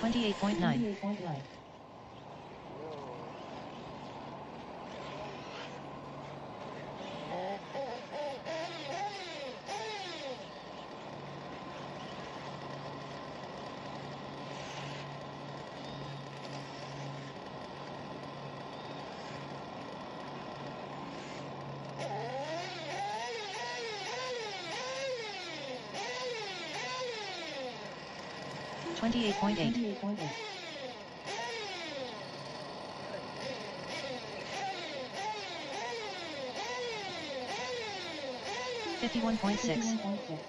28.9. 28.8. 51.6.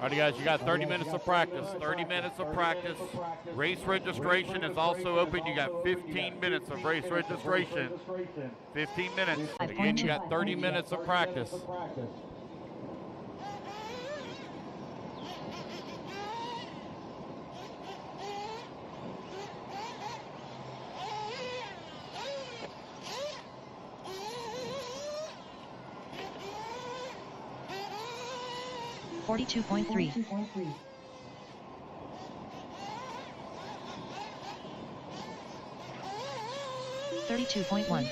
All right, guys, you got 30 minutes of practice. 30 minutes of practice. Race registration is also open. You got 15 minutes of race registration. 15 minutes. Again, you got 30 minutes of practice. Forty-two point three. 32.1.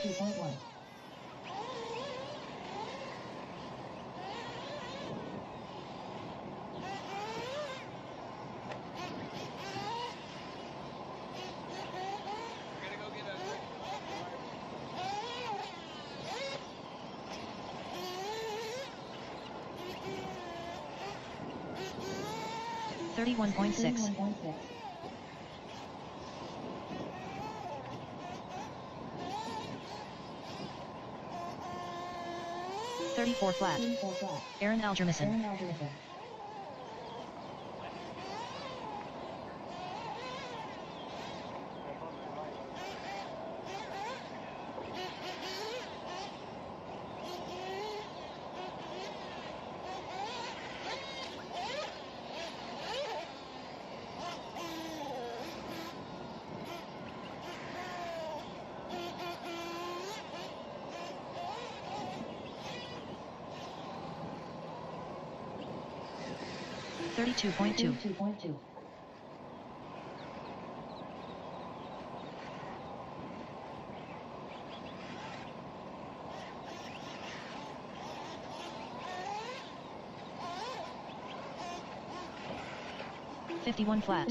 31.6. 34 flat. Aaron Algermison. 32.2. 51 flat.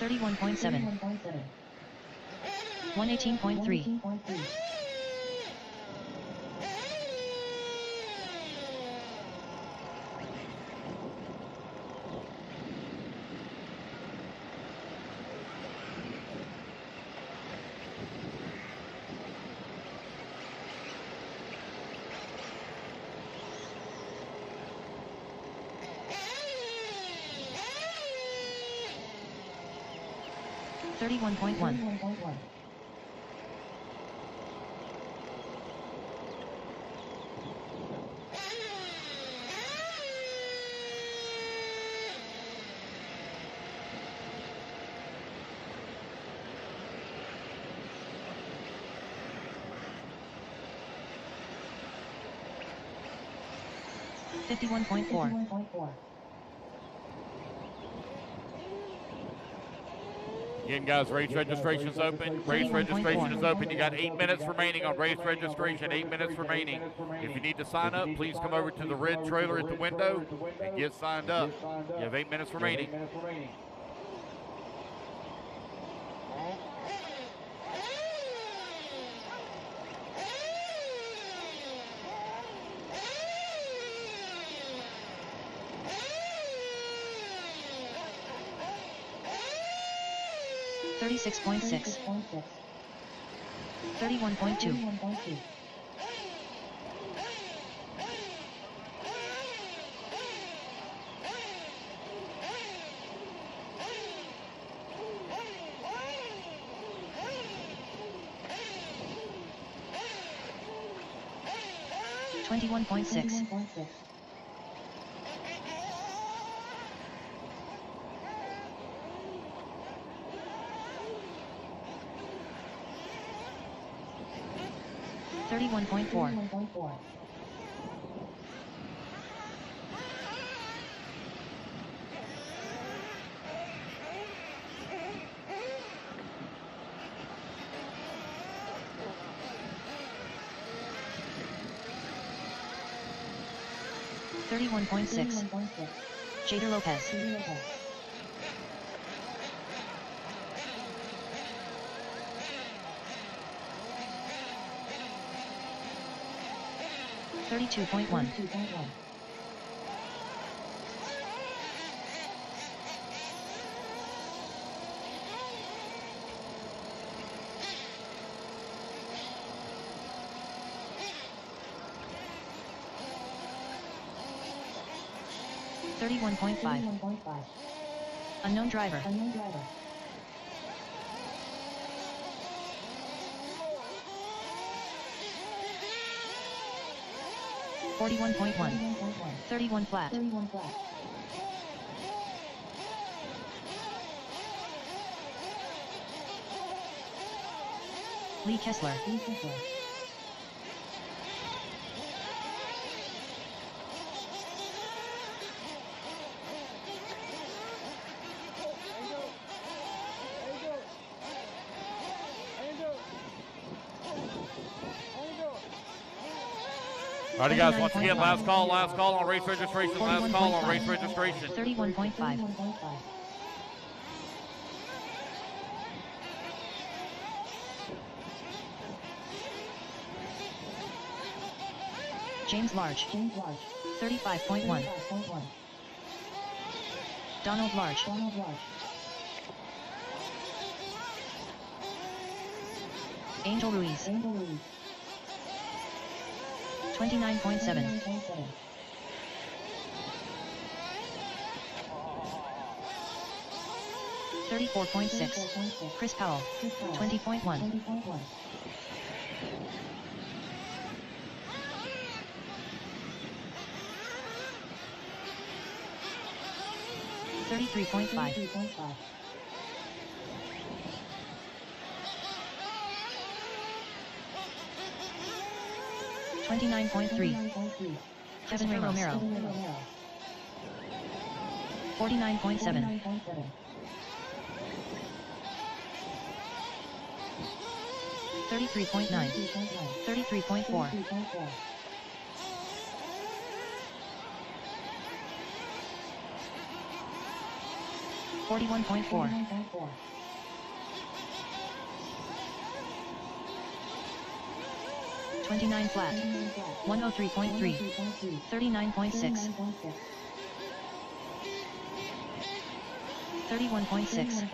31.7. 118.3. 31.1. 51.4. Again, guys, race registration is open. Race registration is open. You got 8 minutes remaining on race registration. 8 minutes remaining. If you need to sign up, please come over to the red trailer at the window and get signed up. You have 8 minutes remaining. 36.6. 31.2. 21.6. 31.4. 31.6. Jader Lopez. 32.1. 31.5. Unknown driver. 41.1. 31 flat. Lee Kessler. All right, guys, once again, last call on race registration, last call on race registration. 31.5. James Large. 35.1. Donald Large. Angel Ruiz. 29.7. 34.6. Chris Powell. 20.1. 33.5. 29.3. Kevin Romero. 49.7. 33.9. 33.4. 41.4. 29 flat. 103.3. 39.6. 31.6.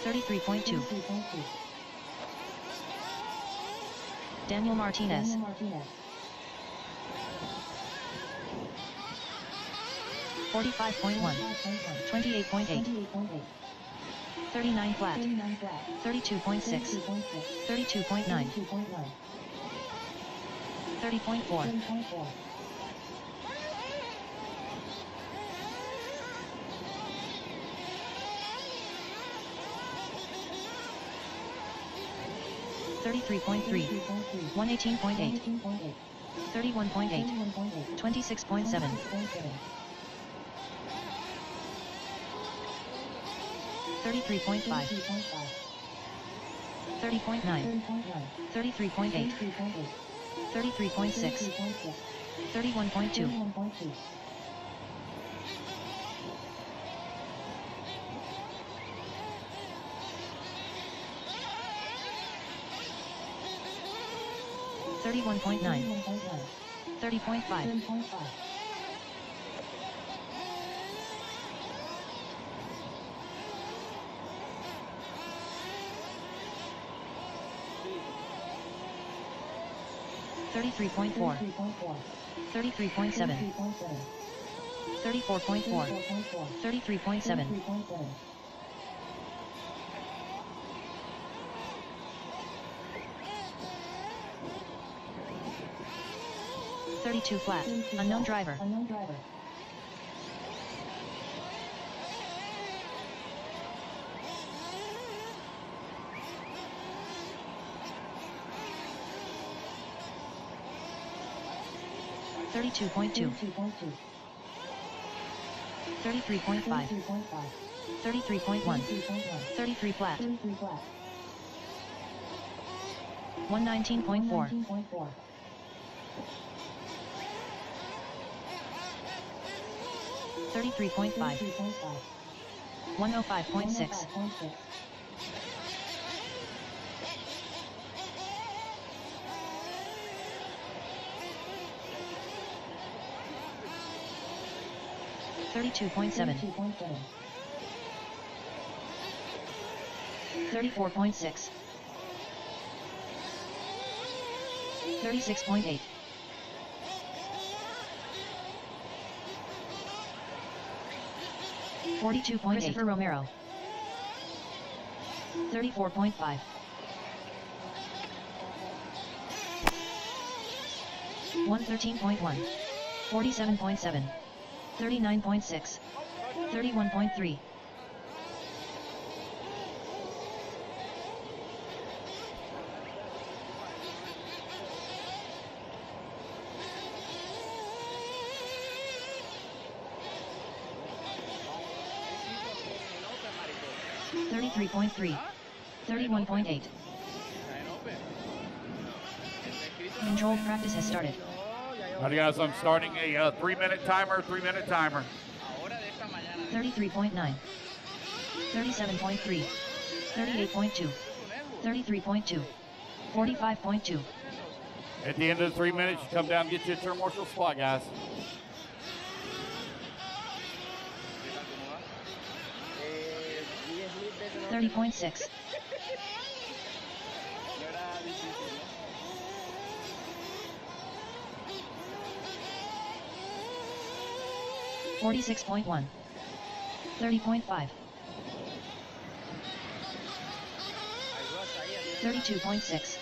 33.2. Daniel Martinez. 45.1. 28.8. 39 flat. 32.6. 32.9. 30.4. 33.3. 118.8. 31.8. 26.7. 33.5. 30.9. 33.8. 33.6. 31.2. 31.9. 30.5. 33.4. 33.7. 34.4. 33.7. 32 flat. Unknown driver. 32.2. 33.5. 33.1. 33 flat. 119.4. 33.5. 105.6. 32.7. 34.6. 36.8. 42.8. Christopher Romero. 34.5. 113.1. 47.7. 39.6. 31.3. 33.3. 31.8. Controlled practice has started. All right, guys, I'm starting a 3-minute timer, 3-minute timer. 33.9. 37.3. 38.2. 33.2. 45.2. At the end of the 3 minutes, you come down and get you a turn marshal spot, guys. $30.6. 46.1. 30.5. 32.6.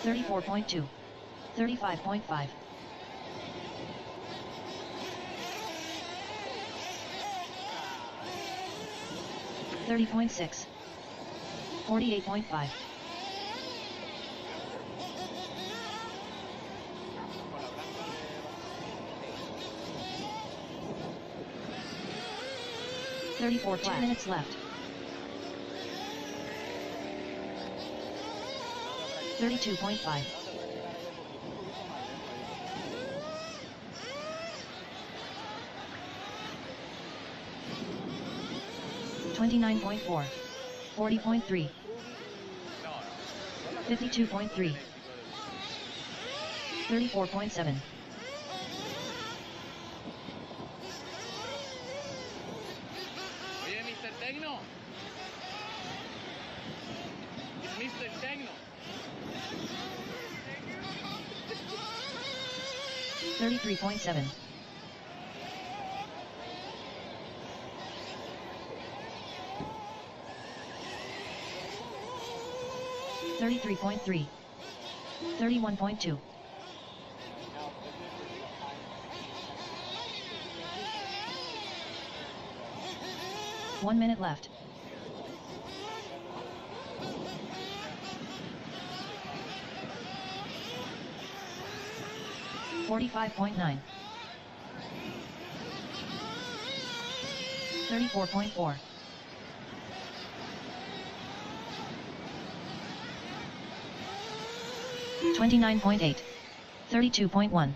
34.2. 35.5. 30.6. 48.5. 34. 2 minutes left. 32.5. 29.4. 40.3. 52.3. 34.7. Oye, Mr. Tecno. Mr. Tecno. 33.7. 33.3. 31.2. 1 minute left. 45.9. 34.4. 29.8. 32.1. 32.6.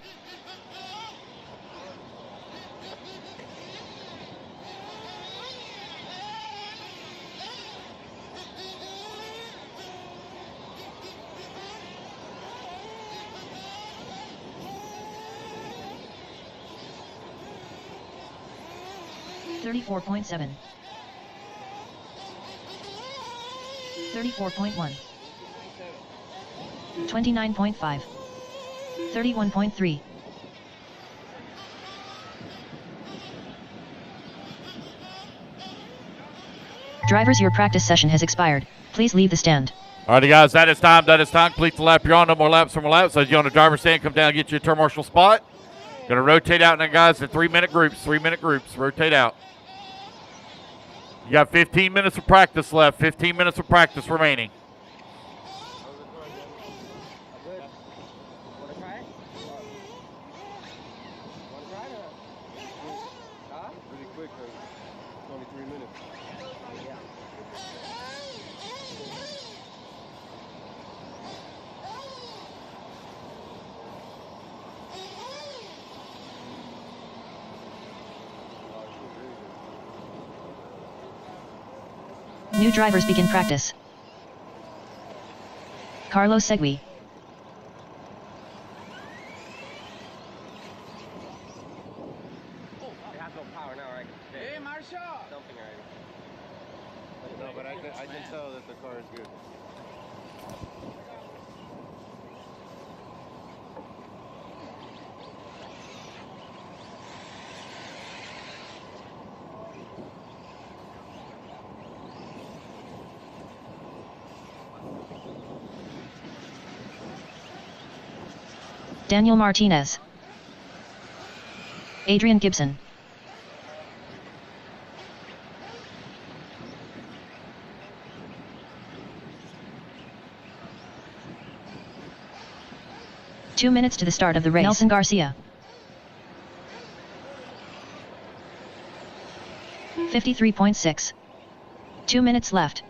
34.7. 34.1. 29.5. 31.3. Drivers, your practice session has expired. Please leave the stand. All right, guys, that is time. Complete the lap. You're on. No more laps, no more laps. So you're on the driver's stand. Come down, get you a turn marshal spot. Going to rotate out now, guys, in 3-minute groups. 3-minute groups. Rotate out. You got 15 minutes of practice left. 15 minutes of practice remaining. New drivers begin practice. Carlos Segui. It has no power now, right? Hey, Marshall! Something already. No, but I can tell that the car is good. Daniel Martinez. Adrian Gibson. Two minutes to the start of the race. Nelson Garcia. 53.6. 2 minutes left.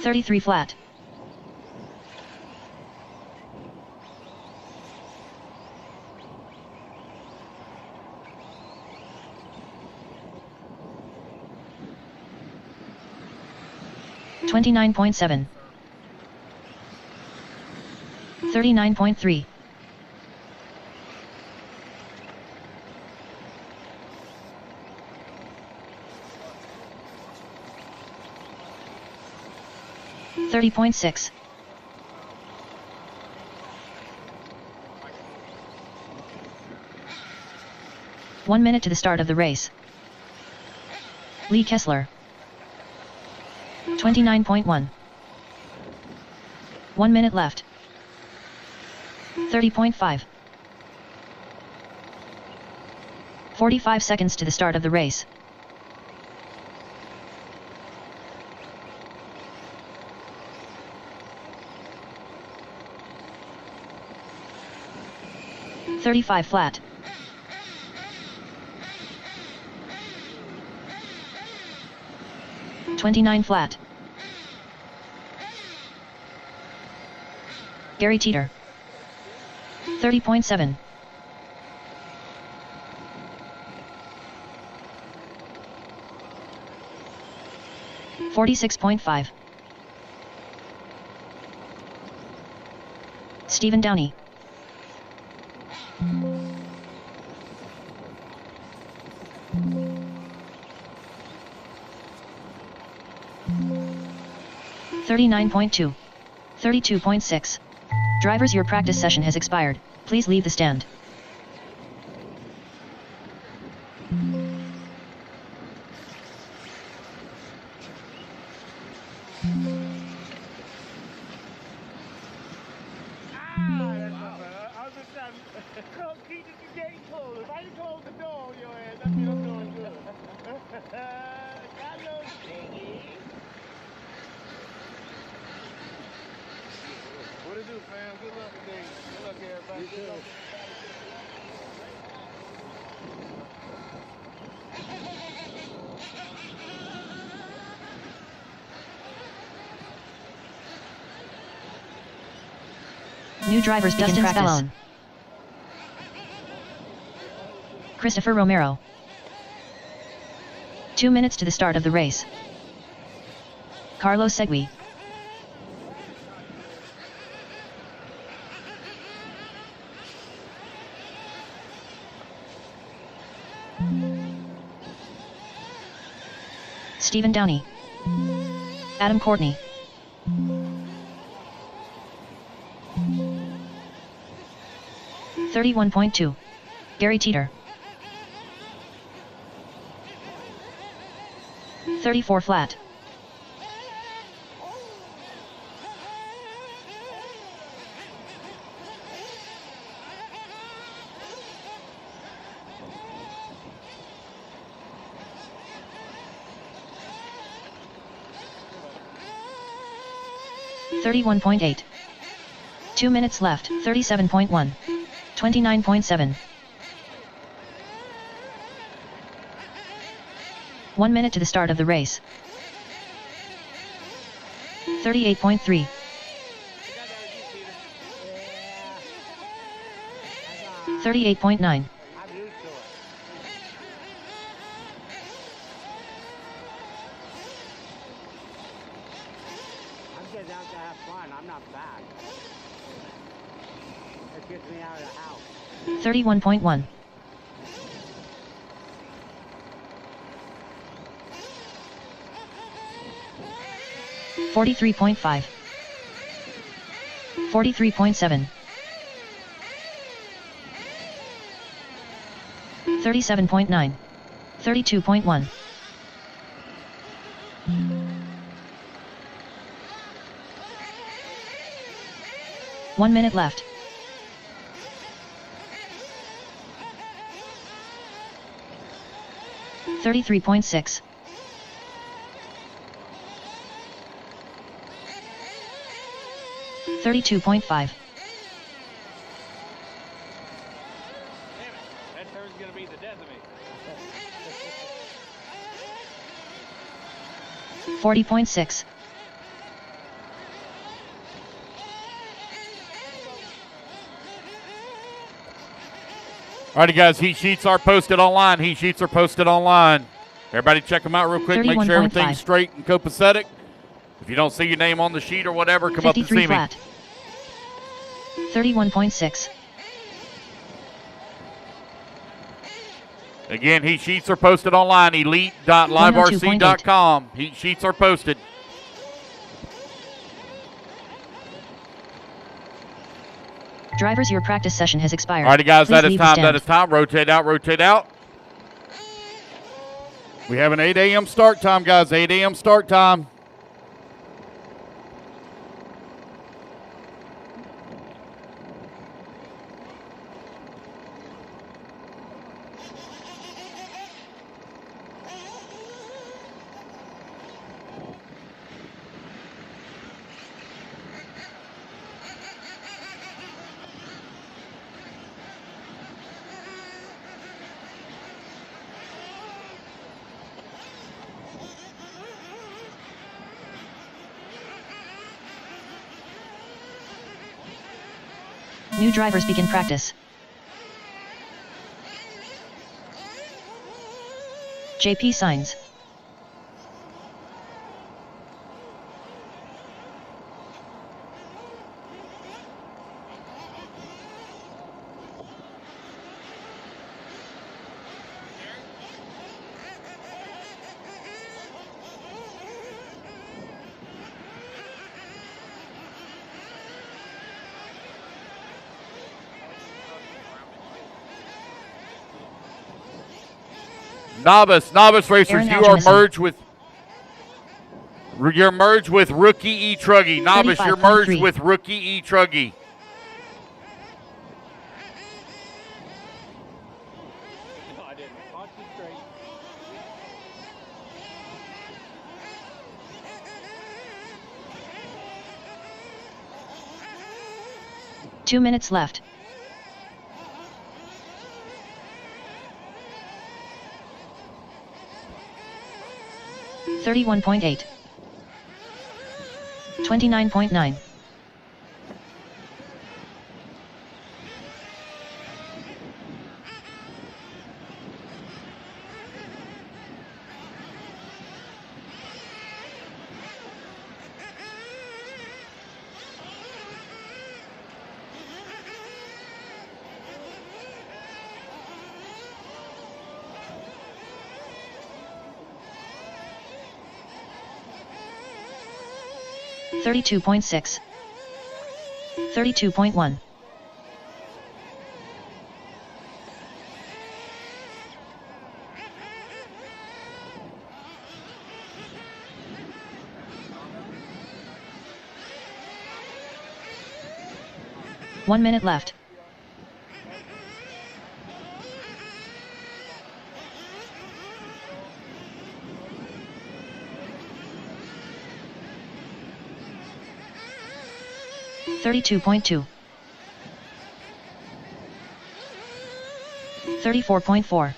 .33 flat. .29.7. 39.3. .30.6. One minute to the start of the race. Lee Kessler. 29.1. 1 minute left. 30.5. 45 seconds to the start of the race. .35 flat. .29 flat. Gary Teeter. 30.7. 46.5. Stephen Downey. .39.2. 32.6. Drivers, your practice session has expired. Please leave the stand. What it do, fam? Good luck today. Good luck, everybody. Good luck. New drivers begin practice. Stallone. Christopher Romero. 2 minutes to the start of the race. Carlos Segui. Stephen Downey. Adam Courtney. .2. Gary Teeter. 34 flat. .8. 2 minutes left. 37.1. 29.7. 1 minute to the start of the race. 38.3. 38.9. Out to have fun. I'm not bad. It gets me out of the house. 31.1. 43.5. 43.7. 37.9. 32.1. 1 minute left. 33.6. 32.5. Damn it. That turn's gonna be the death of me. 40.6. Alrighty, guys, heat sheets are posted online. Heat sheets are posted online. Everybody check them out real quick. Make sure everything's straight and copacetic. If you don't see your name on the sheet or whatever, come up and see flat. me. 31.6. Again, heat sheets are posted online. elite.liverc.com. Heat sheets are posted. Drivers, your practice session has expired. Alrighty, guys, Please that is leave the time. stand. That is time. Rotate out, rotate out. We have an 8 a.m. start time, guys. 8 a.m. start time. New drivers begin practice. JP signs. Novice racers, Aaron you are Algernon. you're merged with rookie E-Truggy. Novice, you're merged 35.3. with rookie E-Truggy. No, I didn't. Concentrate. Two minutes left. 31.8. 29.9. 32.6. 32.1. One minute left. Thirty-two point two. 34.4.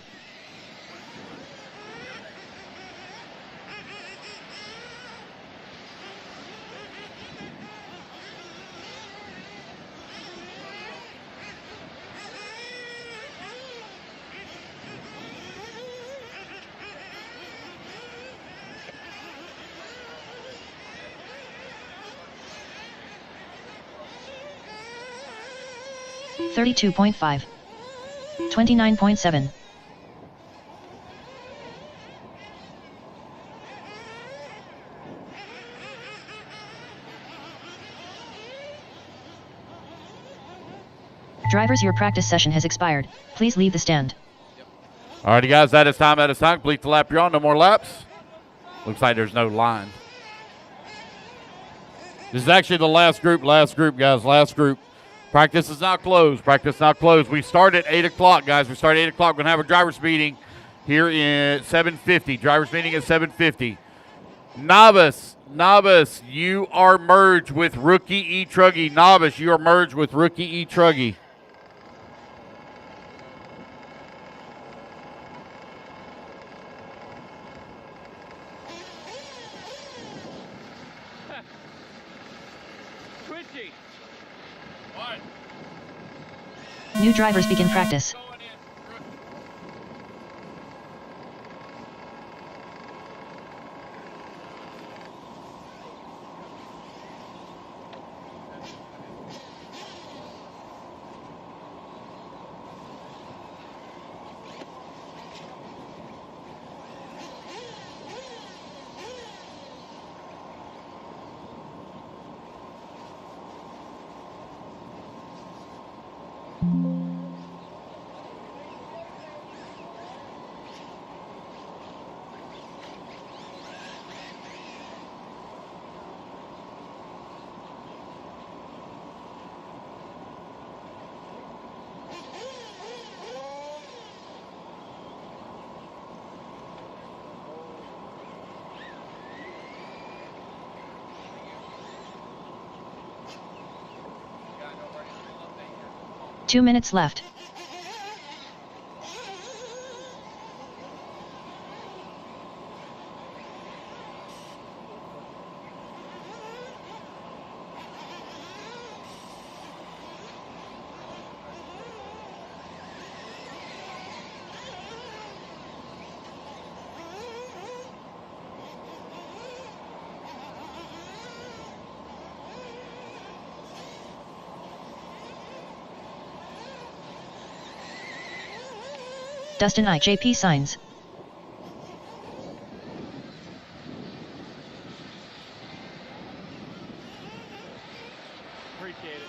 32.5. 29.7. Drivers, your practice session has expired. Please leave the stand. Alrighty, guys, that is time. Complete the lap you're on. No more laps. Looks like there's no line. This is actually the last group, guys. Last group. Practice is now closed. We start at 8 o'clock, guys. We start at 8 o'clock. We're going to have a driver's meeting here at 7:50. Driver's meeting at 7:50. Novice, you are merged with Rookie E-Truggy. Novice, you are merged with Rookie E-Truggy. Twitchy. New drivers begin practice. Two minutes left. Dustin IJP signs. Appreciate it.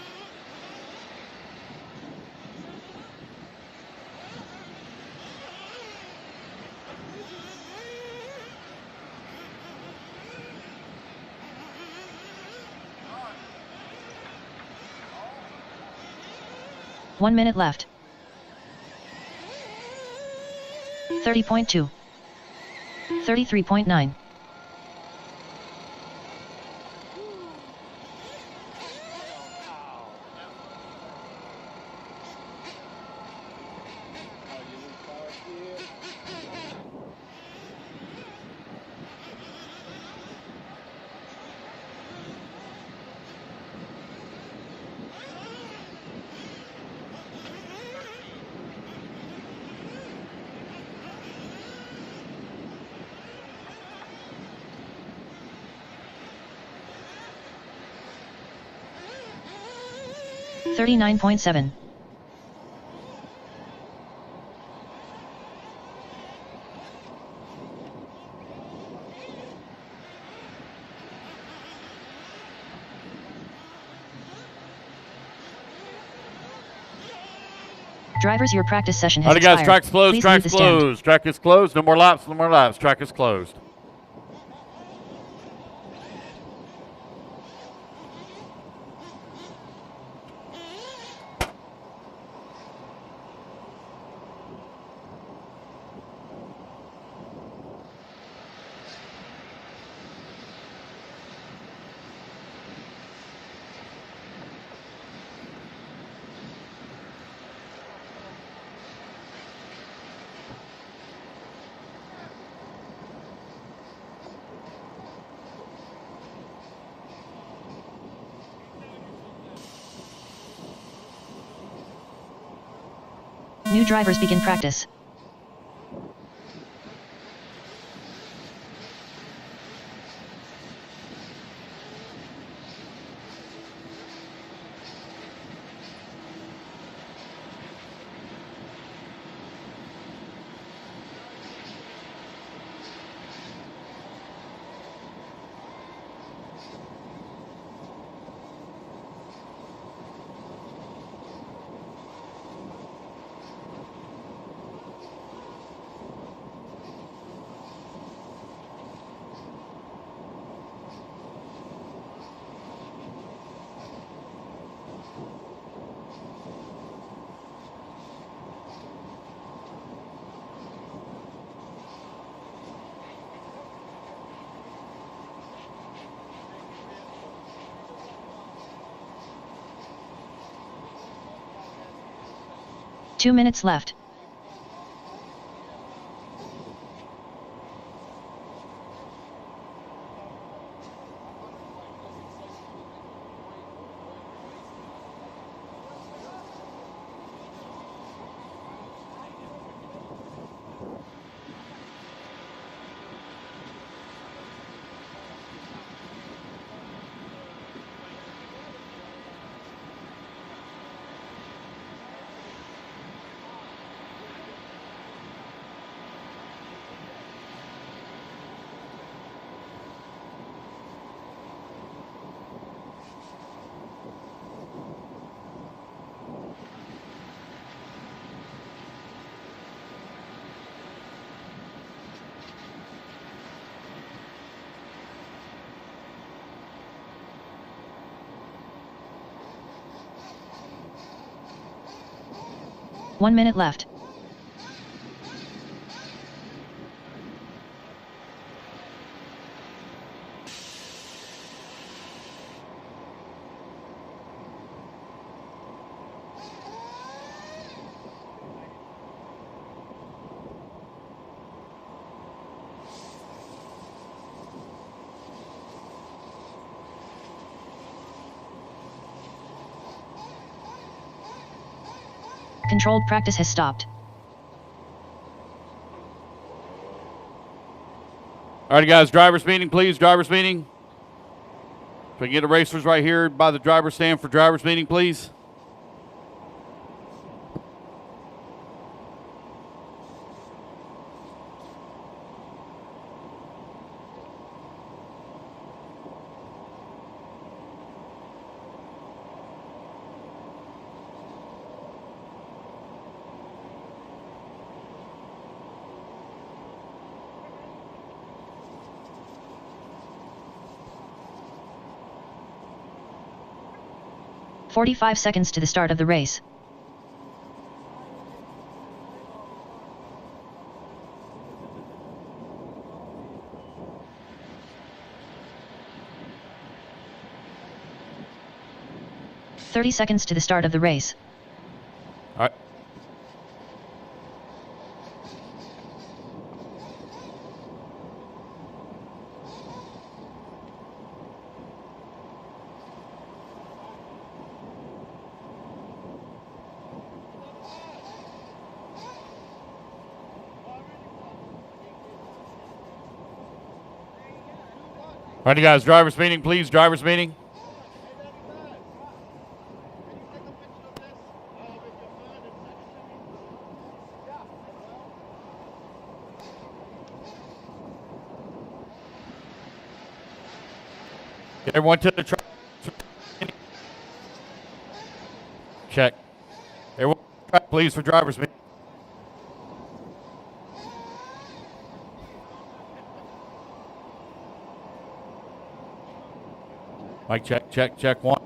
One minute left. 30.2. 33.9. $39.7. Drivers, your practice session has All right, guys, expired. track's closed, Please track's leave the stand. closed. Track is closed. No more laps, no more laps. Track is closed. New drivers begin practice. Two minutes left. One minute left. Controlled practice has stopped. All right, guys, drivers meeting, please. Drivers meeting. If we can get the racers right here by the driver's stand for drivers meeting, please. "45 seconds to the start of the race. "30 seconds to the start of the race. All right. All right, guys, drivers meeting, please. Drivers meeting. Get everyone to the track. Check. Everyone, track, please, for driver's meeting. Mic check, check, check one.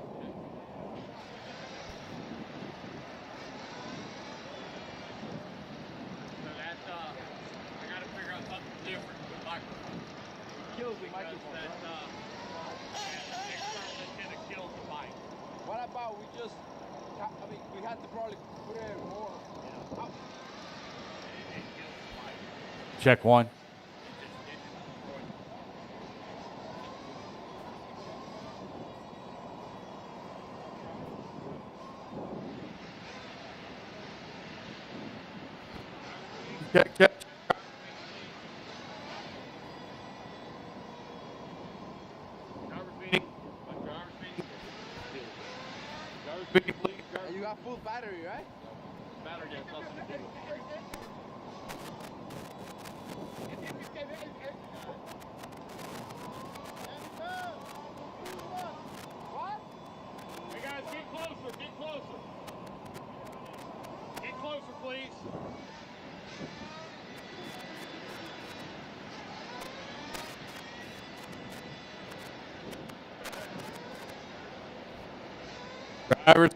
Check one. Check, check. You got full battery, right? Battery gets up to the What? Hey guys, get closer, get closer. Get closer, please. Drivers.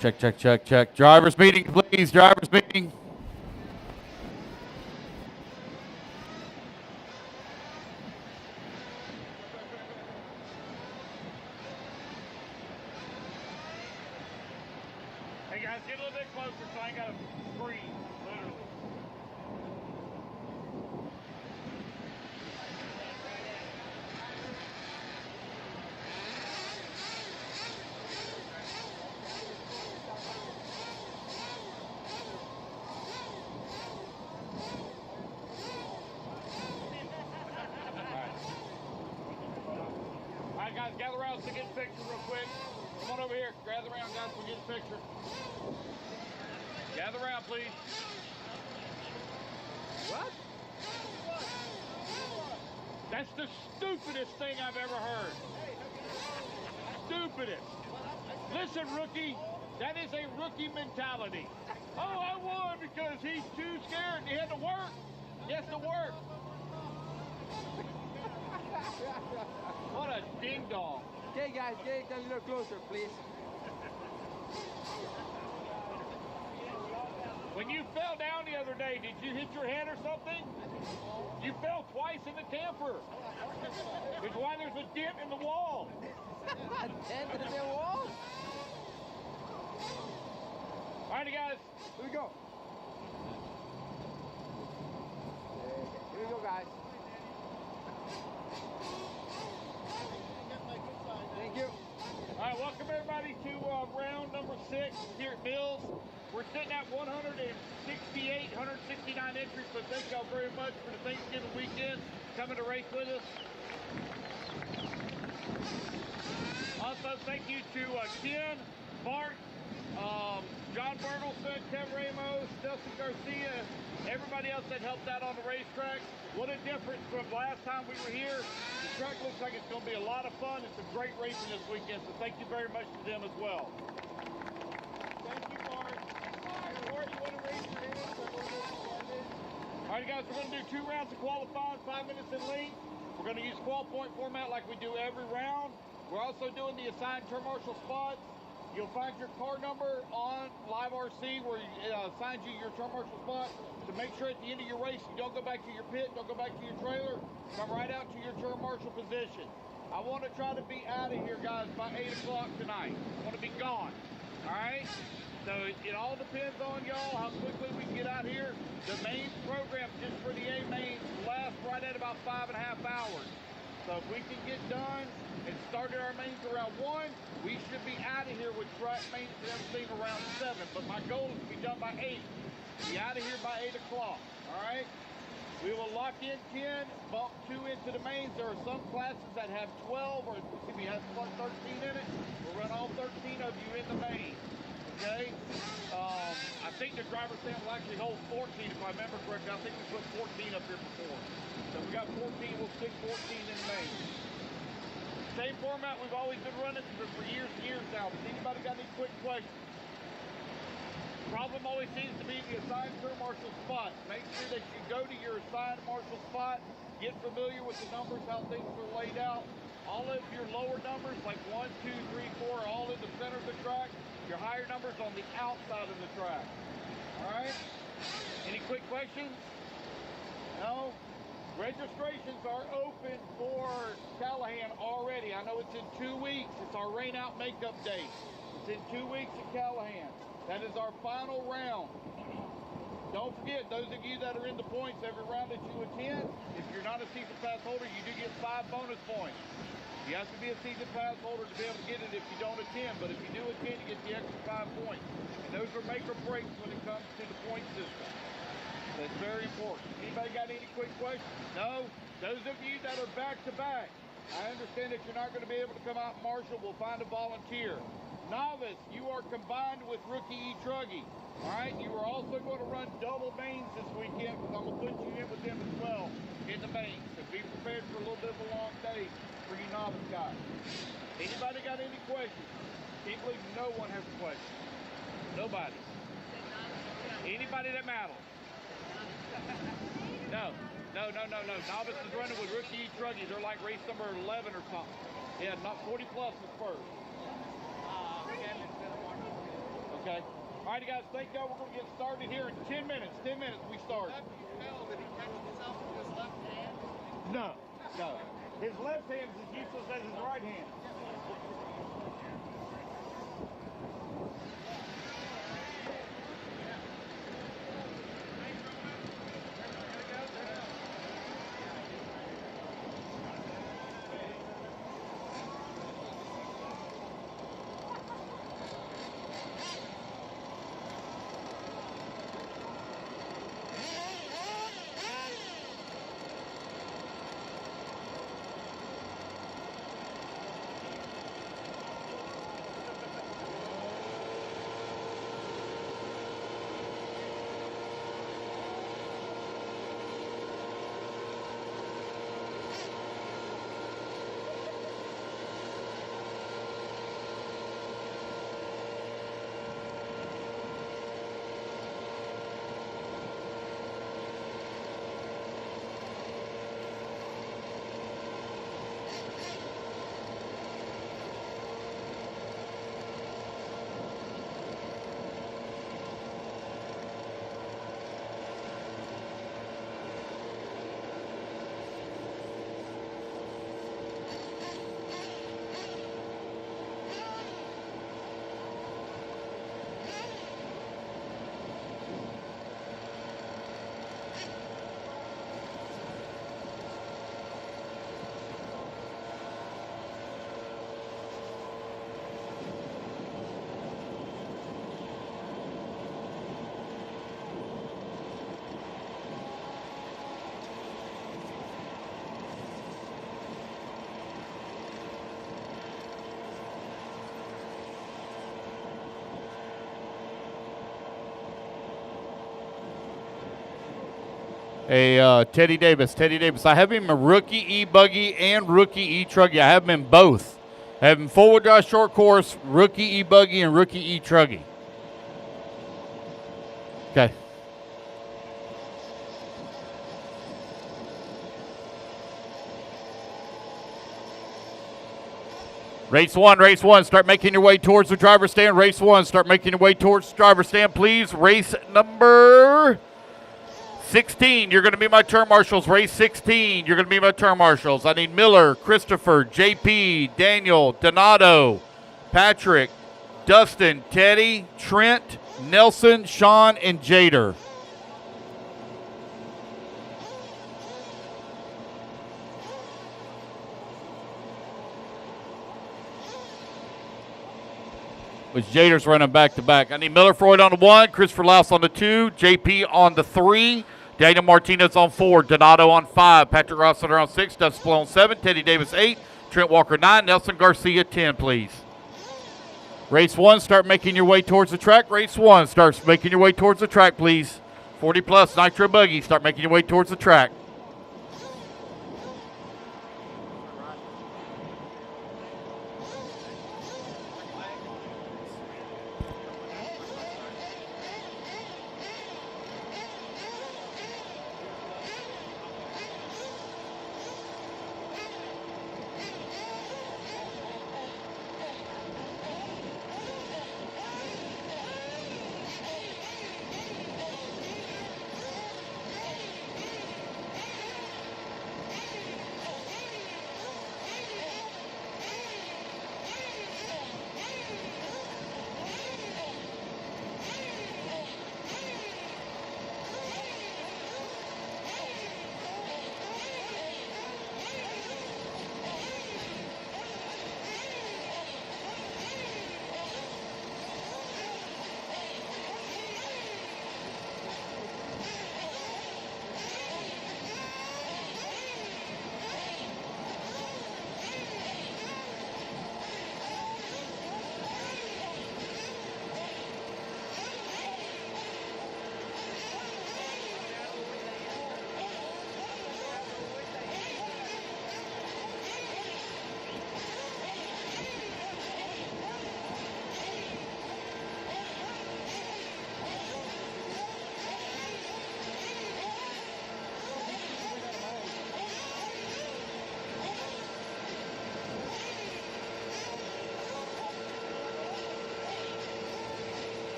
Check, check, check, check. Drivers meeting, please. Drivers meeting. Hey guys, get a little bit closer so I ain't got to scream, literally. All right, guys, gather around so get a picture real quick. Come on over here. Gather around, guys, we'll get a picture. Gather around, please. What? That's the stupidest thing I've ever heard. Stupidest. Listen, rookie, that is a rookie mentality. Oh, I won because he's too scared. He had to work. He has to work. What a ding dong. Okay, guys, get a little closer, please. When you fell down the other day, did you hit your head or something? You fell twice in the camper. Which is why there's a dent in the wall. A dent in the wall? All righty, guys. Here we go. Here we go, guys. Thank you. All right, welcome everybody to round number 6 here at Mills. We're sitting at 169 entries, so thank y'all very much for the Thanksgiving weekend coming to race with us. Also, thank you to Ken, Bart, John Bertelson, Kevin Ramos, Nelson Garcia, everybody else that helped out on the racetrack. What a difference from last time we were here. The track looks like it's going to be a lot of fun. It's a great racing this weekend, so thank you very much to them as well. Thank you, Bart. Bart, you want to race your hands? All right, guys, we're going to do 2 rounds of qualifying, 5 minutes in length. We're going to use qual point format like we do every round. We're also doing the assigned turn marshal spots. You'll find your car number on Live RC where it assigns you your turn marshal spot. So make sure at the end of your race, you don't go back to your pit, don't go back to your trailer, come right out to your turn marshal position. I want to try to be out of here, guys, by 8 o'clock tonight. I want to be gone, all right? So it all depends on y'all, how quickly we can get out here. The main program just for the A mains lasts right at about 5.5 hours. So if we can get done and started our mains around 1, we should be out of here with track mains and everything around 7. But my goal is to be done by 8. Be out of here by 8 o'clock, all right? We will lock in 10, bump 2 into the mains. There are some classes that have 12, or excuse me, have 13 in it. We'll run all 13 of you in the main, okay? I think the driver stand will actually hold 14, if I remember correctly. I think we put 14 up here before. So we got 14, we'll stick 14 in the main. Same format we've always been running for years and years now. Does anybody got any quick questions? Problem always seems to be the assigned tour marshal spot. Make sure that you go to your assigned marshal spot, get familiar with the numbers, how things are laid out. All of your lower numbers, like 1, 2, 3, 4, are all in the center of the track. Your higher numbers on the outside of the track. All right? Any quick questions? No? Registrations are open for Callahan already. I know it's in 2 weeks. It's our rain out makeup day. It's in 2 weeks at Callahan. That is our final round. Don't forget, those of you that are in the points every round that you attend, if you're not a season pass holder, you do get 5 bonus points. You have to be a season pass holder to be able to get it if you don't attend, but if you do attend, you get the extra 5 points. And those are make or breaks when it comes to the point system. That's very important. Anybody got any quick questions? No? Those of you that are back-to-back, I understand that you're not going to be able to come out and marshal. We'll find a volunteer. Novice, you are combined with rookie E-Truggy. All right, you are also going to run double mains this weekend because I'm going to put you in with them as well in the mains. So be prepared for a little bit of a long day for you novice guys. Anybody got any questions? Can't believe no one has a question. Nobody. Anybody that matters? No. Novice is running with rookie E-Truggy. They're like race number 11 or something. Yeah, not 40 plus is first. Okay. All right, guys, thank y'all. We're going to get started here in 10 minutes. 10 minutes, we start. Did he catch himself with his left hand? No. His left hand is as useless as his right hand. Hey, Teddy Davis, I have him a rookie E-Buggy and rookie E-Truggy. I have him in both. I have him forward drive short course, rookie E-Buggy, and rookie E-Truggy. Okay. Race one. Start making your way towards the driver's stand. Race one. Start making your way towards the driver's stand, please. Race number 16, you're going to be my turn marshals. Race 16, you're going to be my turn marshals. I need Miller, Christopher, JP, Daniel, Donato, Patrick, Dustin, Teddy, Trent, Nelson, Sean, and Jader. Which Jader's running back to back. I need Miller Freud on the 1, Christopher Louse on the 2, JP on the 3, Daniel Martinez on 4, Donato on 5, Patrick Rossiter on 6, Dustin Spillane on 7, Teddy Davis 8, Trent Walker 9, Nelson Garcia 10, please. Race 1, start making your way towards the track. Race 1, starts making your way towards the track, please. 40 plus Nitro Buggy, start making your way towards the track.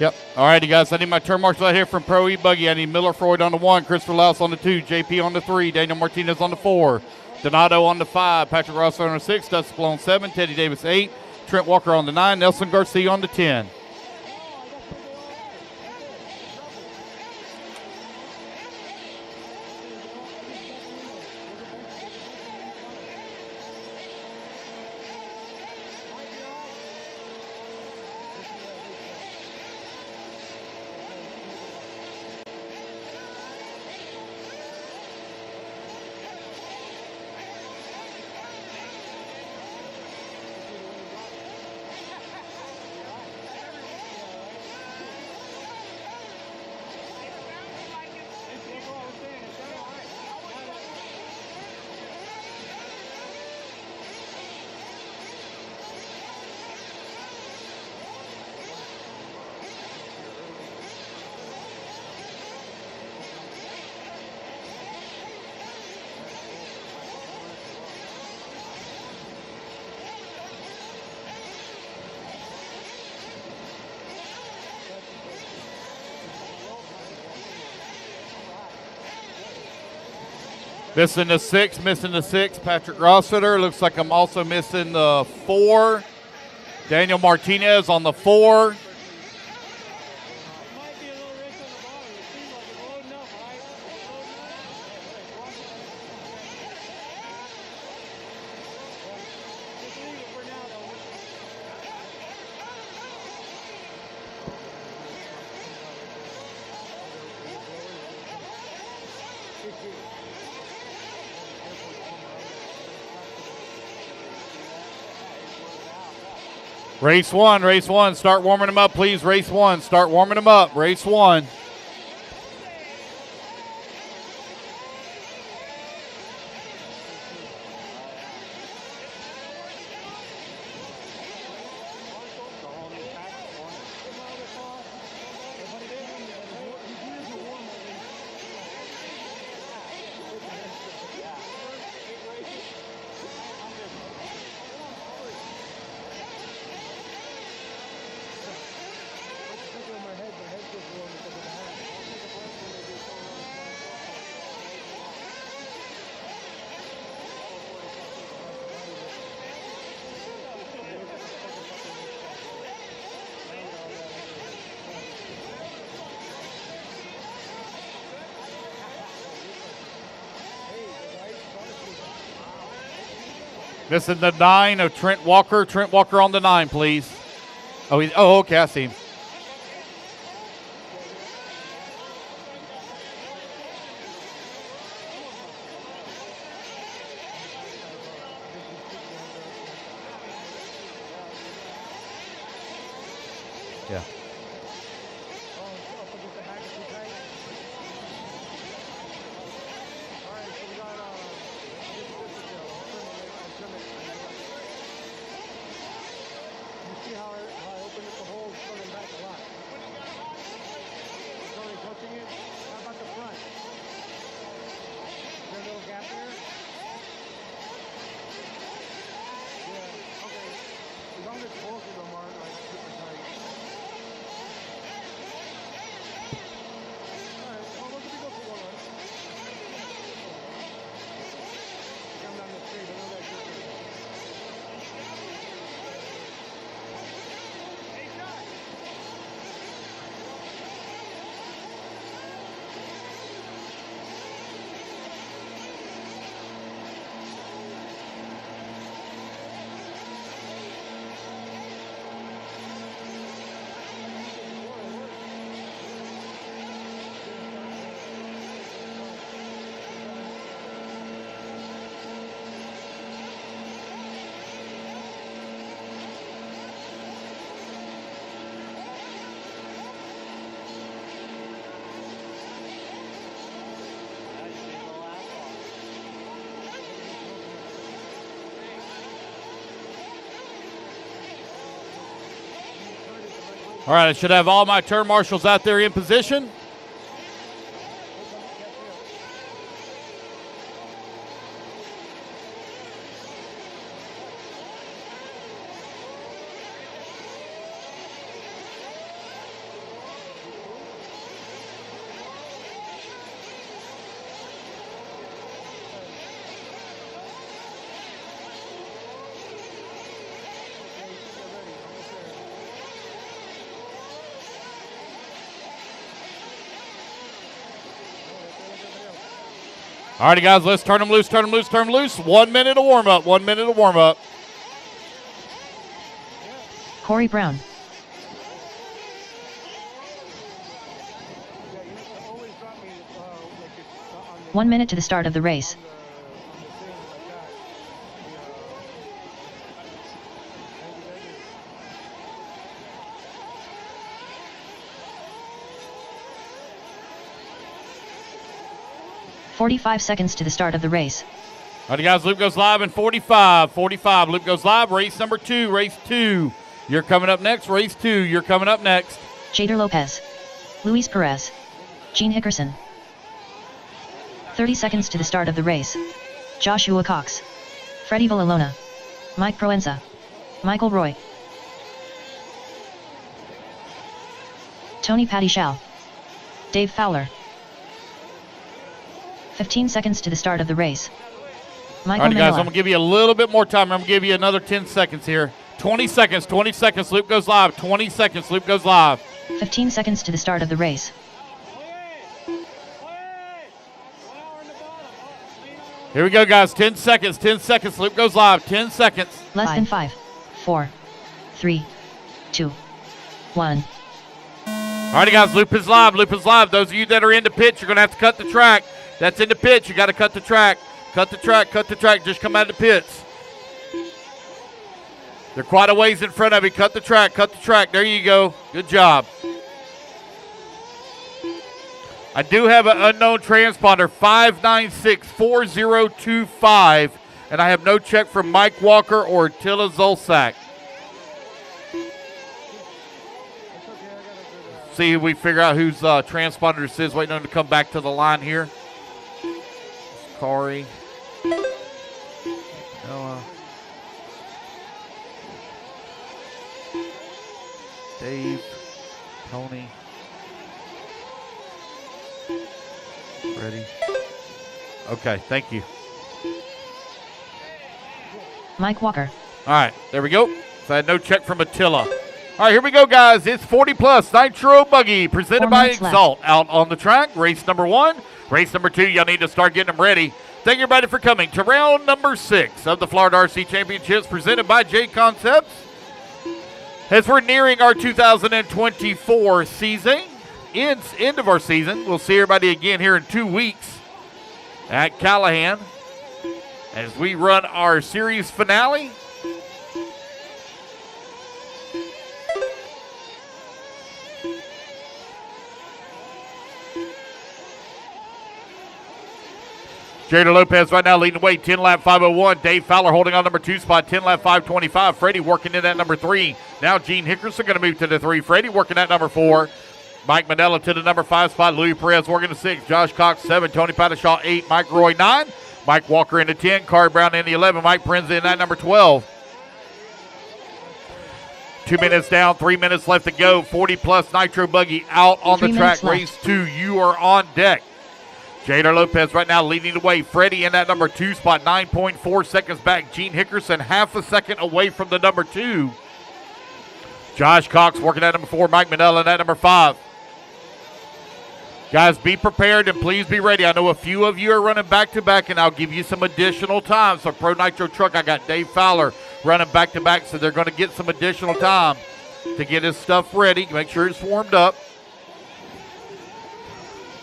Yep. All righty, guys. I need my turn marshal out here from Pro E-Buggy. I need Miller Freud on the 1, Christopher Louse on the 2, JP on the 3, Daniel Martinez on the 4, Donato on the 5, Patrick Rossiter on the 6, Dustin Spillane on 7, Teddy Davis 8, Trent Walker on the 9, Nelson Garcia on the 10. Missing the 6, Patrick Rossiter. Looks like I'm also missing the 4, Daniel Martinez on the 4. Race one. Start warming them up, please. Race one. Start warming them up. Race one. This is the 9 of Trent Walker. Trent Walker on the 9, please. Oh, okay, I see him. Yeah. All right, I should have all my turn marshals out there in position. All righty, guys, let's turn them loose. 1 minute of warm up. Corey Brown. One minute to the start of the race. "45 seconds to the start of the race. All right, guys, loop goes live in 45. Loop goes live. Race number 2. Race 2. You're coming up next. Race 2. You're coming up next. Jader Lopez. Luis Perez. Gene Hickerson. 30 seconds to the start of the race. Joshua Cox. Freddie Villalona. Mike Proenza. Michael Roy. Tony Patty Schall. Dave Fowler. 15 seconds to the start of the race. Michael All right, guys, Manila. I'm going to give you a little bit more time. I'm going to give you another 10 seconds here. 20 seconds, loop goes live. 20 seconds, loop goes live. 15 seconds to the start of the race. Here we go, guys. 10 seconds, loop goes live. 10 seconds. Less than 5, 4, 3, 2, 1. All righty, guys, loop is live. Those of you that are in the pit, you're going to have to cut the track. That's in the pits. You got to cut the track. Cut the track. Just come out of the pits. They're quite a ways in front of you. Cut the track, cut the track. There you go. Good job. I do have an unknown transponder, 596-4025, and I have no check from Mike Walker or Attila Zolsak. See if we figure out whose transponder this is. Waiting on him to come back to the line here. Corey. Noah. Dave. Tony. Ready? Okay, thank you. Mike Walker. All right, there we go. So I had no check from Attila. All right, here we go, guys. It's 40 Plus Nitro Buggy presented 4 by minutes left. Exalt out on the track. Race number 1. Race number 2, y'all need to start getting them ready. Thank you, everybody, for coming to round number 6 of the Florida RC Championships presented by J Concepts. As we're nearing our 2024 season, end of our season, we'll see everybody again here in 2 weeks at Callahan as we run our series finale. Jader Lopez right now leading the way, 10 lap 501. Dave Fowler holding on number 2 spot, 10 lap 525. Freddie working in at number 3. Now Gene Hickerson going to move to the 3. Freddie working at number 4. Mike Manella to the number 5 spot. Louis Perez working the 6. Josh Cox 7. Tony Patashaw 8. Mike Roy 9. Mike Walker in the 10. Corey Brown in the 11. Mike Prinz in at number 12. 2 minutes down, 3 minutes left to go. 40 Plus Nitro Buggy out on the 3 track. minutes Race 2, you are on deck. Jader Lopez right now leading the way. Freddie in that number 2 spot, 9.4 seconds back. Gene Hickerson half a second away from the number 2. Josh Cox working at number 4. Mike Manella in that number 5. Guys, be prepared and please be ready. I know a few of you are running back-to-back, and I'll give you some additional time. So Pro Nitro Truck, I got Dave Fowler running back-to-back, so they're going to get some additional time to get his stuff ready. Make sure it's warmed up.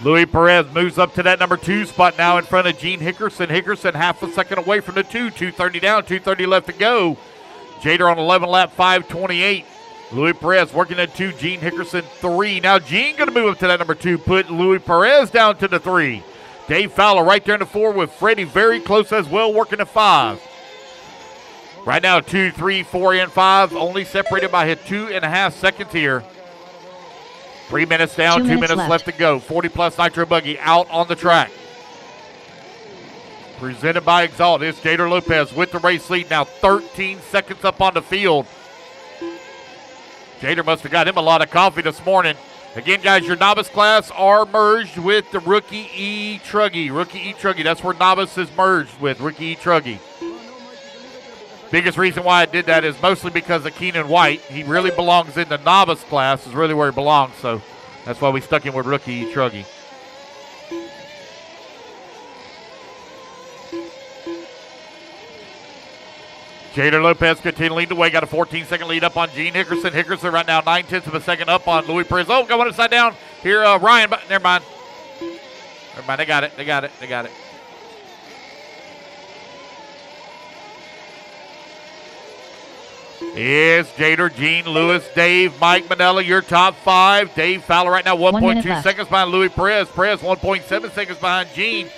Louis Perez moves up to that number 2 spot now in front of Gene Hickerson. Hickerson half a second away from the 2. 2:30 down, 2:30 left to go. Jader on 11 lap 528. Louis Perez working at 2. Gene Hickerson 3. Now Gene going to move up to that number 2. Put Louis Perez down to the 3. Dave Fowler right there in the 4 with Freddie very close as well working at 5. Right now 2, 3, 4, and 5 only separated by 2.5 seconds here. 3 minutes down, 2 minutes left to go. 40 Plus Nitro Buggy out on the track. Presented by Exalt. It's Jader Lopez with the race lead. Now 13 seconds up on the field. Jader must have got him a lot of coffee this morning. Again, guys, your novice class are merged with the Rookie E-Truggy. Rookie E-Truggy, that's where novice is merged with Rookie E-Truggy. Biggest reason why I did that is mostly because of Keenan White. He really belongs in the novice class, is really where he belongs, so that's why we stuck him with Rookie E-Truggy. Jader Lopez continuing to lead the way. Got a 14-second lead up on Gene Hickerson. Hickerson right now 9/10 of a second up on Louis Perez. Oh, got one upside down here. Ryan, but never mind. Never mind. They got it. They got it. They got it. It's Jader, Gene, Lewis, Dave, Mike Manella, your top 5. Dave Fowler right now 1.2 seconds behind Louis Perez. Perez 1.7 seconds behind Gene.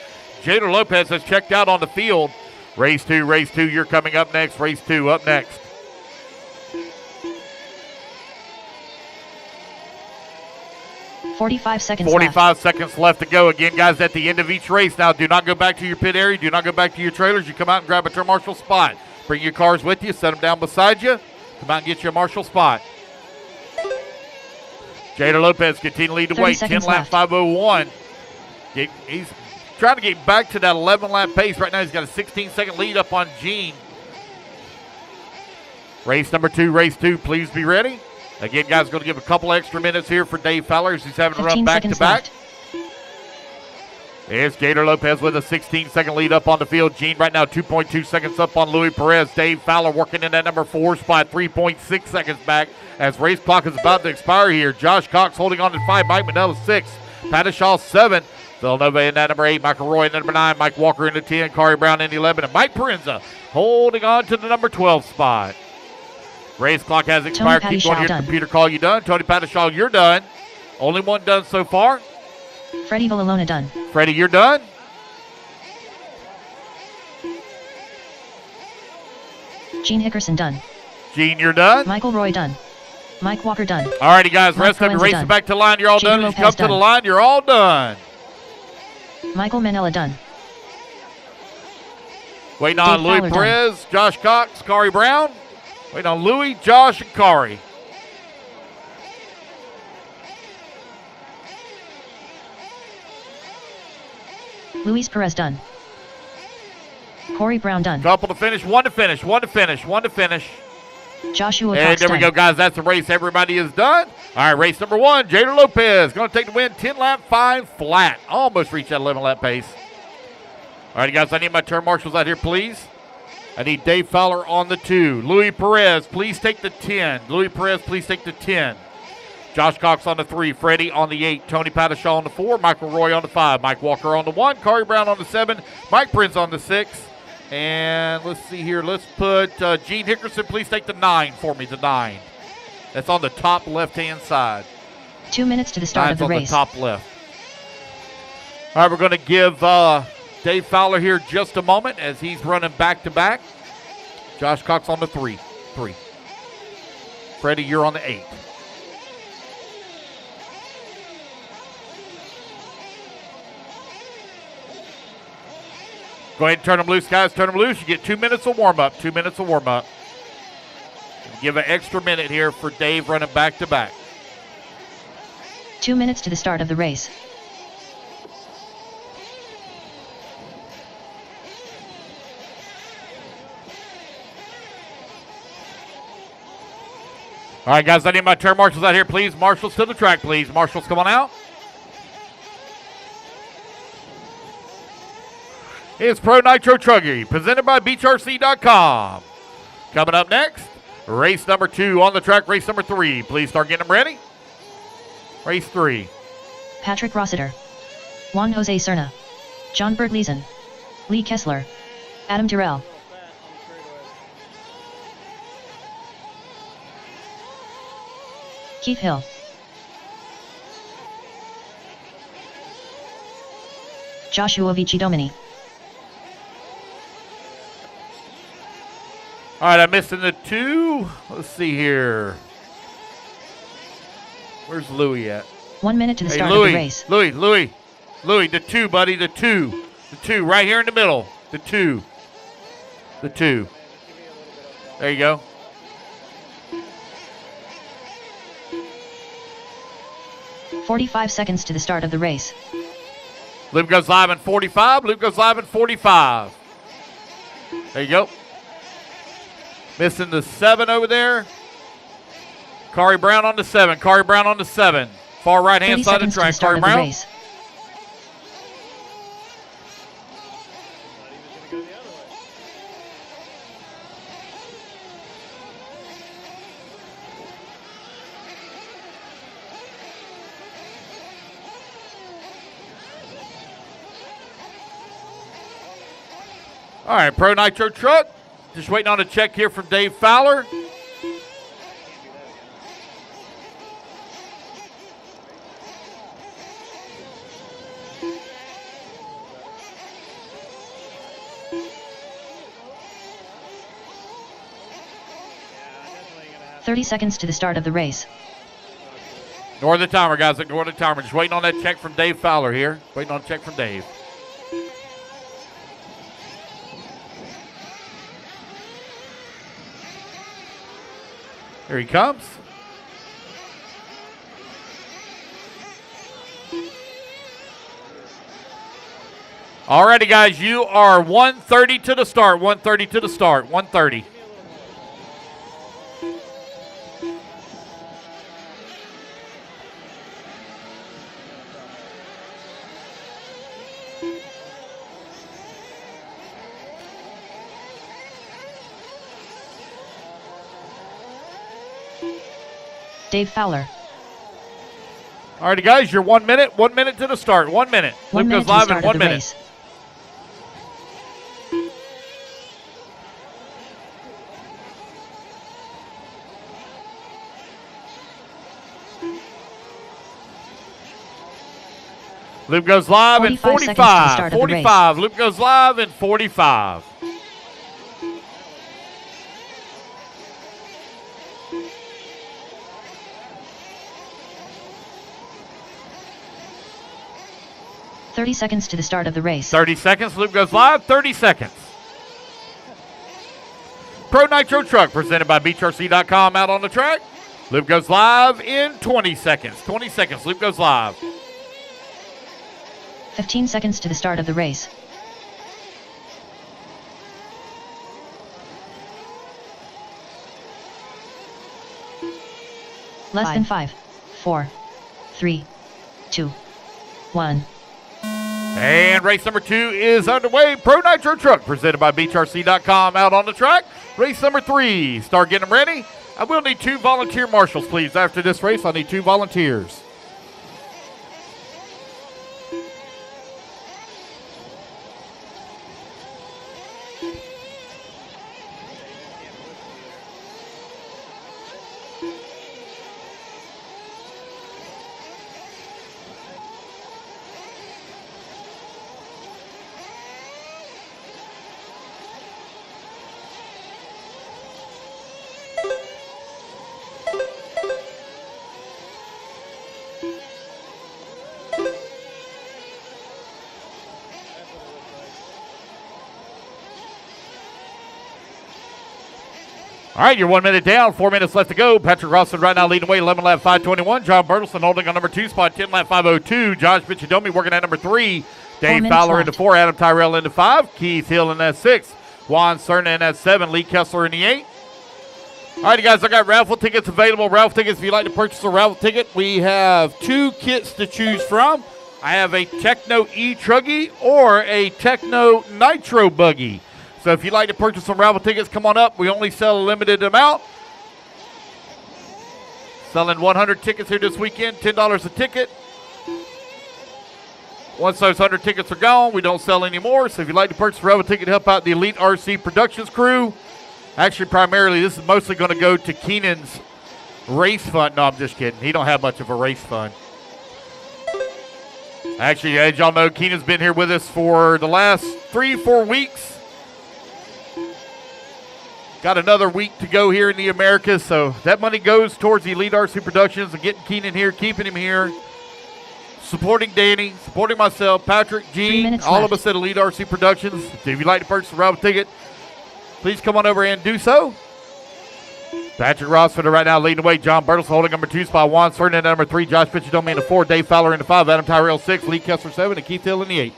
Jader Lopez has checked out on the field. Race 2, you're coming up next. Race 2 up next. Forty-five seconds 45 seconds left to go. Again, guys, at the end of each race. Now, do not go back to your pit area. Do not go back to your trailers. You come out and grab a turn marshal spot. Bring your cars with you. Set them down beside you. Come out and get your marshal spot. Jader Lopez continue to lead the way. 10 lap 501. He's trying to get back to that 11 lap pace. Right now, he's got a 16-second lead up on Gene. Race number 2, race 2. Please be ready. Again, guys, going to give a couple extra minutes here for Dave Fowler as he's having to run back-to-back. There's Jader Lopez with a 16-second lead up on the field. Gene right now 2.2 seconds up on Louis Perez. Dave Fowler working in that number 4 spot, 3.6 seconds back as race clock is about to expire here. Josh Cox holding on to 5. Mike Manella 6. Patashaw 7. Villanova in that number 8. Michael Roy in number 9. Mike Walker in the 10. Corey Brown in the 11. And Mike Parenza holding on to the number 12 spot. Race clock has expired. Keep going here. Done. Computer call you done. Tony Padishaw, you're done. Only one done so far. Freddie Villalona done. Freddie, you're done. Gene Hickerson done. Gene, you're done. Michael Roy done. Mike Walker done. All righty, guys. Mike Rest of you Proenza racing done. back to the line. You're all Jamie done. As you Lopez come to the done. line, you're all done. Michael Manella done. Waiting on Dave Louis Fowler Perez, Josh Cox, Kari Brown. Waiting on Louis, Josh, and Kari. Luis Perez done. Corey Brown done. Couple to finish, one to finish, one to finish, one to finish. Joshua And Cox there we done. go, guys. That's the race. Everybody is done. All right, race number one. Jader Lopez going to take the win. 10-lap, 5 flat. Almost reached that 11-lap pace. All right, guys. I need my turn marshals out here, please. I need Dave Fowler on the 2. Louis Perez, please take the 10. Louis Perez, please take the 10. Josh Cox on the 3. Freddie on the 8. Tony Padishaw on the 4. Michael Roy on the 5. Mike Walker on the 1. Kari Brown on the 7. Mike Prince on the 6. And let's see here. Let's put Gene Hickerson. Please take the 9 for me. The 9. That's on the top left-hand side. 2 minutes to the start of the on race. the top left. All right, we're going to give Dave Fowler here just a moment as he's running back-to-back. Josh Cox on the 3. Freddie, you're on the 8. Go ahead and turn them loose, guys. Turn them loose. You get 2 minutes of warm-up. 2 minutes of warm-up. Give an extra minute here for Dave running back-to-back. 2 minutes to the start of the race. All right, guys, I need my turn marshals out here, please. Marshals to the track, please. Marshals, come on out. It's Pro Nitro Truggy, presented by BeachRC.com. Coming up next, race number 2 on the track, race number 3. Please start getting them ready. Race 3. Patrick Rossiter. Juan Jose Serna. John Bert Leeson. Lee Kessler. Adam Tyrrell. Keith Hill. Joshua Vici-Domini. All right, I'm missing the 2. Let's see here. Where's Louis at? 1 minute to the start Louis, of the race. Louis, the 2, buddy, the 2. The 2, right here in the middle. The 2. The 2. There you go. "45 seconds to the start of the race. Luke goes live in 45. Luke goes live in 45. There you go. Missing the 7 over there. Kari Brown on the 7. Kari Brown on the 7. Far right-hand 30 side of the seconds to track. the start Kari of the Brown. race. All right, Pro Nitro Truck. Just waiting on a check here from Dave Fowler. Yeah, 30 seconds to the start of the race. Ignore the timer, guys. Ignore the timer. Just waiting on that check from Dave Fowler here. Waiting on a check from Dave. Here he comes. Alrighty, guys, you are 1:30 to the start. 1:30 to the start. 1:30. Dave Fowler. Alrighty, guys, you're 1 minute. 1 minute to the start. 1 minute. 1 Luke minute goes to the live in start 1 of the minute. race. Loop goes live in 45 seconds to the 45. start of the race. 45. Loop goes live in 45. "30 seconds to the start of the race. 30 seconds. Loop goes live. 30 seconds. Pro Nitro Truck presented by BeachRC.com out on the track. Loop goes live in 20 seconds. 20 seconds. Loop goes live. 15 seconds to the start of the race. Less than 5, 4, 3, 2, 1. And race number 2 is underway. Pro Nitro Truck presented by BeachRC.com out on the track. Race number 3. Start getting them ready. I will need 2 volunteer marshals, please. After this race, I'll need 2 volunteers. All right, you're 1 minute down, 4 minutes left to go. Patrick Rossman right now leading the way, 11 lap 521. John Bertelson holding on number 2 spot, 10 lap 502. Josh Bichidomi working at number 3. Dave Fowler into 4, Adam Tyrell into 5. Keith Hill in that 6. Juan Cerna in that 7. Lee Kessler in the 8. All right, guys, I got raffle tickets available. Raffle tickets, if you'd like to purchase a raffle ticket, we have 2 kits to choose from. I have a Techno E-Truggy or a Techno Nitro Buggy. So if you'd like to purchase some raffle tickets, come on up. We only sell a limited amount. Selling 100 tickets here this weekend, $10 a ticket. Once those 100 tickets are gone, we don't sell anymore. So if you'd like to purchase a raffle ticket, help out the Elite RC Productions crew. Actually, primarily, this is mostly going to go to Keenan's race fund. No, I'm just kidding. He don't have much of a race fund. Actually, as y'all know, Keenan's been here with us for the last 3-4 weeks. Got another week to go here in the Americas, so that money goes towards the Elite RC Productions and getting Keenan here, keeping him here, supporting Danny, supporting myself, Patrick, Gene, all of us at Elite RC Productions. If you'd like to purchase a raffle ticket, please come on over and do so. Patrick Rossman right now leading the way. John Bertelson holding number 2 spot. Juan Cerna in number 3. Josh Bichidomi in the 4. Dave Fowler in the 5. Adam Tyrell 6. Lee Kessler 7. And Keith Hill in the 8.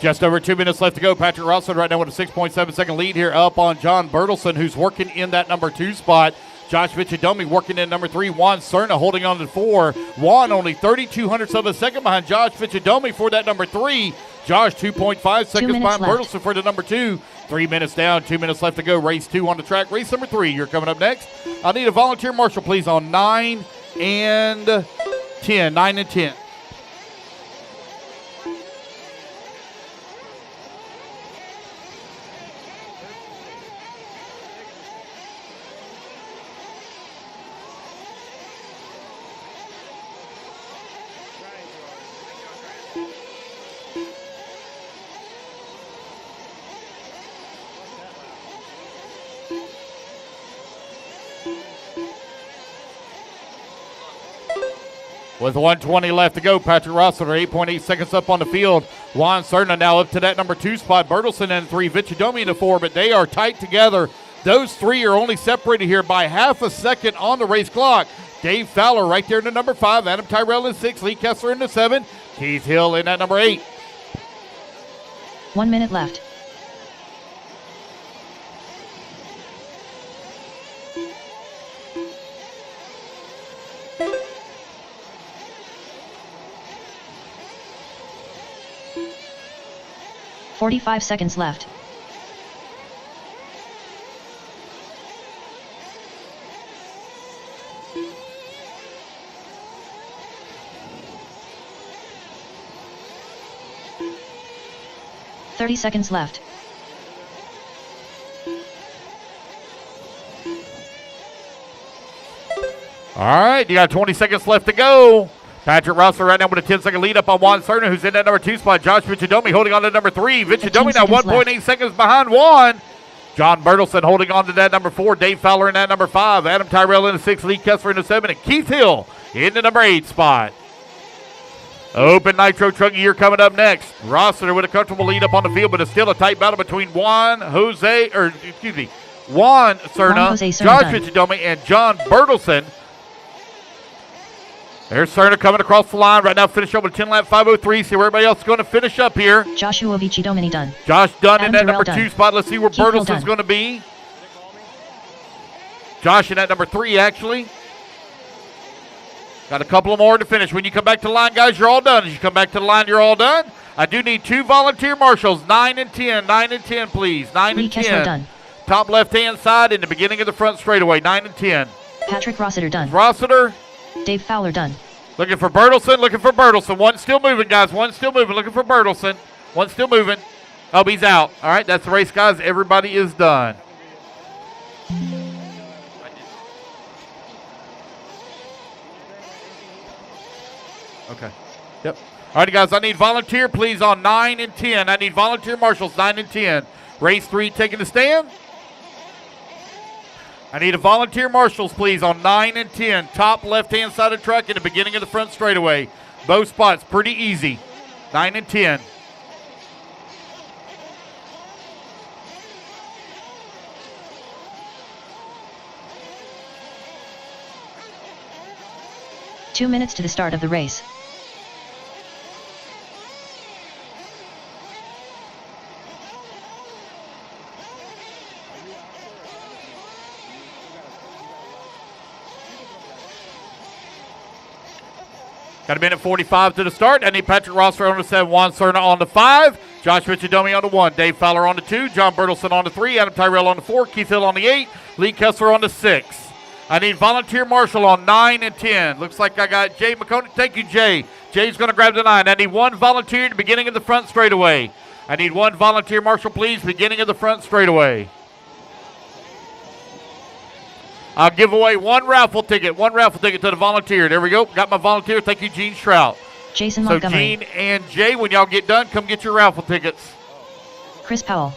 Just over 2 minutes left to go. Patrick Rossman right now with a 6.7 second lead here up on John Bertelson, who's working in that number 2 spot. Josh Bichidomi working in number 3. Juan Cerna holding on to 4. Juan only 3200ths of a second behind Josh Bichidomi for that number 3. Josh 2.5 seconds behind Bertelson for the number 2. 3 minutes down, 2 minutes left to go. Race 2 on the track. Race number 3, you're coming up next. I need a volunteer marshal, please, on 9 and 10. 9 and 10. With 1:20 left to go, Patrick Rossler 8.8 seconds up on the field. Juan Cerna now up to that number 2 spot. Bertelson in 3, Bichidomi in 4, but they are tight together. Those 3 are only separated here by half a second on the race clock. Dave Fowler right there in the number 5. Adam Tyrell in 6. Lee Kessler in the 7. Keith Hill in that number 8. 1 minute left. 45 seconds left. "30 seconds left. All right, you got 20 seconds left to go. Patrick Russell right now with a 10-second lead up on Juan Cerner, who's in that number 2 spot. Josh Vichadomi holding on to number 3. Vichadomi now 1.8 seconds behind Juan. John Bertelson holding on to that number 4. Dave Fowler in that number 5. Adam Tyrell in the 6. Lee Kessler in the 7. And Keith Hill in the number 8 spot. Open Nitro Truck Year coming up next. Rossiter with a comfortable lead up on the field, but it's still a tight battle between Juan Cerna, Josh Vichadomi, and John Bertelson. There's Cerna coming across the line right now, finish up with a 10-lap 5:03. See where everybody else is going to finish up here. Joshua Vichadomi done. Josh Dunn Adam in that Terrell number done. 2 spot. Let's see where Keith Hill Bertelson's done. going to be. Josh in that number 3, actually. Got a couple of more to finish. When you come back to the line, guys, you're all done. As you come back to the line, you're all done. I do need 2 volunteer marshals. 9 and 10. 9 and 10, please. 9 Lee and Kessler 10. done. Top left-hand side in the beginning of the front straightaway. 9 and 10. Patrick Rossiter done. Rossiter. Dave Fowler done. Looking for Bertelson, looking for Bertelson. One still moving, guys. One still moving. Looking for Bertelson. One still moving. Oh, he's out. All right, that's the race, guys. Everybody is done. Okay. Yep. All right, guys, I need volunteer, please, on 9 and 10. I need volunteer marshals, 9 and 10. Race 3 taking the stand. I need a volunteer marshals, please, on 9 and 10. Top left-hand side of the track in the beginning of the front straightaway. Both spots, pretty easy. 9 and 10. "2 minutes to the start of the race. Got a minute 45 to the start. I need Patrick Rossiter on the 7, Juan Cerna on the 5, Josh Vichadomi on the 1, Dave Fowler on the 2, John Bertelson on the 3, Adam Tyrell on the 4, Keith Hill on the 8, Lee Kessler on the 6. I need volunteer marshal on 9 and 10. Looks like I got Jay McConaughey. Thank you, Jay. Jay's going to grab the 9. I need 1 volunteer at the beginning of the front straightaway. I need 1 volunteer marshal, please, beginning of the front straightaway. I'll give away 1 raffle ticket. 1 raffle ticket to the volunteer. There we go. Got my volunteer. Thank you, Gene Strout. Jason So Montgomery. Gene and Jay, when y'all get done, come get your raffle tickets. Chris Powell.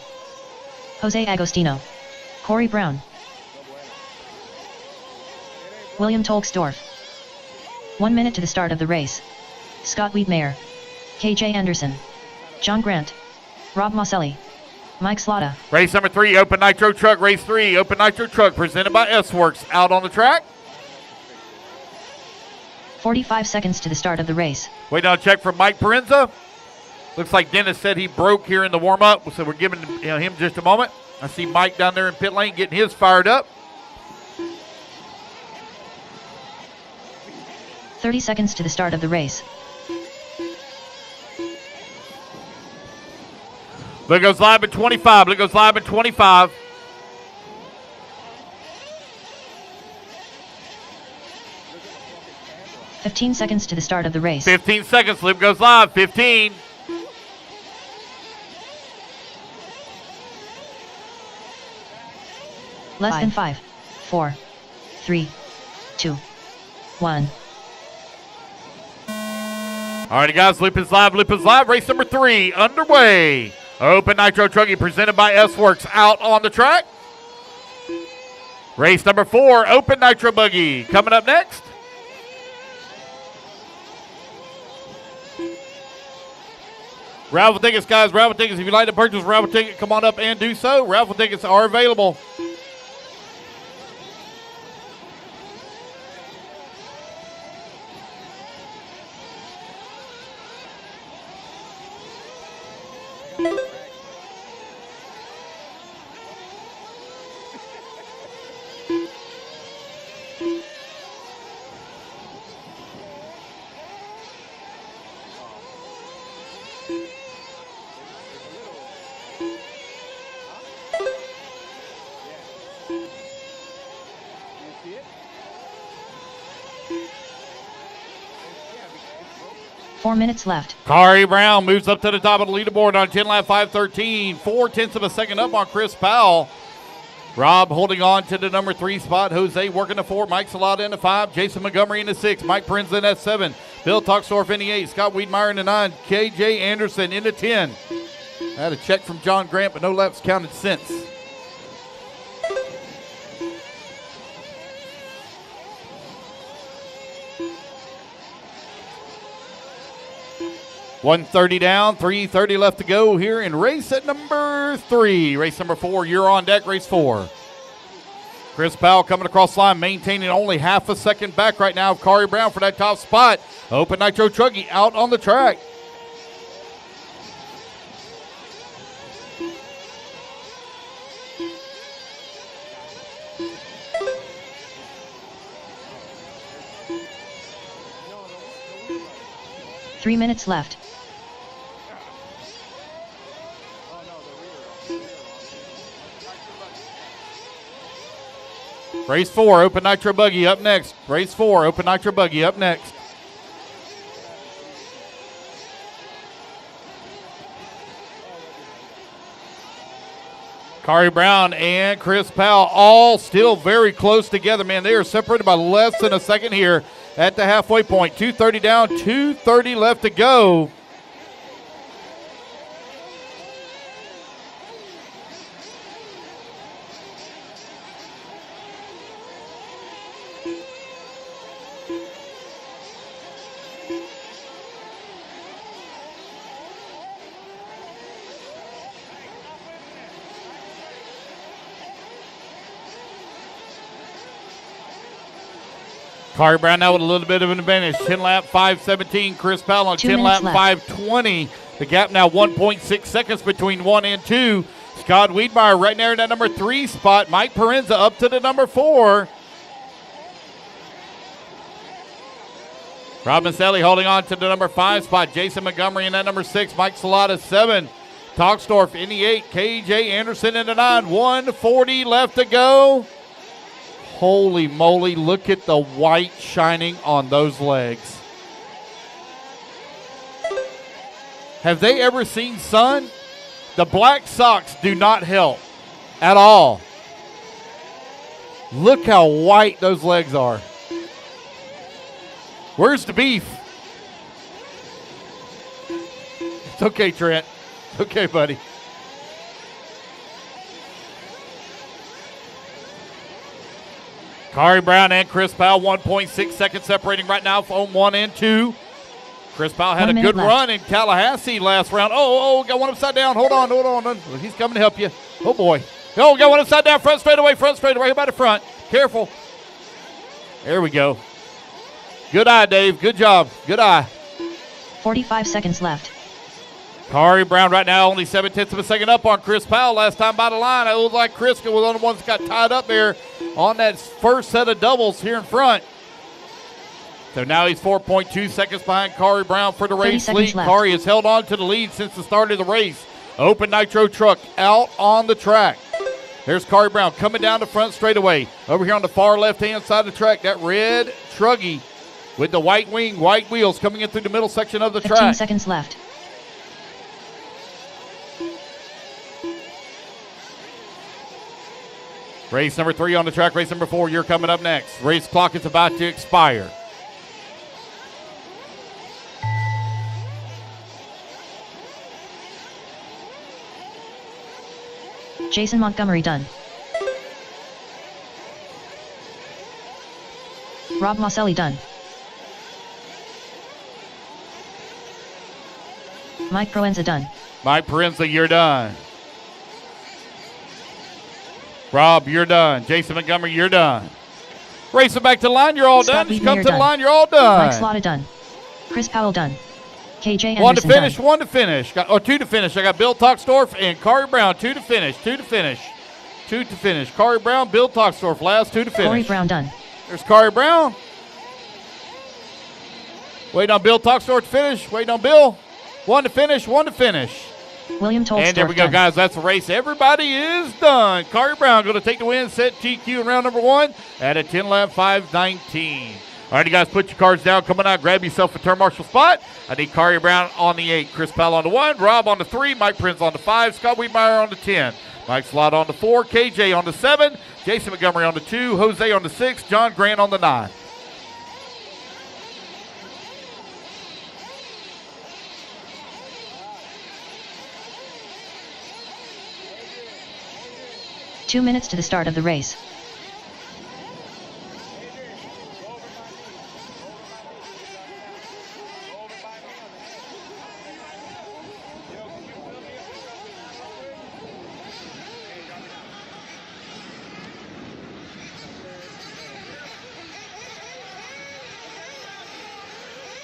Jose Agostino. Corey Brown. William Tolksdorf. 1 minute to the start of the race. Scott Wiedmeyer. KJ Anderson. John Grant. Rob Mosselli. Mike Slotta. Race number 3, Open Nitro Truck. Race 3, Open Nitro Truck, presented by S-Works. Out on the track. 45 seconds to the start of the race. Waiting on a check from Mike Parenza. Looks like Dennis said he broke here in the warm-up, so we're giving him just a moment. I see Mike down there in pit lane getting his fired up. 30 seconds to the start of the race. Look goes live at 25. Look goes live at 25. "15 seconds to the start of the race. 15 seconds. Lip goes live. 15. Less than 5, 4, 3, 2, 1. All right, guys. Lip is live. Lip is live. Race number 3 underway. Open Nitro Trucking presented by S-Works. Out on the track. Race number 4, Open Nitro Buggy. Coming up next. Raffle tickets, guys. Raffle tickets. If you'd like to purchase a raffle ticket, come on up and do so. Raffle tickets are available. 4 minutes left. Kari Brown moves up to the top of the leaderboard on 10 lap 5:13. 4/10 of a second up on Chris Powell. Rob holding on to the number 3 spot. Jose working the 4. Mike Salata in the 5. Jason Montgomery in the 6. Mike Prinz in that 7. Bill Tuxdorf in the 8. Scott Wiedmeyer in the 9. KJ Anderson in the 10. I had a check from John Grant, but no laps counted since. $130 down, $330 left to go here in race at number 3. Race number 4, you're on deck, race 4. Chris Powell coming across the line, maintaining only half a second back right now of Kari Brown for that top spot. Open Nitro Truggy out on the track. Three minutes left. Race 4, Open Nitro Buggy up next. Race 4, Open Nitro Buggy up next. Kari Brown and Chris Powell all still very close together, man. They are separated by less than a second here at the halfway point. 230 down, 230 left to go. Kari Brown now with a little bit of an advantage. 10 lap 5:17. Chris Powell on 10 lap 5:20. The gap now 1.6 seconds between 1 and 2. Scott Wiedmeyer right there in that number 3 spot. Mike Parenza up to the number 4. Rob Maselli holding on to the number 5 spot. Jason Montgomery in that number 6. Mike Salata 7. Toxdorf in the 8. KJ Anderson in the 9. 140 left to go. Holy moly, look at the white shining on those legs. Have they ever seen sun? The black socks do not help at all. Look how white those legs are. Where's the beef? It's okay, Trent. It's okay, buddy. Kari Brown and Chris Powell, 1.6 seconds separating right now from 1 and 2. Chris Powell had a good run in Tallahassee last round. Got one upside down. Hold on. He's coming to help you. Oh, boy. Oh, got one upside down. Front straightaway. Here by the front. Careful. There we go. Good eye, Dave. Good job. Good eye. 45 seconds left. Kari Brown right now only 7/10 of a second up on Chris Powell. Last time by the line, it looked like Chris was one of the ones that got tied up there on that first set of doubles here in front. So now he's 4.2 seconds behind Kari Brown for the race lead. Kari has held on to the lead since the start of the race. Open Nitro truck out on the track. There's Kari Brown coming down the front straightaway. Over here on the far left-hand side of the track, that red Truggy with the white wing, white wheels coming in through the middle section of the 15 track. seconds left. Race number 3 on the track. Race number 4, you're coming up next. Race clock is about to expire. Jason Montgomery done. Rob Maselli done. Mike Proenza done. Mike Parenza, you're done. Rob, you're done. Jason Montgomery, you're done. Racing back to the line, you're all Scott done. Just Wheaton, come you're to the done. line, you're all done. Mike Slaughter done. Chris Powell done. KJ Anderson One to finish, done. one to finish. Two to finish. I got Bill Toxdorf and Kari Brown. Two to finish. Kari Brown, Bill Toxdorf, last 2 to finish. Kari Brown done. There's Kari Brown. Waiting on Bill Toxdorf to finish. Waiting on Bill. One to finish. William Tolstorff And there we go, done. guys. That's the race. Everybody is done. Kari Brown going to take the win, set GQ in round number 1 at a 10 lap 5:19. All right, you guys, put your cards down. Coming out, grab yourself a turn marshal spot. I need Kari Brown on the 8, Chris Powell on the 1, Rob on the 3, Mike Prince on the 5, Scott Wiedmeyer on the 10, Mike Slott on the 4, KJ on the 7, Jason Montgomery on the 2, Jose on the 6, John Grant on the 9. Two minutes to the start of the race.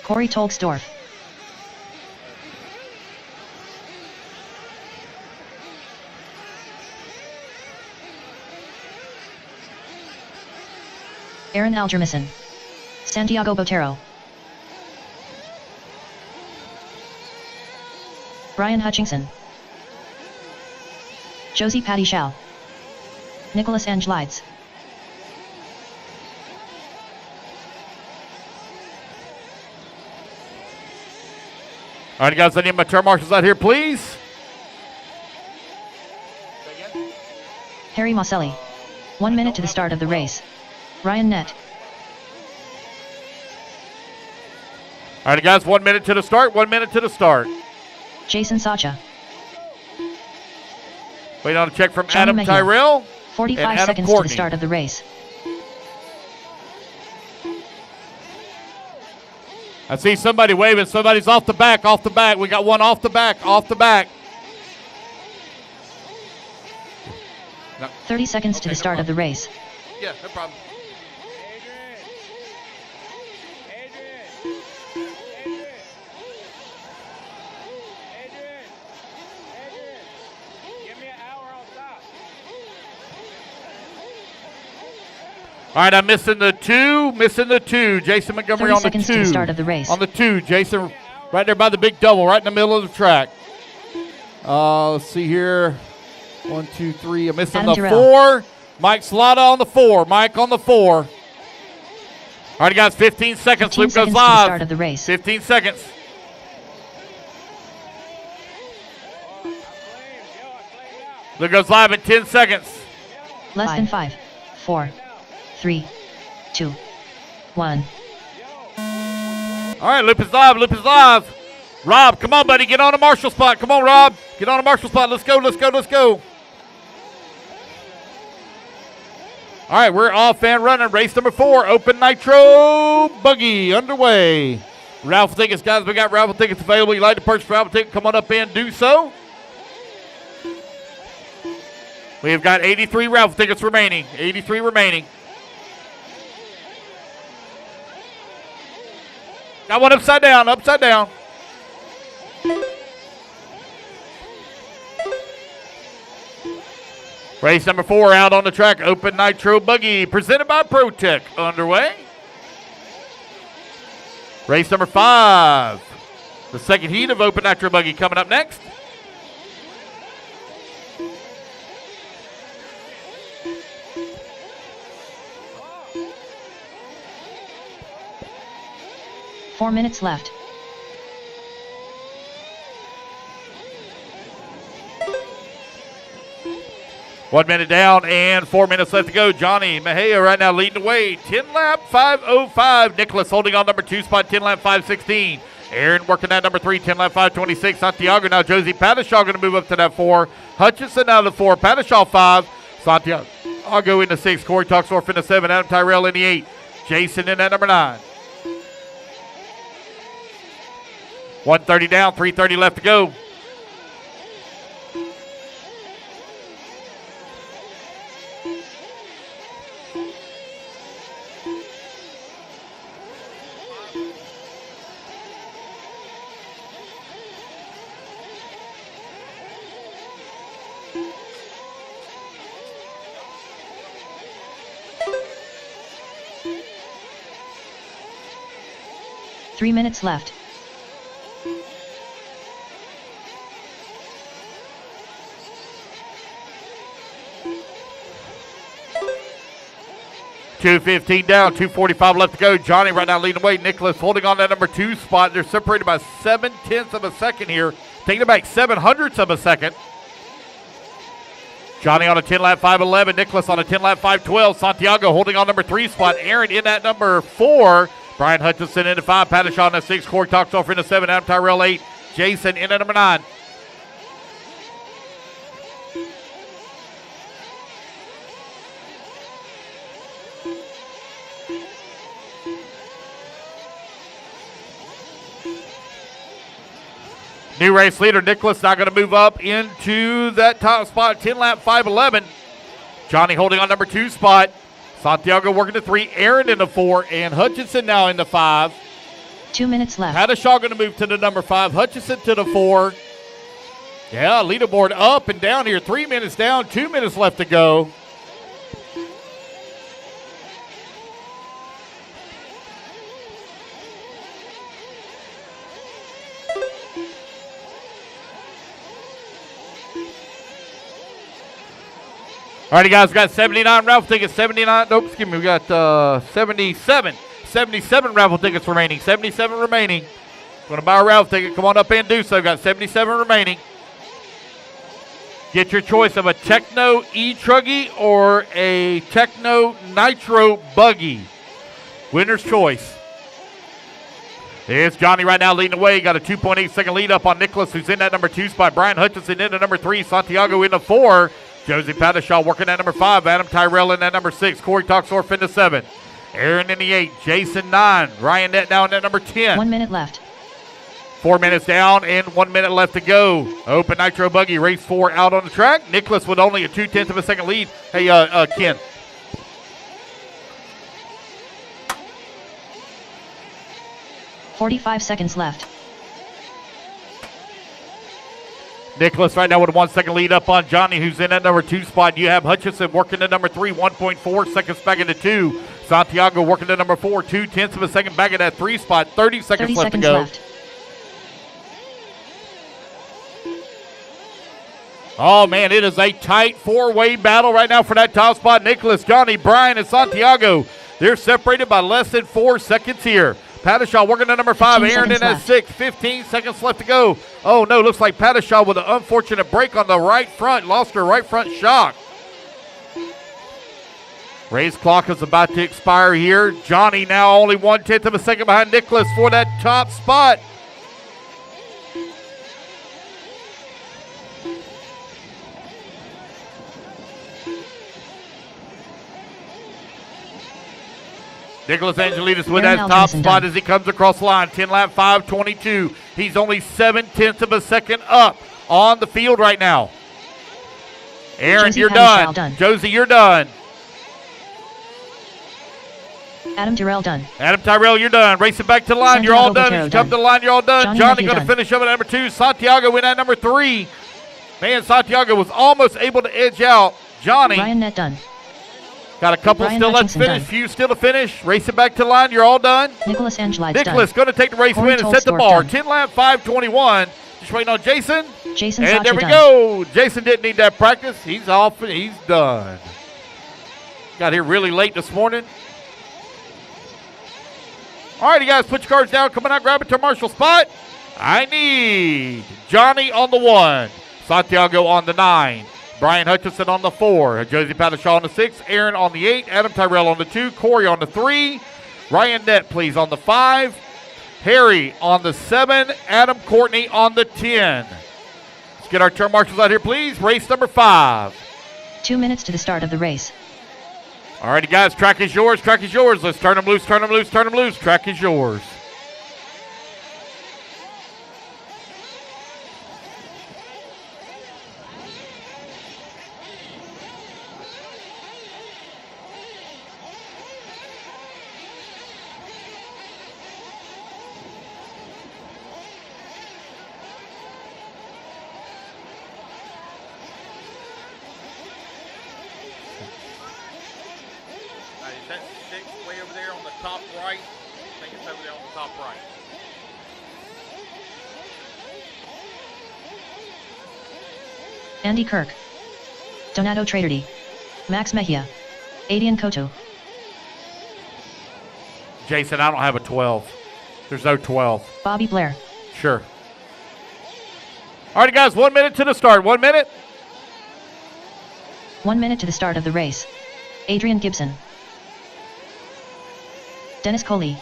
Corey Tolksdorf. Aaron Algermison. Santiago Botero. Brian Hutchinson. Josie Patty Schau. Nicholas Angelides. All right, guys, I need my turn marshals out here, please. Harry Mosselli. 1 minute to the start of the race. Ryan Nett. All right, guys, 1 minute to the start, 1 minute to the start. Jason Sacha. Waiting on a check from Johnny Adam Mejia. Tyrell. 45 and Adam seconds Courtney. to the start of the race. I see somebody waving. Somebody's off the back, off the back. We got one off the back, off the back. 30 seconds to the start of the race. Yeah, no problem. Give me an hour on top. All right, I'm missing the 2. Jason Montgomery 30 on the 2. seconds to the start of the race. On the 2, Jason, right there by the big double, right in the middle of the track. Let's see here. 1, 2, 3. I'm missing Adam the Terrell. 4. Mike Slotta on the 4. Mike on the 4. All right, guys, 15 seconds. 15 Loop goes seconds to the live. start of the race. 15 seconds. Loop goes live in 10 seconds. Less than 5, 4, 3, 2, 1. All right, loop is live. Loop is live. Rob, come on, buddy. Get on a marshal spot. Come on, Rob. Get on a marshal spot. Let's go, let's go, let's go. All right, we're off and running. Race number 4, Open Nitro Buggy underway. Raffle tickets, guys. We got raffle tickets available. You like to purchase a raffle ticket, come on up and do so. We have got 83 raffle tickets remaining. 83 remaining. Got one upside down, upside down. Race number 4 out on the track, Open Nitro Buggy, presented by ProTech, underway. Race number 5, the second heat of Open Nitro Buggy coming up next. Four minutes left. One minute down and 4 minutes left to go. Johnny Mejia right now leading the way. 10 lap 5:05. Nicholas holding on number 2 spot, 10 lap 5:16. Aaron working that number 3, 10 lap 5:26. Santiago now Josie Patashaw going to move up to that 4. Hutchinson out of the 4. Patashaw 5. Santiago in the 6. Corey Toxdorf in the 7. Adam Tyrell in the 8. Jason in that number 9. 1:30 down, 3:30 left to go. Three minutes left. 2:15 down, 2:45 left to go. Johnny right now leading the way. Nicholas holding on that number 2 spot. They're separated by 7/10 of a second here. Taking it back 7/100 of a second. Johnny on a 10-lap 5:11. Nicholas on a 10-lap 5:12. Santiago holding on number 3 spot. Aaron in that number 4. Brian Hutchinson into 5. Pattishaw in the 6. Corey Toxoff into 7. Adam Tyrell 8. Jason in at number 9. New race leader Nicholas now going to move up into that top spot, 10-lap 5:11. Johnny holding on number 2 spot. Santiago working to 3. Aaron in the 4. And Hutchinson now in the 5. 2 minutes left. Pattishaw going to move to the number 5. Hutchinson to the 4. Yeah, leaderboard up and down here. 3 minutes down, 2 minutes left to go. All right, guys, we got 79 raffle tickets, 79, nope, excuse me, we got 77 raffle tickets remaining, 77 remaining. Want to buy a raffle ticket, come on up and do so. Got 77 remaining. Get your choice of a Techno E-Truggy or a Techno Nitro Buggy. Winner's choice. It's Johnny right now leading the way. Got a 2.8 second lead up on Nicholas, who's in that number 2 spot. Brian Hutchinson in at number 3. Santiago in the 4. Josie Pattishaw working at number 5. Adam Tyrell in at number 6. Corey Toxorf in the 7. Aaron in the 8. Jason 9. Ryan Nett now in at number 10. 1 minute left. 4 minutes down and 1 minute left to go. Open Nitro Buggy, race 4 out on the track. Nicholas with only a 2/10 of a second lead. Hey, Ken. $45 seconds left. Nicholas right now with a 1 second lead up on Johnny, who's in that number 2 spot. You have Hutchinson working at number 3, 1.4 seconds back into 2. Santiago working at number 4, 2/10 of a second back at that 3 spot. 30 seconds left to go. Left. Oh, man, it is a tight 4-way battle right now for that top spot. Nicholas, Johnny, Brian, and Santiago. They're separated by less than 4 seconds here. Pattishaw working at number 5. Aaron in at 6. 15 seconds left to go. Oh, no, looks like Pattishaw with an unfortunate break on the right front. Lost her right front shock. Race clock is about to expire here. Johnny now only 1/10 of a second behind Nicholas for that top spot. Nicholas Angelides with that top spot as he comes across the line. 10-lap 5:22. He's only 7/10 of a second up on the field right now. Aaron, Josie you're done. Josie, you're done. Adam Tyrell done. Adam Tyrell, you're done. Racing back to the line. You're all done. Come to the line. You're all done. Johnny going to finish up at number 2. Santiago in at number 3. Man, Santiago was almost able to edge out Johnny. Ryan Nett done. Got a couple Brian still left to finish. done. Few still to finish. Racing back to the line. You're all done. Nicholas Angelides Nicholas done. going to take the race Corey win and set the bar. done. 10-lap 5:21. Just waiting on Jason. Jason And Sacha there we done. go. Jason didn't need that practice. He's off. He's done. Got here really late this morning. All right, you guys, put your cards down. Coming out, grab it to Marshall spot. I need Johnny on the 1. Santiago on the 9. Brian Hutchinson on the 4. Josie Pattishaw on the 6. Aaron on the 8. Adam Tyrell on the 2. Corey on the 3. Ryan Nett, please, on the 5. Harry on the 7. Adam Courtney on the 10. Let's get our turn marshals out here, please. Race number 5. 2 minutes to the start of the race. All righty, guys, track is yours. Track is yours. Let's turn them loose, turn them loose, turn them loose. Track is yours. Is that 6 way over there on the top right? I think it's over there on the top right. Andy Kirk. Donato Traderdi. Max Mejia. Adian Cotto. Jason, I don't have a 12. There's no 12. Bobby Blair. Sure. All right, guys, 1 minute to the start. 1 minute. 1 minute to the start of the race. Adrian Gibson. Dennis Coley.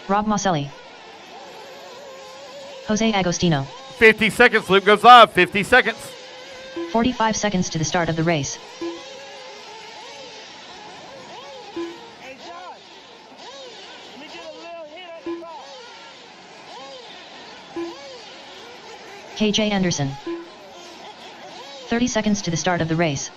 Rob Maselli. Jose Agostino. 50 seconds. Loop goes live. 50 seconds. 45 seconds to the start of the race. Hey, Josh. Let me get a little hit at the top. KJ Anderson. 30 seconds to the start of the race.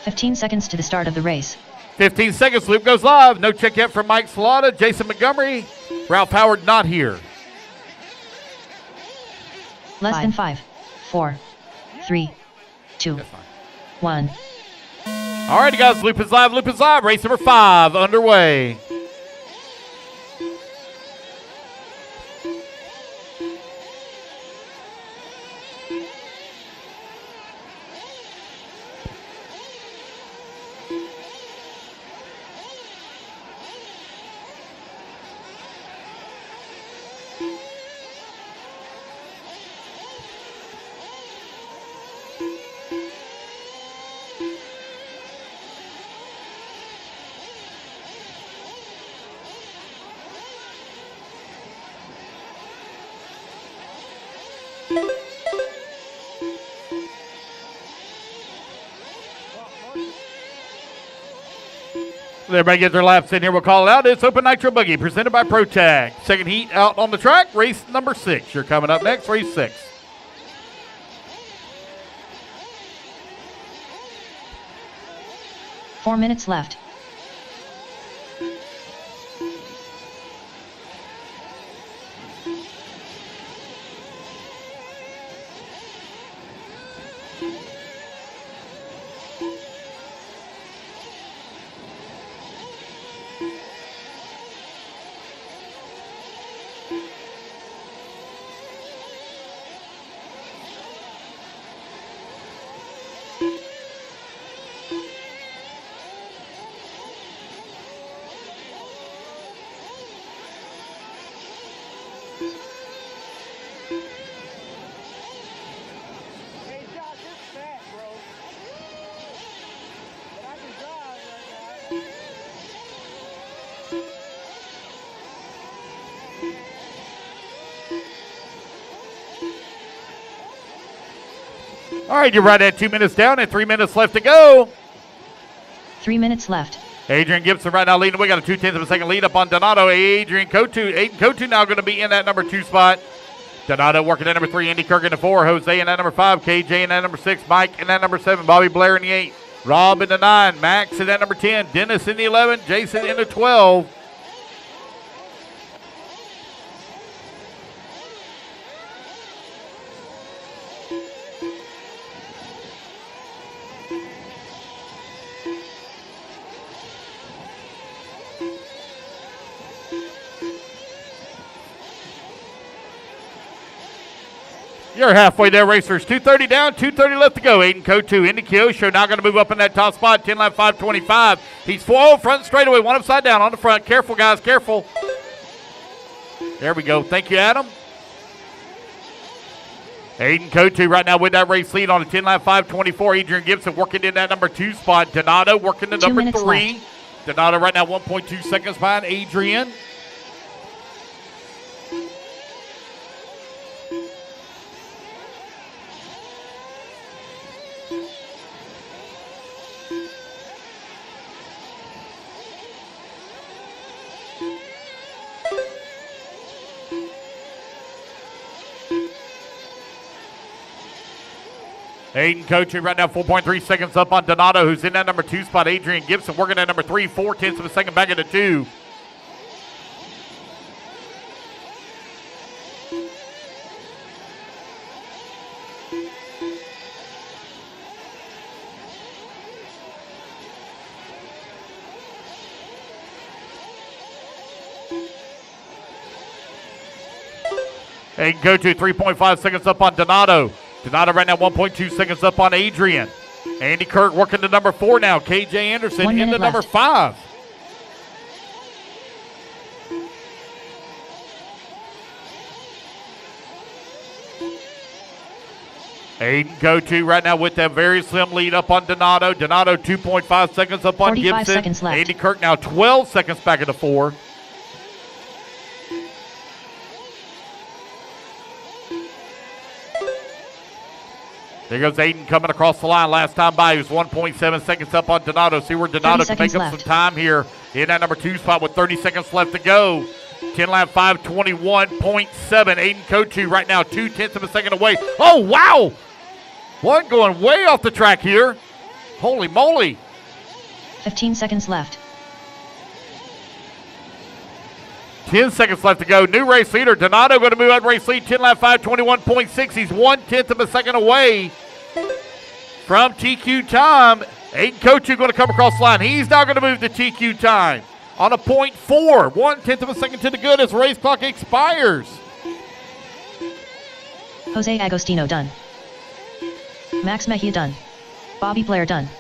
"15 seconds to the start of the race. 15 seconds. Loop goes live. No check yet from Mike Slaughter. Jason Montgomery. Ralph Howard not here. Less than 5, 4, 3, 2, 1. All right, guys. Loop is live. Loop is live. Race number 5 underway. Everybody get their laps in here. We'll call it out. It's Open Nitro Buggy presented by ProTag. Second heat out on the track. Race number 6. You're coming up next. Race 6. Four minutes left. Hey, Josh, it's fat, bro. But I can drive right All right, you're right at 2 minutes down and 3 minutes left to go. 3 minutes left. Adrian Gibson right now leading. We got a 0.2 of a second lead up on Donato. Adrian Cotu. Aiden Cotu now going to be in that number 2 spot. Donato working at number 3. Andy Kirk in the 4. Jose in that number 5. KJ in that number 6. Mike in that number 7. Bobby Blair in the 8. Rob in the 9. Max in that number 10. Dennis in the 11. Jason in the 12. You're halfway there, racers. 2:30 down, 2:30 left to go. Aiden Cotu, Indy Kyosho now going to move up in that top spot. 10 lap 525. He's full front straightaway, one upside down on the front. Careful, guys, careful. There we go. Thank you, Adam. Aiden Cotu right now with that race lead on the 10 lap 524. Adrian Gibson working in that number 2 spot. Donato working the 2 number minutes 3. left. Donato right now 1.2 seconds behind Adrian. Aiden Cotu right now 4.3 seconds up on Donato, who's in that number 2 spot. Adrian Gibson working at number 3, 4/10 of a second back into 2. Aiden Kotu, 3.5 seconds up on Donato. Donato right now 1.2 seconds up on Adrian. Andy Kirk working to number 4 now. KJ Anderson 1 minute into number left. 5. Aiden Kotu right now with that very slim lead up on Donato. Donato 2.5 seconds up on 45 Gibson. seconds left. Andy Kirk now 12 seconds back into 4. There goes Aiden coming across the line. Last time by, he was 1.7 seconds up on Donato. See where Donato can make up some time here in that number 2 spot with 30 seconds left to go. 10 lap 5:21.7. Aiden Kotu right now 0.2 of a second away. Oh, wow! One going way off the track here. Holy moly. 15 seconds left. 10 seconds left to go. New race leader. Donato going to move out race lead. 10 lap 5:21.6. He's 1/10 of a second away from TQ time. Aiden Kotu going to come across the line. He's now going to move to TQ time on a 0.4. 1/10 of a second to the good as race clock expires. Jose Agostino done. Max Mejia done. Bobby Blair done.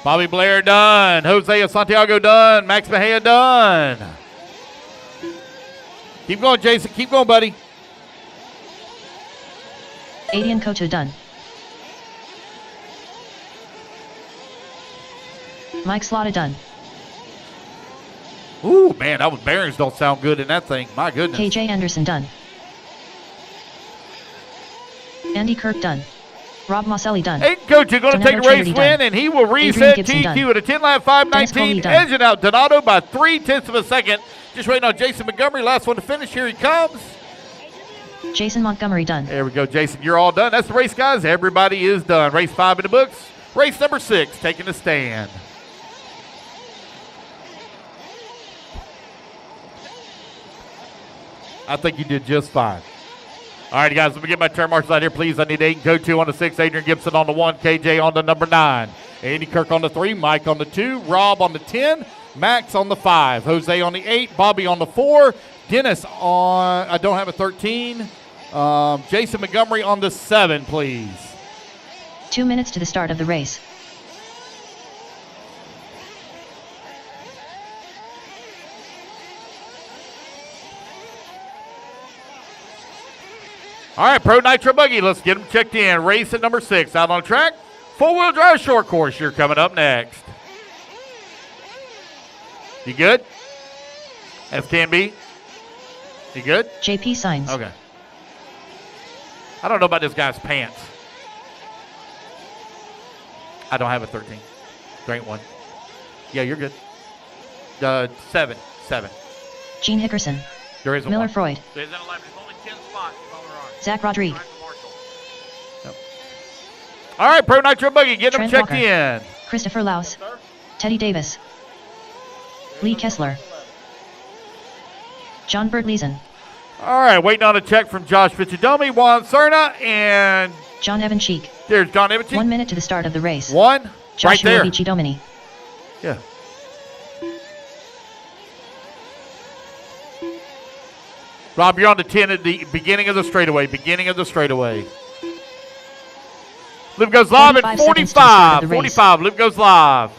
Bobby Blair done. Jose Santiago done. Max Mejia done. Keep going, Jason. Keep going, buddy. Adrian Kotu done. Mike Slaughter done. Ooh, man, that was bearings don't sound good in that thing. My goodness. KJ Anderson done. Andy Kirk done. Rob Maselli done. Aiden Kotu going to take a race win, and he will reset TQ at a 10 lap 5:19, edging out Donato by 0.3 of a second. Just waiting on Jason Montgomery, last one to finish. Here he comes. Jason Montgomery done. There we go, Jason. You're all done. That's the race, guys. Everybody is done. Race 5 in the books. Race number 6 taking the stand. I think you did just fine. All right, guys, let me get my turn marshals out here, please. I need Aiden Kotu on the 6, Adrian Gibson on the 1, KJ on the number 9, Andy Kirk on the 3, Mike on the 2, Rob on the 10, Max on the 5, Jose on the 8, Bobby on the 4, Dennis on, I don't have a 13, Jason Montgomery on the 7, please. 2 minutes to the start of the race. All right, Pro Nitro Buggy, let's get them checked in. Race at number 6, out on track. 4-wheel drive short course, you're coming up next. You good? As can be. You good? JP signs. Okay. I don't know about this guy's pants. I don't have a 13. Great one. Yeah, you're good. 7. Gene Hickerson. There is a Miller one. Freud. There isn't 11. There's only 10 spots. Zach Rodriguez. Yep. All right, Pro Nitro Buggy, get them Trent checked Walker. in. Christopher Laus. Teddy Davis. Lee Kessler. John Bert Leeson. All right, waiting on a check from Josh Fitzdomi, Juan Cerna, and John Evan Cheek. there's John Evans. 1 minute to the start of the race. One, right Joshua there. Vici Domini. Yeah. Rob, you're on the 10 at the beginning of the straightaway. Loop goes live at 45. 45. Loop goes live.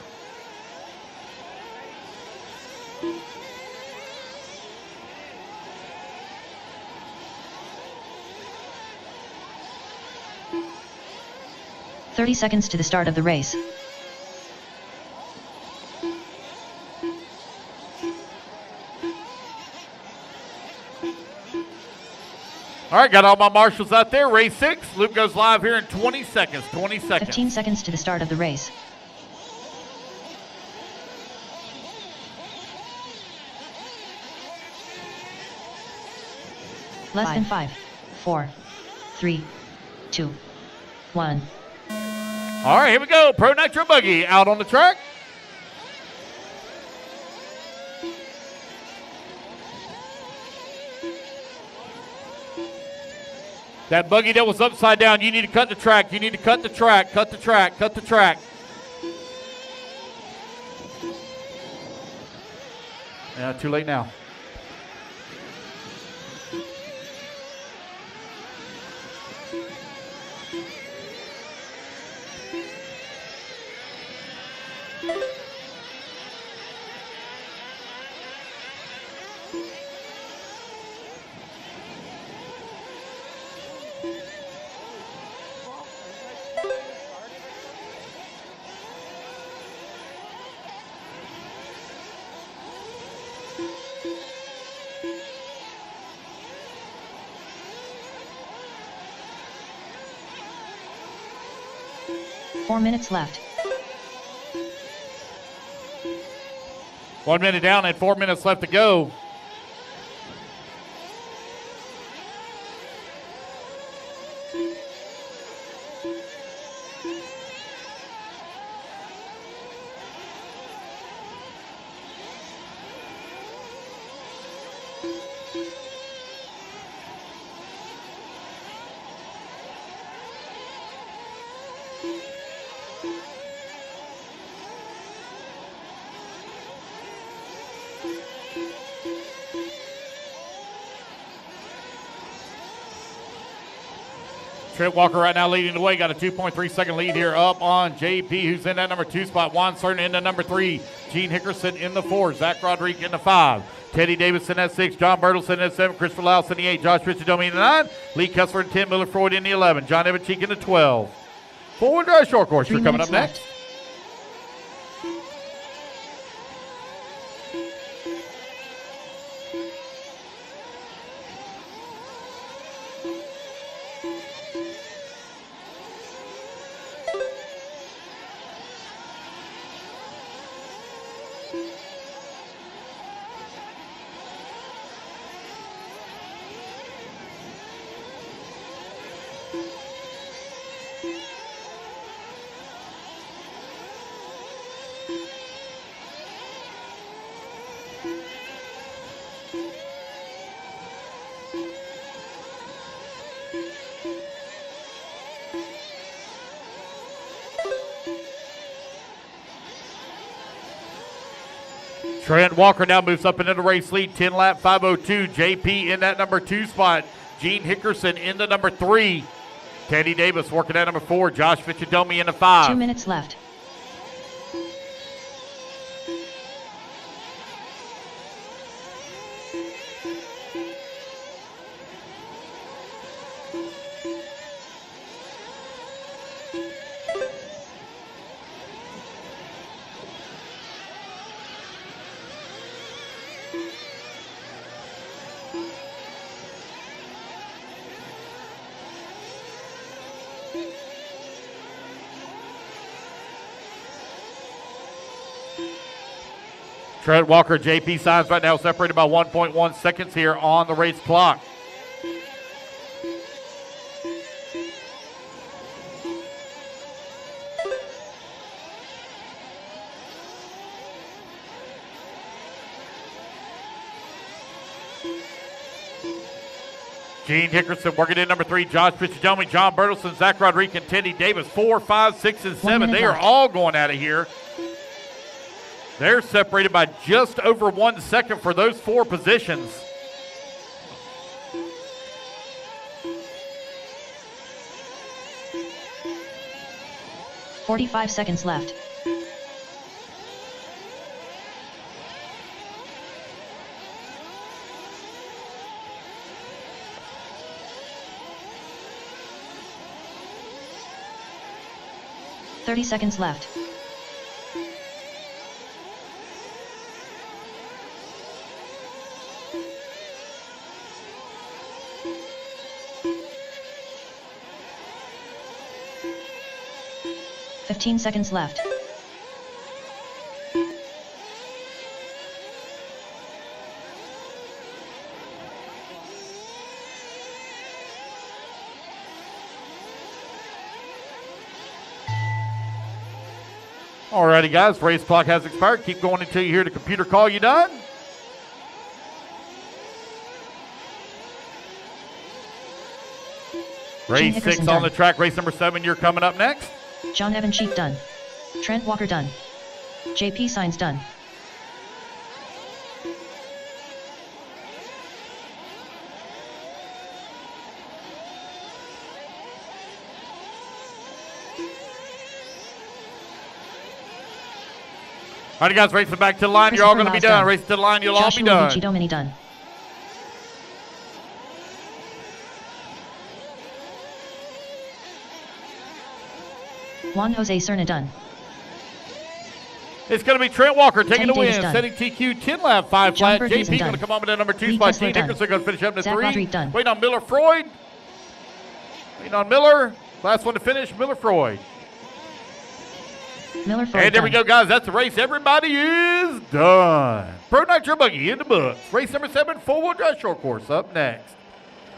"30 seconds to the start of the race. All right, got all my marshals out there. Race 6. Loop goes live here in 20 seconds. 20 seconds. 15 seconds to the start of the race. Less than 5, 4, 3, 2, 1. All right, here we go. Pro Nitro Buggy out on the track. That buggy that was upside down, you need to cut the track. You need to cut the track. Cut the track. Cut the track. Yeah, too late now. 4 minutes left. 1 minute down and 4 minutes left to go. Trent Walker right now leading the way. Got a 2.3 second lead here up on JP, who's in that number 2 spot. Juan Cerna in the number 3. Gene Hickerson in the 4. Zach Rodriguez in the 5. Teddy Davis in that 6. John Bertelson in that 7. Christopher Laus in the 8. Josh Richidomi in the 9. Lee Kessler in 10. Miller Freud in the 11. John Evancheek in the 12. Four-wheel drive short course. You're coming up next. Trent Walker now moves up into the race lead, 10 lap 5:02. JP in that number 2 spot. Gene Hickerson in the number 3. Teddy Davis working at number 4. Josh Richidomi in the 5. 2 minutes left. Trent Walker, JP signs right now separated by 1.1 seconds here on the race clock. Gene Hickerson working in number 3. Josh Richidomi, John Bertelson, Zach Rodriguez, and Teddy Davis. 4, 5, 6, and 7. They are all going out of here. They're separated by just over 1 second for those 4 positions. "45 seconds left. "30 seconds left. "15 seconds left. Alrighty, guys, race clock has expired. Keep going until you hear the computer call you done. Race 6 on the track. Race number 7, you're coming up next. John Evancheek done. Trent Walker done. JP signs done. All right, guys, racing back to the line. You're all going to be done. Racing to the line. You'll all be done. Joshua Domini done. Juan Jose Serna done. It's going to be Trent Walker taking the win, done. setting TQ 10 lap, 5 John flat. Burgess JP going to come on with that number 2 spot. Gene Nickerson going to finish up to Zach 3. Roderick done. Waiting on Miller Freud. Waiting on Miller. Last one to finish, Miller Freud. Miller Freud And there we done. go, guys. That's the race. Everybody is done. Pro Nitro Buggy in the books. Race number 7, four-wheel drive short course up next.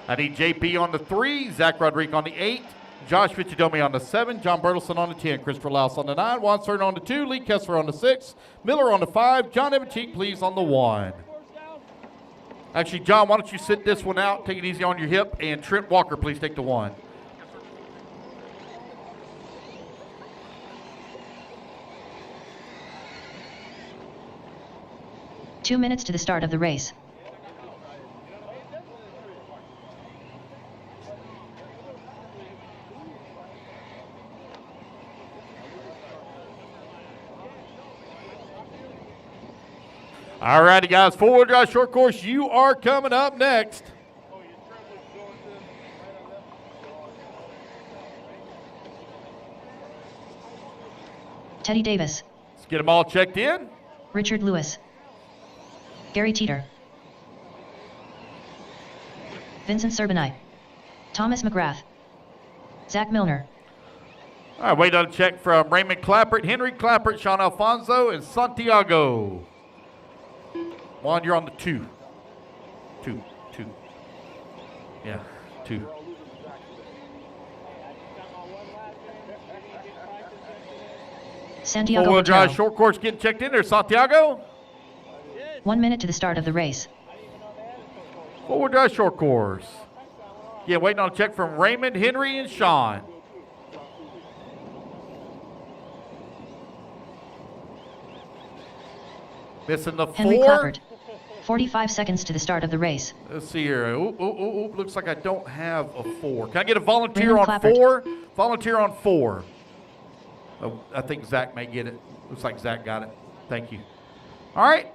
I need JP on the 3, Zach Roderick on the 8, Josh Fichidomi on the 7, John Bertelson on the 10, Christopher Laus on the 9, Juan Cern on the 2, Lee Kessler on the 6, Miller on the 5, John Evancheek, please, on the 1. Actually, John, why don't you sit this one out, take it easy on your hip, and Trent Walker, please take the 1. Two minutes to the start of the race. All righty, guys, four-wheel drive short course, you are coming up next. Teddy Davis. Let's get them all checked in. Richard Lewis. Gary Teeter. Vincent Serbanite. Thomas McGrath. Zach Milner. All right, wait on a check from Raymond Clappert, Henry Clappert, Sean Alfonso, and Santiago. Juan, you're on the 2. 2. Yeah, 2. Santiago Four-wheel drive Botero. short course getting checked in there, Santiago. 1 minute to the start of the race. Four-wheel drive short course. Yeah, waiting on a check from Raymond, Henry, and Sean. Missing the 4. Henry Clappert. 45 seconds to the start of the race. Let's see here. Oop, looks like I don't have a 4. Can I get a volunteer Raymond on Clappert. 4? Volunteer on 4. Oh, I think Zach may get it. Looks like Zach got it. Thank you. All right.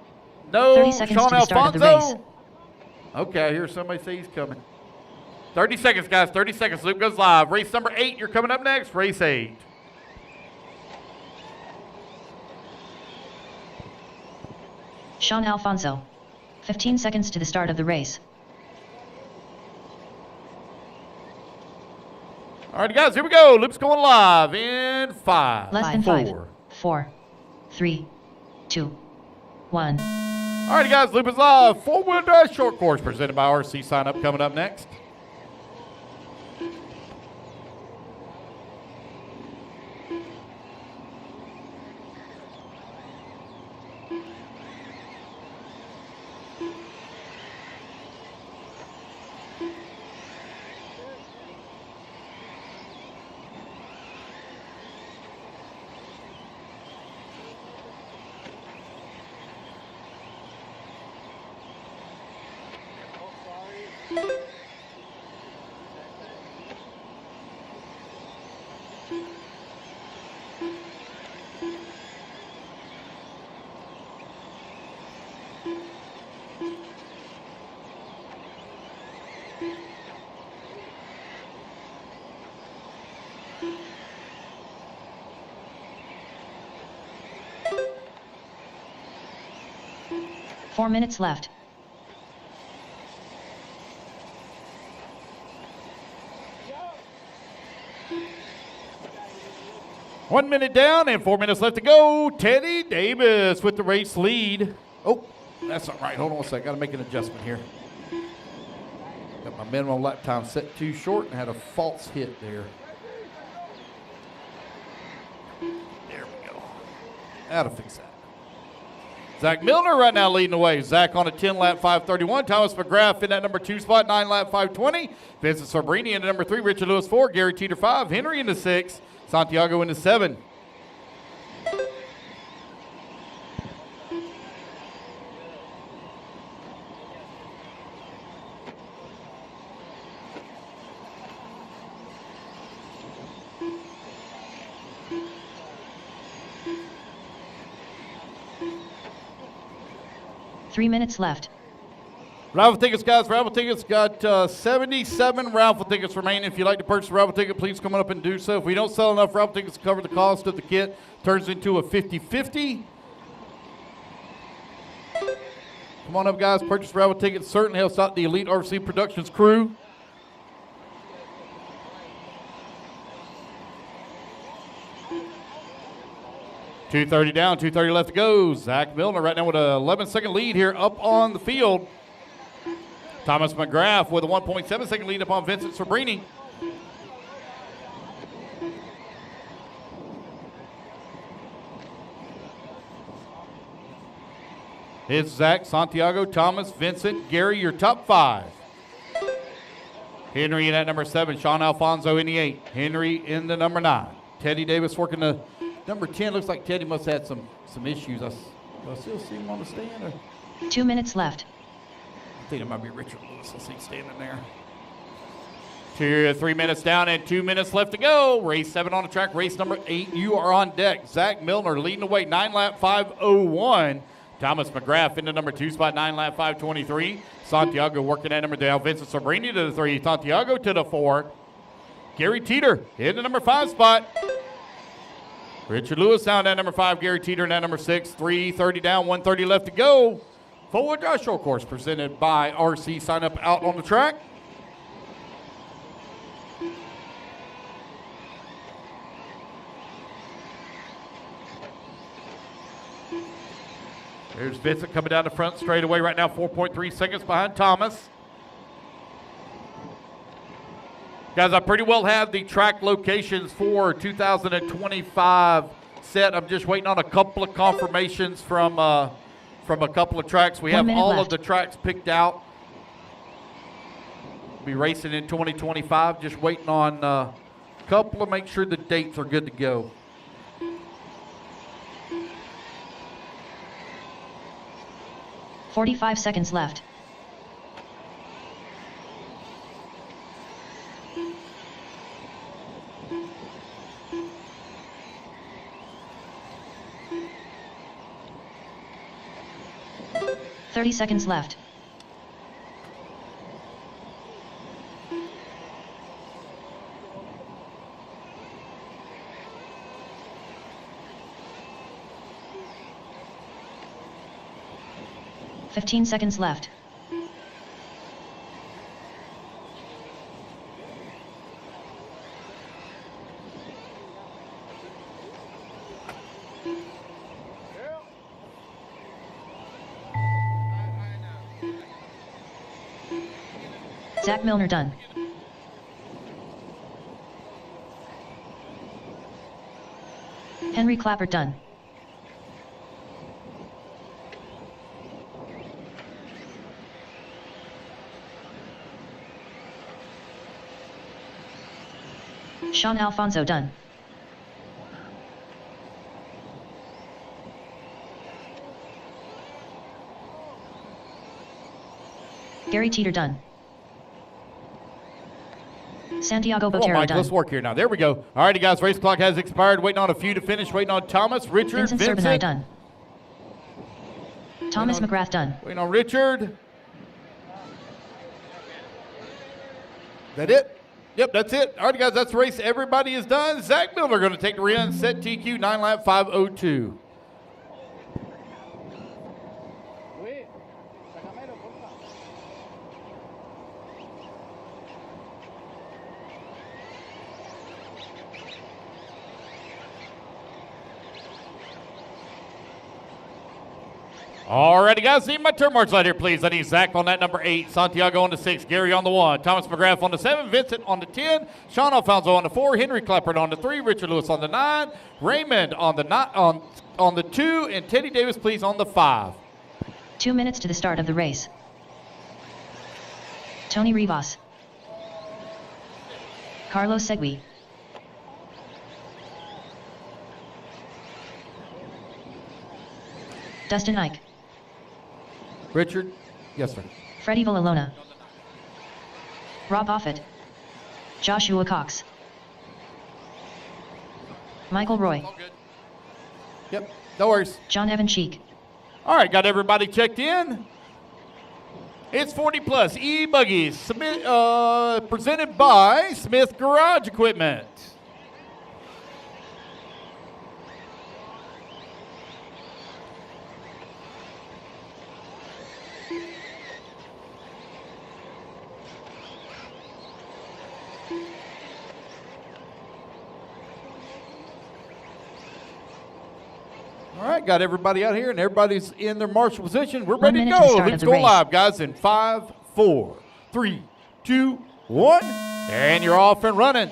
No 30 seconds Sean to the start of the Alfonso. race. Okay, I hear somebody say he's coming. 30 seconds, guys. 30 seconds. Loop goes live. Race number 8. You're coming up next. Race 8. Sean Alfonso. 15 seconds to the start of the race. All right, guys. Here we go. Loop's going live in 5. Less than 4. 5. 4. 3. 2. 1. All right, guys. Loop is live. Four-wheel drive short course presented by RC. Sign up coming up next. Four minutes left. One minute down and 4 minutes left to go. Teddy Davis with the race lead. Oh, that's not right. Hold on a second. Got to make an adjustment here. Got my minimum lap time set too short and had a false hit there. There we go. That'll fix that. Zach Milner right now leading the way. Zach on a 10-lap 5:31. Thomas McGrath in that number 2 spot, 9-lap 5:20. Vincent Sorbrini in the number 3. Richard Lewis 4. Gary Teeter 5. Henry in the 6. Santiago in the 7. 3 minutes left. Raffle tickets, guys. Raffle tickets got 77 raffle tickets remaining. If you'd like to purchase a raffle ticket, please come on up and do so. If we don't sell enough raffle tickets to cover the cost of the kit, turns into a 50-50. Come on up, guys. Purchase raffle tickets. Certainly helps out the Elite RC Productions crew. .230 down, 2:30 left to go. Zach Milner right now with a 11-second lead here up on the field. Thomas McGrath with a 1.7-second lead up on Vincent Sabrini. It's Zach, Santiago, Thomas, Vincent, Gary, your top 5. Henry in at number 7, Sean Alfonso in the 8. Henry in the number 9. Teddy Davis working the number 10. Looks like Teddy must have had some issues. Do I still see him on the stand? Or? 2 minutes left. I think it might be Richard Lewis. I see him standing there. 3 minutes down and 2 minutes left to go. Race 7 on the track. Race number 8. You are on deck. Zach Milner leading the way. 9-lap 5:01. Thomas McGrath in the number 2 spot. 9-lap 5:23. Santiago working at number down. Vincent Sabrini to the 3. Santiago to the 4. Gary Teeter in the number 5 spot. Richard Lewis down at number 5. Gary Teeter in at number 6. 3:30 down, 1:30 left to go. Forward Drive Short Course presented by RC. Sign up out on the track. There's Vincent coming down the front straight away right now, 4.3 seconds behind Thomas. Guys, I pretty well have the track locations for 2025 set. I'm just waiting on a couple of confirmations from a couple of tracks. We have all of the tracks picked out. We'll be racing in 2025. Just waiting on a couple to make sure the dates are good to go. .45 seconds left. .30 seconds left. .15 seconds left. Zach Milner done. Henry Clapper done. Sean Alfonso done. Gary Teeter done. Santiago Botero done. Let's work here now. There we go. All righty, guys. Race clock has expired. Waiting on a few to finish. Waiting on Thomas, Richard, Vincent Serbenai done. Thomas McGrath done. Waiting on Richard. That it? Yep, that's it. All right, guys, that's the race. Everybody is done. Zach Milner going to take the rear set TQ 9-lap 5:02. Alrighty, guys, need my turn marks light here, please. I need Zach on that number 8, Santiago on the 6, Gary on the 1, Thomas McGrath on the 7, Vincent on the 10, Sean Alfonso on the 4, Henry Clapper on the 3, Richard Lewis on the 9, Raymond on the 2, and Teddy Davis, please, on the 5. 2 minutes to the start of the race. Tony Rivas. Carlos Segui. Dustin Ike. Richard? Yes, sir. Freddie Villalona. Rob Offit. Joshua Cox. Michael Roy. Yep, no worries. John Evan Cheek. All right, got everybody checked in. It's 40 Plus E-Buggies presented by Smith Garage Equipment. All right, got everybody out here, and everybody's in their marshal position. We're ready to go. Let's go live, guys, in 5, 4, 3, 2, 1, and you're off and running.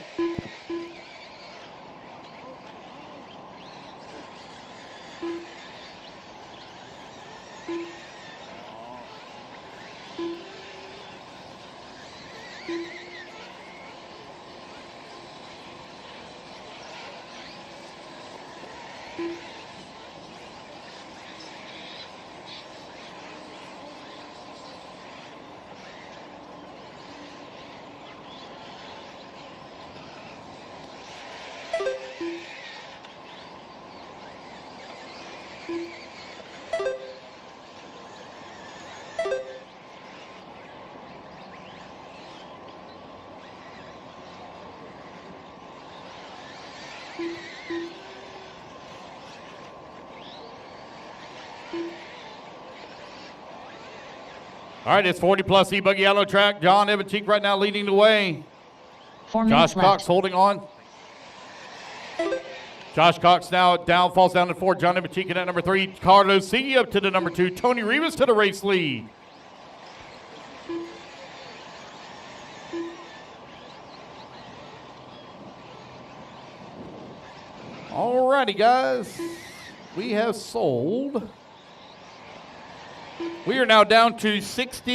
All right, it's 40 Plus E-Buggy Yellow Track. John Evancheek right now leading the way. 4 minutes Josh Cox left. holding on. Josh Cox now down, falls down to 4. John Evancheek in at number 3. Carlos Sigui up to the number 2. Tony Rivas to the race lead. All righty, guys. We have sold. We are now down to 60.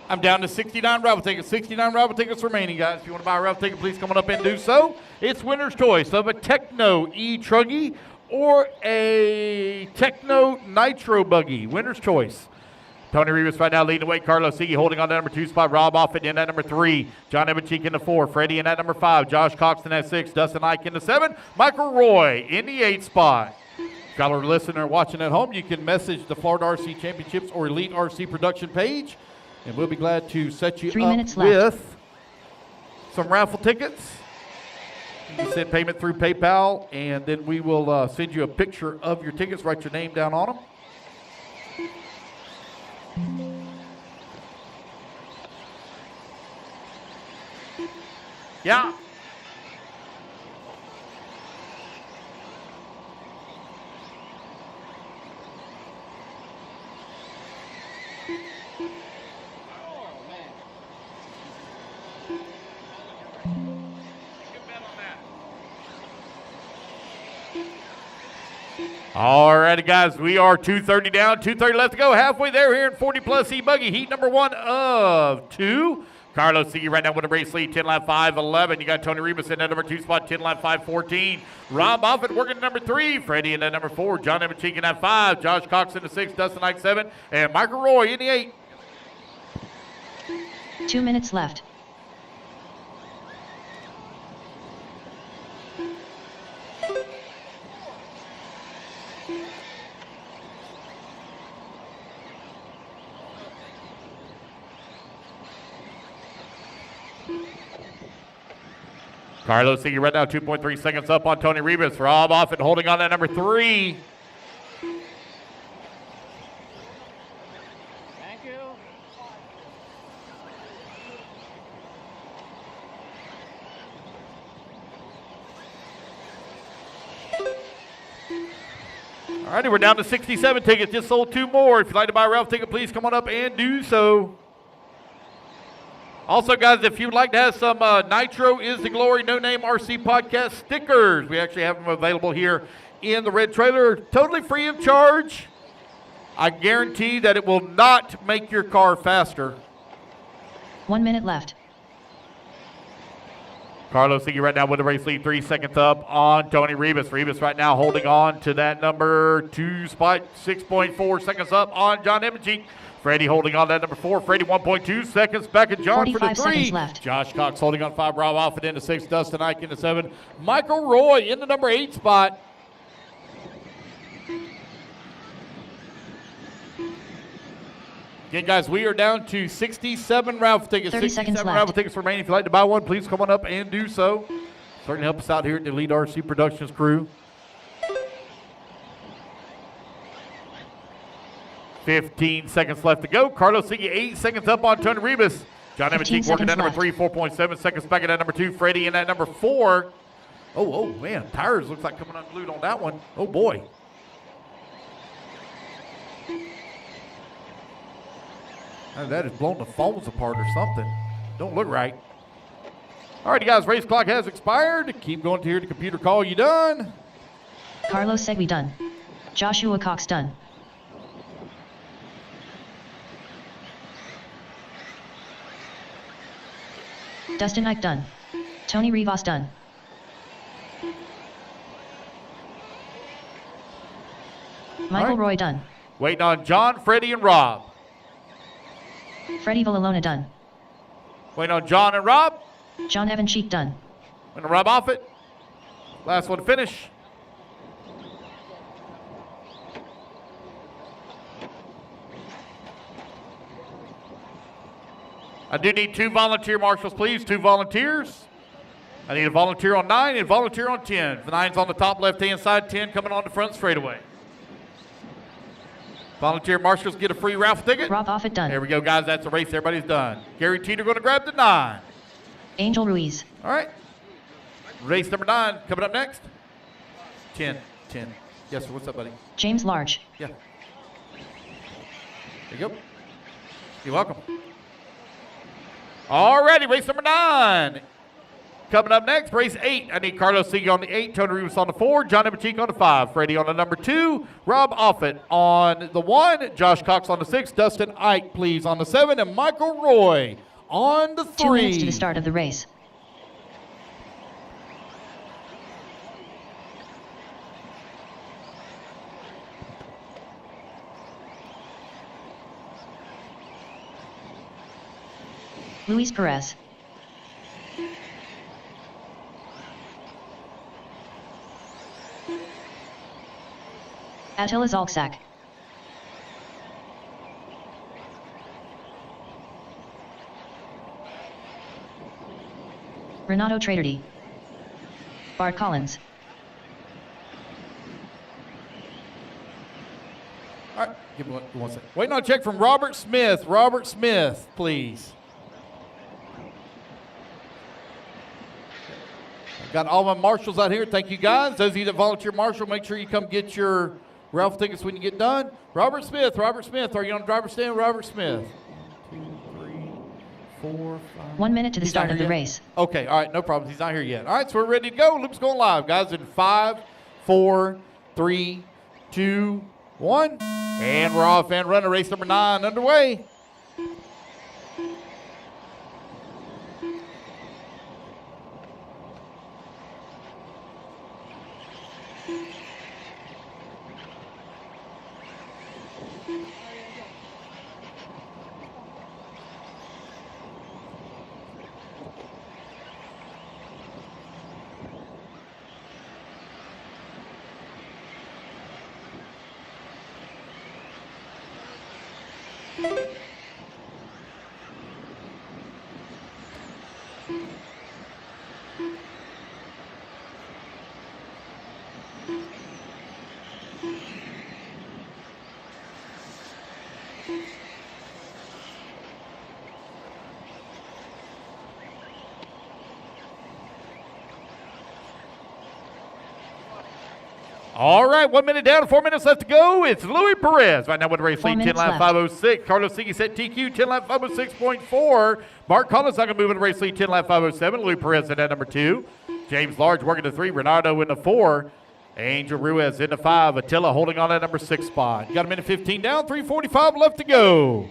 I'm down to 69 raffle tickets. 69 raffle tickets remaining, guys. If you want to buy a raffle ticket, please come on up and do so. It's winner's choice of a Techno E-Truggy or a Techno Nitro Buggy. Winner's choice. Tony Rivas right now leading the way. Carlos Sigui holding on to number 2 spot. Rob Offit in at number 3. John Evancheek in the 4. Freddie in at number 5. Josh Cox in at 6. Dustin Ike in the 7. Michael Roy in the 8 spot. If y'all are listening or watching at home, you can message the Florida RC Championships or Elite RC production page, and we'll be glad to set you 3 up minutes left. with some raffle tickets. You can send payment through PayPal, and then we will send you a picture of your tickets. Write your name down on them. Yeah. All righty, guys, we are 2:30 down, 2:30 left to go. Halfway there here in 40 Plus E-Buggy, heat number 1 of 2. Carlos Sigui right now with a race lead, 10 lap 5-11. You got Tony Rivas in that number 2 spot, 10 lap 5-14. Rob Offit working number 3. Freddie in that number 4. John Evancheek in that 5. Josh Cox in the 6. Dustin Ike 7. And Michael Roy in the 8. 2 minutes left. Carlos Sigui right now 2.3 seconds up on Tony Rivas. Rob Offit holding on to number 3. Thank you. All righty, we're down to 67 tickets. Just sold 2 more. If you'd like to buy a raffle ticket, please come on up and do so. Also, guys, if you'd like to have some Nitro is the Glory No Name RC Podcast stickers, we actually have them available here in the red trailer, totally free of charge. I guarantee that it will not make your car faster. 1 minute left. Carlos Sigui right now with the race lead, 3 seconds up on Tony Rivas. Rivas right now holding on to that number 2 spot, 6.4 seconds up on John Evancheek. Freddie holding on to that number 4. Freddie 1.2 seconds back at John for the 3. Seconds left. Josh Cox holding on 5. Rob Offit in the 6. Dustin Ike in the 7. Michael Roy in the number 8 spot. Again, guys, we are down to 67 raffle tickets. 30 seconds 67 left. raffle tickets remaining. If you'd like to buy one, please come on up and do so. Certainly help us out here at the Elite RC Productions crew. 15 seconds left to go. Carlos Siggy 8 seconds up on Tony Rebus. John 15 Emmett working at number seconds 3, 4.7 seconds back at that number 2. Freddie in at number 4. Oh, man, tires looks like coming unglued on that one. Oh, boy. That has blown the phones apart or something. Don't look right. All right, guys, race clock has expired. Keep going to hear the computer call. You done? Carlos Segui done. Joshua Cox done. Dustin Ike done. Tony Rivas done. Michael Roy done. Waiting on John, Freddie, and Rob. Freddie Villalona done. Waiting on John and Rob. John Evan Cheek done. Waiting on Rob Offit. Last one to finish. I do need 2 volunteer marshals, please. 2 volunteers. I need a volunteer on 9 and a volunteer on 10. The 9's on the top left-hand side, 10 coming on the front straightaway. Volunteer marshals get a free raffle ticket. Rob Offit done. There we go, guys. That's the race. Everybody's done. Gary Teeter going to grab the 9. Angel Ruiz. All right. Race number 9 coming up next. 10. Yes, sir. What's up, buddy? James Large. Yeah. There you go. You're welcome. All righty, race number 9. Coming up next, race 8. I need Carlos Siggy on the 8, Tony Rivas on the 4, John Emmett on the 5, Freddie on the number 2, Rob Offit on the 1, Josh Cox on the 6, Dustin Ike, please, on the 7, and Michael Roy on the 3. 2 minutes to the start of the race. Luis Perez. Attila Zalczak. Renato Traderdi. Bart Collins. All right, give me one second. Waiting on a check from Robert Smith. Robert Smith, please. Got all my marshals out here. Thank you, guys. Those of you that volunteer marshal, make sure you come get your raffle tickets when you get done. Robert Smith, are you on the driver's stand? Robert Smith. 1, 2, 3, 4, 5. 1 minute to the He's start not of the here yet? race. Okay, all right, no problem. He's not here yet. All right, so we're ready to go. Loop's going live, guys, in 5, 4, 3, 2, 1. And we're off and running. Race number 9 underway. All right, 1 minute down, 4 minutes left to go. It's Louis Perez. Right now with race lead, 10 lap 506. Carlos Siggy set TQ, 10 lap 506.4. Mark Collins not going to move in the race lead, 10 lap 507. Louis Perez in at number 2. James Large working the 3. Renato in the 4. Angel Ruiz in the 5. Attila holding on at number 6 spot. You got a minute 15 down, 3:45 left to go.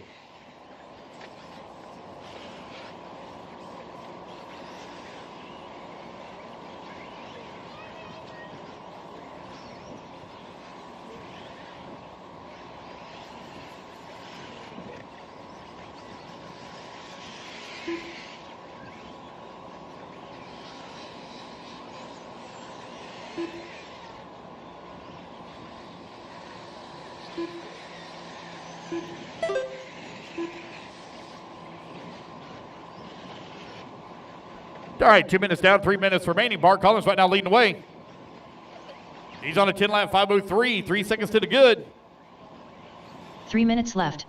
All right, 2 minutes down, 3 minutes remaining. Bart Collins right now leading the way. He's on a 10-lap 5:03, 3 seconds to the good. 3 minutes left.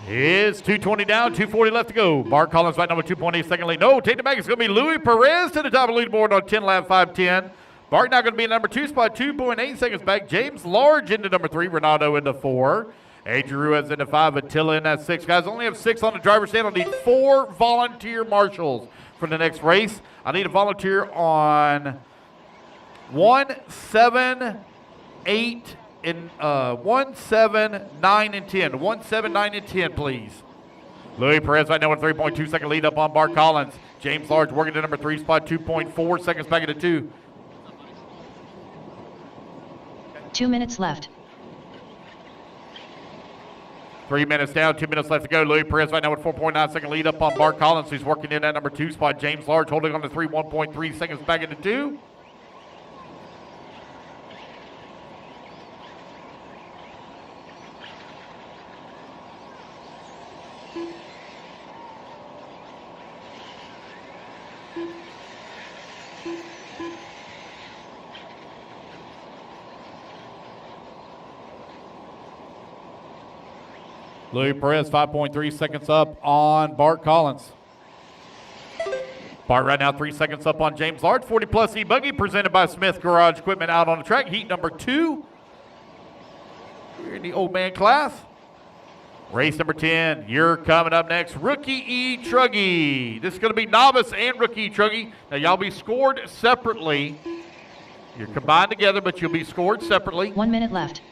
It's 2:20 down, 2:40 left to go. Bart Collins right number 2.8 second lead. No, take it back. It's going to be Louis Perez to the top of the leaderboard on 10-lap 5:10. Bart now going to be in number 2 spot, 2.8 seconds back. James Large into number 3. Renato into 4. Adrian Ruiz into 5. Attila in that 6. Guys, only have 6 on the driver's stand. I need 4 volunteer marshals for the next race. I need a volunteer on 1, 7, 8, and 1, 7, 9, and 10. 1, 7, 9, and 10, please. Louis Perez right now with 3.2 second lead up on Bart Collins. James Large working to number 3 spot, 2.4 seconds back into 2. 2 minutes left. 3 minutes down, 2 minutes left to go. Louis Perez right now with 4.9 second lead up on Bart Collins. He's working in that number 2 spot. James Large holding on to 3, 1.3 seconds back into 2. Louis Perez 5.3 seconds up on Bart Collins. Bart right now 3 seconds up on James Large. 40 plus E-Buggy presented by Smith Garage Equipment out on the track. Heat number 2. We're in the old man class. Race number 10. You're coming up next. Rookie E-Truggy. This is going to be novice and rookie E-Truggy. Now y'all be scored separately. You're combined together, but you'll be scored separately. 1 minute left.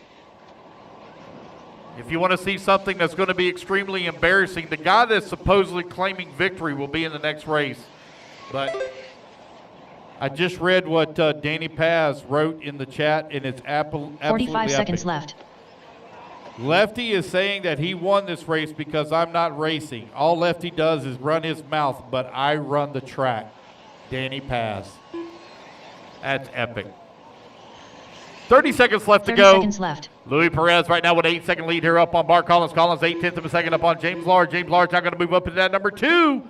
If you want to see something that's going to be extremely embarrassing, the guy that's supposedly claiming victory will be in the next race. But I just read what Danny Paz wrote in the chat, and it's absolutely 45 seconds epic. left. Lefty is saying that he won this race because I'm not racing. All Lefty does is run his mouth, but I run the track. Danny Paz. That's epic. 30 seconds left to 30 go. seconds left. Louis Perez right now with 8 second lead here up on Bart Collins. Collins 8/10 of a second up on James Large. James Large now going to move up into that number 2.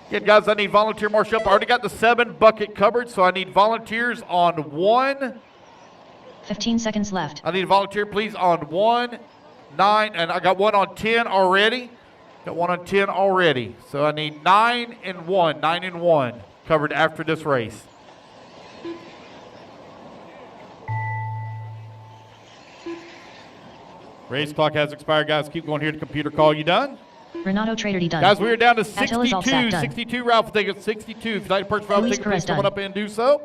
Again, guys, I need volunteer marshal up. I already got the 7 bucket covered, so I need volunteers on 1. 15 seconds left. I need a volunteer, please, on 1, 9, and I got 1 on 10 already. Got 1 on 10 already. So I need 9 and 1. 9 and 1 covered after this race. Race clock has expired, guys. Keep going here to computer call. You done? Renato Trader done. Guys, we are down to Attila's all 62. sacked done. 62 Raffle tickets. 62. If you'd like to purchase Raffle Luis tickets, Perez please come on done. up and do so.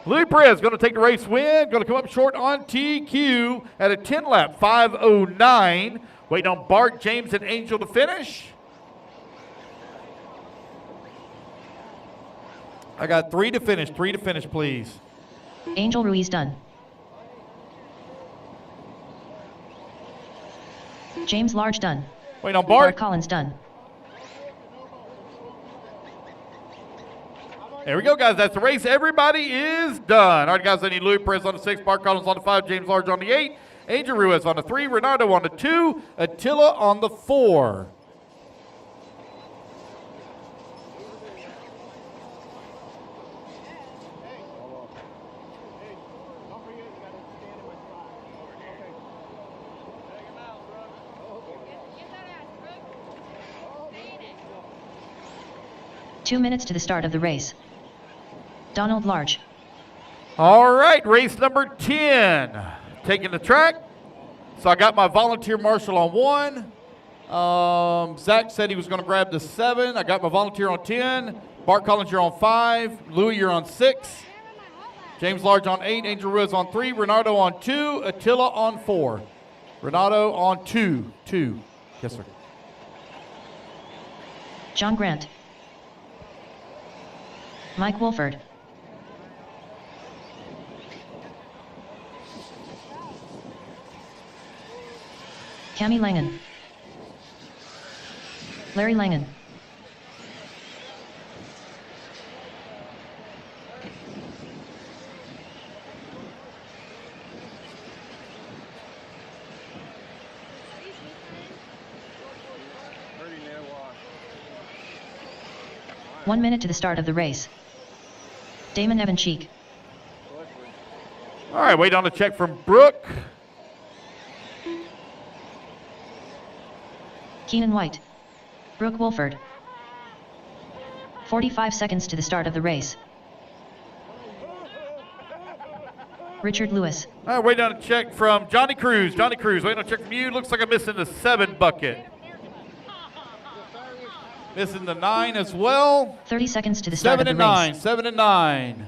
Louis Perez going to take the race win. Going to come up short on TQ at a 10-lap 5:09. Waiting on Bart, James, and Angel to finish. I got 3 to finish. 3 to finish, please. Angel Ruiz done. James Large done. Waiting on Bart Bart. Collins done. There we go, guys. That's the race. Everybody is done. All right, guys, I need Louis Perez on the 6, Bart Collins on the 5, James Large on the 8, Angel Ruiz on the 3, Renato on the 2, Attila on the 4. Don't forget, you gotta stand in my spot. Okay. Take him out, brother. Get that ass, Brooke. Stay in it. 2 minutes to the start of the race. Donald Large. All right, race number 10. Taking the track. So I got my volunteer marshal on 1. Zach said he was going to grab the 7. I got my volunteer on 10. Bart Collins, you're on 5. Louis, you're on 6. James Large on 8. Angel Ruiz on 3. Renato on 2. Attila on 4. Renato on 2. 2. Yes, sir. John Grant. Mike Wolford. Cami Langen. Larry Langen. Pretty near wash. 1 minute to the start of the race. Damon Evan Cheek. All right, wait on a check from Brooke. Keenan White. Brooke Wolford. 45 seconds to the start of the race. Richard Lewis. All right, wait on a check from Johnny Cruz. Johnny Cruz, wait on a check from you. Looks like I'm missing the 7 bucket. Missing the 9 as well. 30 seconds to the start of the race. 7 and 9.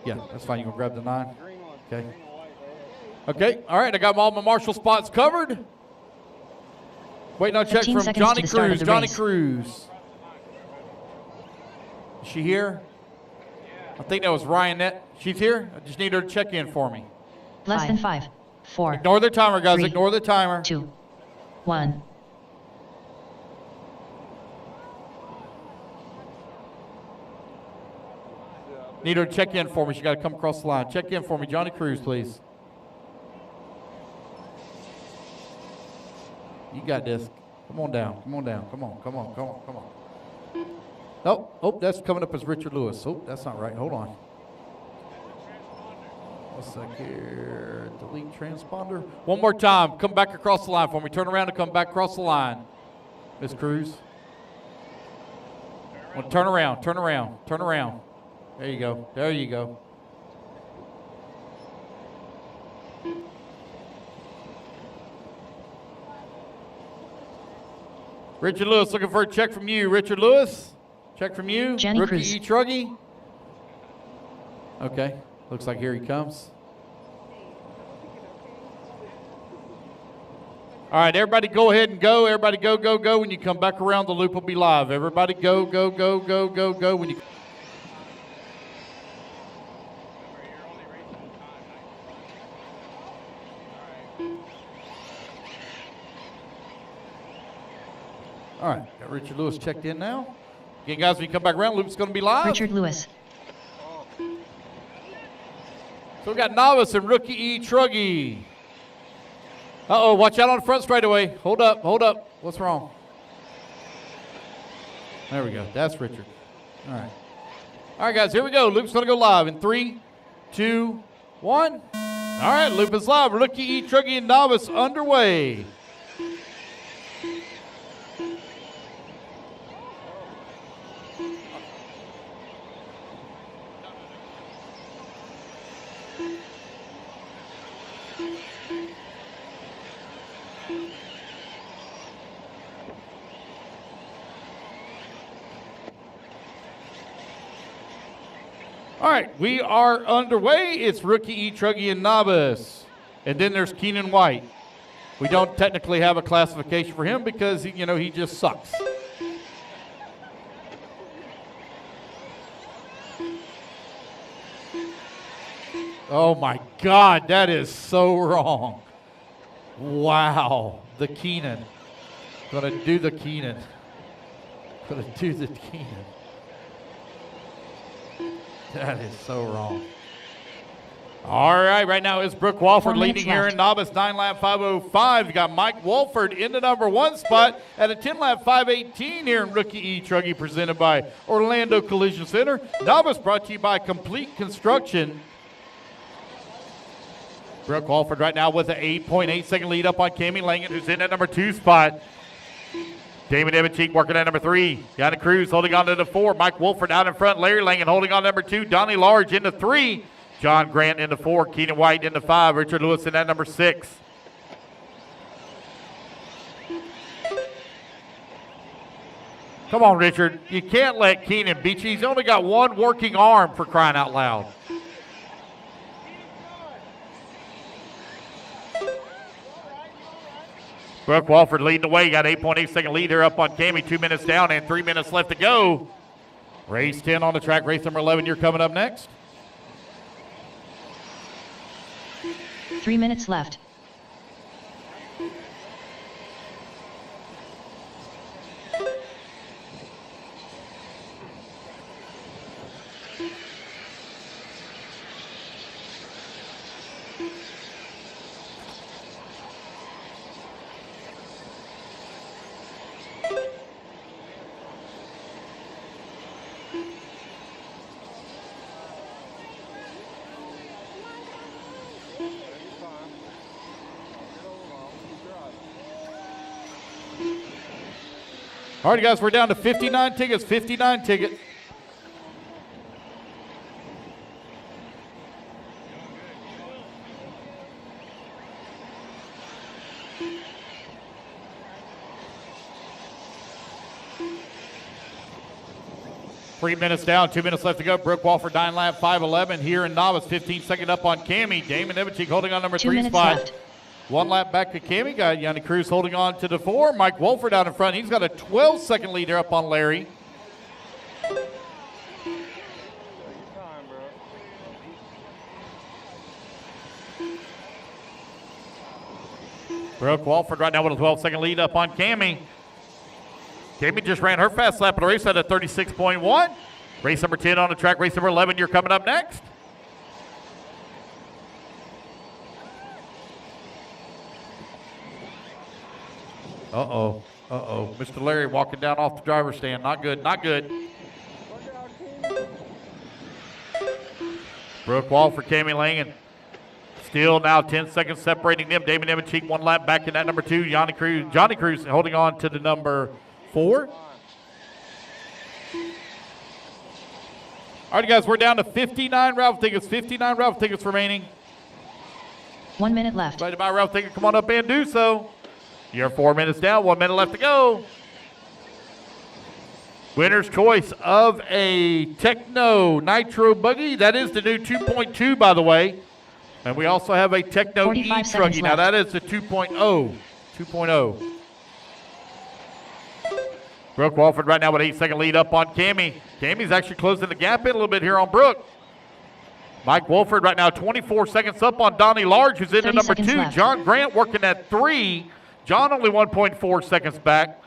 Yeah, that's fine. You can grab the 9. Okay. Okay, all right, I got all my marshal spots covered. Waiting on a check from Johnny Cruz. Johnny Cruz. Is she here? I think that was Ryanette. She's here? I just need her to check in for me. Less than 5, 4. Ignore the timer, guys. 3, ignore the timer. 2, 1. Need her to check in for me. She got to come across the line. Check in for me. Johnny Cruz, please. You got this. Come on down. Come on down. Come on. Come on. Come on. Come on. Oh, that's coming up as Richard Lewis. Oh, that's not right. Hold on. What's that here? Delete transponder. One more time. Come back across the line for me. Turn around and come back across the line. Miss Cruz. Well, turn around. Turn around. Turn around. There you go. There you go. Richard Lewis looking for a check from you. Richard Lewis, check from you. Johnny Rookie Cruz. E. Truggy. Okay, looks like here he comes. All right, everybody go ahead and go. Everybody go, go, go. When you come back around, the loop will be live. Everybody go, go, go, go, go, go. When you All right, got Richard Lewis checked in now. Again, guys, when you come back around, loop's going to be live. Richard Lewis. So we got novice and rookie E. Truggy. Uh-oh, watch out on the front straightaway. Hold up, hold up. What's wrong? There we go. That's Richard. All right. All right, guys, here we go. Loop's going to go live in 3, 2, 1. All right, loop is live. Rookie E. Truggy and novice underway. All right, we are underway. It's rookie E. Truggy and novice. And then there's Keenan White. We don't technically have a classification for him because, you know, he just sucks. Oh, my God, that is so wrong. Wow, the Keenan. Gonna do the Keenan. Gonna do the Keenan. That is so wrong. All right, right now is Brooke Walford leading here in novice 9-lap 5:05. You got Mike Walford in the number 1 spot at a 10-lap 5:18 here in Rookie E. Truggy, presented by Orlando Collision Center. Novice brought to you by Complete Construction. Brooke Walford right now with an 8.8 second lead up on Cami Langen, who's in at number 2 spot. Damon Evancheek working at number 3. Johnny Cruz holding on to the 4. Mike Wolford out in front. Larry Langen holding on to number 2. Donnie Large into 3. John Grant into 4. Keenan White into 5. Richard Lewis in at number 6. Come on, Richard. You can't let Keenan beat you. He's only got 1 working arm, for crying out loud. Brooke Walford leading the way. Got 8.8 second lead here up on Cami. 2 minutes down and 3 minutes left to go. Race 10 on the track. Race number 11, you're coming up next. 3 minutes left. All right, guys, we're down to 59 tickets, 59 tickets. Three minutes down, 2 minutes left to go. Brooke Walford, 9 lap, 5:11 here in novice. 15-second up on Cammie. Damon Evancheek holding on number 3 spot. Left. 1 lap back to Cammie. Got Yanni Cruz holding on to the 4. Mike Wolford out in front. He's got a 12-second lead there up on Larry. Brooke Walford right now with a 12-second lead up on Cammie. Cammie just ran her fast lap of the race at a 36.1. Race number 10 on the track. Race number 11, you're coming up next. Uh-oh. Mr. Larry walking down off the driver's stand. Not good, not good. Brooke Walford, Cammie Langan. Still now 10 seconds separating them. Damon Evancheek 1 lap back in that number 2. Johnny Cruz holding on to the number 4. All right, guys, we're down to 59 raffle tickets. 59 raffle tickets remaining. 1 minute left. Ready to buy a raffle ticket? Come on up and do so. You're 4 minutes down, 1 minute left to go. Winner's choice of a Techno Nitro Buggy. That is the new 2.2, by the way. And we also have a Techno E-Truggy. Now, that is the 2.0. 2.0. Brooke Walford right now with 8-second lead up on Cammie. Cammie's actually closing the gap in a little bit here on Brooke. Mike Wolford right now 24 seconds up on Donnie Large, who's in at number 2. Left. John Grant working at 3. John only 1.4 seconds back.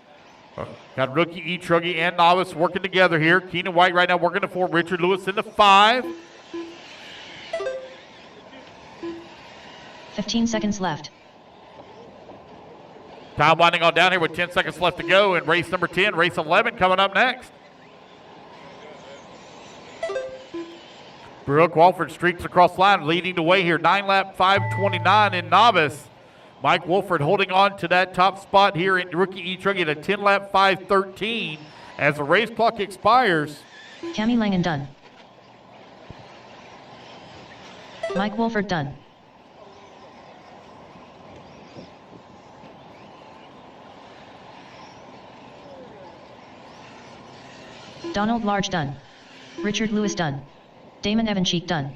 Got rookie, E-Truggy, and novice working together here. Keenan White right now working the 4. Richard Lewis in the 5. 15 seconds left. Time winding on down here with 10 seconds left to go in race number 10. Race 11 coming up next. Brooke Walford streaks across the line, leading the way here. 9 lap, 5:29 in novice. Mike Wolford holding on to that top spot here in rookie E-Truggy at a 10 lap, 5:13 as the race clock expires. Cammie Langan done. Mike Wolford done. Donald Large done. Richard Lewis done. Damon Evancheek done.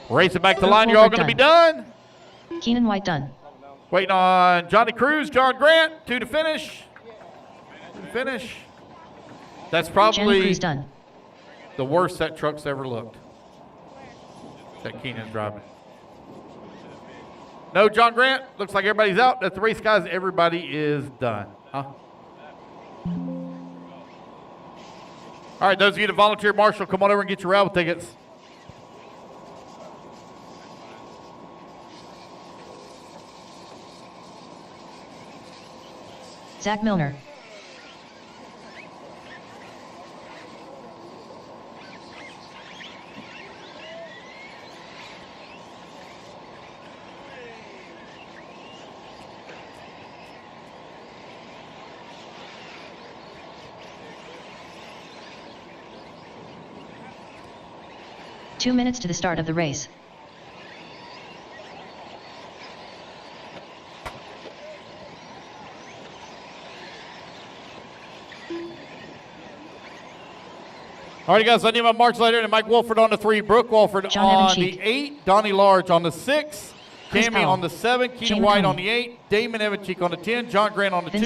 Racing back to the line, you're all going to be done. Keenan White done. Waiting on Johnny Cruz, John Grant, 2 to finish. 2 to finish. That's probably Cruz done. The worst that truck's ever looked. That Keenan's driving. No, John Grant. Looks like everybody's out. That's the race, guys. Everybody is done. Huh? All right, those of you that volunteer marshal, come on over and get your raffle tickets. Zach Milner. Two minutes to the start of the race. All right, guys, I need my march later, and Mike Wolford on the 3, Brooke Walford on the 8, Donnie Large on the 6, Cammie on the 7, Keenan White on the 8, Damon Evancheek on the 10, John Grant on the 2,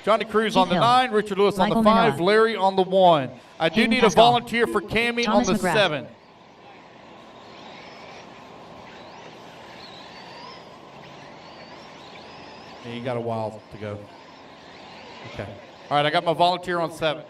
Johnny Cruz on the 9, Richard Lewis on the 5, Larry on the 1. I do need a volunteer for Cammie on the 7. Yeah, you got a while to go. Okay. All right, I got my volunteer on 7.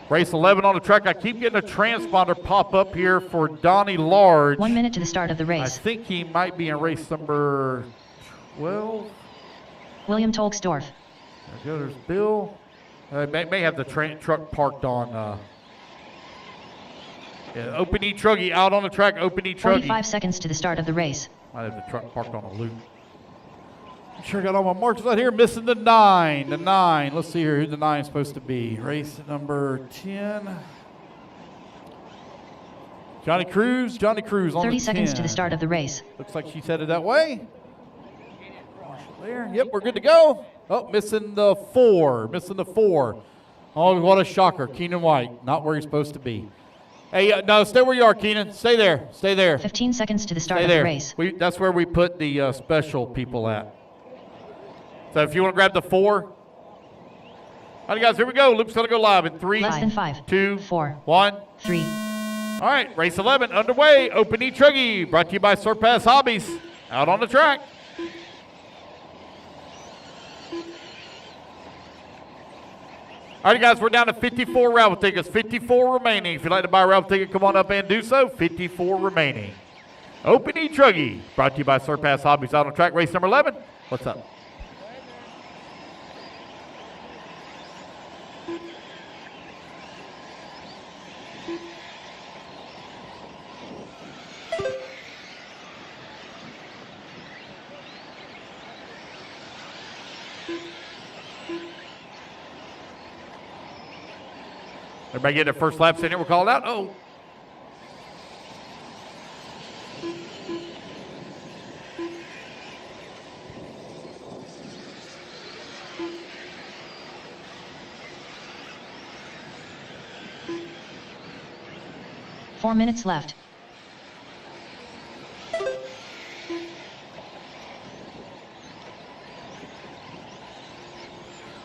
Race 11 on the track. I keep getting a transponder pop up here for Donnie Large. 1 minute to the start of the I race. think he might be in race number 12. William Tolksdorf. There goes Bill. May have the truck parked on. Yeah, Open E Truggy out on the track. Open E Truggy. 45 seconds to the start of the race. Might have the truck parked on a loop. I'm sure I got all my marks out here. Missing the 9. The 9. Let's see here who the 9 is supposed to be. Race number 10. Johnny Cruz. Johnny Cruz on 30 the 10. seconds to the start of the race. Looks like she's headed that way. Marshall there. Yep, we're good to go. Oh, missing the 4. Missing the 4. Oh, what a shocker. Keenan White. Not where he's supposed to be. Hey, no, stay where you are, Keenan. Stay there. Stay there. 15 seconds to the start Stay of there. the race. That's where we put the special people at. So if you want to grab the 4. All right, guys, here we go. Loop's going to go live in 3, Less than 5, 2, 4, 1. 3. All right, race 11 underway. Open E Truggy, brought to you by Surpass Hobbies. Out on the track. All right, guys, we're down to 54 raffle tickets. 54 remaining. If you'd like to buy a raffle ticket, come on up and do so. 54 remaining. Open E Truggy, brought to you by Surpass Hobbies. Out on track, race number 11. What's up? Everybody get their first laps in here. We'll call it out. Oh. Four minutes left.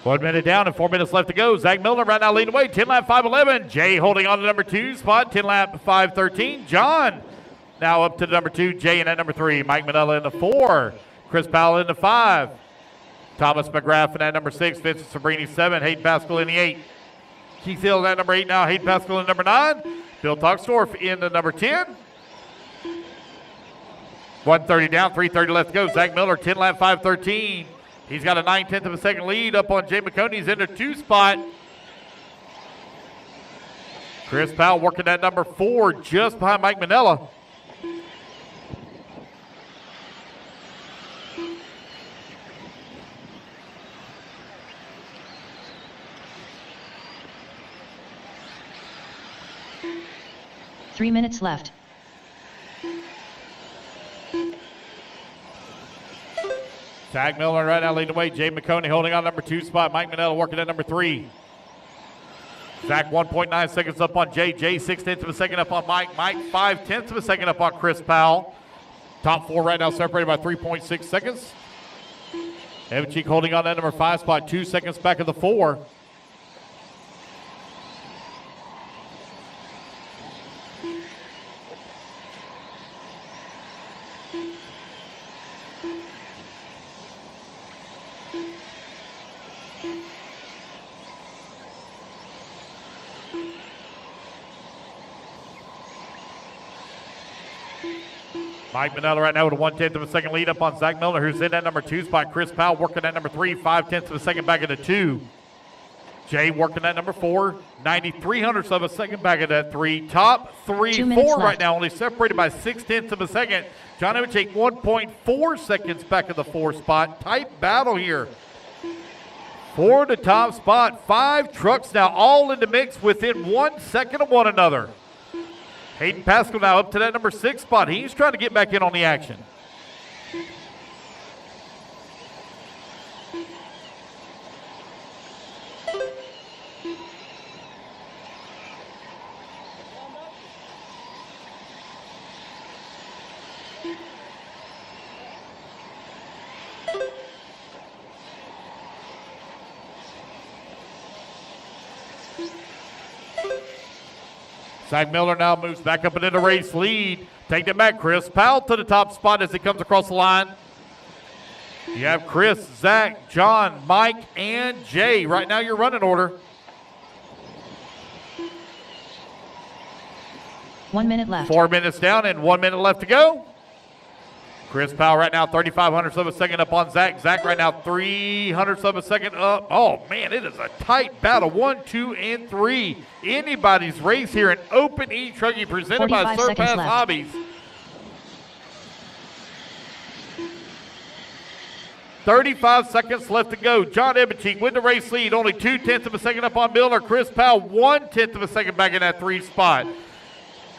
One minute down and 4 minutes left to go. Zach Miller right now leading the way. 10 lap 511. Jay holding on to number 2 spot. 10 lap 513. John now up to the number 2. Jay in at number 3. Mike Manella in the 4. Chris Powell in the 5. Thomas McGrath in at number 6. Vincent Sabrini 7. Hayden Pascal in the 8. Keith Hill in at number 8 now. Hayden Pascal in number 9. Bill Toxdorf in the number 10. 130 down. 330 left to go. Zach Miller 10 lap 513. He's got a 9/10 of a second lead up on Jay McConey. He's in the 2 spot. Chris Powell working at number 4 just behind Mike Manella. Three minutes left. Zach Miller right now leading the way. Jay McConey holding on number 2 spot. Mike Manella working at number 3. Zach 1.9 seconds up on Jay. Jay 6/10 of a second up on Mike. Mike 5/10 of a second up on Chris Powell. Top 4 right now separated by 3.6 seconds. Evan Cheek holding on that number 5 spot. 2 seconds back of the 4. Mike Manella right now with a 1/10 of a second lead up on Zach Miller, who's in at number 2 spot. Chris Powell working at number 3, 5/10 of a second back of the 2. Jay working at number 4, 93/100 of a second back of that 3. Top 3, 4 right now, only separated by 6/10 of a second. John Evachek 1.4 seconds back of the 4 spot. Tight battle here for the top spot. 5 trucks now all in the mix within 1 second of one another. Hayden Pascal now up to that number 6 spot. He's trying to get back in on the action. Zach Miller now moves back up into the race lead. Taking it back, Chris Powell to the top spot as he comes across the line. You have Chris, Zach, John, Mike, and Jay. Right now your running order. 1 minute left. 4 minutes down and 1 minute left to go. Chris Powell right now 3,500ths of a second up on Zach. Zach right now 300ths of a second up. Oh, man, it is a tight battle. 1, 2, and 3. Anybody's race here. An open e-truggy presented by 45 seconds Surpass left. Hobbies. 35 seconds left to go. John Ebencheek with the race lead. Only 2/10 of a second up on Miller. Chris Powell 1/10 of a second back in that 3 spot.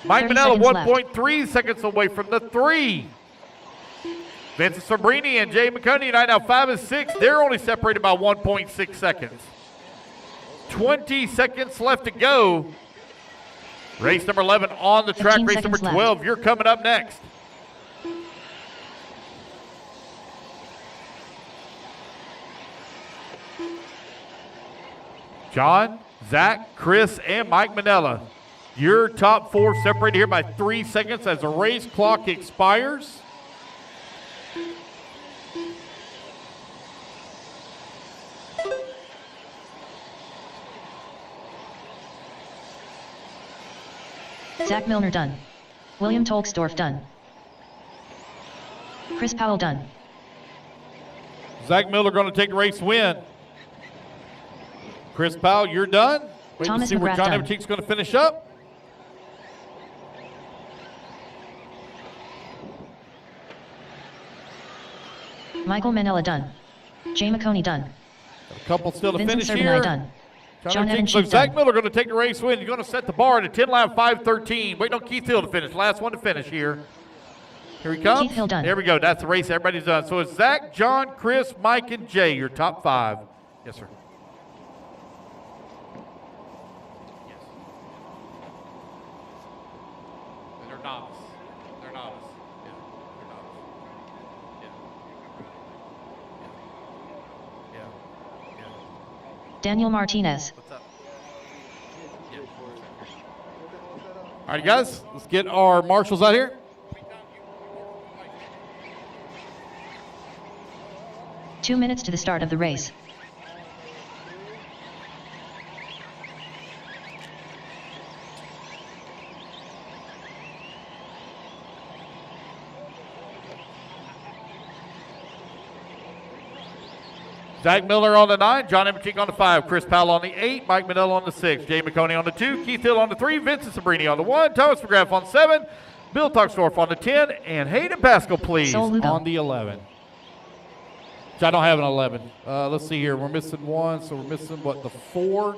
Mike 30 Manella seconds 1.3 seconds away from the 3. Vincent Sabrini and Jay McConey right now 5 and 6. They're only separated by 1.6 seconds. 20 seconds left to go. Race number 11 on the track. 15 Race number seconds 12. left. You're coming up next. John, Zach, Chris, and Mike Manella. Your top 4 separated here by 3 seconds as the race clock expires. Zach Milner done. William Tolksdorf done. Chris Powell done. Zach Miller going to take the race win. Chris Powell, you're done. Wait Thomas to see where McGrath John done. Ebencheek's going to finish up. Michael Manella done. Jay McConey done. A couple still to Vincent finish here. Serbenai done. John Ebencheek. Ebencheek So Zach done. Miller going to take the race win. He's going to set the bar at a 10-lap 5:13. Waiting on Keith Hill to finish. Last one to finish here. Here he comes. Keith Hill done. There we go. That's the race everybody's done. So it's Zach, John, Chris, Mike, and Jay, your top 5. Yes, sir. Yes. They're novice. They're novice. Yeah, they're novice. Yeah. Yeah. Yeah. Daniel Martinez. What's up? Yeah. All right, guys, let's get our marshals out here. 2 minutes to the start of the race. Zach Miller on the 9, John Ebencheek on the 5, Chris Powell on the 8, Mike Manella on the 6, Jay McConey on the 2, Keith Hill on the 3, Vincent Sabrini on the 1, Thomas McGrath on 7, Bill Toxdorf on the 10, and Hayden Pascal, please, Sol Lugo. on the 11. So I don't have an 11. Let's see here. We're missing 1, so we're missing, what, the 4?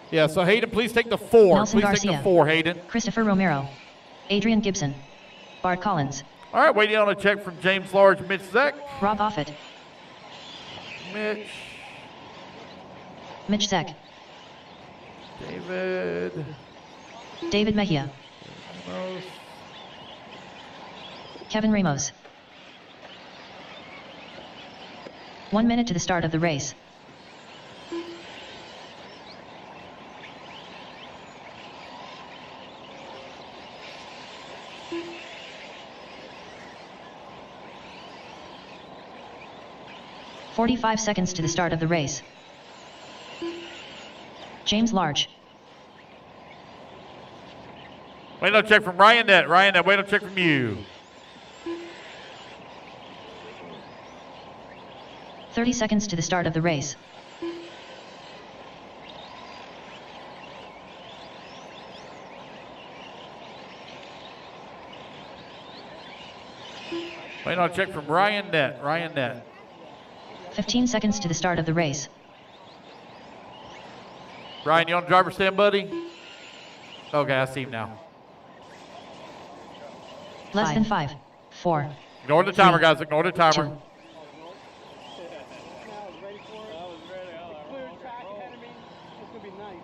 Yeah, so Hayden, please take the 4. Nelson Please take Garcia. the 4, Hayden. Christopher Romero. Adrian Gibson. Bart Collins. All right, waiting on a check from James Large, Mitch Zek. Rob Offit. Mitch, Mitch Zek. David, David Mejia. Ramos. Kevin Ramos. 1 minute to the start of the race. "45 seconds to the start of the race. James Large. Wait on a check from Ryan Net. Ryan Net, wait on a check from you. 30 seconds to the start of the race. Wait on a check from Ryan Net. Ryan Net. 15 seconds to the start of the race. Ryan, you on the driver's stand, buddy? Okay, I see him now. Less than 5, 4, Ignore the timer, 3, guys. Ignore the timer. 2. I was ready. Clear track ahead of me. It's gonna be nice.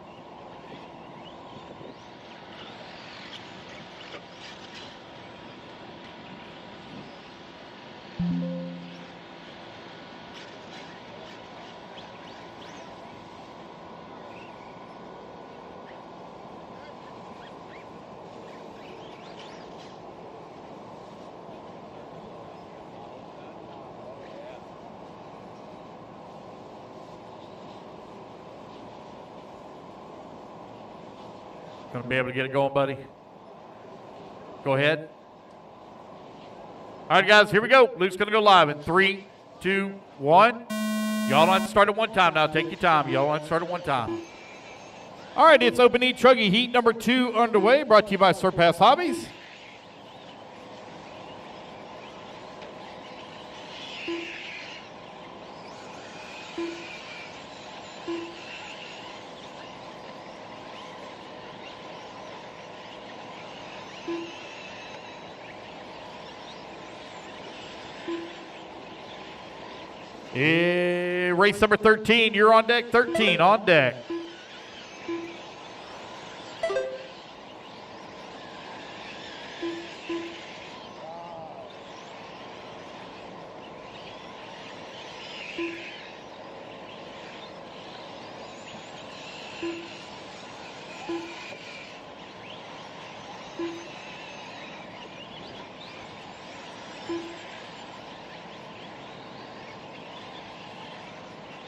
Gonna be able to get it going, buddy? Go ahead. All right, guys, here we go. Luke's gonna go live in 3, 2, 1. Y'all don't have to start at one time now. Take your time. Y'all don't have to start at one time. All right, it's Open E Truggy Heat number 2 underway, brought to you by Surpass Hobbies. Race number 13, you're on deck. 13 on deck.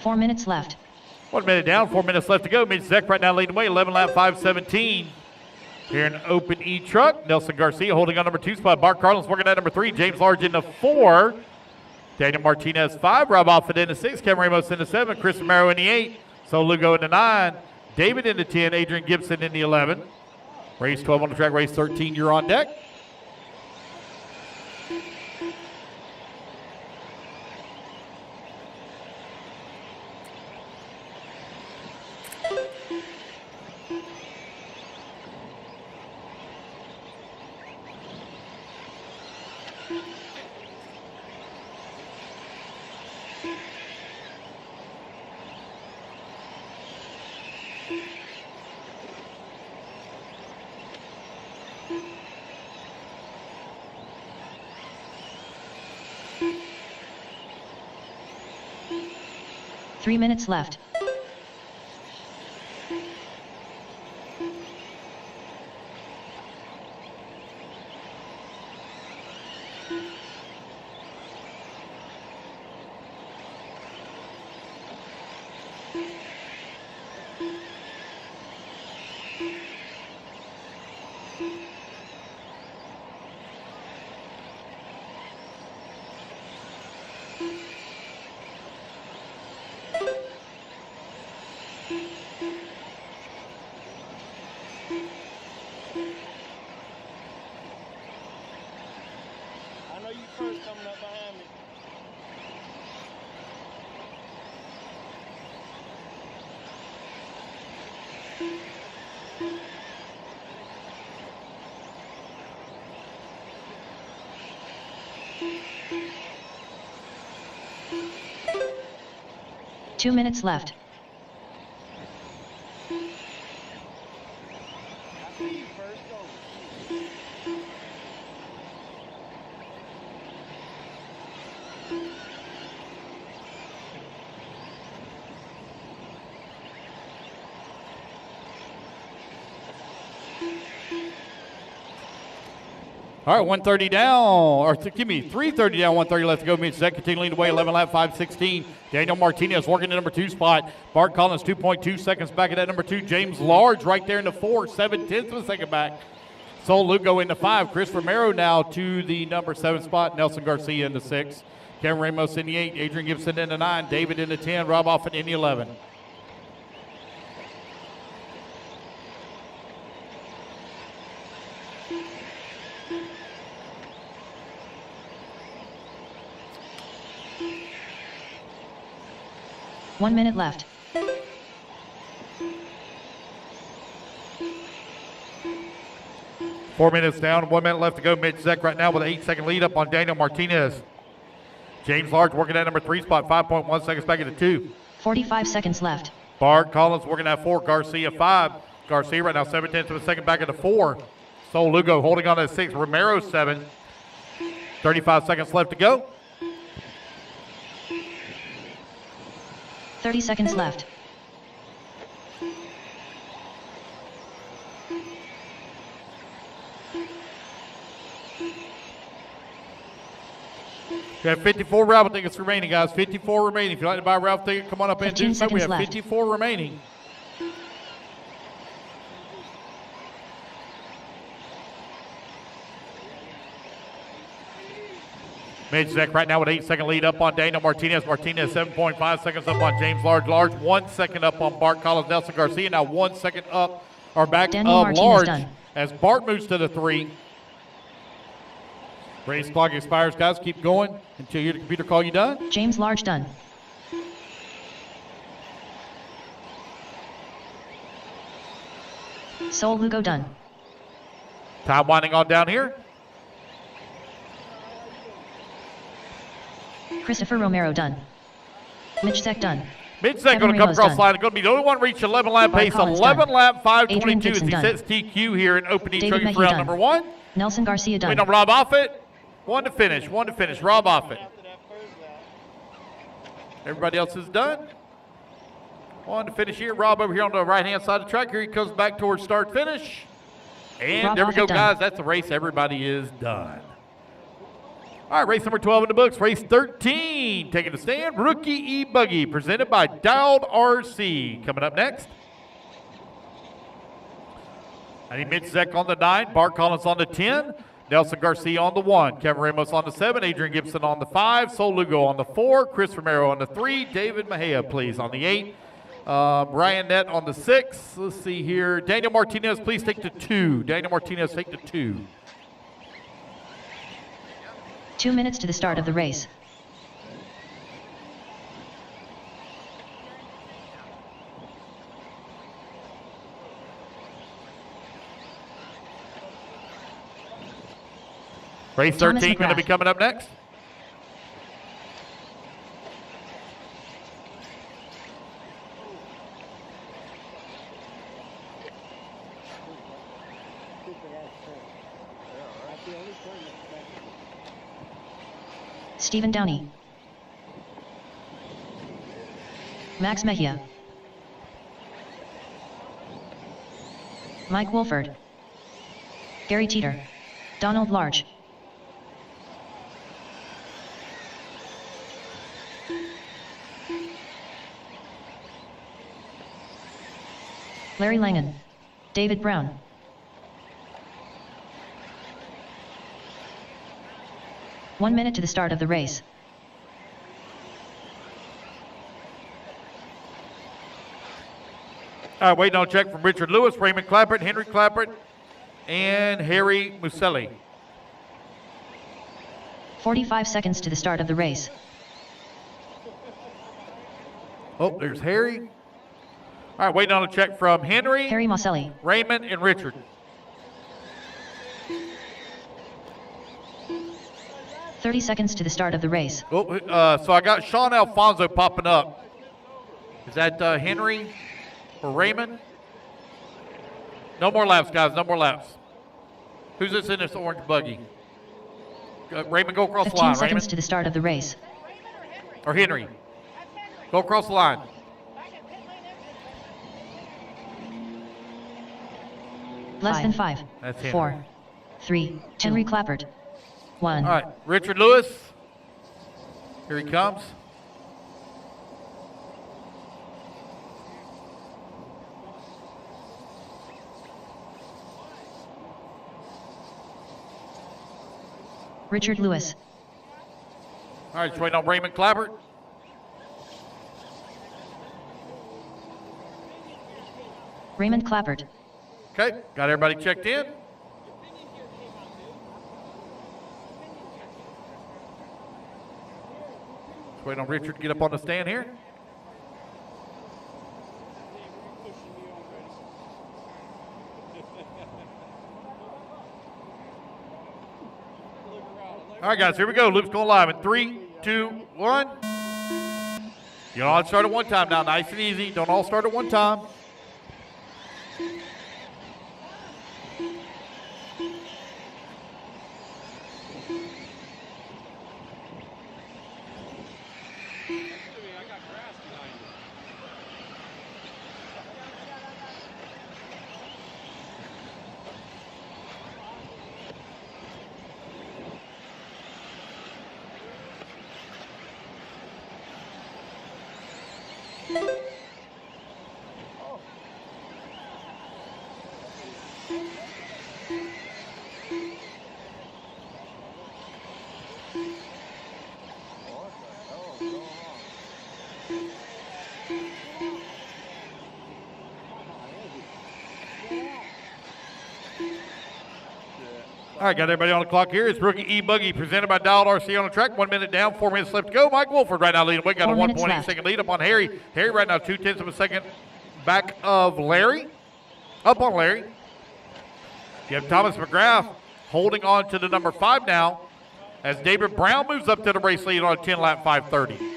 Four minutes left. 1 minute down, 4 minutes left to go. Mitch Zeck right now leading the way, 11 lap 5:17. Here in Open E Truck, Nelson Garcia holding on number 2 spot. Bart Carlin's working at number 3. James Large into 4. Daniel Martinez 5. Rob Offit into 6. Kevin Ramos into 7. Chris Romero in the 8. So Lugo into 9. David into 10. Adrian Gibson in the 11. Race 12 on the track. Race 13, you're on deck. Three minutes left. I know you first coming up behind me. Two minutes left. I see you first. Go. All right, 130 down, or give me 330 down, 130 left to go. Mitch Zeck continuing leading the way, 11 lap 5:16. Daniel Martinez working the number 2 spot. Bart Collins 2.2 seconds back at that number 2. James Large right there in the 4, 7/10 of a second back. Sol Lugo in the 5. Chris Romero now to the number 7 spot. Nelson Garcia in the 6. Kevin Ramos in the 8. Adrian Gibson in the 9. David in the 10. Rob Offit in the 11. One minute left. Four minutes down, 1 minute left to go. Mitch Zeck right now with an 8-second lead up on Daniel Martinez. James Large working at number 3 spot, 5.1 seconds back at the 2. 45 seconds left. Bart Collins working at 4, Garcia 5. Garcia right now 7/10 of a second back at the 4. Sol Lugo holding on to 6. Romero 7. 35 seconds left to go. 30 seconds left. We have 54 raffle tickets remaining, guys. 54 remaining. If you'd like to buy a raffle ticket, come on up and do so. We have 54 remaining. Mid-sec right now with 8-second lead up on Daniel Martinez. Martinez 7.5 seconds up on James Large. 1 second up on Bart Collins. Nelson Garcia now 1 second up or back Daniel of Martinez Large done. as Bart moves to the 3. Race clock expires, guys. Keep going until your computer call you done. James Large done. Sol Lugo done. Time winding on down here. Christopher Romero done. Mitch Sek done. Mid-sec Kevin going to come Ramos across done. the line. Going to be the only one reach 11 lap Bart pace. Collins 11 done. lap Adrian 5:22 as Gibson he done. sets TQ here in opening David trophy Mahi for round done. number 1. Nelson Garcia done. Waiting on Rob Offit. One to finish. Rob Offit. Everybody else is done. One to finish here. Rob over here on the right-hand side of the track. Here he comes back towards start finish. And Rob there we go, Offit done. guys. That's the race. Everybody is done. All right, race number 12 in the books. Race 13, taking the stand, Rookie E-Buggy, presented by Dowd RC. Coming up next. I need Mid-sec on the 9, Bart Collins on the 10, Nelson Garcia on the 1, Kevin Ramos on the 7, Adrian Gibson on the 5, Sol Lugo on the 4, Chris Romero on the 3, David Mejia, please, on the 8, Brian Nett on the 6. Let's see here. Daniel Martinez, please take the 2. Daniel Martinez, take the 2. 2 minutes to the start of the race. Race Thomas 13 going to McGrath. be coming up next. Stephen Downey. Max Mejia. Mike Wolford. Gary Teeter. Donald Large. Larry Langen. David Brown. One minute to the start of the race. All right, waiting on a check from Richard Lewis, Raymond Clappert, Henry Clappert, and Harry Muselli. 45 seconds to the start of the race. Oh, there's Harry. All right, waiting on a check from Henry, Harry Muselli. Raymond, and Richard. .30 seconds to the start of the race. Oh, so I got Sean Alfonso popping up. Is that Henry or Raymond? No more laps, guys. No more laps. Who's this in this orange buggy? Raymond, go across the 15 line. seconds Raymond to the start of the race. or Henry? Go across the line. Less than 5. That's Henry. 4. 3. Henry Clappert. 1. All right, Richard Lewis. Here he comes. Richard Lewis. All right, just waiting on Raymond Clappert. Raymond Clappert. Okay, got everybody checked in. Just waiting on Richard to get up on the stand here. All right, guys, here we go. Loop's going live in 3, 2, 1. You don't all start at one time now. Nice and easy. Don't all start at one time. All right, got everybody on the clock here. It's rookie E-Buggy presented by Dialed RC on the track. 1 minute down, 4 minutes left to go. Mike Wolford right now leading away. Got a 1.8 second lead up on Harry. Harry right now 0.2 of a second back of Larry. Up on Larry. You have Thomas McGrath holding on to the number 5 now as David Brown moves up to the race lead on a 10-lap 5:30.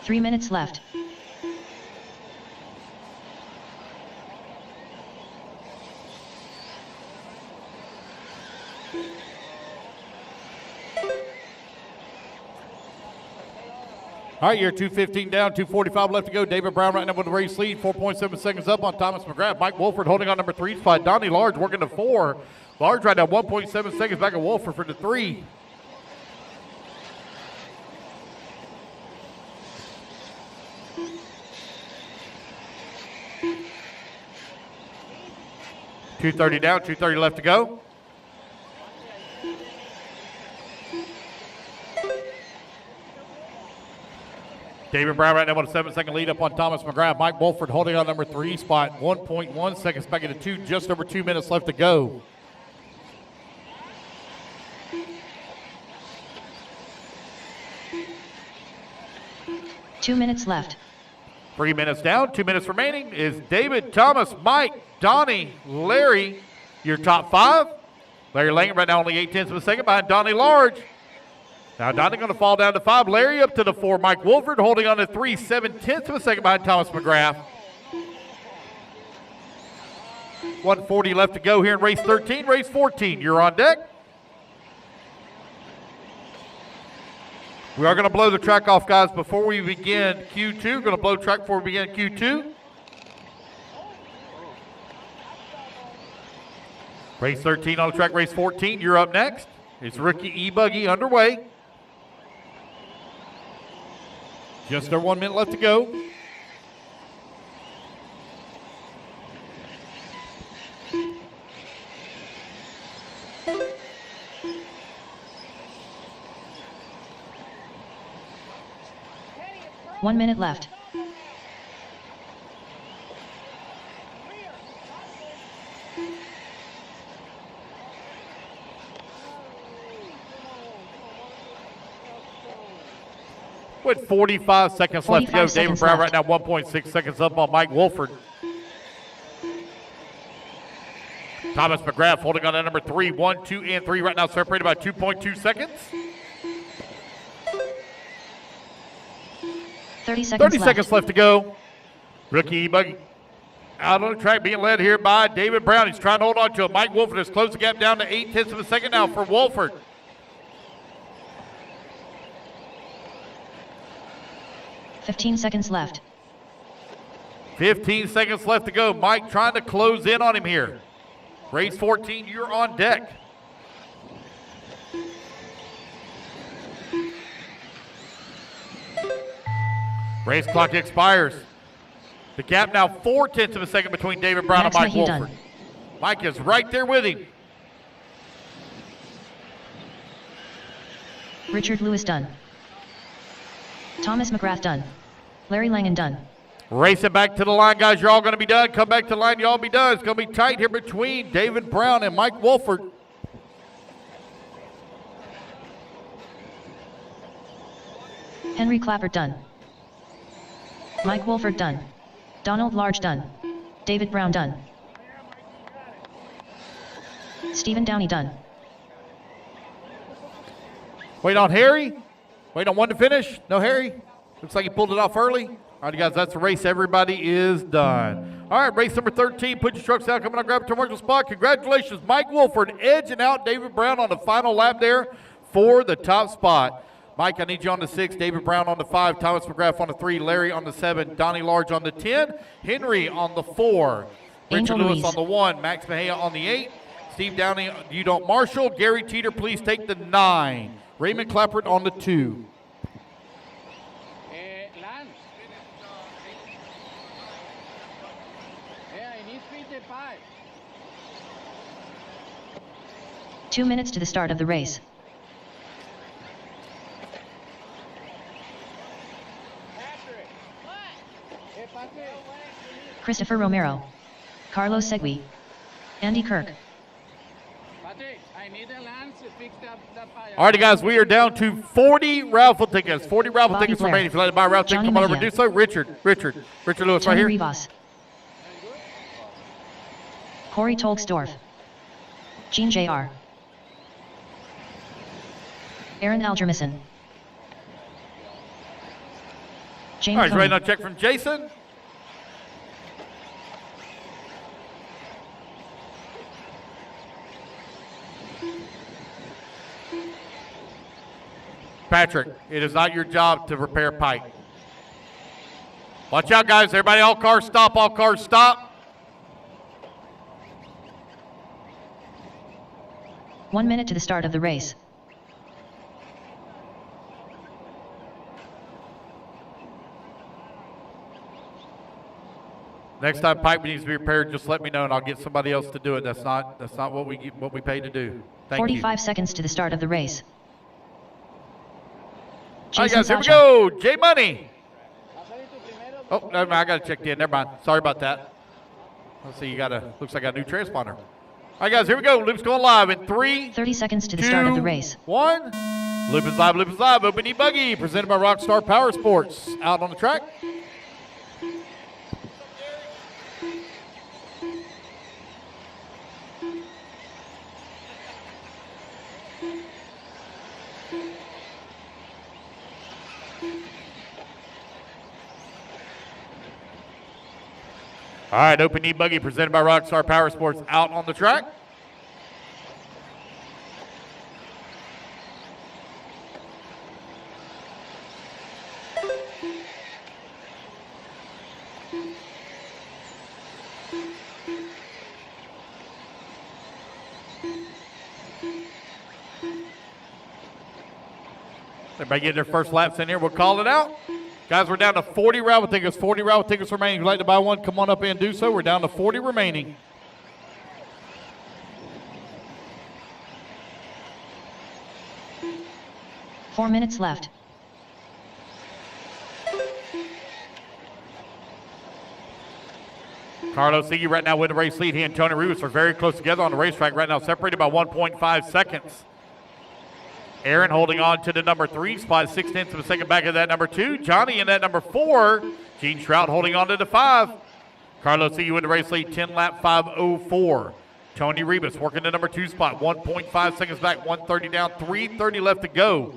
Three minutes left. All right, you're 2:15 down, 2:45 left to go. David Brown right now with the race lead, 4.7 seconds up on Thomas McGrath. Mike Wolford holding on number 3 spot. Donnie Large working to 4. Large right now 1.7 seconds back of Wolford for the 3. .230 down, 2:30 left to go. David Brown right now with a 7-second lead up on Thomas McGrath. Mike Wolford holding on number 3 spot. 1.1 seconds back into 2, just over 2 minutes left to go. Two minutes left. 3 minutes down, 2 minutes remaining is David, Thomas, Mike, Donnie, Larry, your top 5. Larry Lang right now only 0.8 of a second behind Donnie Large. Now Donnie going to fall down to 5. Larry up to the 4. Mike Wolford holding on to 3, 0.7 of a second behind Thomas McGrath. 1:40 left to go here in race 13. Race 14, you're on deck. We are going to blow the track off, guys, before we begin Q2. Going to blow track before we begin Q2. Race 13 on the track, race 14, you're up next. It's rookie E-Buggy underway. Just over 1 minute left to go. One minute left. With 45 seconds left to go. 45 David Brown left. right now 1.6 seconds up on Mike Wolford. Thomas McGrath holding on to number 3, 1, 2, and 3 right now, separated by 2.2 seconds. 30 seconds 30 seconds left to go. Rookie E-Buggy out on the track being led here by David Brown. He's trying to hold on to it. Mike Wolford has closed the gap down to 0.8 of a second now for Wolford. $15 seconds left. 15 seconds left to go. Mike trying to close in on him here. Race 14, you're on deck. Race clock expires. The gap now 0.4 of a second between David Brown Max and Mike Mayhew Wolford. done. Mike is right there with him. Richard Lewis done. Thomas McGrath done. Larry Langen done. Racing back to the line, guys. You're all going to be done. Come back to the line. You all be done. It's going to be tight here between David Brown and Mike Wolford. Henry Clappert done. Mike Wolford done. Donald Large done. David Brown done. Stephen Downey done. Wait on Harry. Wait on one to finish. No Harry. Looks like he pulled it off early. All right, guys, that's the race. Everybody is done. All right, race number 13. Put your trucks down. Coming on, grab a commercial spot. Congratulations, Mike Wolford edging out David Brown on the final lap there for the top spot. Mike, I need you on the 6, David Brown on the 5, Thomas McGrath on the 3, Larry on the 7, Donnie Large on the 10, Henry on the 4, Richard Angel Lewis Louise on the 1, Max Mejia on the 8, Steve Downey, you don't Marshall, Gary Teeter, please take the 9, Raymond Clappert on the 2. Lance. I need 55. 2 minutes to the start of the race. Patrick. What? Hey, Patrick. Christopher Romero, Carlos Segui, Andy Kirk. Patrick, I need a Lance to fix that fire. All right, guys, we are down to 40 raffle tickets. 40 raffle Bobby tickets Blair. remaining. If you'd like to buy a raffle ticket, Johnny come on over and Mejia. do so. Richard Lewis right Tony here. Rivas, Corey Tolksdorf, Gene Jr., Aaron Algermison, All James right, Coney. waiting on a check from Jason. Patrick, it is not your job to repair pipe. Watch out, guys. Everybody, all cars stop, all cars stop. 1 minute to the start of the race. Next time pipe needs to be repaired, just let me know and I'll get somebody else to do it. That's not what we pay to do. Thank 45 you. seconds to the start of the race. All right, Jason guys, here we Sacha, go. J Money. Oh, never mind. I got it checked in. Never mind. Sorry about that. Let's see. Looks like I got a new transponder. All right, guys, here we go. Loop's going live in 3, 30 seconds to the 2, start of the race. 1. Loop is live. Loop is live. Open E-Buggy, presented by Rockstar Power Sports. Out on the track. All right, Open E-Buggy, presented by Rockstar Power Sports. Out on the track. Everybody get their first laps in here. We'll call it out. Guys, we're down to 40 raffle tickets. 40 raffle tickets remaining. If you'd like to buy one, come on up and do so. We're down to 40 remaining. Four minutes left. Carlos Segui right now with the race lead. He and Tony Rivas are very close together on the racetrack right now, separated by 1.5 seconds. Aaron holding on to the number 3 spot, 6/10 of a second back of that number 2. Johnny in that number 4. Gene Trout holding on to the 5. Carlos Segui with the race lead, 10 lap 5:04. Tony Rivas working the number 2 spot, 1.5 seconds back, 130 down, 3:30 left to go.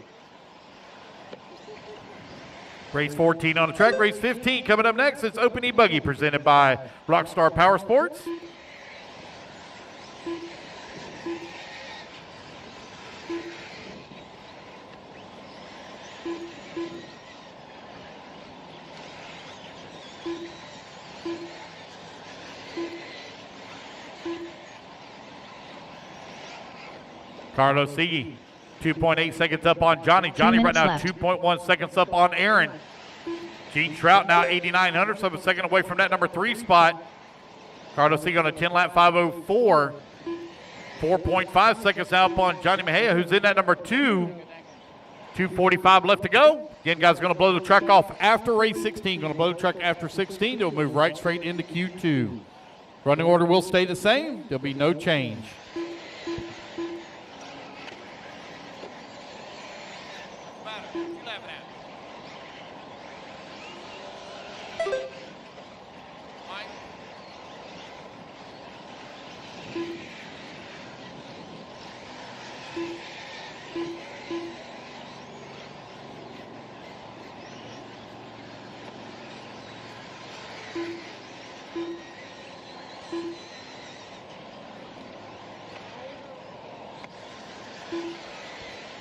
Race 14 on the track. Race 15 coming up next. It's Open E-Buggy presented by Rockstar Power Sports. Carlos Segui, 2.8 seconds up on Johnny. Johnny right now left. 2.1 seconds up on Aaron. Gene Trout now 8,900, so a second away from that number 3 spot. Carlos Segui on a 10 lap 5:04. 4.5 seconds now up on Johnny Mejia, who's in that number 2. 2:45 left to go. Again, guys, going to blow the track off after race 16. Going to blow the track after 16. They'll move right straight into Q2. Running order will stay the same. There'll be no change.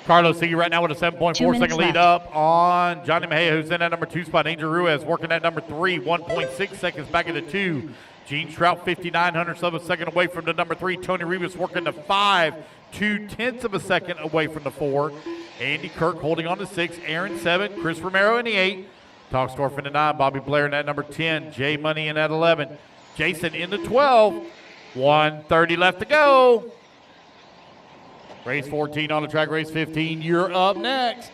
Carlos Seagy right now with a 7.4 2 minutes second lead left. up on Johnny Mejia, who's in at number 2 spot. Angel Ruiz working at number 3, 1.6 seconds back at the 2. Gene Trout, 59 of a second away from the number 3. Tony Rivas working to 5, 2/10 of a second away from the 4. Andy Kirk holding on to 6. Aaron 7. Chris Romero in the 8. Talkstorf in the 9. Bobby Blair in at number 10. Jay Money in at 11. Jason in the 12. 1:30 left to go. Race 14 on the track, race 15. You're up next.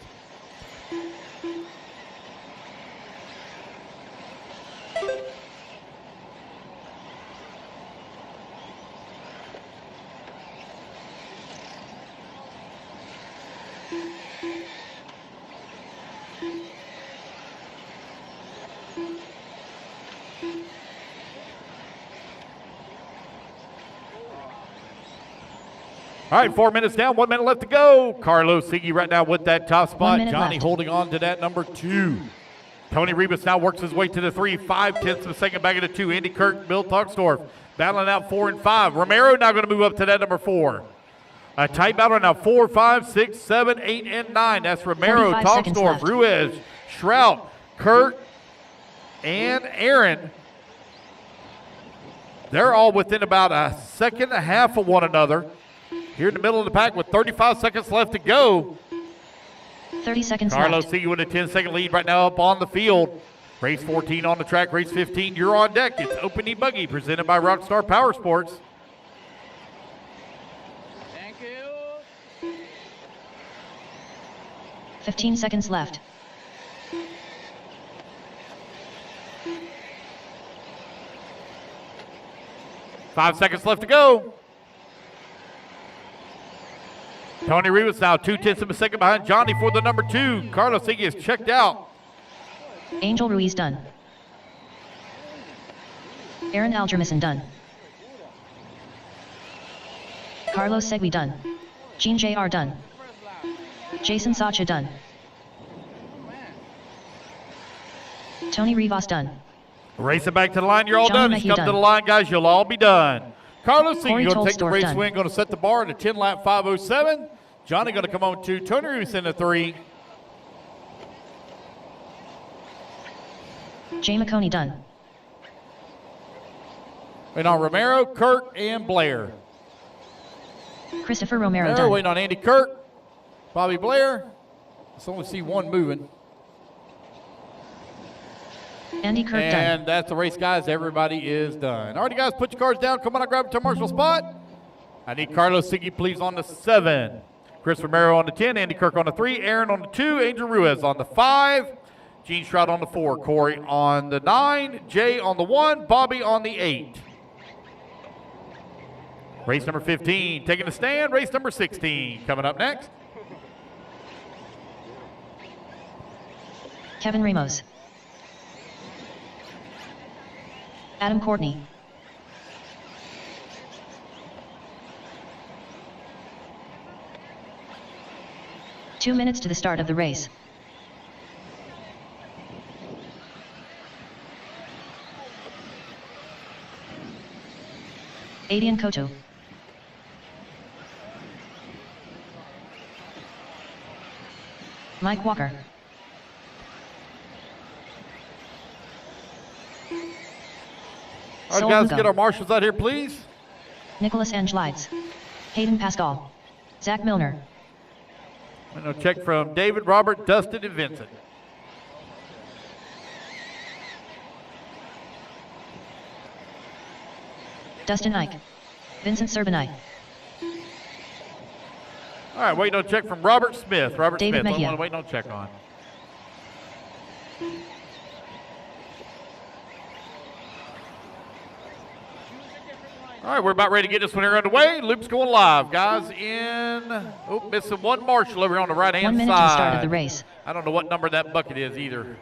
All right, 4 minutes down, 1 minute left to go. Carlos Seagy right now with that top spot. 1 minute Johnny left. holding on to that number 2. Tony Rivas now works his way to the 3, 5/10 of a second back at the 2. Andy Kirk, Bill Talkstorf battling out 4 and 5. Romero now going to move up to that number 4. A tight battle now 4, 5, 6, 7, 8, and 9. That's Romero, 45 seconds Talkstorf, left. Ruiz, Shrout, Kurt, and Aaron. They're all within about a second and a half of one another. Here in the middle of the pack with 35 seconds left to go. 30 seconds Carlos left. Seagy with a 10-second lead right now up on the field. Race 14 on the track, race 15, you're on deck. It's Opening Buggy presented by Rockstar Power Sports. Thank you. 15 seconds left. Five seconds left to go. Tony Rivas now 2/10 of a second behind Johnny for the number 2. Carlos Seagy is checked out. Angel Ruiz done. Aaron Algermison done. Carlos Segui done. Gene Jr. done. Jason Sacha done. Tony Rivas done. Racing back to the line, you're all Johnny done. Mejia He's come to done. the line, guys. You'll all be done. Carlos Seagy Corey going to take the Tolstorff race done. win, going to set the bar at a 10-lap 5:07. Johnny going to come on 2. Tony Rivas in the 3. Jay McConey done. And on Romero, Kirk, and Blair. Christopher Romero There, done. waiting on Andy Kirk, Bobby Blair. Let's only see one moving. Andy Kirk done. And that's the race, guys. Everybody is done. All right, guys, put your cards down. Come on, I'll grab it to Marshall spot. I need Carlos Seagy, please, on the 7. Chris Romero on the 10. Andy Kirk on the 3. Aaron on the 2. Angel Ruiz on the 5. Gene Stroud on the 4. Corey on the 9. Jay on the 1. Bobby on the 8. Race number 15 taking the stand. Race number 16 coming up next. Kevin Ramos. Adam Courtney. Two minutes to the start of the race. Adian Koto. Mike Walker. All right, Sol guys, Lugo. get our marshals out here, please. Nicholas Angelides. Hayden Pascal. Zach Milner. And a check from David, Robert, Dustin, and Vincent. Dustin Ike. Vincent Serbanite. All right, waiting on a check from Robert Smith. Robert David Smith, Mejia. I'm waiting on a check on. All right, we're about ready to get this one here underway. Loop's going live, guys. Missing one marshal over here on the right-hand 1 side. minute to the start of the race. I don't know what number that bucket is either.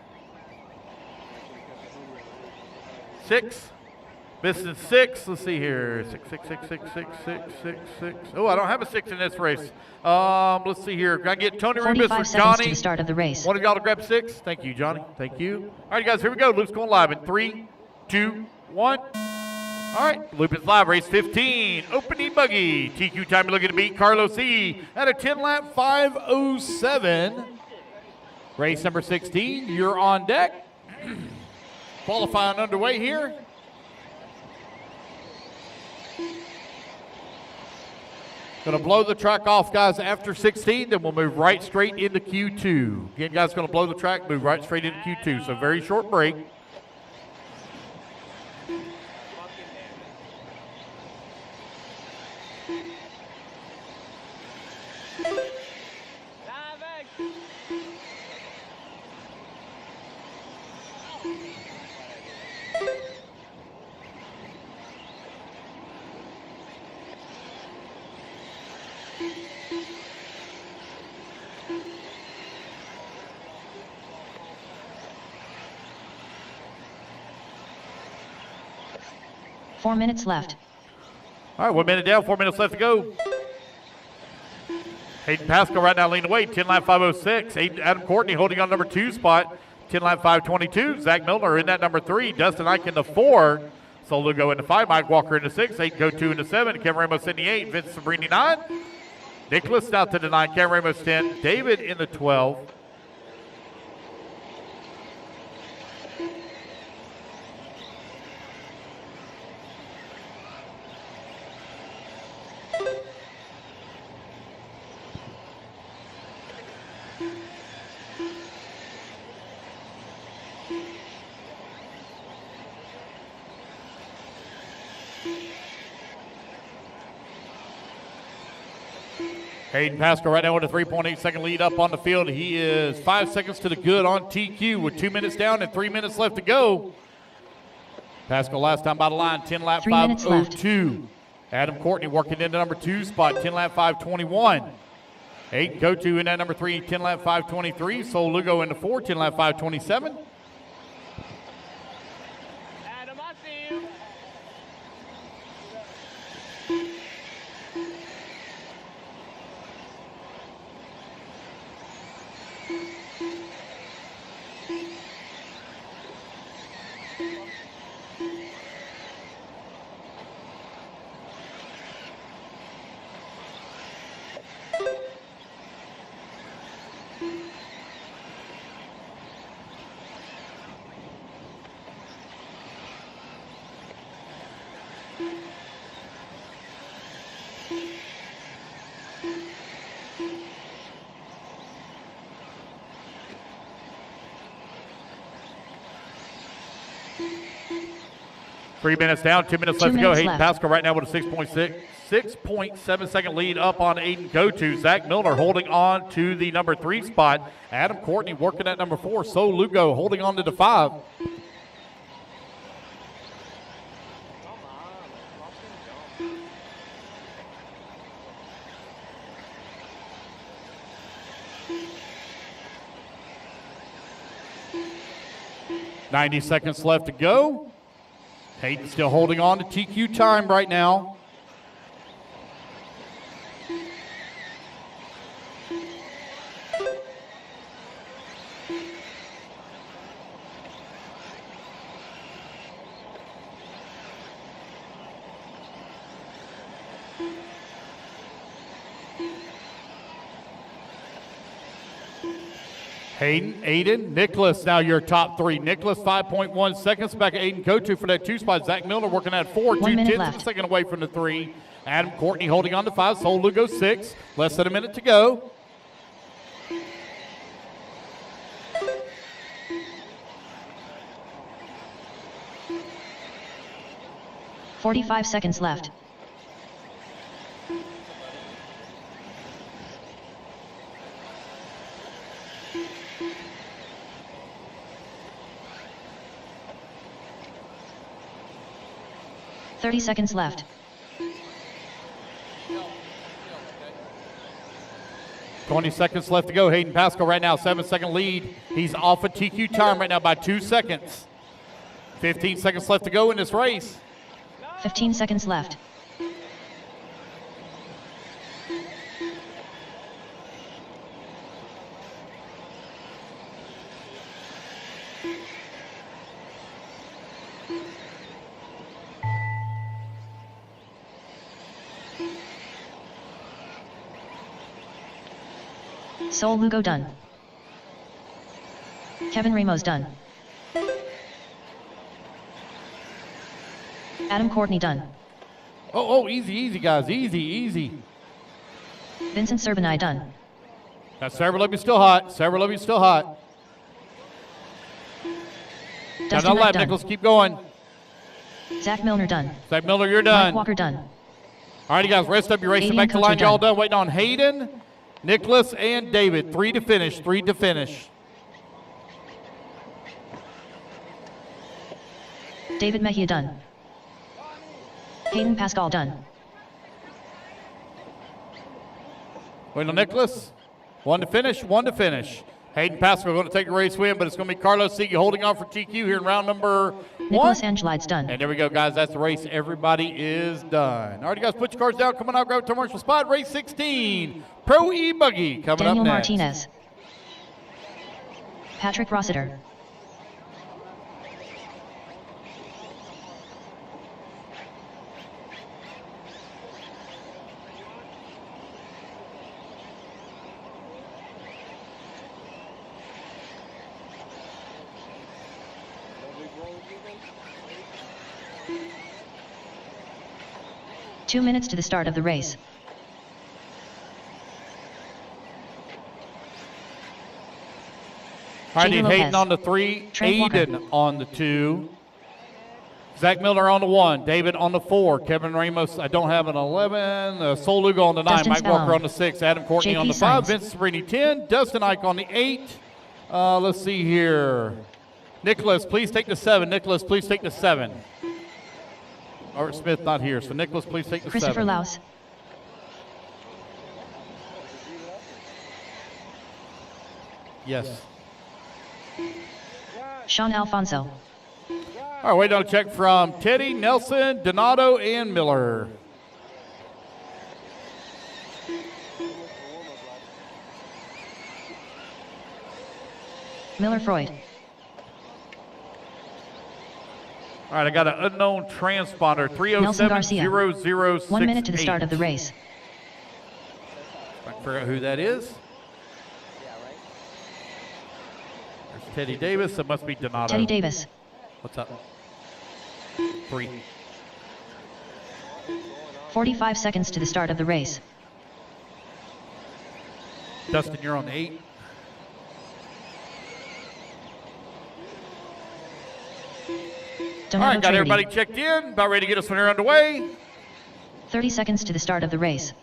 6. Missing 6. Let's see here. 6, 6, 6, 6, 6, 6, 6, 6. Oh, I don't have a 6 in this race. Let's see here. Can I get Tony Rubis 45 for seconds to Johnny? the start of the race. One of y'all to grab 6. Thank you, Johnny. Thank you. All right, guys, here we go. Loop's going live in 3, 2, 1. All right, loop is live. Race 15, opening buggy. TQ time looking to beat Carlos E. at a 10-lap 5:07. Race number 16, you're on deck. Qualifying underway here. Going to blow the track off, guys, after 16, then we'll move right straight into Q2. Again, guys, going to blow the track, move right straight into Q2. So very short break. Four minutes left. All right, 1 minute down, 4 minutes left to go. Hayden Pascal right now leading away, 10-lap 5:06. Adam Courtney holding on number 2 spot, 10-lap 5:22. Zach Milner in that number 3. Dustin Ike in the 4. Sol Lugo in the 5. Mike Walker in the 6. Hayden Go2 in the 7. Kevin Ramos in the 8. Vince Sabrini 9. Nicholas out to the 9. Kevin Ramos 10. David in the 12. Hayden Pascal right now with a 3.8-second lead up on the field. He is 5 seconds to the good on TQ with 2 minutes down and 3 minutes left to go. Pascal last time by the line, 10-lap 5:02. Adam Courtney working into number 2 spot, 10-lap 5:21. Hayden Go2 in that number 3, 10-lap 5:23. Sol Lugo in the 4, 10-lap 5:27. Adam, I see you. Three minutes down, 2 minutes left to go. Hayden Pascal right now with a 6.7-second lead up on Aiden Go2. Zach Milner holding on to the number 3 spot. Adam Courtney working at number 4. Sol Lugo holding on to the 5. .90 seconds left to go. Hayden still holding on to TQ time right now. Hayden, Aiden, Nicholas, now your top 3. Nicholas, 5.1 seconds back at Aiden Go2 for that 2 spot. Zach Milner working at 4, 2/10 of a second away from the 3. Adam Courtney holding on to 5. Sol Lugo 6. Less than a minute to go. .45 seconds left. .30 seconds left. .20 seconds left to go. Hayden Pascal right now, 7-second lead. He's off of TQ time right now by 2 seconds. 15 seconds left to go in this race. 15 seconds left. Sol Lugo done. Kevin Ramos done. Adam Courtney done. Oh, easy, easy, guys. Easy, easy. Vincent Serbanai done. Now, Sarah still hot. Sarah still hot. Down Dustin the Knight left, done. Nichols. Keep going. Zach Milner done. Zach Miller, you're Mike done. Walker done. All right, guys, rest up. You're racing Adrian back to the line. Kocher Y'all done. done. Waiting on Hayden, Nicholas, and David. 3 to finish. 3 to finish. David Mejia done. Hayden Pascal done. Waiting on Nicholas. 1 to finish. 1 to finish. Hayden Pascal going to take the race win, but it's going to be Carlos Seege holding on for TQ here in round number 1. Nicholas Angelides done. And there we go, guys. That's the race. Everybody is done. All right, guys, put your cards down. Come on out, grab a commercial spot. Race 16. Pro E-Buggy coming Daniel up next. Martinez. Patrick Rossiter. Two minutes to the start of the race. All right, Jader need Hayden Lopez. on the 3, Trent Walker. Aiden on the 2, Zach Miller on the 1, David on the 4, Kevin Ramos, I don't have an 11, Sol Lugo on the 9, Dustin Mike Walker Spallone. on the 6, Adam Courtney JP on the 5, Sainz. Vince Sabrini 10, Dustin Ike on the 8. Let's see here. Nicholas, please take the 7. Nicholas, please take the 7. Art Smith not here, so Nicholas, please take the Christopher 7. Laus. Yes. Sean Alfonso. All right, waiting on a check from Teddy, Nelson, Donato, and Miller. Miller Freud. All right, I got an unknown transponder, Nelson Garcia. 307-0068. 1 minute to the start of the race. I can figure out who that is. There's Teddy Davis. That must be Donato. Teddy Davis. What's up? 3. 45 seconds to the start of the race. Dustin, you're on 8. All Donato right, got Traoré. everybody checked in. About ready to get us when they're underway. 30 seconds to the start of the race.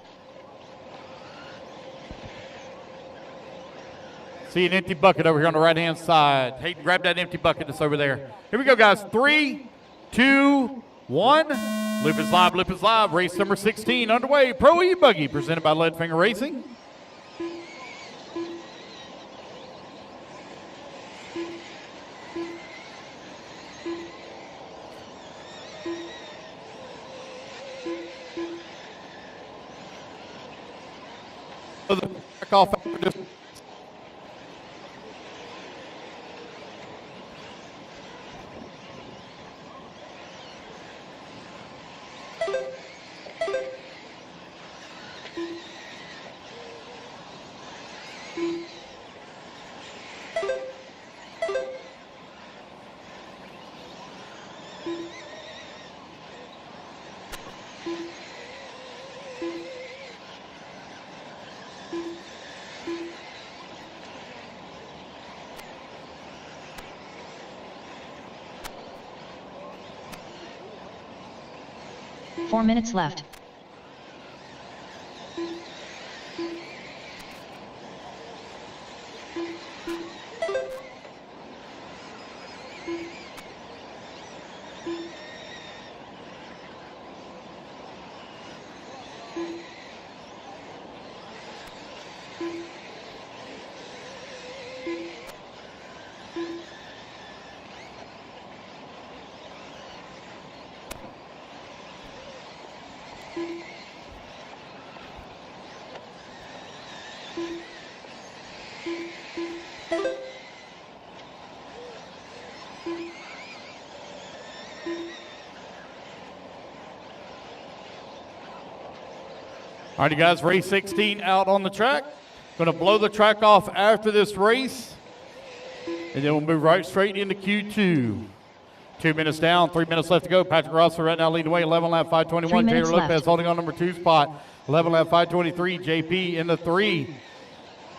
See an empty bucket over here on the right-hand side. Hayden, grab that empty bucket that's over there. Here we go, guys. 3, 2, 1. Loop is live, loop is live. Race number 16 underway. Pro E-Buggy presented by Leadfinger Racing. Back off after this. Four minutes left. All right, you guys, race 16 out on the track. Going to blow the track off after this race, and then we'll move right straight into Q2. 2 minutes down, 3 minutes left to go. Patrick Russell right now leading the way, 11 lap 521. Jader Lopez left. holding on number 2 spot, 11 lap 523. JP in the 3.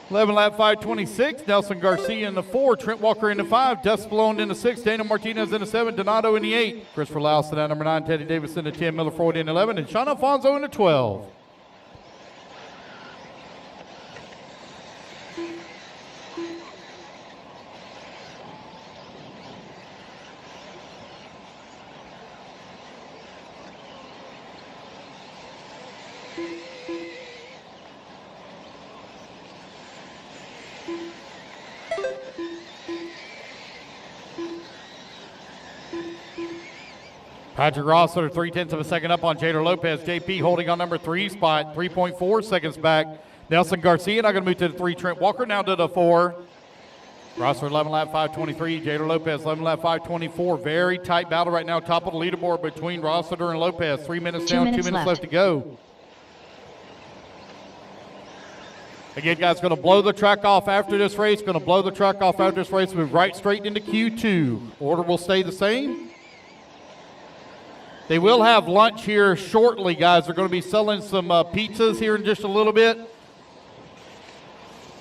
11 lap 526. Nelson Garcia in the 4. Trent Walker in the 5. Dust Malone in the 6. Daniel Martinez in the 7. Donato in the 8. Christopher Lawson at number 9. Teddy Davis in the 10. Miller Ford in the 11. And Sean Alfonso in the 12. Patrick Rossler, 0.3 of a second up on Jader Lopez. JP holding on number 3 spot, 3.4 seconds back. Nelson Garcia now going to move to the 3. Trent Walker now to the 4. Rossler 11 lap 523. Jader Lopez 11 lap 524. Very tight battle right now, top of the leaderboard between Rossler and Lopez. 3 minutes down, 2 minutes left to go. Again, guys, going to blow the track off after this race. Going to blow the track off after this race. Move right straight into Q2. Order will stay the same. They will have lunch here shortly, guys. They're going to be selling some pizzas here in just a little bit.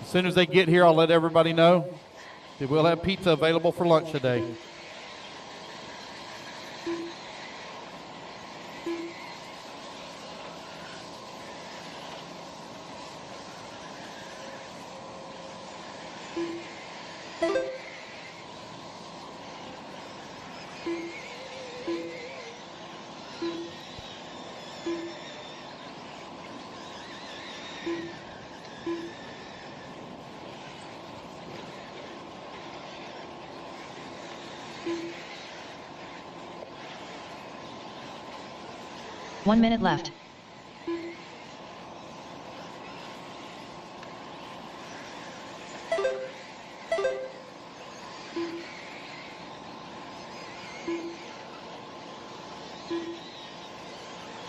As soon as they get here, I'll let everybody know. They will have pizza available for lunch today. One minute left.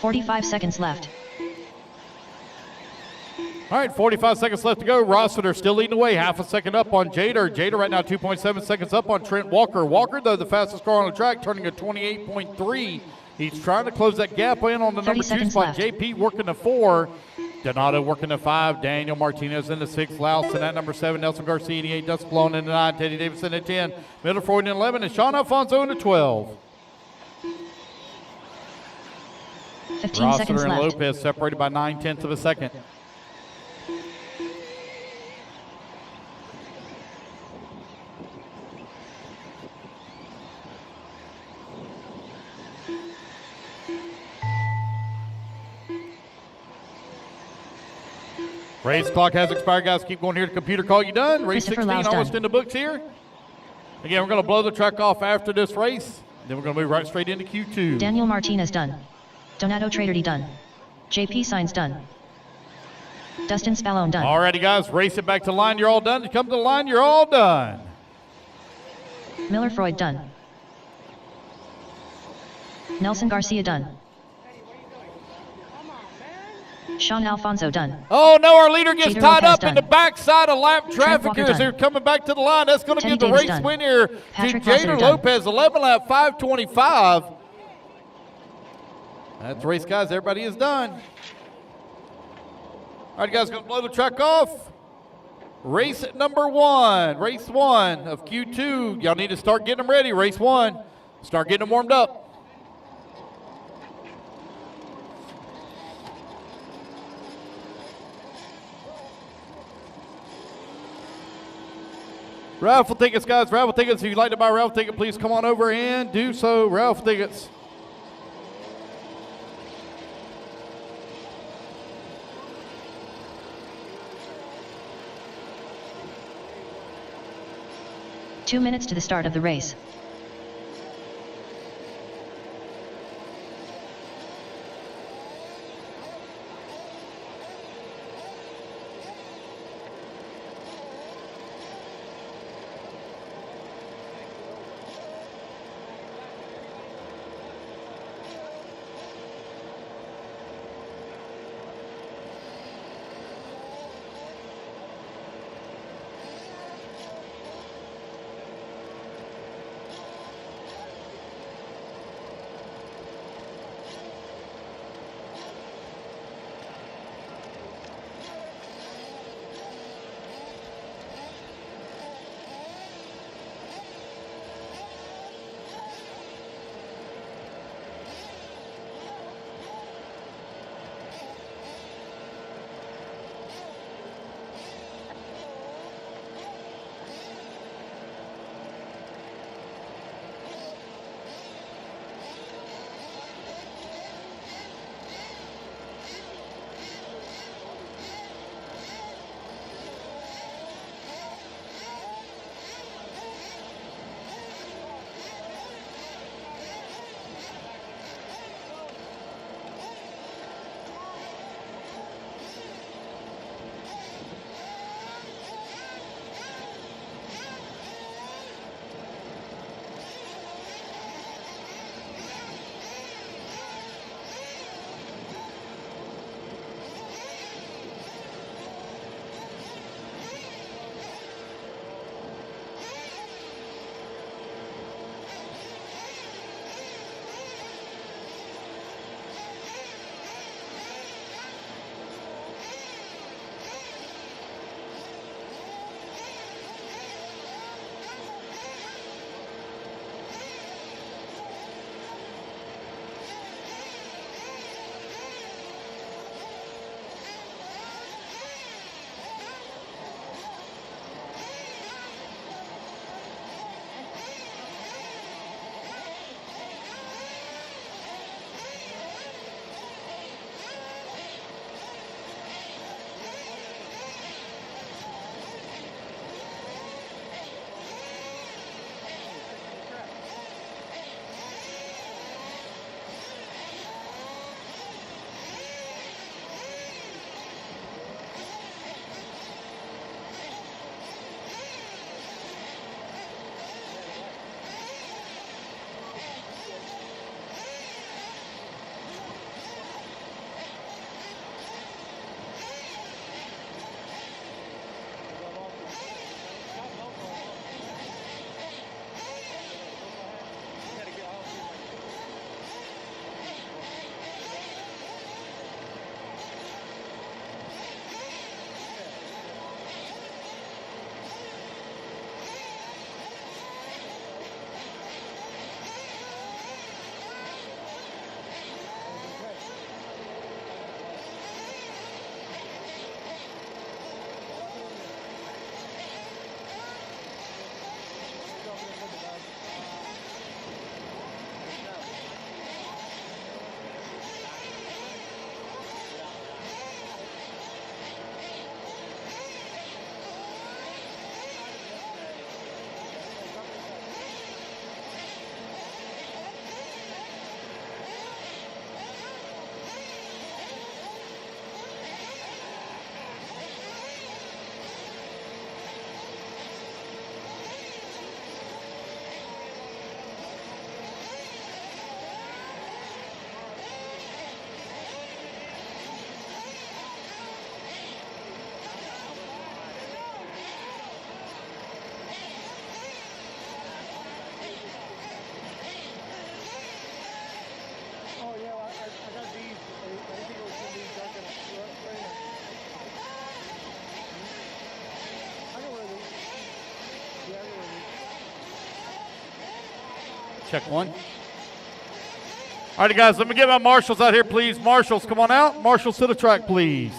$45 seconds left. All right, 45 seconds left to go. Rossiter still leading the way, half a second up on Jader. Jader right now 2.7 seconds up on Trent Walker. Walker, though, the fastest car on the track, turning a 28.3. He's trying to close that gap in on the number 2 spot. Left. JP working the 4. Donato working the 5. Daniel Martinez in the 6. Lawson at number 7. Nelson Garcia in the 8. Dust Blown in the 9. Teddy Davis in the 10. Miller Ford in the 11. And Sean Alfonso in the 12. 15 seconds Rossiter and left. Lopez separated by 0.9 of a second. Race clock has expired, guys. Keep going here. The computer call you done. Race 16 almost in the books here. Again, we're going to blow the track off after this race. Then we're going to move right straight into Q2. Daniel Martinez done. Donato Traderty done. JP Signs done. Dustin Spallone done. All righty, guys. Race it back to the line. You're all done. You come to the line. You're all done. Miller Freud done. Nelson Garcia done. Sean Alfonso done. Oh no, our leader gets Jader tied Lopez up done. in the backside of lap traffic Walker here as done. they're coming back to the line. That's going to Teddy give the Davis race done. win here Patrick to Rossiter Jader done. Lopez, 11 lap 525. That's the race, guys. Everybody is done. All right, guys, going to blow the track off. Race number 1, race 1 of Q2. Y'all need to start getting them ready. Race 1, start getting them warmed up. Raffle tickets, guys. Raffle tickets. If you'd like to buy a raffle ticket, please come on over and do so. Raffle tickets. Two minutes to the start of the race. Check one. All right, guys, let me get my marshals out here, please. Marshals, come on out. Marshals to the track, please.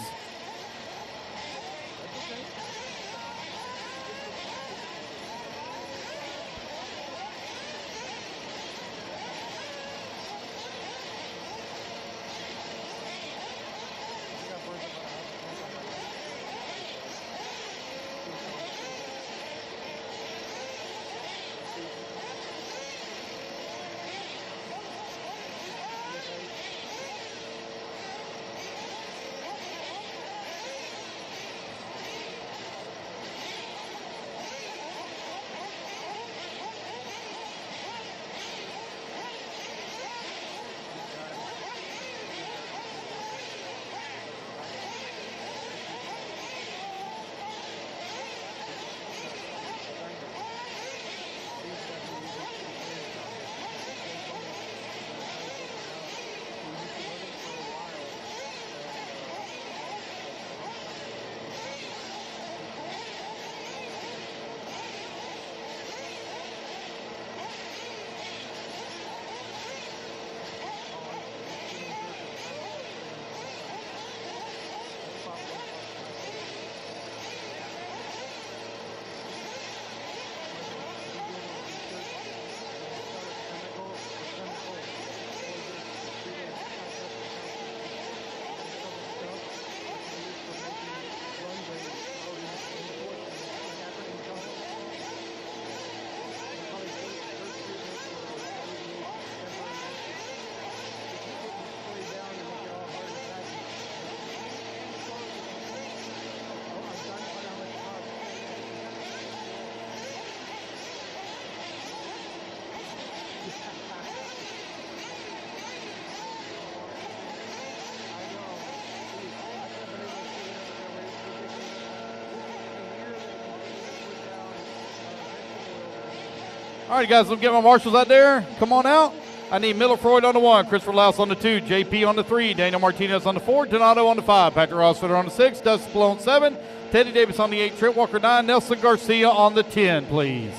All right, guys, let's get my marshals out there. Come on out. I need Miller Freud on the 1, Christopher Louse on the 2, JP on the 3, Daniel Martinez on the 4, Donato on the 5, Patrick Rossfitter on the 6, Dustin Blow on 7, Teddy Davis on the 8, Trent Walker 9, Nelson Garcia on the 10, please.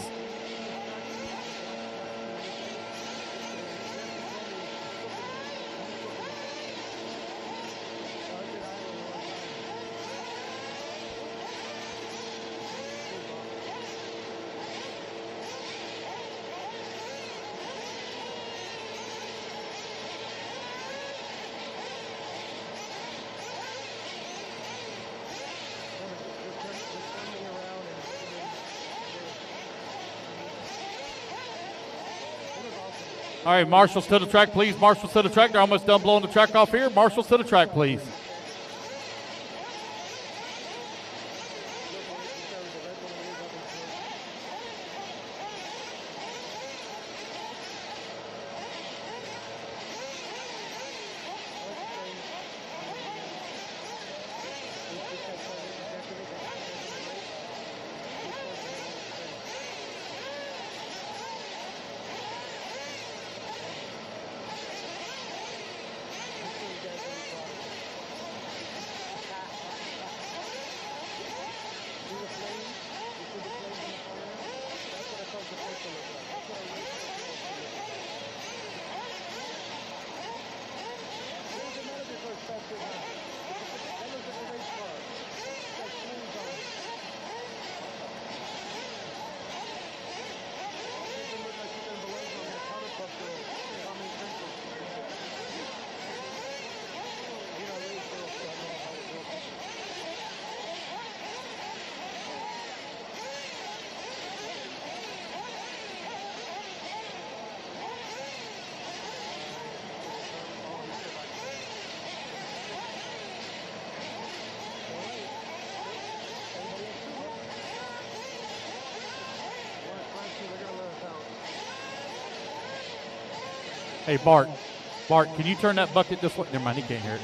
All right, marshals to the track, please. Marshals to the track. They're almost done blowing the track off here. Marshals to the track, please. Hey, Bart. Bart, can you turn that bucket this way? Never mind, he can't hear it.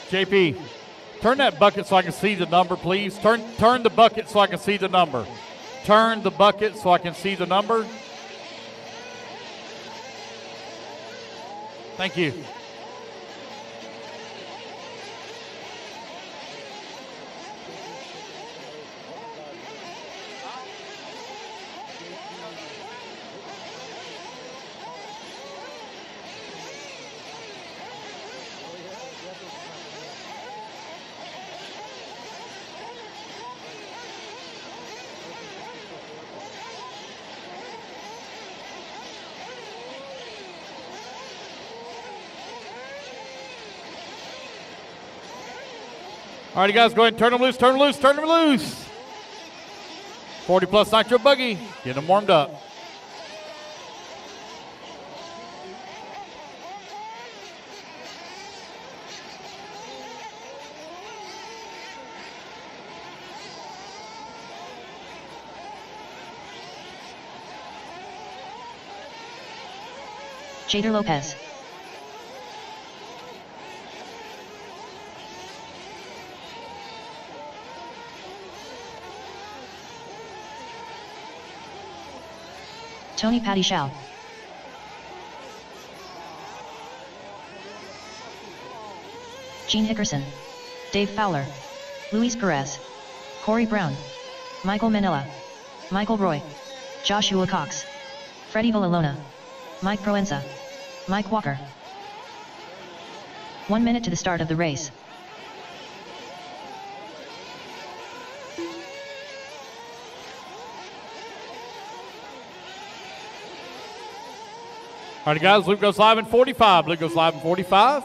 JP, turn that bucket so I can see the number, please. Turn the bucket so I can see the number. Turn the bucket so I can see the number. Thank you. All right, you guys, go ahead and turn them loose, turn them loose, turn them loose. 40 plus nitro buggy, get them warmed up. Jader Lopez. Tony Patty Shao. Gene Hickerson. Dave Fowler. Luis Perez. Corey Brown. Michael Manella. Michael Roy. Joshua Cox. Freddie Villalona. Mike Proenza. Mike Walker. 1 minute to the start of the race. All right, guys, loop goes live in 45. Loop goes live in 45.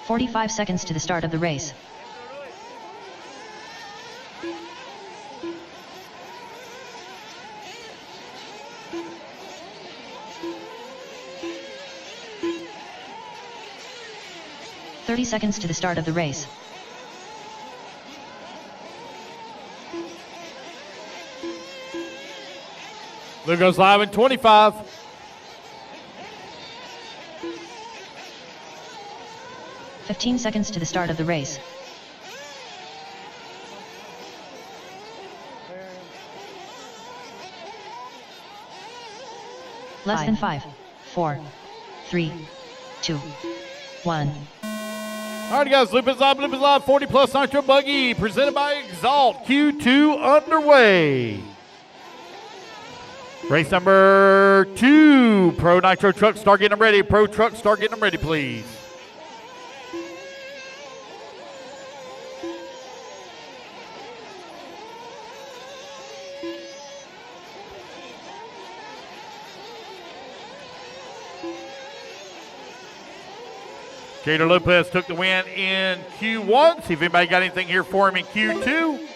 45 seconds to the start of the race. "30 seconds to the start of the race. Loop goes live in 25. 15 seconds to the start of the race. Less than 5, 4, 3, 2, 1. All right, guys, loop is live, 40 plus nitro buggy, presented by Exalt. Q2 underway. Race number 2, Pro Nitro Truck, start getting them ready. Pro Truck, start getting them ready, please. Jader Lopez took the win in Q1. See if anybody got anything here for him in Q2.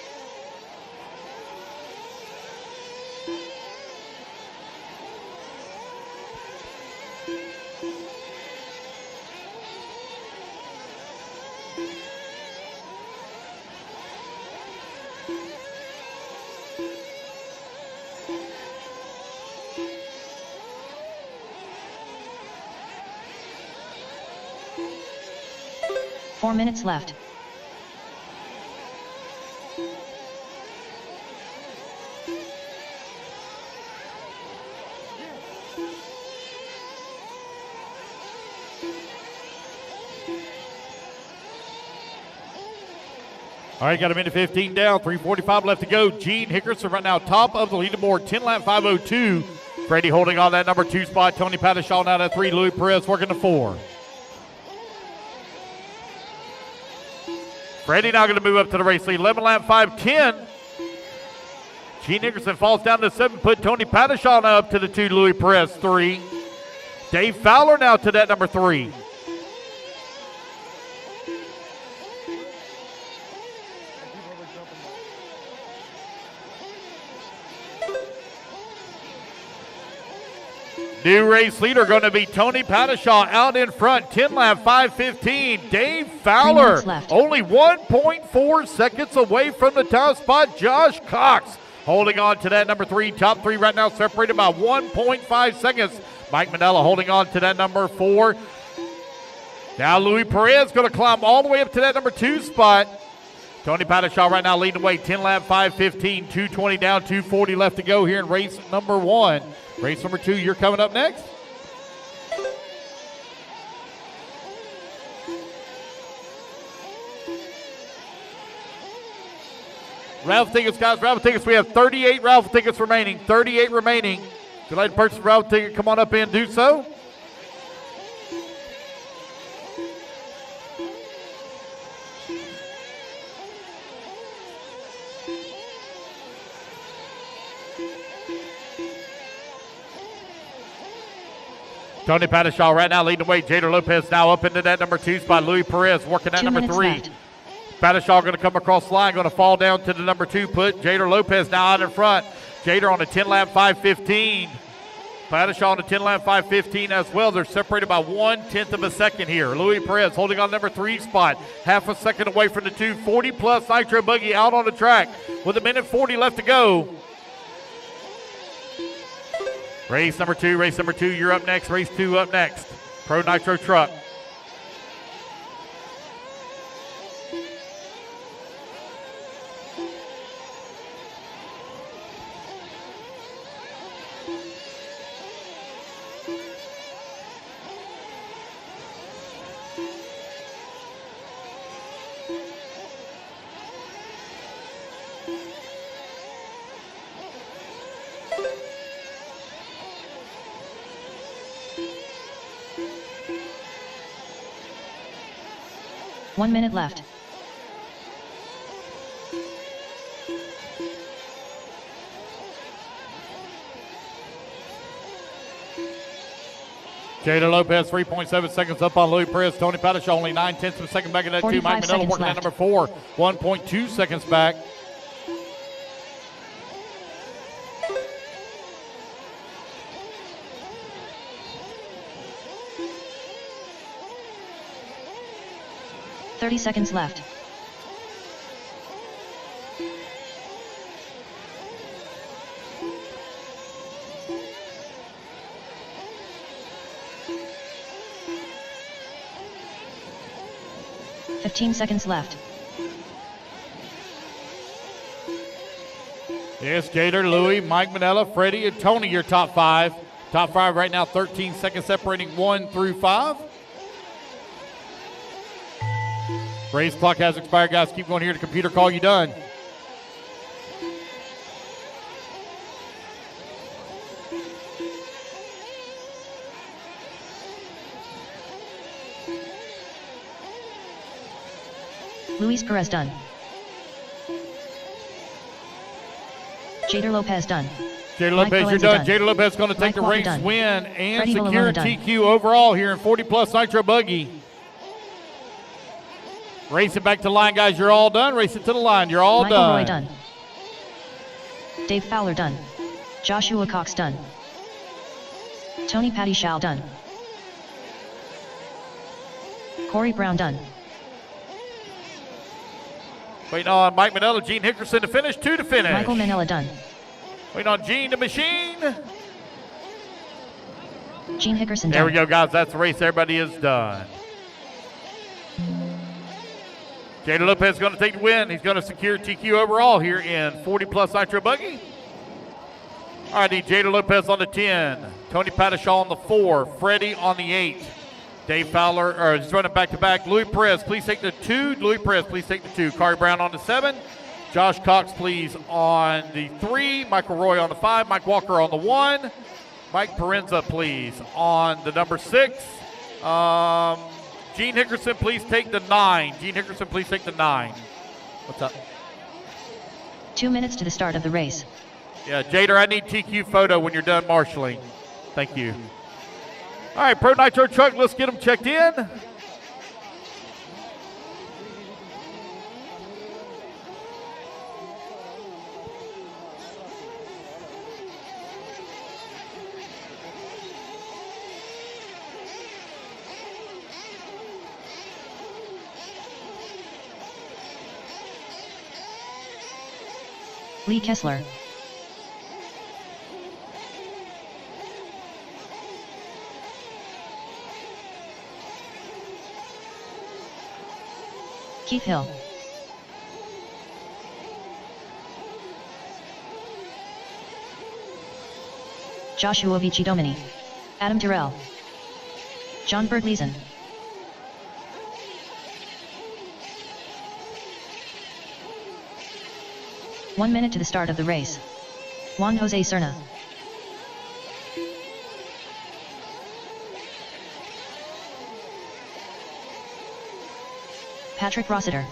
Four minutes left. All right, got a minute 15 down, 3:45 left to go. Gene Hickerson right now top of the leaderboard, 10 lap 5:02. Freddie holding on that number 2 spot. Tony Pattishaw now at 3. Louis Perez working to 4. Freddie now going to move up to the race lead. 11 lap 5:10. Gene Hickerson falls down to 7. Put Tony Pattishaw now up to the 2. Louis Perez 3. Dave Fowler now to that number 3. New race leader going to be Tony Pattishaw out in front. 10 lap 5:15. Dave Fowler only 1.4 seconds away from the top spot. Josh Cox holding on to that number 3. Top 3 right now separated by 1.5 seconds. Mike Manella holding on to that number 4. Now Louis Perez going to climb all the way up to that number 2 spot. Tony Pattishaw right now leading the way. 10 lap 5:15. 2:20 down, 2:40 left to go here in race number 1. Race number 2, you're coming up next. Raffle tickets, guys. Raffle tickets. We have 38 raffle tickets remaining. 38 remaining. If you'd like to purchase a raffle ticket, come on up and do so. Tony Pattishaw right now leading the way. Jader Lopez now up into that number 2 spot. Louis Perez working that number 3. Left. Badishaw going to come across the line, going to fall down to the number 2 put. Jader Lopez now out in front. Jader on a 10-lap 5:15. Badishaw on a 10-lap 5:15 as well. They're separated by 1/10 of a second here. Louis Perez holding on number 3 spot. Half a second away from the 240-plus Nitro Buggy out on the track with 1:40 left to go. Race number 2, you're up next. Race 2 up next. Pro Nitro Truck. One minute left. Jada Lopez, 3.7 seconds up on Louis Perez. Tony Badishaw only 9/10 of a second back in that 2. Mike Manella working at number 4, 1.2 seconds back. Seconds left. Seconds left. Yes, Gator, Louis, Mike Manella, Freddie, and Tony, your top 5. Top 5 right now, 13 seconds separating 1 through 5. Race clock has expired, guys. Keep going here. The computer call you done. Luis Perez done. Jader Lopez done. Jader Lopez, you're done. Jader Lopez going to take the race win and secure TQ overall here in 40-plus Nitro Buggy. Race it back to the line, guys. You're all done. Race it to the line. You're all Michael done. Roy done. Dave Fowler done. Joshua Cox done. Tony Badishaw done. Corey Brown done. Waiting on Mike Manella, Gene Hickerson to finish. 2 to finish. Michael Manella done. Waiting on Gene the Machine. Gene Hickerson done. There we go, guys. That's the race. Everybody is done. Jader Lopez is going to take the win. He's going to secure TQ overall here in 40-plus Nitro Buggy. All righty, Jader Lopez on the 10. Tony Badishaw on the 4. Freddie on the 8. Dave Fowler, he's running back-to-back. Louis Perez, please take the 2. Louis Perez, please take the 2. Corey Brown on the 7. Josh Cox, please, on the 3. Michael Roy on the 5. Mike Walker on the 1. Mike Parenza, please, on the number 6. Gene Hickerson, please take the 9. Gene Hickerson, please take the 9. What's up? 2 minutes to the start of the race. Yeah, Jader, I need TQ photo when you're done marshaling. Thank you. All right, Pro Nitro Truck, let's get them checked in. Lee Kessler. Keith Hill. Joshua Vici-Domini. Adam Terrell. John Bergleisen. One minute to the start of the race. Juan Jose Serna. Patrick Rossiter.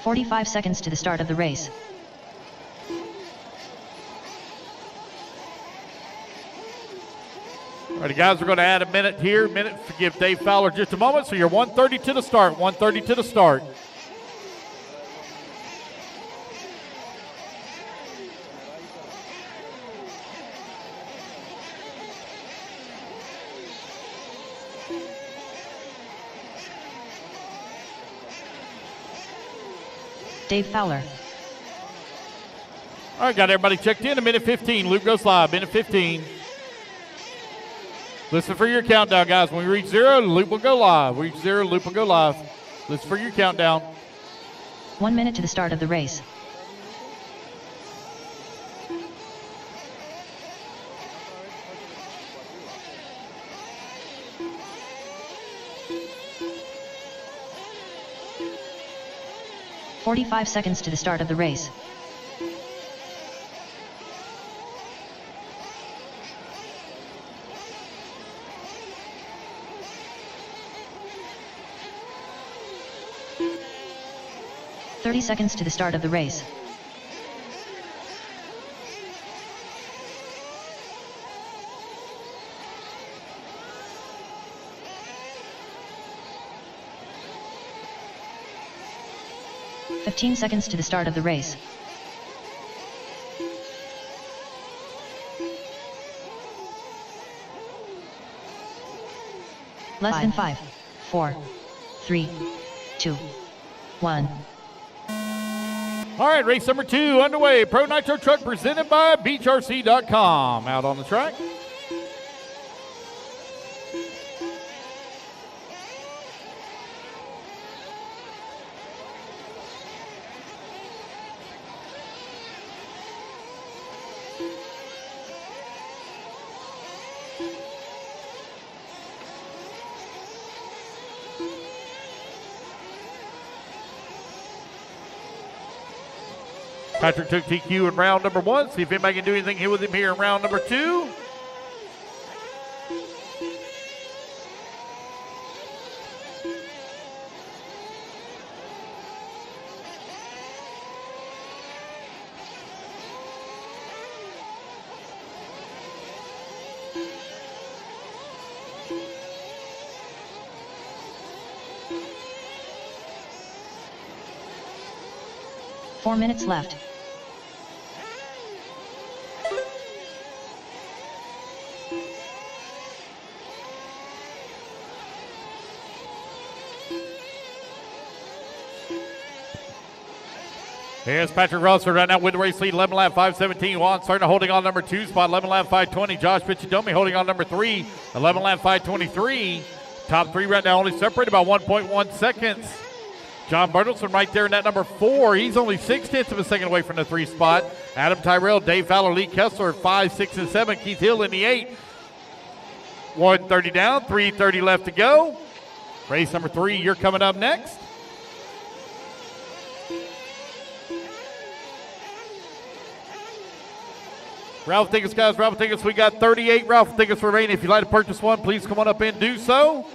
45 seconds to the start of the race. All right, the guys are going to add a minute here. To give Dave Fowler just a moment. So you're 1:30 to the start. 1:30 to the start. Dave Fowler. All right, got everybody checked in. A minute 15. Loop goes live. Minute 15. Listen for your countdown, guys. When we reach 0, the loop will go live. Reach 0, loop will go live. Listen for your countdown. 1 minute to the start of the race. "45 seconds to the start of the race. "30 seconds to the start of the race. "15 seconds to the start of the race. Less than 5, 4, 3, 2, 1. All right, race number 2 underway. Pro Nitro Truck presented by BeachRC.com. Out on the track. Patrick took TQ in round number 1. See if anybody can do anything here with him here in round number 2. Four minutes left. Here's Patrick Russell right now with the race lead, 11 lap 517. Juan Serna holding on number 2 spot, 11 lap 520. Josh Pichidomi holding on number 3, 11 lap 523. Top 3 right now only separated by 1.1 seconds. John Bertelsen right there in that number 4. He's only 0.6 of a second away from the 3 spot. Adam Tyrell, Dave Fowler, Lee Kessler, 5, 6, and 7. Keith Hill in the 8. 130 down, 330 left to go. Race number 3, you're coming up next. Raffle tickets, guys, raffle tickets. We got 38 raffle tickets remaining. If you'd like to purchase one, please come on up and do so.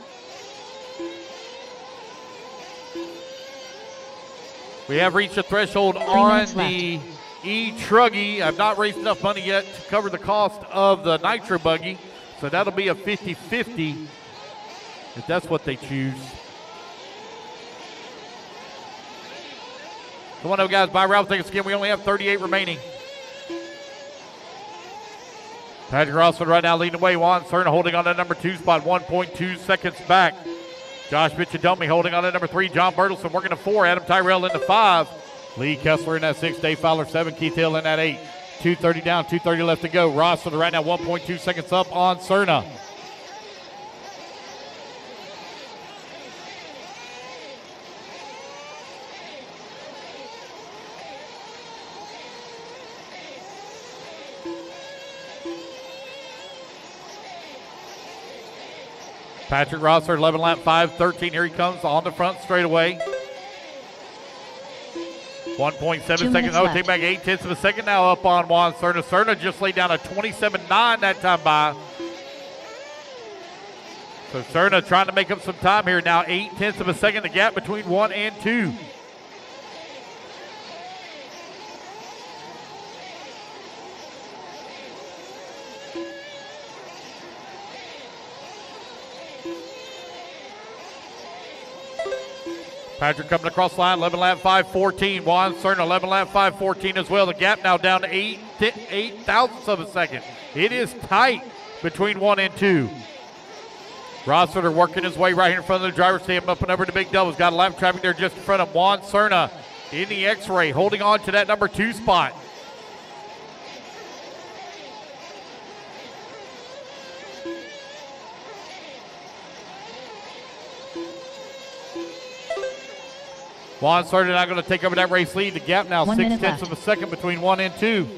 We have reached a threshold on the E-Truggy. I've not raised enough money yet to cover the cost of the Nitro Buggy, so that'll be a 50-50 if that's what they choose. Come on up, guys, buy raffle tickets again. We only have 38 remaining. Patrick Rossman right now leading the way. Juan Serna holding on to number 2 spot, 1.2 seconds back. Josh Pichidomi holding on to number 3. John Bertelsen working to 4. Adam Tyrell into 5. Lee Kessler in that 6. Dave Fowler 7. Keith Hill in that 8. 2:30 down, 2:30 left to go. Rossman right now 1.2 seconds up on Serna. Patrick Rosser, 11 lap 5:13. Here he comes on the front straightaway. 1.7 seconds. Oh, take back 0.8 of a second now up on Juan Serna. Serna just laid down a 27.9 that time by. So Serna trying to make up some time here now. 0.8 of a second, the gap between 1 and 2. Patrick coming across the line, 11 lap 5:14. Juan Serna, 11 lap 5:14 as well. The gap now down to 8 thousandths of a second. It is tight between 1 and 2. Rossiter working his way right here in front of the driver's stand, up and over to Big Doubles. Got a lap traffic there just in front of Juan Serna in the X-ray, holding on to that number 2 spot. Juan Serna now going to take over that race lead. The gap now 6/10 of a second between 1 and 2.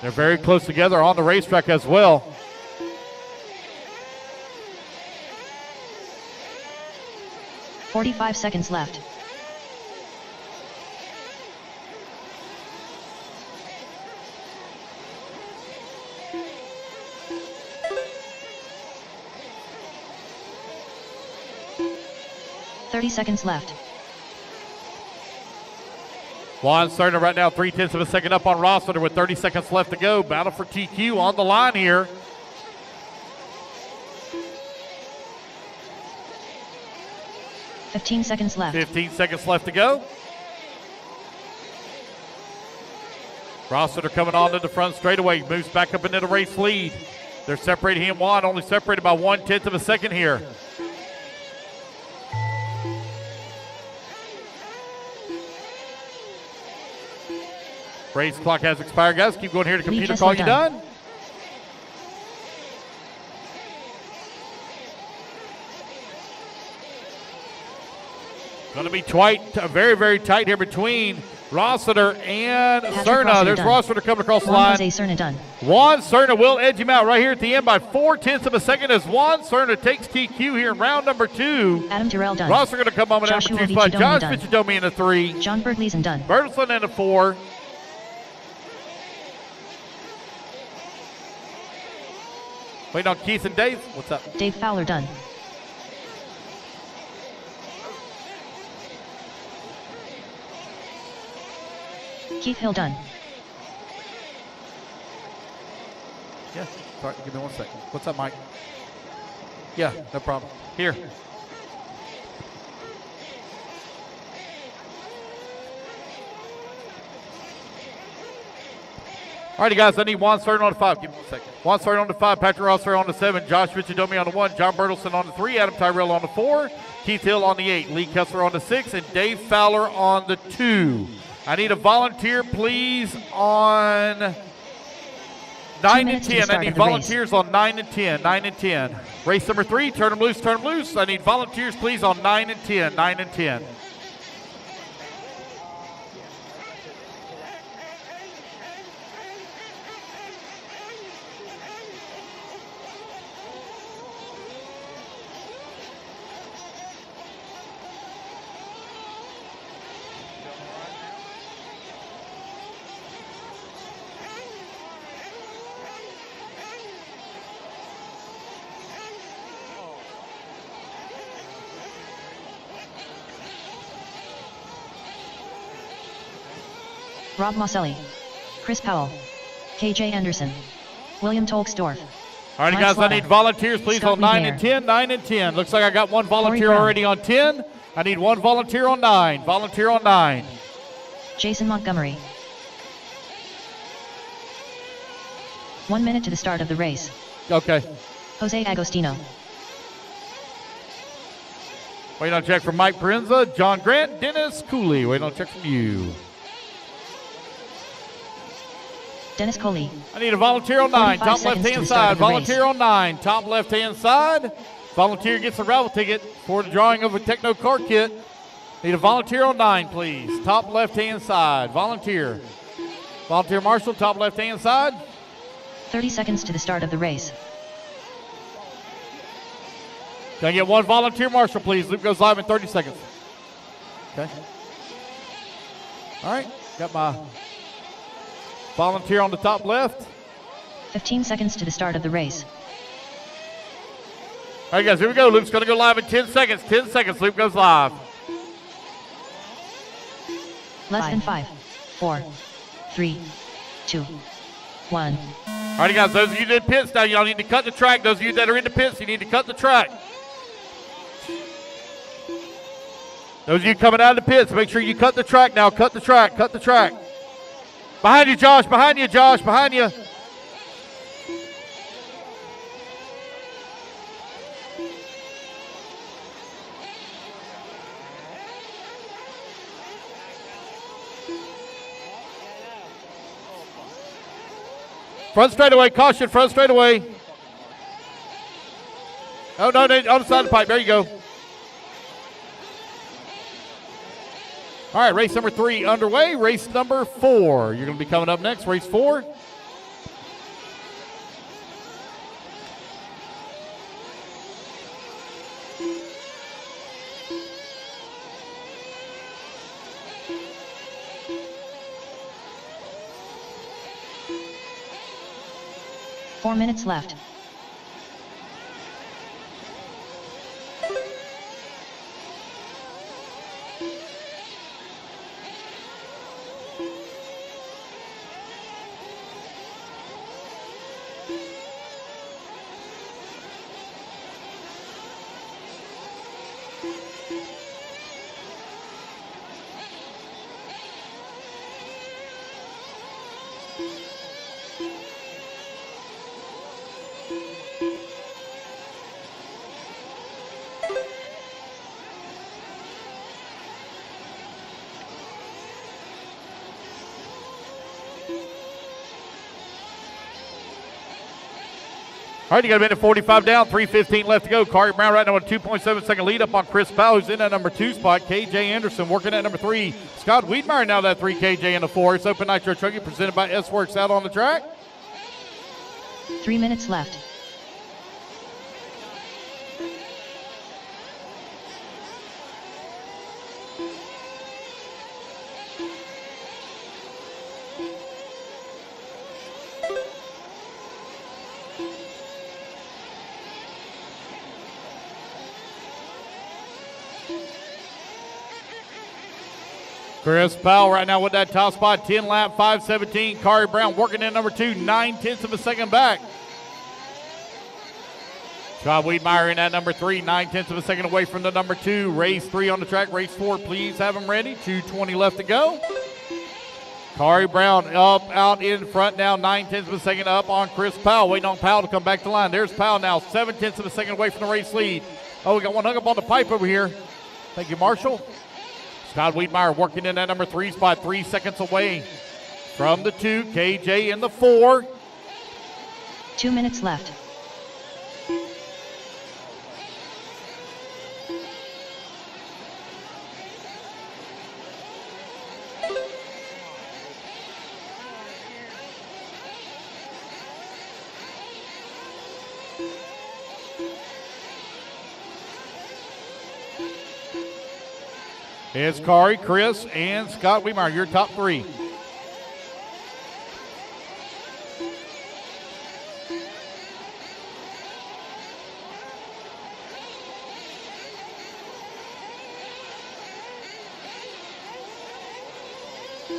They're very close together on the racetrack as well. "45 seconds left. "30 seconds left. Juan Serna right now 3/10 of a second up on Rossiter with 30 seconds left to go. Battle for TQ on the line here. "15 seconds left. 15 seconds left to go. Rossiter coming on to the front straightaway, moves back up into the race lead. They're separating him, Juan, only separated by 1/10 of a second here. Race clock has expired, guys. Keep going here to computer call you done. Going to be very, very tight here between Rossiter and Serna. There's Rossiter coming across the line. Juan Serna will edge him out right here at the end by 4/10 of a second as Juan Serna takes TQ here in round number 2. Adam Terrell done. Rossiter going to come on in number 2 spot. Josh Fitzgerald in a 3. John Bergleisen done. Bertelson in a 4. Waiting on Keith and Dave. What's up? Dave Fowler done. Keith Hill done. Yeah, sorry, give me 1 second. What's up, Mike? Yeah, no problem. Here. All righty, guys, I need Juan Serna on the 5. Give me 1 second. Juan Serna on the 5, Patrick Rossiter on the 7, Josh Fitzgerald on the 1, John Bertelson on the 3, Adam Tyrell on the 4, Keith Hill on the 8, Lee Kessler on the 6, and Dave Fowler on the 2. I need a volunteer, please, on 9 and 10. I need volunteers on 9 and 10. 9 and 10. Race number 3, turn them loose, turn them loose. I need volunteers, please, on 9 and 10. 9 and 10. Rob Mosselli, Chris Powell, KJ Anderson, William Tolksdorf. All right, guys, I need volunteers, please, on 9 and 10. 9 and 10. Looks like I got one volunteer already on 10. I need one volunteer on 9. Volunteer on 9. Jason Montgomery. 1 minute to the start of the race. Okay. Jose Agostino. Waiting on check from Mike Parenza, John Grant, Dennis Cooley. Waiting on check from you. Dennis Coley. I need a volunteer on 9, top left-hand side. Volunteer on 9, top left-hand side. Volunteer gets a raffle ticket for the drawing of a Techno car kit. Need a volunteer on 9, please. Top left-hand side. Volunteer. Volunteer Marshall, top left-hand side. 30 seconds to the start of the race. Can I get one volunteer Marshall, please? Loop goes live in 30 seconds. Okay. All right, got my volunteer on the top left. 15 seconds to the start of the race. All right, guys, here we go. Loop's going to go live in 10 seconds. 10 seconds, Loop goes live. Less than 5, 4, 3, 2, 1. All right, guys, those of you that are in pits now, y'all need to cut the track. Those of you that are in the pits, you need to cut the track. Those of you coming out of the pits, make sure you cut the track now. Cut the track, cut the track. Behind you, Josh, behind you, Josh, behind you. Front straightaway, caution, front straightaway. Oh, no, on the side of the pipe, there you go. All right, race number 3 underway. Race number 4. You're going to be coming up next, race 4. Four minutes left. All right, you got a minute 45 down, 3:15 left to go. Corey Brown right now with a 2.7 second lead up on Chris Powell, who's in that number 2 spot. KJ Anderson working at number 3. Scott Wiedmeyer now that 3, KJ in the 4. It's Open Nitro Trucking presented by S-Works out on the track. 3 minutes left. Chris Powell right now with that top spot, 10 lap, 5:17. Corey Brown working in number 2, 9/10 of a second back. Scott Wiedmeyer in at number 3, 9/10 of a second away from the number 2. Race 3 on the track. Race 4, please have them ready. 2:20 left to go. Corey Brown up out in front now, 9/10 of a second up on Chris Powell. Waiting on Powell to come back to line. There's Powell now, 7/10 of a second away from the race lead. Oh, we got one hung up on the pipe over here. Thank you, Marshall. Scott Wiedmeyer working in that number 3 spot, 3 seconds away from the 2. KJ in the 4. 2 minutes left. It's Corey, Chris, and Scott Wiedmeyer, your top 3.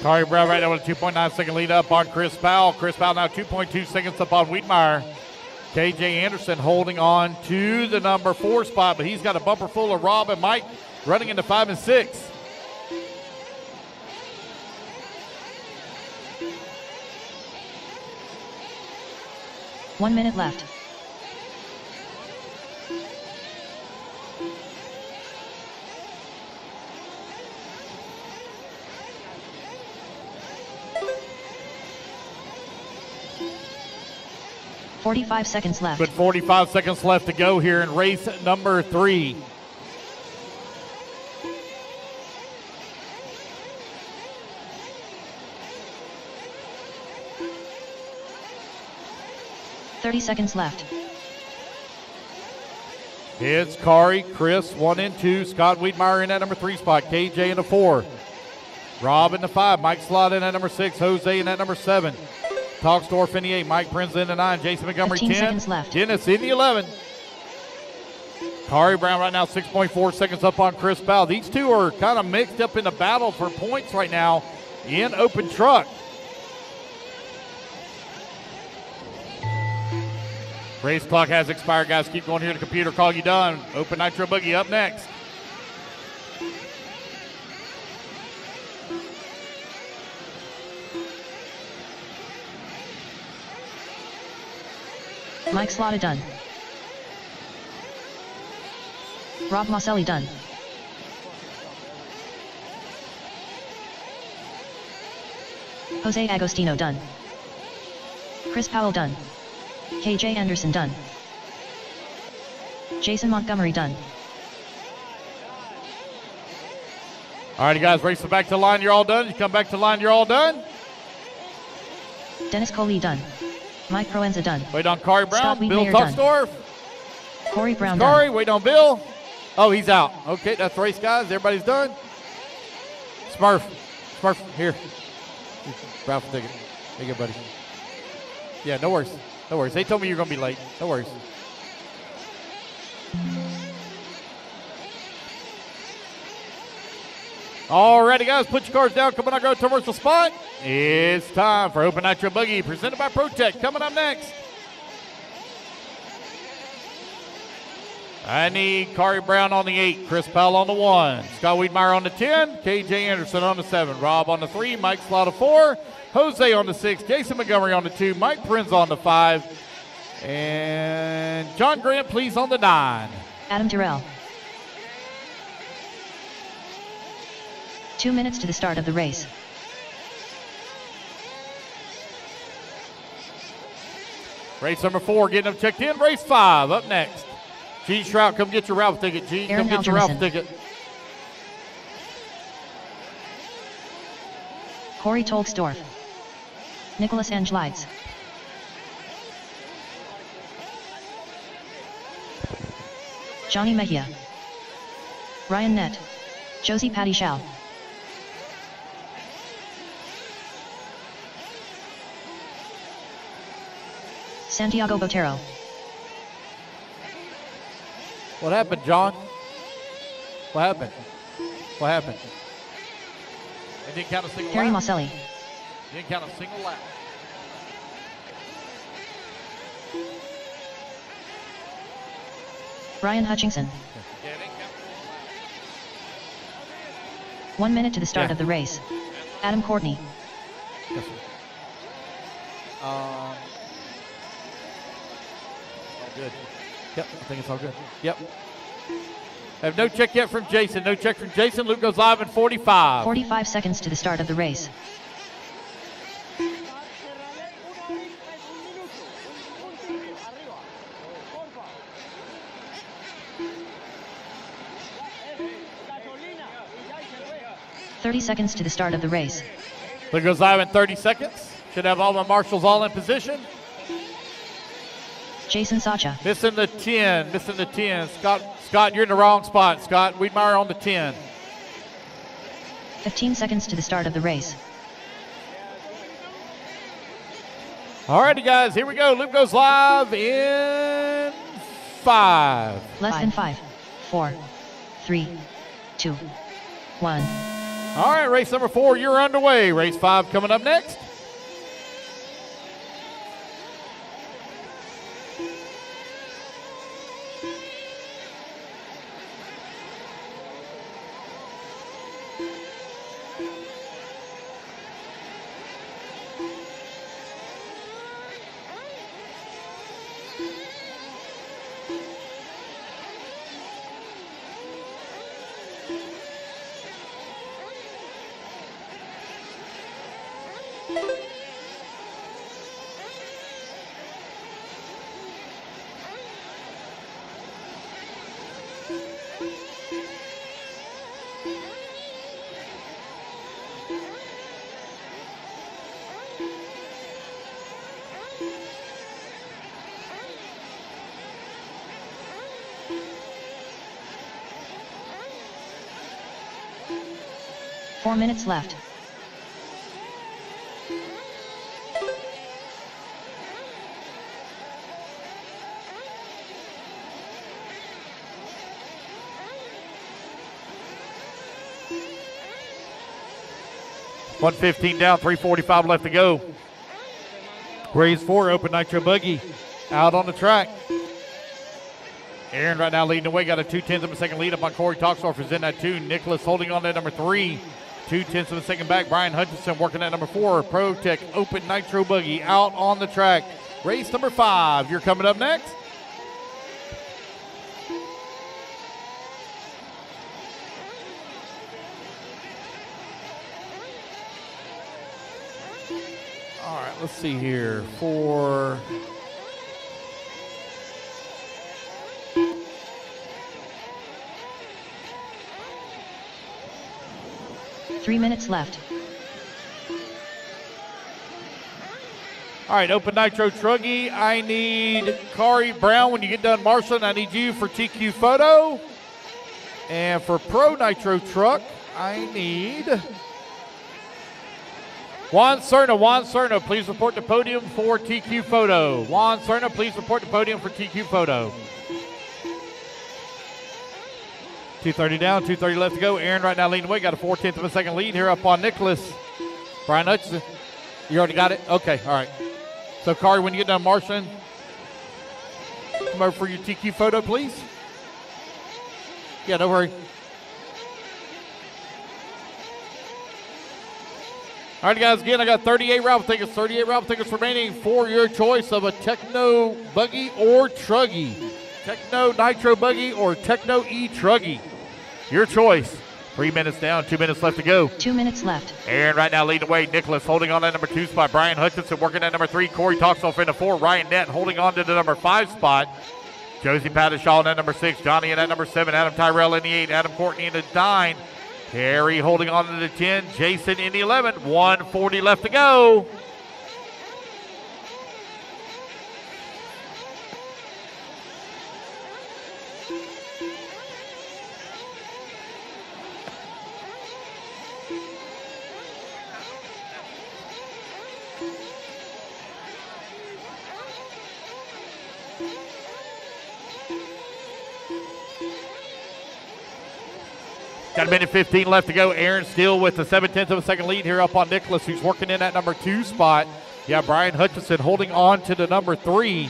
Corey Brown right now with a 2.9 second lead up on Chris Powell. Chris Powell now 2.2 seconds up on Wiedmeyer. KJ Anderson holding on to the number 4 spot, but he's got a bumper full of Rob and Mike running into 5 and 6. One minute left. .45 seconds left. But 45 seconds left to go here in race number 3. .30 seconds left. It's Corey, Chris, 1 and 2. Scott Wiedmeyer in that number 3 spot. KJ in the 4. Rob in the 5. Mike Slott in that number 6. Jose in that number 7. Talksdorf in the 8. Mike Prinz in the 9. Jason Montgomery 10. Seconds left. Dennis in the 11. Corey Brown right now 6.4 seconds up on Chris Powell. These two are kind of mixed up in the battle for points right now in open truck. Race clock has expired, guys. Keep going here. The computer call you done. Open Nitro Boogie up next. Mike Slotta done. Rob Mosselli done. Jose Agostino done. Chris Powell done. KJ Anderson done. Jason Montgomery done. All right, guys, race back to the line. You're all done. You come back to the line. You're all done. Dennis Coley done. Mike Proenza done. Wait on Corey Brown. Scott Bill Wiedemeyer done. Tuxdorf. Corey Brown Corey, done. wait on Bill. Oh, he's out. Okay, that's the race, guys. Everybody's done. Smurf, here. Raffle ticket. Take it, buddy. Yeah, no worries. No worries. They told me you're going to be late. No worries. Alrighty, guys, put your cards down. Come on, go to commercial spot. It's time for Open Nitro Buggy, presented by ProTech. Coming up next. I need Corey Brown on the 8, Chris Powell on the 1, Scott Wiedemeyer on the 10, KJ Anderson on the 7, Rob on the 3, Mike Slotta 4, Jose on the 6, Jason Montgomery on the 2, Mike Prinz on the 5, and John Grant, please, on the 9. Adam Terrell. 2 minutes to the start of the race. Race number 4, getting them checked in. Race 5, up next. Gene Shrout, come get your Ralph ticket. Gene, Aaron come get your Ralph Algerson. ticket. Corey Tolksdorf. Nicholas Angelides. Johnny Mejia. Ryan Nett. Josie Patty Shao. Santiago Botero. What happened, John? What happened? What happened? They didn't count a single Harry lap. Mosselli. Didn't count a single lap. Brian Hutchinson. Yeah, they didn't count. 1 minute to the start Yeah. of the race. Adam Courtney. Yes, sir. All good. Yep, I think it's all good. Yep. Have no check yet from Jason. No check from Jason. Luke goes live in 45. 45 seconds to the start of the race. Un minuto, arriba, porfa. Gasolina, y ya se fue. 30 seconds to the start of the race. Luke goes live in 30 seconds. Should have all my marshals all in position. Jason Sacha. Missing the 10. Missing the 10. Scott, you're in the wrong spot. Scott Wiedemeyer on the 10. 15 seconds to the start of the race. All righty, guys, here we go. Luke goes live in 5. Less than 5, 4, 3, 2, 1. All right, race number 4, you're underway. Race 5 coming up next. Four minutes left. $115 down, 345 left to go. Race 4, Open Nitro Buggy. out on the track. Aaron right now leading the way, got a 0.2 of a second lead up on Corey Toxdorf, is in that 2. Nicholas holding on to number 3. 0.2 of a second back. Brian Hutchinson working at number 4. Pro Tech Open Nitro Buggy out on the track. Race number 5. You're coming up next. All right, let's see here. For 3 minutes left. All right, Open Nitro Truggy, I need Kari Brown when you get done marshaling. I need you for TQ Photo. And for Pro Nitro Truck, I need Juan Cerna. Juan Cerna, please report the podium for TQ Photo. Juan Cerna, please report the podium for TQ Photo. 2:30 down, 2:30 left to go. Aaron right now leading the way, got a 0.4 of a second lead here up on Nicholas. Brian Hutchinson, you already got it? Okay, all right. So, Kari, when you get done marshaling, come over for your TQ Photo, please. Yeah, don't worry. All right, guys, again, I got 38 raffle tickets, 38 raffle tickets remaining for your choice of a Techno Buggy or Truggy. Techno Nitro Buggy or Techno E Truggy. Your choice. 3 minutes down, 2 minutes left to go. 2 minutes left. Aaron right now leading the way. Nicholas holding on to number 2 spot. Brian Hutchinson working at number 3. Corey Toxdorf in the 4. Ryan Nett holding on to the number 5 spot. Josie Pattishaw in that number 6. Johnny in that number 7. Adam Tyrell in the 8. Adam Courtney in the 9. Harry holding on to the 10. Jason in the 11. 1:40 left to go. Got a minute 15 left to go. Aaron still with the 0.7 of a second lead here up on Nicholas, who's working in that number 2 spot. Yeah, Brian Hutchinson holding on to the number 3.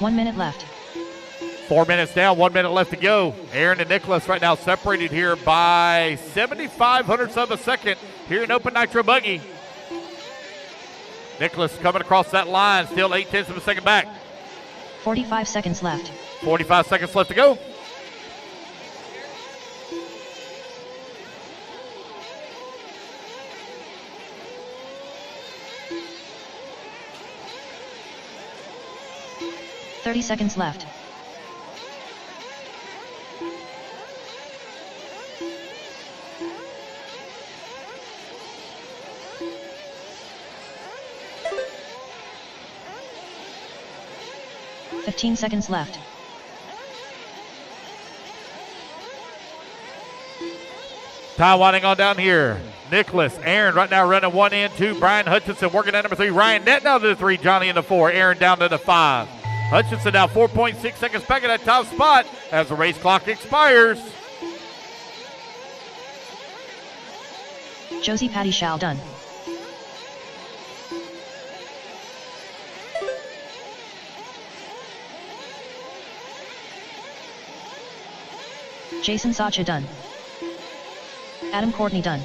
One minute left. 4 minutes down, 1 minute left to go. Aaron and Nicholas right now separated here by 0.75 of a second here in Open Nitro Buggy. Nicholas coming across that line, still 0.8 of a second back. 45 seconds left. 45 seconds left to go. $30 seconds left. $15 seconds left. Time winding on down here. Nicholas, Aaron right now running 1 and 2. Brian Hutchinson working at number 3. Ryan Nett down to the 3. Johnny in the 4. Aaron down to the 5. Hutchinson now 4.6 seconds back at that top spot as the race clock expires. Josie Pattishaw done. Jason Sacha done. Adam Courtney done.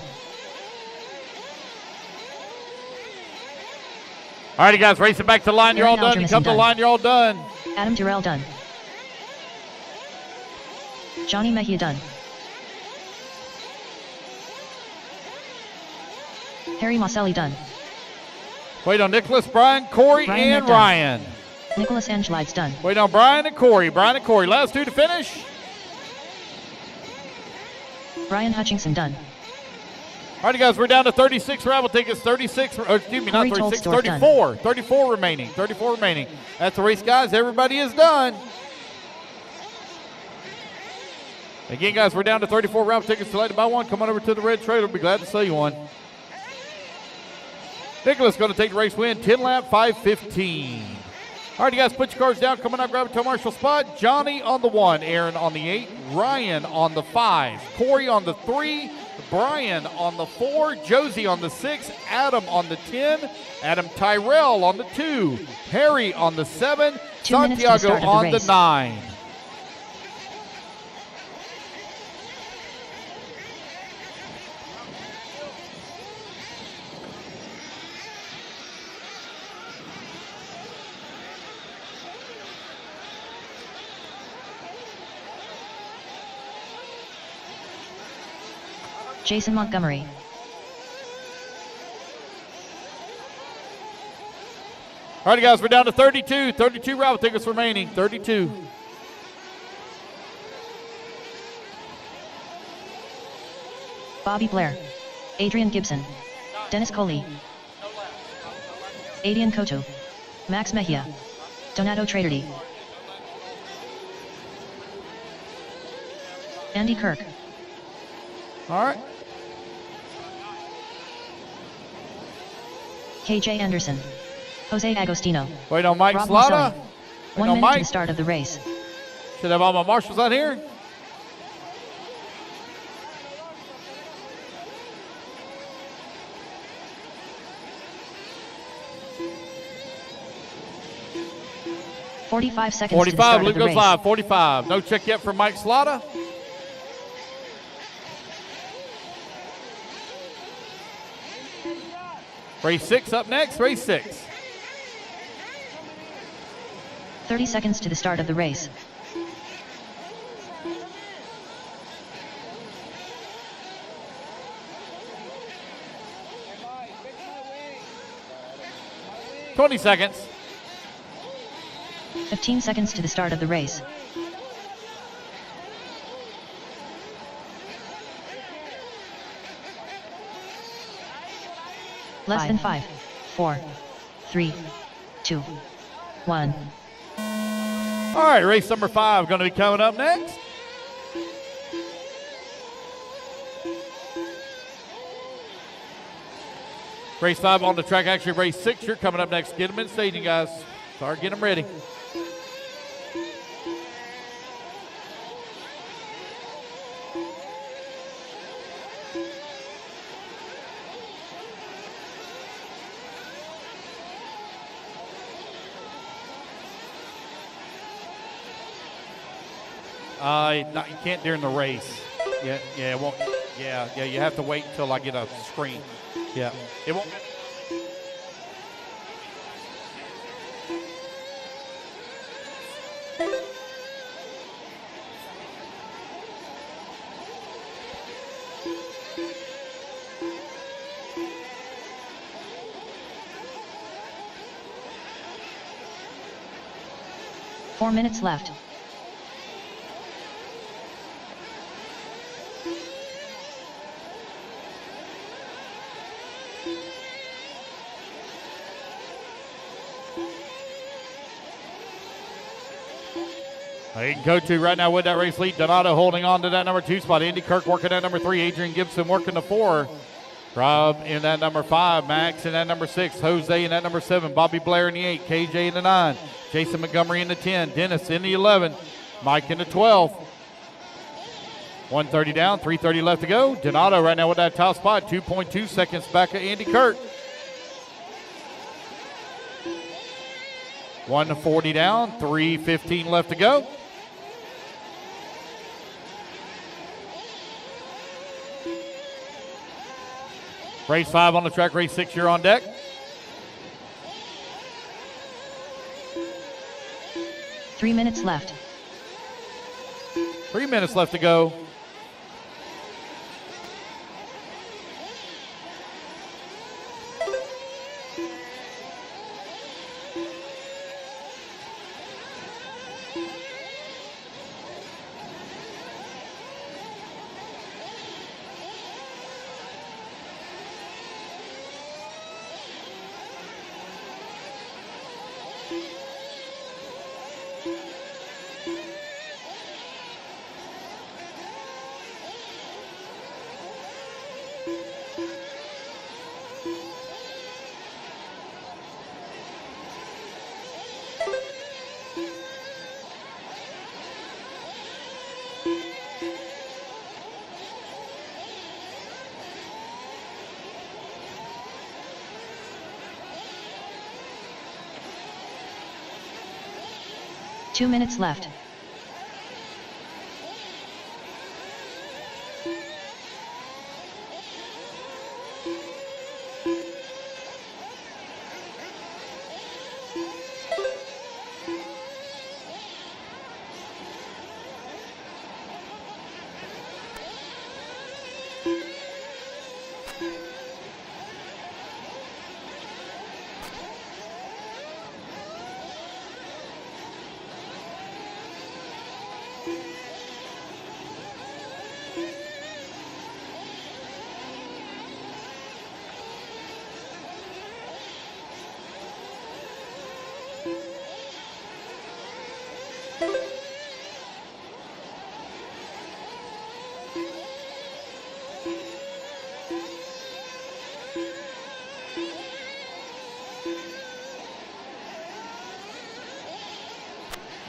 All righty, guys, racing back to the line. You're all done. You come to the line, you're all done. Adam Durrell done. Johnny Mejia done. Harry Maselli done. Wait on Nicholas, Brian, Corey, and Ryan. Nicholas Angelides done. Wait on Brian and Corey. Brian and Corey, last 2 to finish. Brian Hutchinson done. All right, guys, we're down to 36 raffle tickets. 36, or excuse me, not 36, 34. 34 remaining. 34 remaining. That's the race, guys. Everybody is done. Again, guys, we're down to 34 raffle tickets. If you'd like to buy one, come on over to the red trailer. We'll be glad to sell you one. Nicholas going to take the race win. 10 lap, 5:15. All right, you guys, put your cards down. Come on up, grab a toe marshal spot. Johnny on the 1, Aaron on the 8, Ryan on the 5, Corey on the 3, Brian on the 4, Josie on the 6, Adam on the 10, Adam Tyrell on the 2, Harry on the 7, 2 minutes to the Santiago start of the on the race. 9. Jason Montgomery. All right, guys, we're down to 32. 32 raffle tickets remaining. 32. Bobby Blair. Adrian Gibson. Dennis Coley. Adian Koto. Max Mejia. Donato Traderdy. Andy Kirk. All right. KJ Anderson. Jose Agostino. Wait on Mike Rob Slaughter. Maselli. Wait 1 on minute Mike. to the start of the race. Should have all my marshals out here. "45 seconds 45, to the start Luke of the goes race. live. 45. No check yet from Mike Slaughter. Race 6 up next. Race 6. 30 seconds to the start of the race. Hey, Mike, fix my wing. 20 seconds. 15 seconds to the start of the race. Less than 5, 4, 3, 2, 1. All right, race number 5 going to be coming up next. Race 5 on the track. Actually, race 6, you're coming up next. Get them in staging, guys. Start getting them ready. No, you can't during the race. Yeah, it won't. Yeah, you have to wait until I get a screen. Yeah, it won't. 4 minutes left. He can go to right now with that race lead. Donato holding on to that number 2 spot. Andy Kirk working that number 3. Adrian Gibson working the 4. Rob in that number 5. Max in that number 6. Jose in that number 7. Bobby Blair in the 8. KJ in the 9. Jason Montgomery in the 10. Dennis in the 11. Mike in the 12. 130 down. 330 left to go. Donato right now with that top spot. 2.2 seconds back of Andy Kirk. 140 down. 3:15 left to go. Race 5 on the track, race 6, you're on deck. Three minutes left. 3 minutes left to go. 2 minutes left.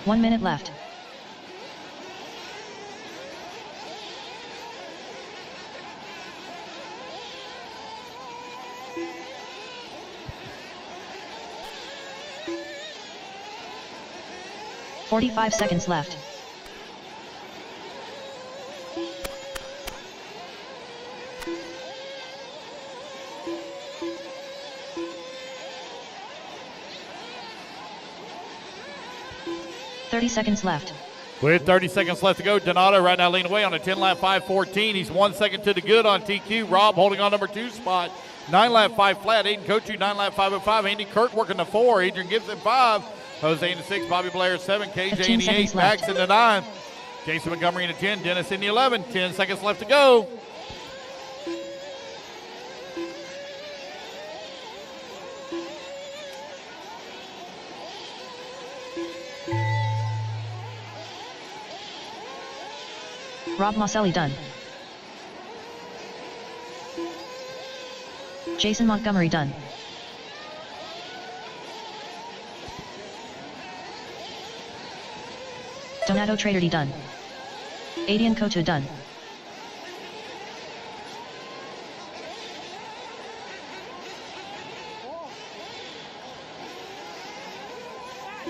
One minute left. "45 seconds left. "30 seconds left. With 30 seconds left to go, Donato right now leading away on a 10-lap 5:14. He's 1 second to the good on TQ. Rob holding on number 2 spot. 9-lap 5 flat. Aiden Kochu 9-lap 5:05. Andy Kirk working the 4. Adrian Gibson 5. Jose in the 6. Bobby Blair 7. KJ in the 8. Max in the 9. Jason Montgomery in the 10. Dennis in the 11. 10 seconds left to go. Rob Mosselli done. Jason Montgomery done. Donato Traderty done. Adian Kocha done.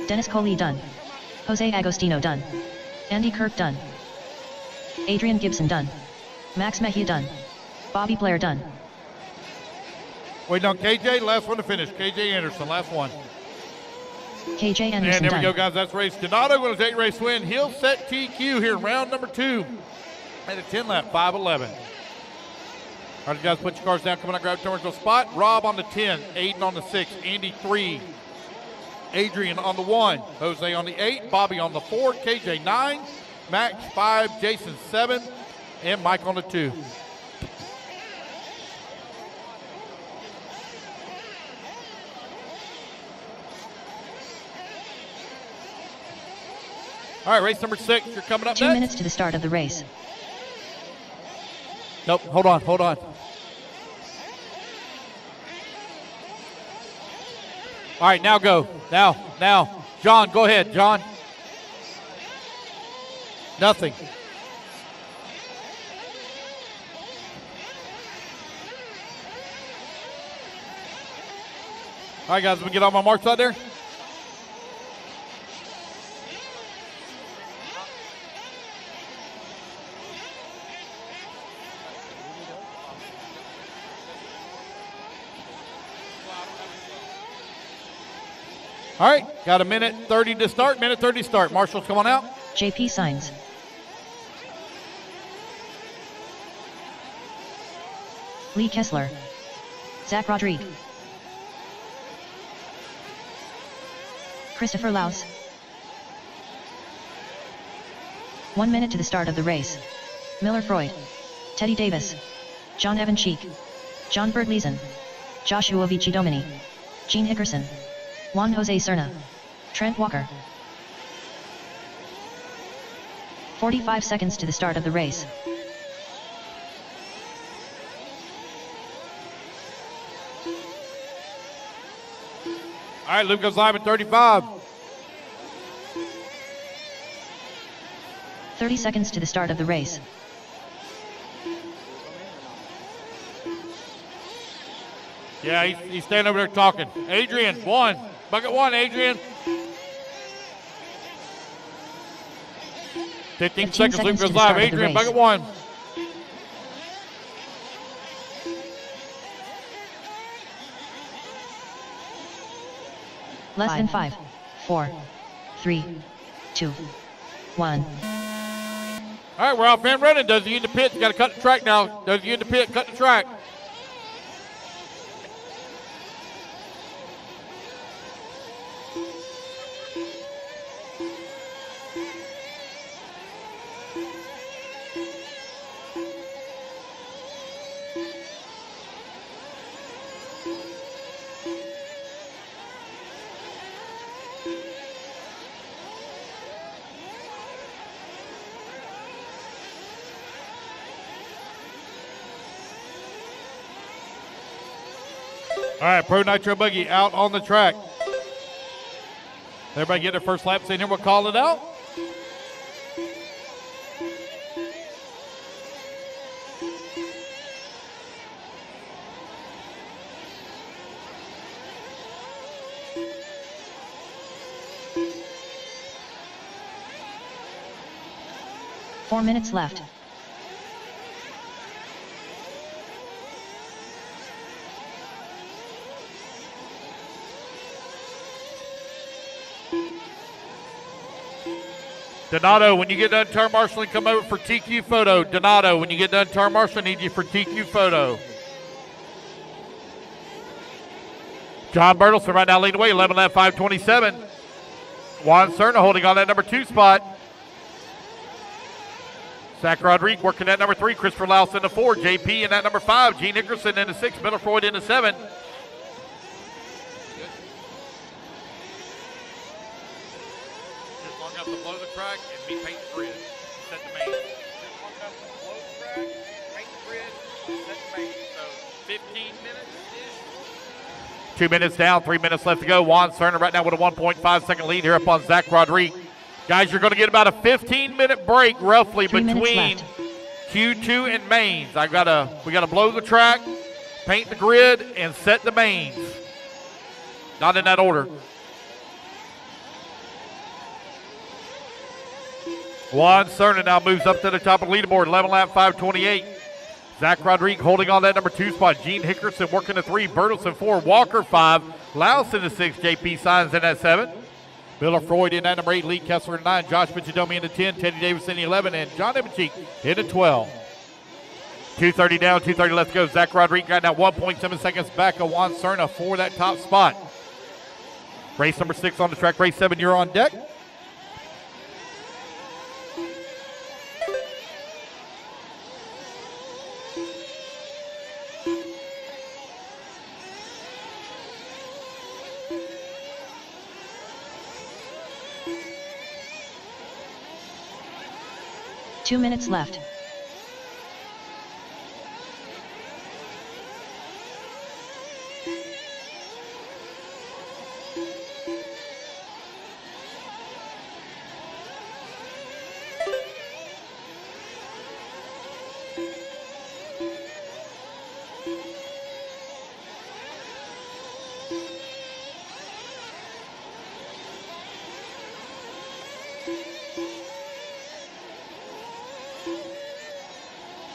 Dennis Coley done. Jose Agostino done. Andy Kirk done. Adrian Gibson done. Max Mejia done. Bobby Blair done. Waiting on KJ, last one to finish. KJ Anderson, last one. KJ Anderson And there done. we go, guys. That's race. Donato going to take race win. He'll set TQ here in round number 2 at a 10-lap 5:11. All right, guys, put your cars down. Come on, grab terminal spot. Rob on the 10, Aiden on the 6, Andy 3, Adrian on the 1, Jose on the 8, Bobby on the 4, KJ 9, Max 5, Jason 7, and Mike on the 2. All right, race number 6, you're coming up 2 next. minutes to the start of the race. Nope, hold on. All right, now go. Now. John, go ahead, John. Nothing. All right, guys, let me get all my marks out there. All right, got a minute 30 to start. Minute 30 to start. Marshals, come on out. JP signs. Lee Kessler. Zach Rodriguez. Christopher Laus. 1 minute to the start of the race. Miller Freud. Teddy Davis. John Evan Cheek. John Bert Leeson. Joshua Vici Domini. Gene Hickerson. Juan Jose Serna. Trent Walker. 45 seconds to the start of the race. All right, Luke goes live at 35. 30 seconds to the start of the race. Yeah, he's standing over there talking. Adrian, 1. Bucket 1, Adrian. 15 15 seconds, seconds loop to goes the start live. of the Adrian, race. bucket 1. Less than 5, 4, 3, 2, 1. All right, we're off and running. Does he in the pit? You got to cut the track now. Does he in the pit? Cut the track. All right, Pro Nitro Buggy out on the track. Everybody get their first laps in here. We'll call it out. Four minutes left. Donato, when you get done turn marshaling, come over for TQ photo. Donato, when you get done turn marshaling, I need you for TQ photo. John Bertelson right now leading the way, 11 lap 5:27. Juan Serna holding on that number 2 spot. Zach Rodriguez working that number 3. Christopher Laus in the 4. JP in that number 5. Gene Hickerson in the 6. Miller Freud in the 7. Just long enough to blow the track and be paint the grid. Set the main. Just long enough to blow the track, paint the grid, set the main. So 15 minutes-ish. 2 minutes down, 3 minutes left to go. Juan Serna right now with a 1.5 second lead here up on Zach Rodriguez. Guys, you're going to get about a 15-minute break roughly between Q2 and mains. We got to blow the track, paint the grid, and set the mains. Not in that order. Juan Serna now moves up to the top of the leaderboard, 11 lap 5:28. Zach Rodriguez holding on that number 2 spot. Gene Hickerson working the 3. Bertelson 4. Walker 5. Laus in the 6. JP Signs in that 7. Miller Freud in that number 8. Lee Kessler in 9. Josh Michidomi in the 10. Teddy Davis in the 11. And John Ebencheek in the 12. 2:30 down, 2:30 left to go. Zach Rodriguez got now 1.7 seconds back of Juan Serna for that top spot. Race number 6 on the track. Race 7, you're on deck. Two minutes left.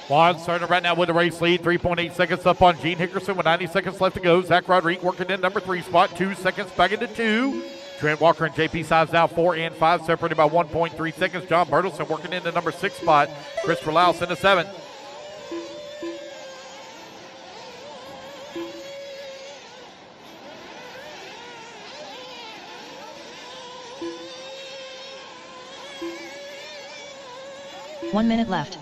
Juan Serna right now with the race lead, 3.8 seconds up on Gene Hickerson with 90 seconds left to go. Zach Rodriguez working in number 3 spot, 2 seconds back into 2. Trent Walker and JP Signs now 4 and 5, separated by 1.3 seconds. John Bertelson working in the number 6 spot. Christopher Laus in the 7. One minute left.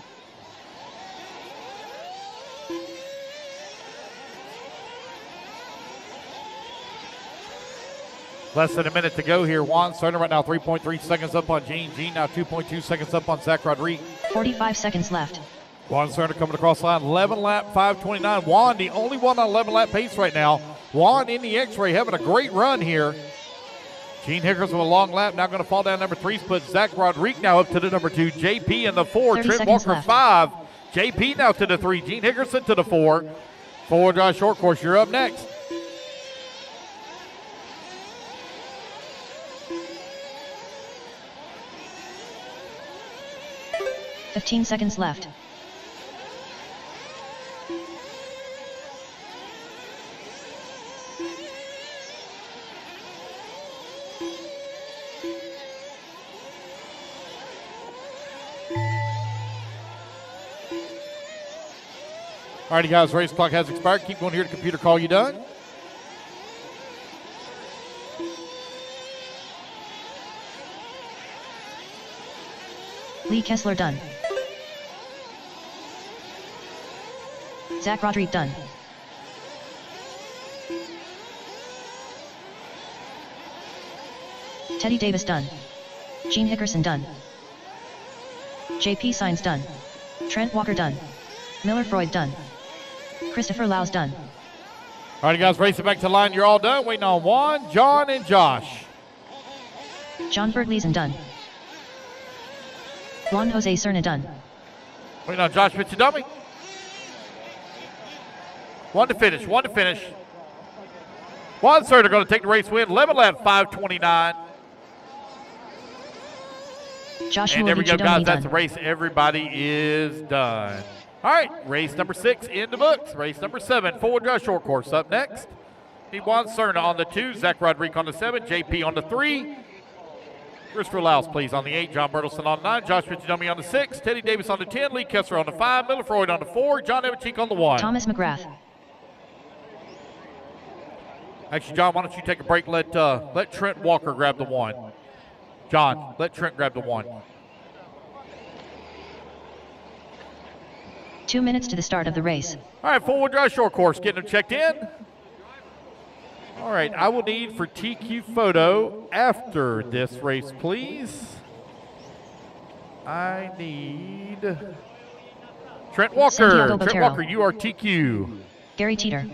Less than a minute to go here. Juan Serna right now 3.3 seconds up on Gene. Gene now 2.2 seconds up on Zach Rodriguez. 45 seconds left. Juan Serna coming across the line, 11 lap 5:29. Juan, the only one on 11 lap pace right now. Juan in the X-ray having a great run here. Gene Hickerson with a long lap, now going to fall down number 3 spot. Zach Rodriguez now up to the number 2. JP in the 4. Trent Walker left. 5. JP now to the 3. Gene Hickerson to the 4. Forward drive short course, you're up next. 15 seconds left. Alrighty, guys, race clock has expired. Keep going here to computer call you done. Lee Kessler done. Zach Rodriguez done. Teddy Davis done. Gene Hickerson done. JP Signs done. Trent Walker done. Miller Freud done. Christopher Lau's done. All right, guys, race it back to the line. You're all done. Waiting on Juan, John, and Josh. John Bert Leeson done. Juan Jose Cerna done. Waiting on Josh Mitchell-Dummy. One to finish. Juan Cerna going to take the race win. 11 lap, 5:29. Joshua And there we go, guys. That's the done. race. Everybody is done. All right, race number 6 in the books. Race number 7, forward drive short course. Up next, need Juan Cerna on the 2, Zach Rodriguez on the 7, JP on the 3, Christopher Laus, please, on the 8, John Bertelson on the 9, Josh Mitchell-Dummy on the 6, Teddy Davis on the 10, Lee Kessler on the 5, Miller Freud on the 4, John Evancheek on the 1. Thomas McGrath. Actually, John, why don't you take a break? Let Trent Walker grab the 1. John, let Trent grab the 1. 2 minutes to the start of the race. All right, forward drive short course, getting them checked in. All right, I will need for TQ photo after this race, please. I need Trent Walker. Santiago Trent Botero. Walker, you are TQ. Gary Teeter.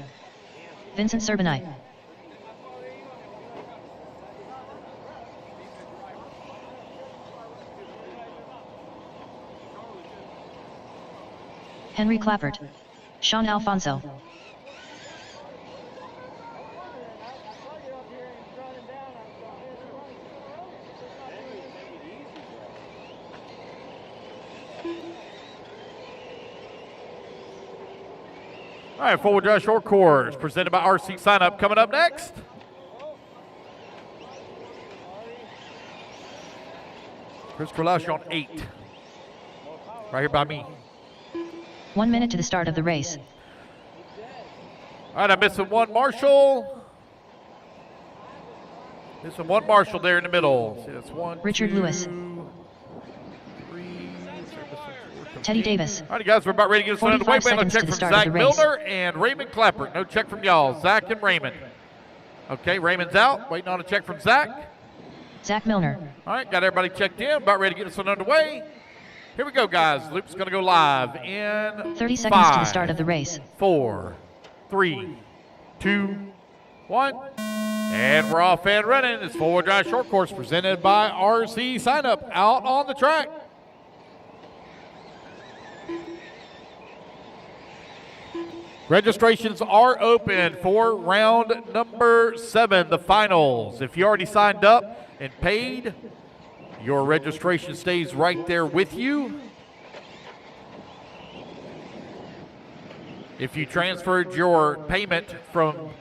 Vincent Serbanite. Henry Clappert. Sean Alfonso. All right, forward drive short course presented by RC Sign Up. Coming up next. Christopher Lausch on 8. Right here by me. 1 minute to the start of the race. All right, I'm missing one Marshall. Missing one Marshall there in the middle. See, that's 1, Richard 2, Lewis. 3. Teddy Davis. All right, guys, we're about ready to get us underway. 45 We have a seconds check to the from start of Zach the race. Milner and Raymond Clappert. No check from y'all. Zach and Raymond. Okay, Raymond's out. Waiting on a check from Zach. Zach Milner. All right, got everybody checked in. About ready to get us underway. Here we go, guys. Loop's going to go live in 30 seconds 5, to the start of the race. 4, 3, 2, 1. And we're off and running. It's forward drive short course presented by RC Sign Up out on the track. Registrations are open for round number 7, the finals. If you already signed up and paid, your registration stays right there with you. If you transferred your payment from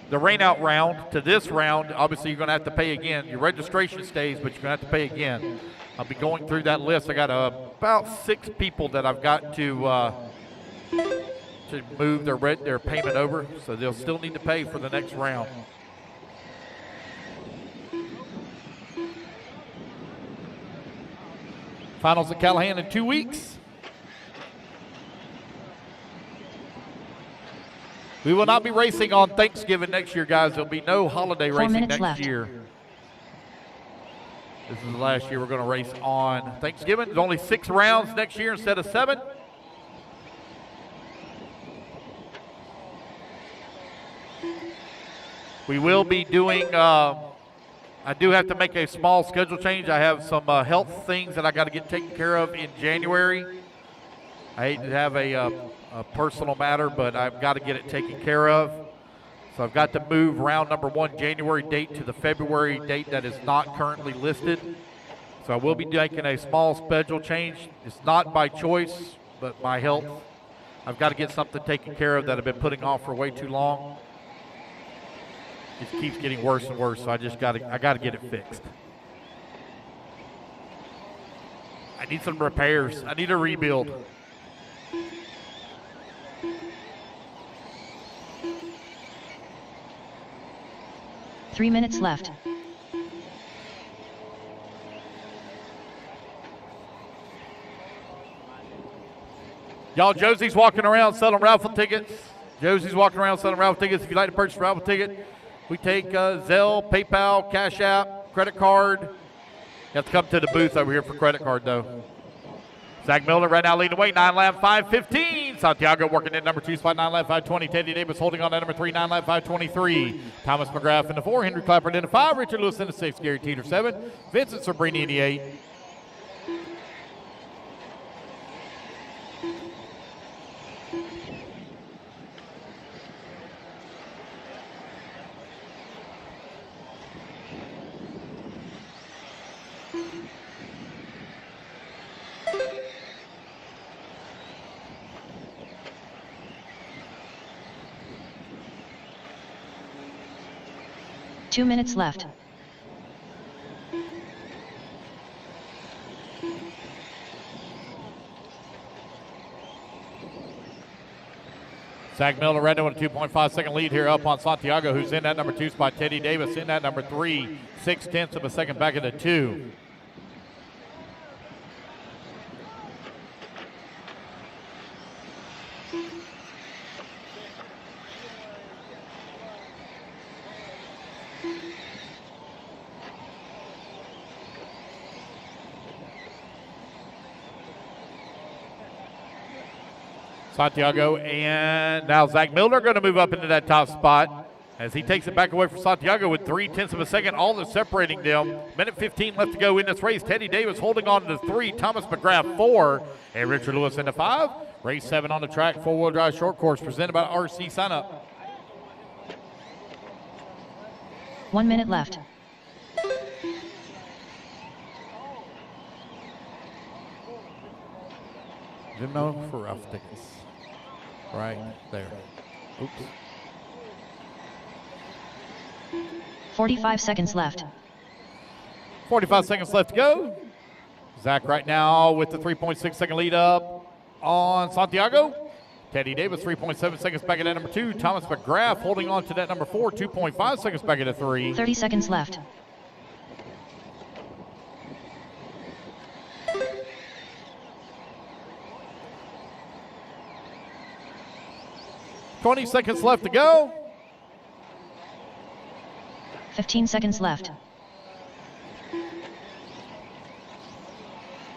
the rainout round to this round, obviously you're going to have to pay again. Your registration stays, but you're going to have to pay again. I'll be going through that list. I got about 6 people that I've got to move their payment over, so they'll still need to pay for the next round. Finals at Callahan in 2 weeks. We will not be racing on Thanksgiving next year, guys. There'll be no holiday 4 racing minutes next left. year. This is the last year we're going to race on Thanksgiving. There's only 6 rounds next year instead of 7. We will be doing, I do have to make a small schedule change. I have some health things that I got to get taken care of in January. I hate to have a personal matter, but I've got to get it taken care of. So I've got to move round number 1 January date to the February date that is not currently listed. So I will be making a small schedule change. It's not by choice, but by health. I've got to get something taken care of that I've been putting off for way too long. It keeps getting worse and worse, so I got to get it fixed. I need some repairs. I need a rebuild. Three minutes left. Y'all, Josie's walking around selling raffle tickets. Josie's walking around selling raffle tickets. If you'd like to purchase a raffle ticket, we take Zelle, PayPal, Cash App, credit card. You have to come to the booth over here for credit card, though. Zach Miller right now leading the way, 9 lap 5:15. Santiago working in number 2 spot, 9 lap 5:20. Teddy Davis holding on to number 3, 9 lap 5:23. Thomas McGrath in the 4, Henry Clapper in the 5, Richard Lewis in the 6, Gary Teeter 7, Vincent Sabrini in the 8. Two minutes left. Zach Miller right now with a 2.5-second lead here up on Santiago, who's in that number 2 spot. Teddy Davis in that number 3, 0.6 of a second back of the 2. Santiago and now Zach Miller going to move up into that top spot as he takes it back away from Santiago with 0.3 of a second, all that's separating them. Minute 15 left to go in this race. Teddy Davis holding on to 3, Thomas McGrath 4, and Richard Lewis in the 5. Race 7 on the track, 4-wheel drive short course presented by RC. Sign up. 1 minute left. Venmo for Raffle tickets. Right there. Oops. 45 seconds left. 45 seconds left to go. Zach right now with the 3.6-second lead up on Santiago. Teddy Davis 3.7 seconds back at that number 2. Thomas McGrath holding on to that number 4. 2.5 seconds back at the 3. 30 seconds left. $20 seconds left to go. 15 seconds left.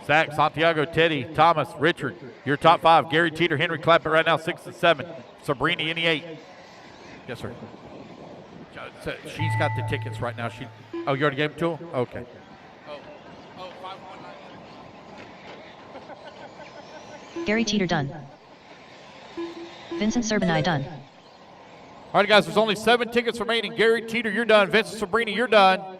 Zach, Santiago, Teddy, Thomas, Richard, your top 5. Gary Teeter, Henry Clapper right now 6 and 7. Sabrini in the 8. Yes, sir. She's got the tickets right now. Oh, you already gave them to her? Okay. Oh, 519. Gary Teeter done. Vincent Sabrini done. All right, guys, there's only 7 tickets remaining. Gary Teeter, you're done. Vincent Sabrini, you're done.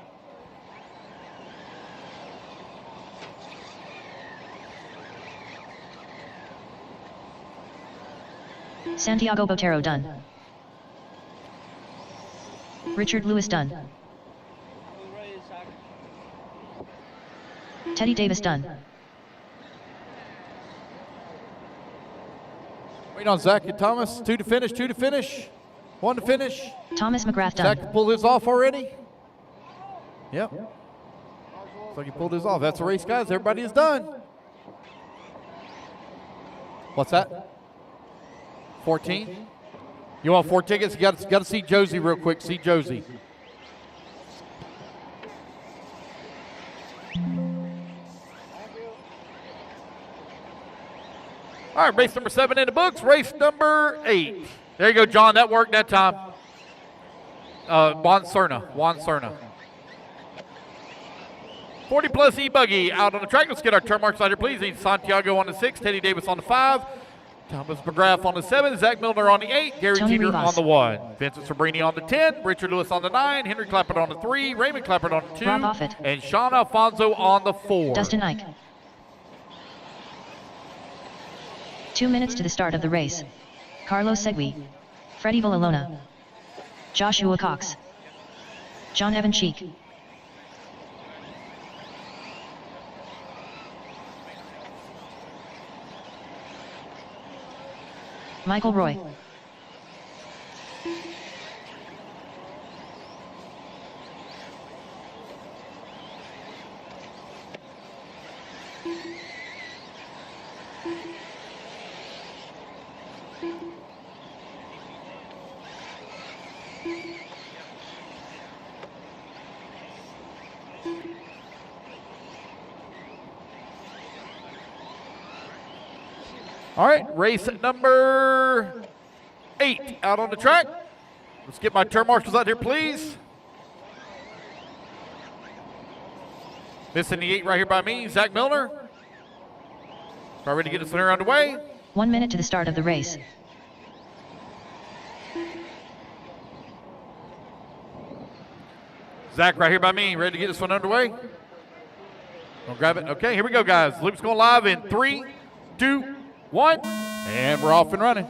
Santiago Botero done. Richard Lewis done. Teddy Davis done. Wait on Zach and Thomas. 2 to finish, 2 to finish. 1 to finish. Thomas McGrath done. Zach pulled his off already? Yep. Looks like he pulled his off. That's the race, guys. Everybody is done. What's that? 14? You want 4 tickets? You got to see Josie real quick. See Josie. All right, race number 7 in the books. Race number 8. There you go, John. That worked that time. Juan Cerna. 40-plus E-Buggy out on the track. Let's get our turn marks out here, please. Santiago on the 6, Teddy Davis on the 5, Thomas McGrath on the 7, Zach Milner on the 8, Gary Tony Teeter Rivas. on the 1, Vincent Sabrini on the 10, Richard Lewis on the 9, Henry Clappert on the 3, Raymond Clappert on the 2, Rob Offit. and Sean Alfonso on the 4. Dustin Ike. 2 minutes to the start of the race. Carlos Segui. Freddie Villalona. Joshua Cox. John Evan Cheek. Michael Roy. All right, race number 8 out on the track. Let's get my turn marshals out here, please. Missing the 8 right here by me, Zach Milner. Are ready to get us center underway. 1 minute to the start of the race. Zach right here by me, ready to get this one underway. Don't grab it. Okay, here we go, guys. Loop's going live in 3, 2, 1, and we're off and running.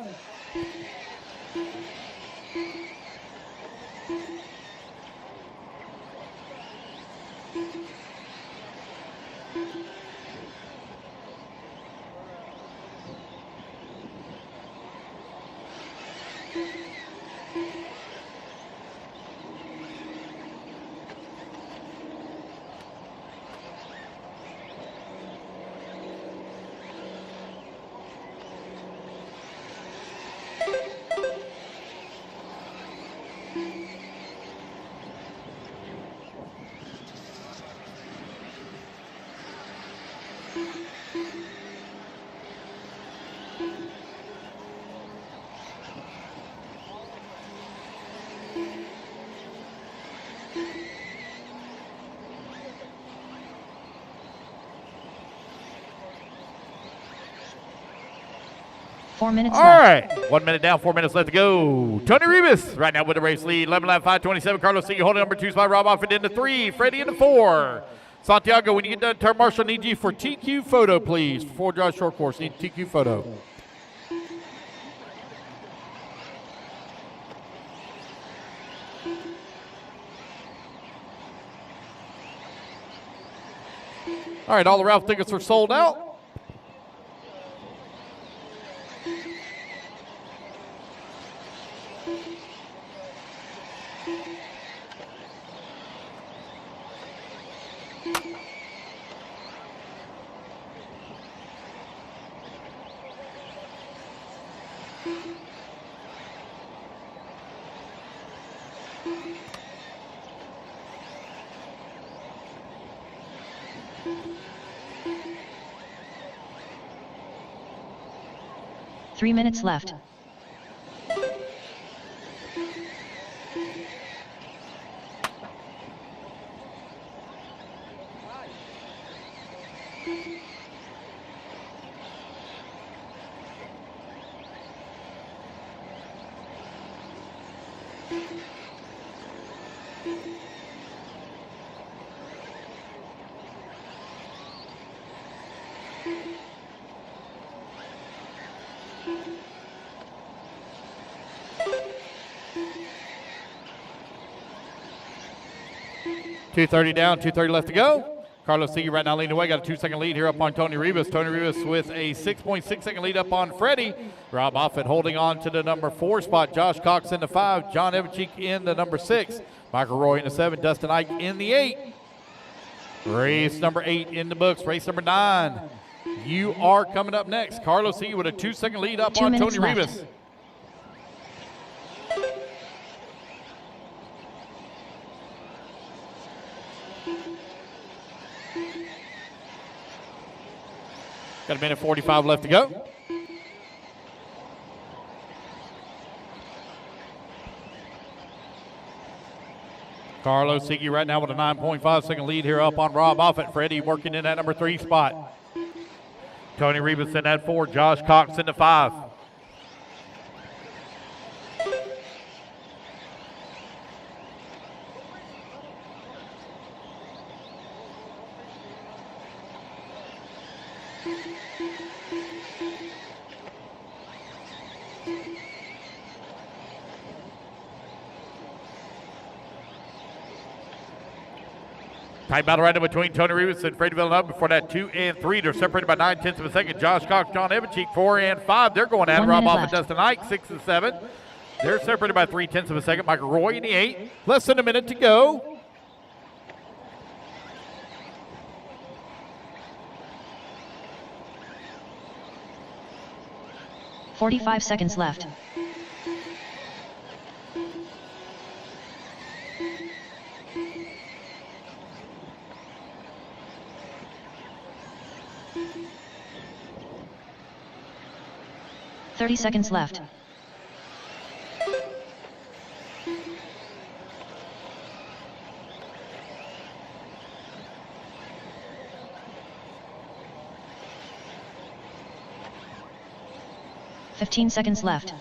Four minutes All left. right, 1 minute down, 4 minutes left to go. Tony Rivas right now with the race lead. 11 lap 5:27. Carlos Segui holding number 2 spot. Rob Offit into 3. Freddie into 4. Santiago, when you get done, turn marshal, need you for TQ photo, please. For Drive short course, need TQ photo. All right, all the Ralph tickets are sold out. Three minutes left. .230 down, 2:30 left to go. Carlos Segui right now leading away. Got a 2-second lead here up on Tony Rivas. Tony Rivas with a 6.6-second lead up on Freddie. Rob Offit holding on to the number 4 spot. Josh Cox in the 5. John Evancheek in the number 6. Michael Roy in the 7. Dustin Ike in the 8. Race number 8 in the books. Race number 9. You are coming up next. Carlos Segui with a 2-second lead up 2 on minutes Tony left. Rivas. Got a minute 45 left to go. Carlos Segui right now with a 9.5-second lead here up on Rob Offit. Freddie working in that number 3 spot. Tony Rivas in that 4. Josh Cox in the 5. Tight battle right in between Tony Rivas and Freddie Villanova. Before that, 2 and 3. They're separated by 9/10 of a second. Josh Cox, John Evancheek, 4 and 5. They're going at it. 1 Rob minute off and left. Dustin Ike, 6 and 7. They're separated by 3/10 of a second. Michael Roy in the 8. Less than a minute to go. "45 seconds left. "30 seconds left. "15 seconds left.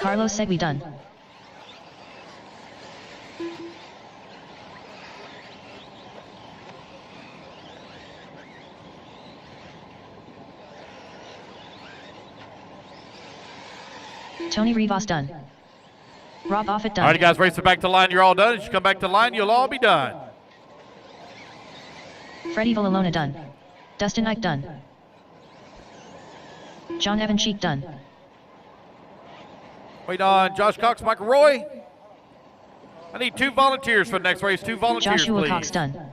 Carlos Segui done. Tony Rivas done. Rob Offit done. All right, guys, race it back to the line. You're all done. As you come back to the line, you'll all be done. Freddie Villalona done. Dustin Ike done. John Evancheek done. Wait on Josh Cox, Michael Roy. I need 2 volunteers for the next race. 2 volunteers, Joshua please. Cox done.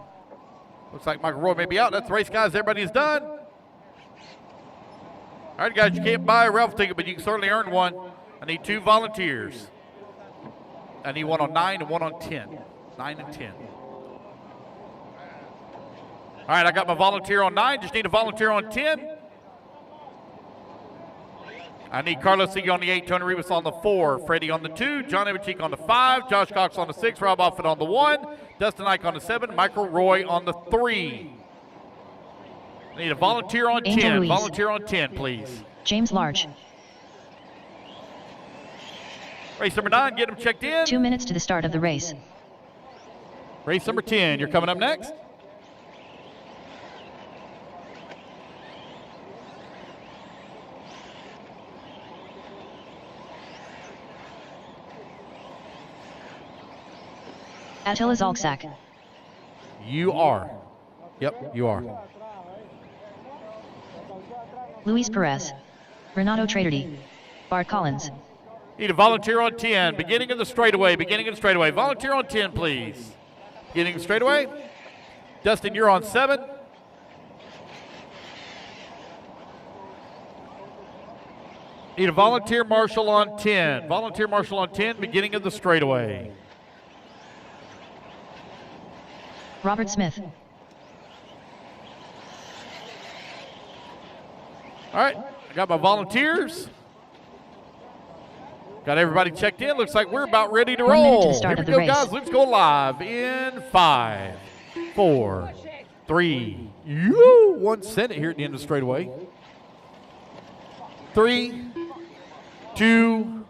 Looks like Michael Roy may be out. That's the race, guys. Everybody's done. All right, guys, you can't buy a raffle ticket, but you can certainly earn one. I need 2 volunteers. I need 1 on 9 and 1 on 10. 9 and 10. All right, I got my volunteer on 9. Just need a volunteer on 10. I need Carlos Segui on the 8, Tony Rivas on the 4, Freddie on the 2, John Evancheek on the 5, Josh Cox on the 6, Rob Offit on the 1, Dustin Ike on the 7, Michael Roy on the 3. I need a volunteer on Angel 10. Ruiz. Volunteer on 10, please. James Large. Race number 9, get them checked in. 2 minutes to the start of the race. Race number 10, you're coming up next. Attila Zalczak. You are. Yep, you are. Luis Perez. Renato Traderdi. Bart Collins. Need a volunteer on 10. Beginning of the straightaway. Beginning of the straightaway. Volunteer on 10, please. Beginning of the straightaway. Dustin, you're on 7. Need a volunteer marshal on 10. Volunteer marshal on 10. Beginning of the straightaway. Robert Smith. All right, I got my volunteers. Got everybody checked in. Looks like we're about ready to 1 minute to roll. the start Here of we the go, race. guys. Let's go live in 5, 4, 3. You 1 second here at the end of the straightaway. 3, 2,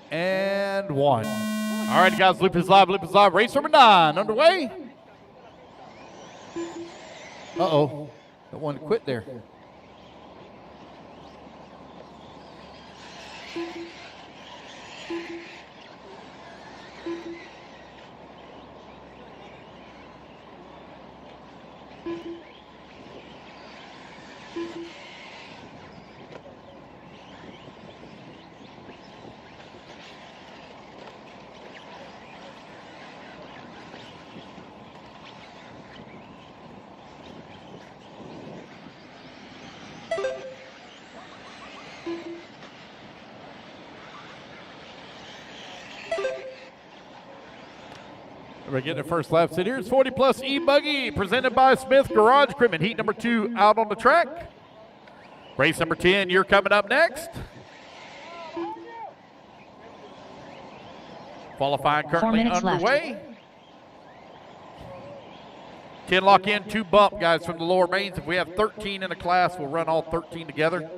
and 1. All right, guys. Loop is live. Loop is live. Race number 9 underway. Uh-oh. Got one quit there. We're getting the first lap set here. It's 40 plus E-Buggy presented by Smith Garage Equipment. Heat number 2 out on the track. Race number 10, you're coming up next. Qualifying 4 currently minutes left. underway. 10 lock in, 2 bump, guys, from the lower mains. If we have 13 in a class, we'll run all 13 together.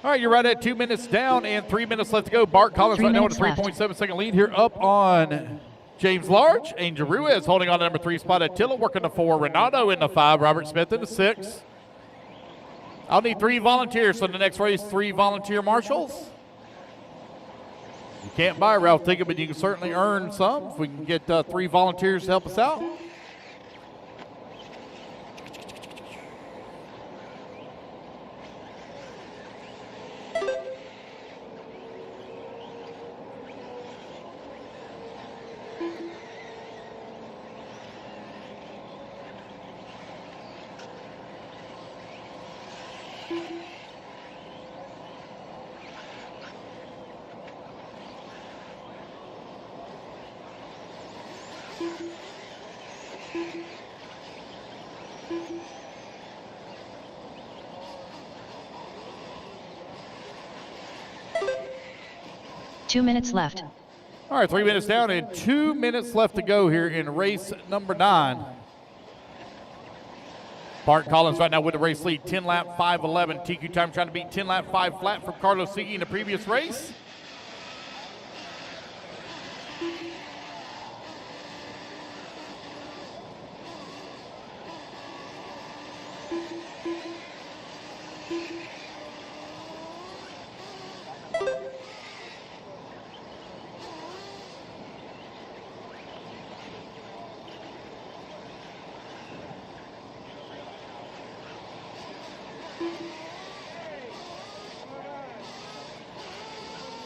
All right, you're right at 2 minutes down and 3 minutes left to go. Bart Collins right now with a 3.7 second lead here up on James Large. Angel Ruiz holding on to number 3 spot. Attila working the 4. Renato in the 5. Robert Smith in the 6. I'll need 3 volunteers for the next race. 3 volunteer marshals. You can't buy a Ralph ticket, but you can certainly earn some if we can get 3 volunteers to help us out. Two minutes left. All right, 3 minutes down and 2 minutes left to go here in race number 9. Bart Collins right now with the race lead, 10 lap 5:11. TQ time trying to beat 10 lap 5 flat from Carlos Sigi in the previous race.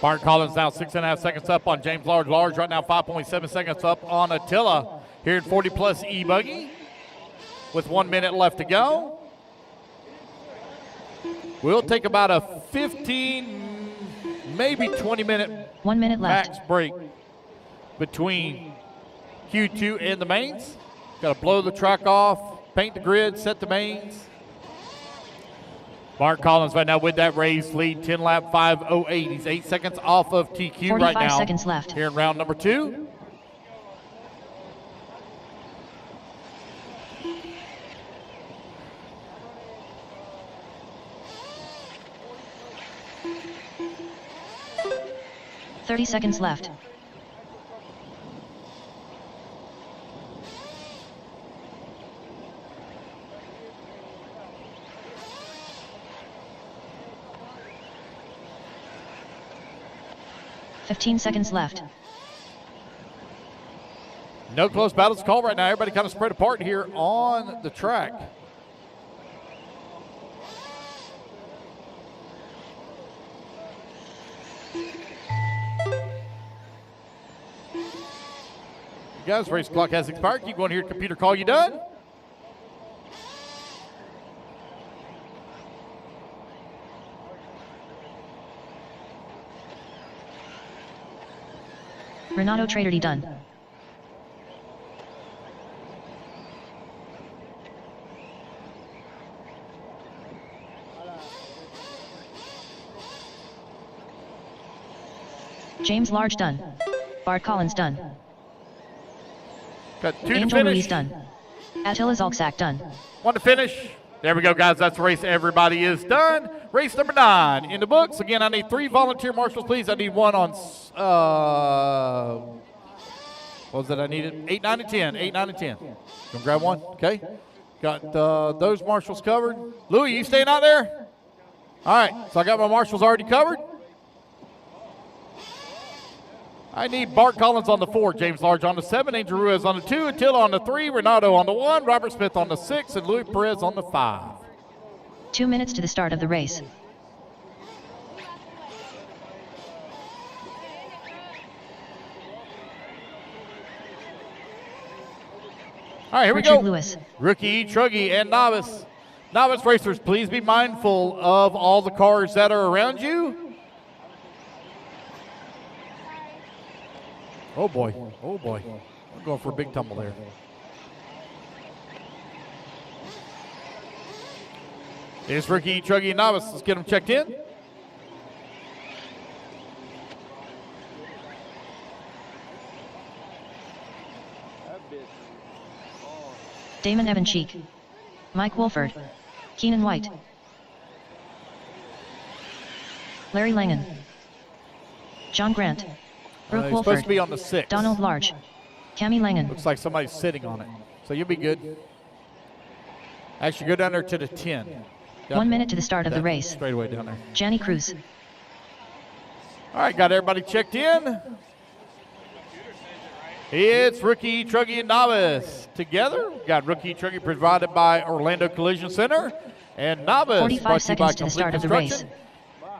Bart Collins now 6.5 seconds up on James Large. Large right now 5.7 seconds up on Attila here in 40 plus E-Buggy with 1 minute left to go. We'll take about a 15, maybe 20 minute 1 minute left. max break between Q2 and the mains. Got to blow the track off, paint the grid, set the mains. Bart Collins right now with that race lead, 10 lap 5:08. He's 8 seconds off of TQ right now. 45 seconds left. Here in round number 2. $30 seconds left. $15 seconds left. No close battles called right now. Everybody kind of spread apart here on the track. You guys, race clock has expired. Keep going here. Computer call you done. Renato Trader done. James Large done. Bart Collins done. Got 2 Angel to finish. Ruiz done. Attila Zalczak done. 1 to finish. There we go, guys. That's the race. Everybody is done. Race number 9 in the books. Again, I need 3 volunteer marshals, please. I need 1 on, what was it I needed? 8, 9, and 10. 8, 9, and 10. Gonna grab 1, okay? Got those marshals covered. Louis, you staying out there? All right, so I got my marshals already covered. I need Bart Collins on the 4, James Large on the 7, Angel Ruiz on the 2, Attila on the 3, Renato on the 1, Robert Smith on the 6, and Luis Perez on the 5. 2 minutes to the start of the race. All right, here Richard we go. Lewis. Rookie, Truggy, and Novice. Novice racers, please be mindful of all the cars that are around you. Oh boy, oh boy. I'm going for a big tumble there. It's Rookie, Truggy, and Novice. Let's get them checked in. Damon Evancheek. Mike Wolford. Keenan White. Larry Langen. John Grant. Brooke He's Wolford. supposed to be on the 6. Donald Large. Cami Langen. Looks like somebody's sitting on it. So you'll be good. Actually, go down there to the 10. 1 minute to the start of the race. Straight away down there. Janny Cruz. All right, got everybody checked in. It's Rookie, Truggy, and Novice together. Got Rookie, Truggy provided by Orlando Collision Center. And Novice 45 brought to you by seconds to the start of the race. Construction.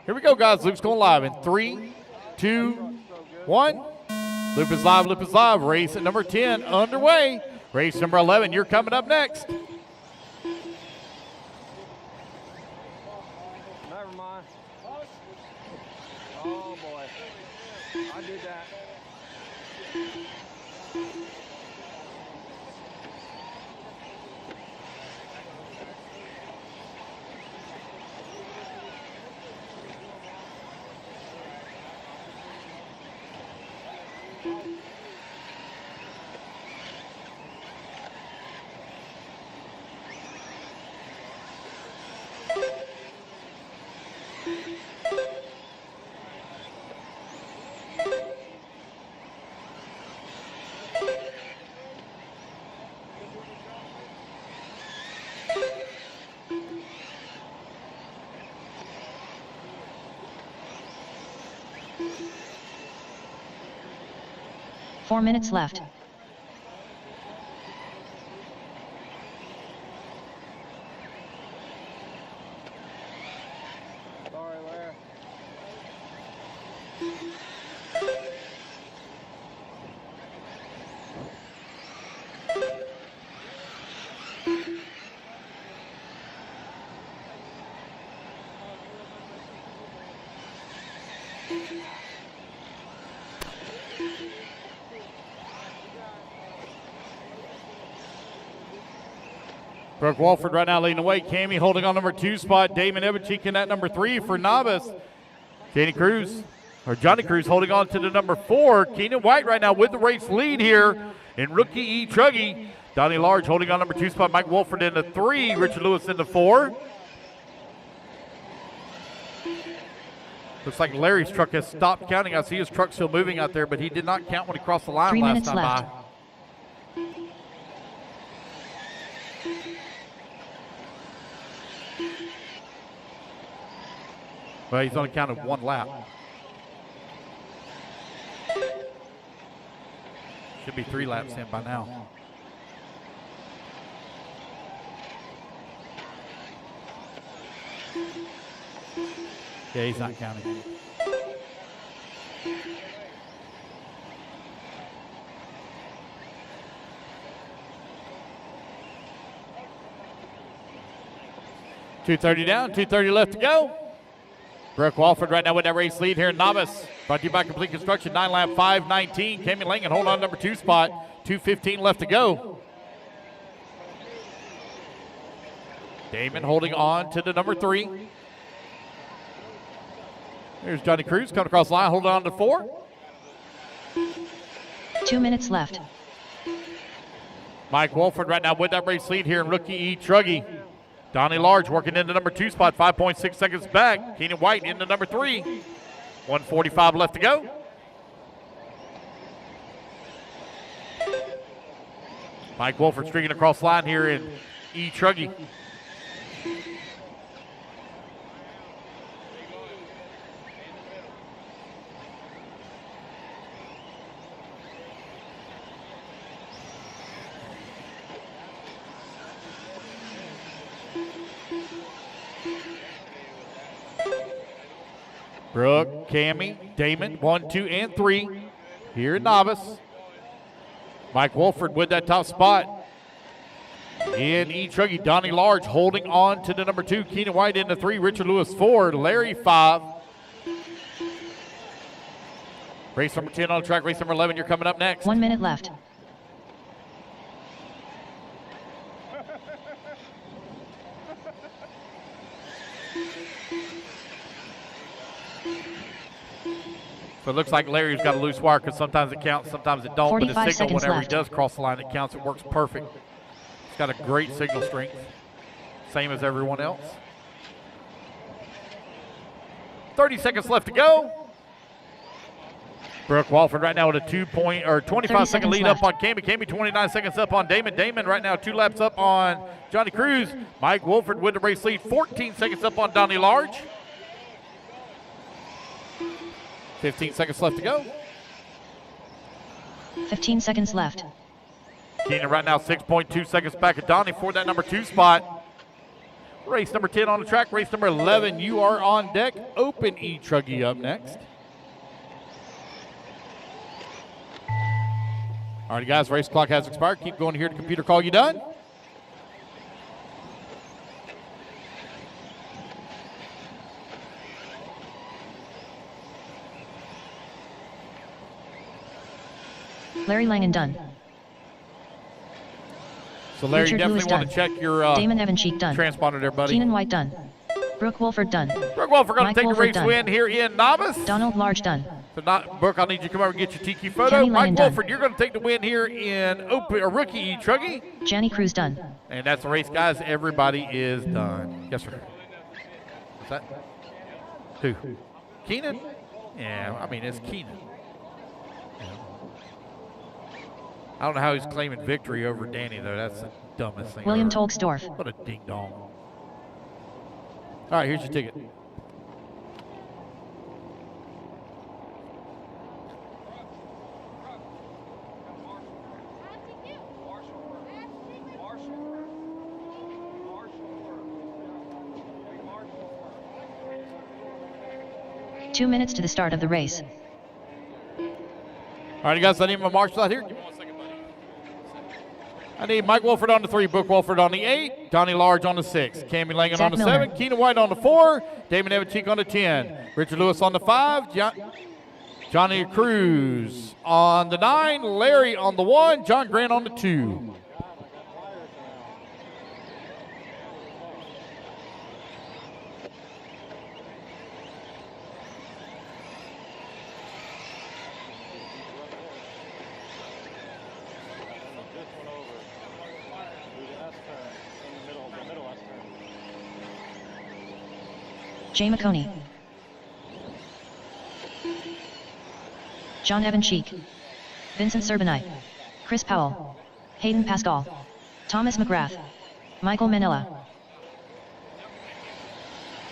Here we go, guys. Loop's going live in 3, 2, 1. Loop is live, loop is live. Race at number 10 underway. Race number 11, you're coming up next. Never mind. Oh boy. I did that. Four minutes left. Sorry, Larry. Brooke Walford right now leading the way. Cammy holding on number 2 spot. Damon Evancheek in that number 3 for Novice. Johnny Cruz holding on to the number 4. Keenan White right now with the race lead here in Rookie E. Truggy. Donnie Large holding on number 2 spot. Mike Wolford in the 3. Richard Lewis in the 4. Looks like Larry's truck has stopped counting. I see his truck still moving out there, but he did not count when he crossed the line 3 last minutes time left. by. Well, he's only counted 1 lap. Should be 3 laps in by now. Yeah, he's not counting. $230 down, $230 left to go. Brooke Walford right now with that race lead here in Novice. Brought to you by Complete Construction, 9 lap 5:19. Cammy Langen hold on number 2 spot, 2:15 left to go. Damon holding on to the number 3. There's Johnny Cruz coming across the line, holding on to 4. 2 minutes left. Mike Wolford right now with that race lead here in Rookie E. Truggy. Donnie Large working into number 2 spot, 5.6 seconds back. Keenan White into number 3. 1:45 left to go. Mike Wolford streaking across the line here in E. Truggy. Brooke, Cammy, Damon, 1, 2, and 3 here at novice. Mike Wolford with that top spot. In E-Truggy, Donnie Large holding on to the number 2. Keenan White in the 3. Richard Lewis 4. Larry 5. Race number 10 on the track. Race number 11, you're coming up next. 1 minute left. So it looks like Larry's got a loose wire because sometimes it counts, sometimes it don't. But the 45 signal, seconds whenever left. he does cross the line, it counts. It works perfect. He's got a great signal strength, same as everyone else. 30 seconds left to go. Brooke Walford right now with a 25-second lead left. up on Cammy. Cammy 29 seconds up on Damon. Damon right now 2 laps up on Johnny Cruz. Mike Wolford with the race lead, 14 seconds up on Donnie Large. 15 seconds left to go. 15 seconds left. Keenan right now 6.2 seconds back at Donnie for that number 2 spot. Race number 10 on the track. Race number 11, you are on deck. Open E-Truggy up next. All right, guys, race clock has expired. Keep going here to computer call you done. Larry Langen done. So Larry, Richard definitely Lewis want done. to check your Damon Evancheek done. transponder there, buddy. Keenan White done. Brooke Wolford done. Brooke Wolford going Mike to take Wolford the race done. win here in novice. Donald Large done. So Brooke, I'll need you to come over and get your TQ photo. Kenny Mike Langen done. Wolford, you're going to take the win here in rookie E-Truggy. Johnny Cruz done. And that's the race, guys. Everybody is done. Yes, sir. What's that? Who? Keenan? Yeah, I mean, it's Keenan. Yeah. I don't know how he's claiming victory over Danny, though. That's the dumbest thing William ever. Tolksdorf. What a ding-dong. All right, here's your ticket. Marshall. 2 minutes to the start of the race. All right, guys, I need my marshal out here. Give me 1 second, buddy. I need Mike Wolford on the 3, Brooke Wolford on the 8, Donnie Large on the 6, Cammy Langen Zach on the Miller. 7, Keenan White on the 4, Damon Evancheek on the 10, Richard Lewis on the 5, Johnny Cruz on the 9, Larry on the 1, John Grant on the 2. Jay McConey. John Evancheek. Vincent Serbanite. Chris Powell. Hayden Pascal. Thomas McGrath. Michael Manella.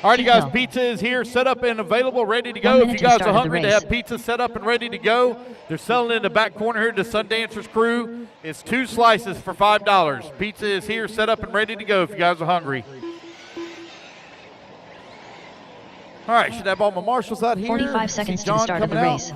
All right, you guys, Hill. pizza is here, set up and available, ready to 1 go. If minute you to the guys start are of the hungry to race. have pizza set up and ready to go, they're selling it in the back corner here to Sundancers Crew. It's 2 slices for $5. Pizza is here, set up and ready to go if you guys are hungry. All right, should have all my marshals out here. 45 See seconds to the John start of the coming out. race.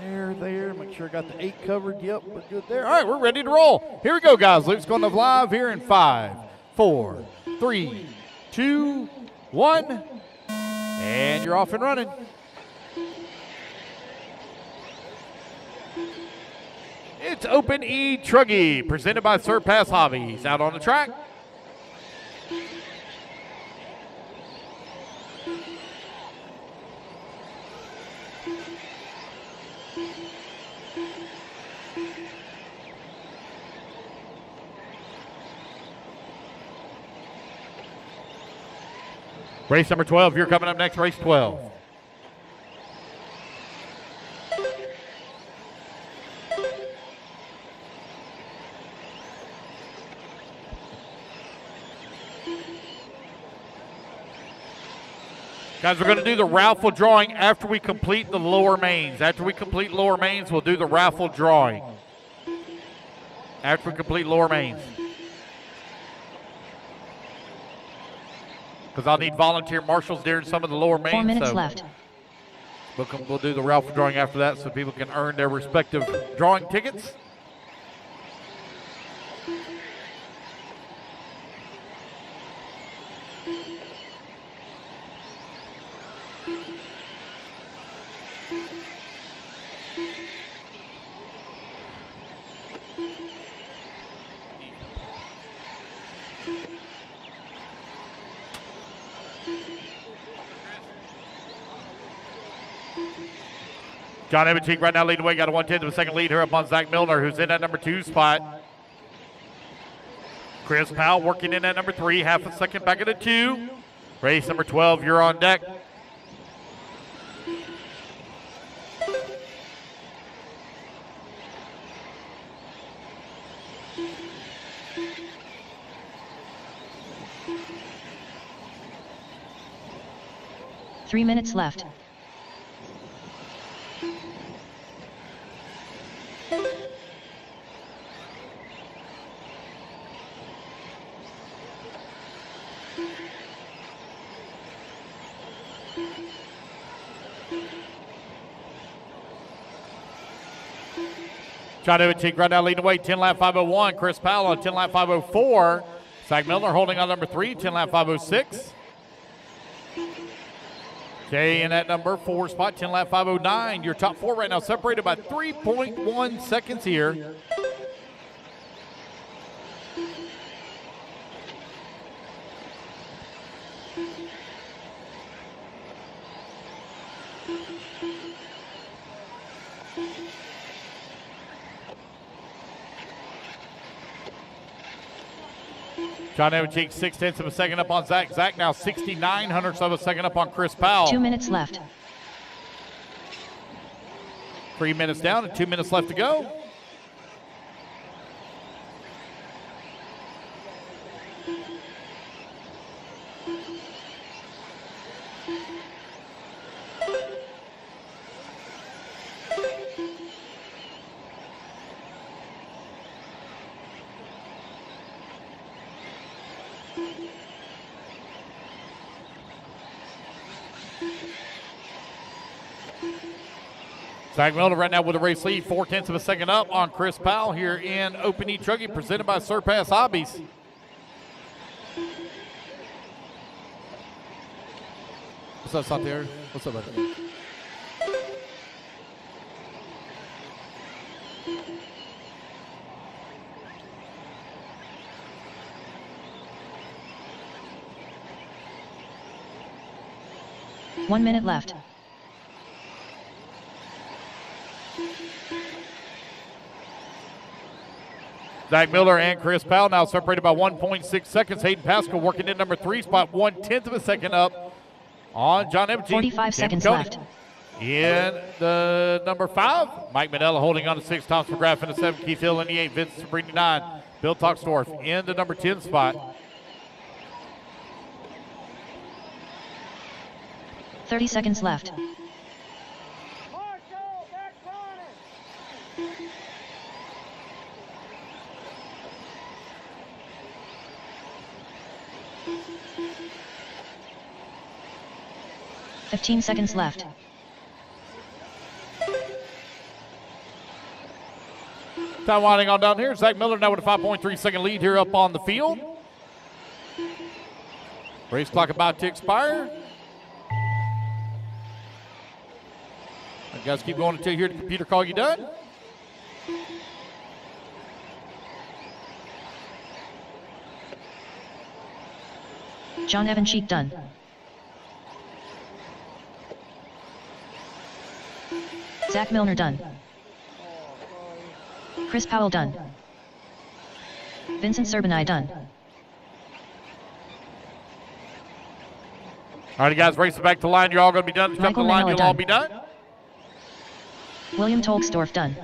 There. Make sure I got the 8 covered. Yep, we're good there. All right, we're ready to roll. Here we go, guys. Luke's going to live here in 5, 4, 3, 2, 1. And you're off and running. It's Open E-Truggy, presented by Surpass Hobbies. Out on the track. Race number 12, you're coming up next, race 12. Guys, we're going to do the raffle drawing after we complete the lower mains. After we complete lower mains, we'll do the raffle drawing. After we complete lower mains. Because I'll need volunteer marshals during some of the lower mains. 4 minutes so left. We'll do the Raffle drawing after that so people can earn their respective drawing tickets. John Evancheek right now leading the way, got a 1/10 of a second lead here up on Zach Milner, who's in that number 2 spot. Chris Powell working in at number 3, half a second back at the 2. Race number 12, you're on deck. Three minutes left. John Evancheek right now leading the way, 10 lap 501. Chris Powell on 10 lap 504. Zach Milner holding on number 3, 10 lap 506. Jay in at number 4 spot, 10 lap 509. Your top 4 right now separated by 3.1 seconds here. John Evancheek 0.6 of a second up on Zach. Zach now 0.69 of a second up on Chris Powell. 2 minutes left. 3 minutes down and 2 minutes left to go. Zach Milner right now with a race lead, 0.4 of a second up on Chris Powell here in Open E-Trucking, presented by Surpass Hobbies. What's up, Santiago? What's up, buddy? One minute left. Zach Miller and Chris Powell now separated by 1.6 seconds. Hayden Pascal working in number 3 spot, 1/10 of a second up on John Evancheek. 45 seconds left. In the number 5, Mike Manella holding on to 6, Thomas McGrath in the 7, Keith Hill in the 8, Vince Sabrini 9, Bill Toxdorf in the number 10 spot. 30 seconds left. Marshall, back corner. 15 seconds left. Time winding on down here. Zach Miller now with a 5.3 second lead here up on the field. Race clock about to expire. You guys keep going until you hear the computer call you done. John Evancheek done. Zach Milner done. Chris Powell done. Vincent Serbini done. All right, guys, racing back to the line. You're all going to be done. Jump Michael the line. Manella You'll all done. be done. William Tolksdorf done.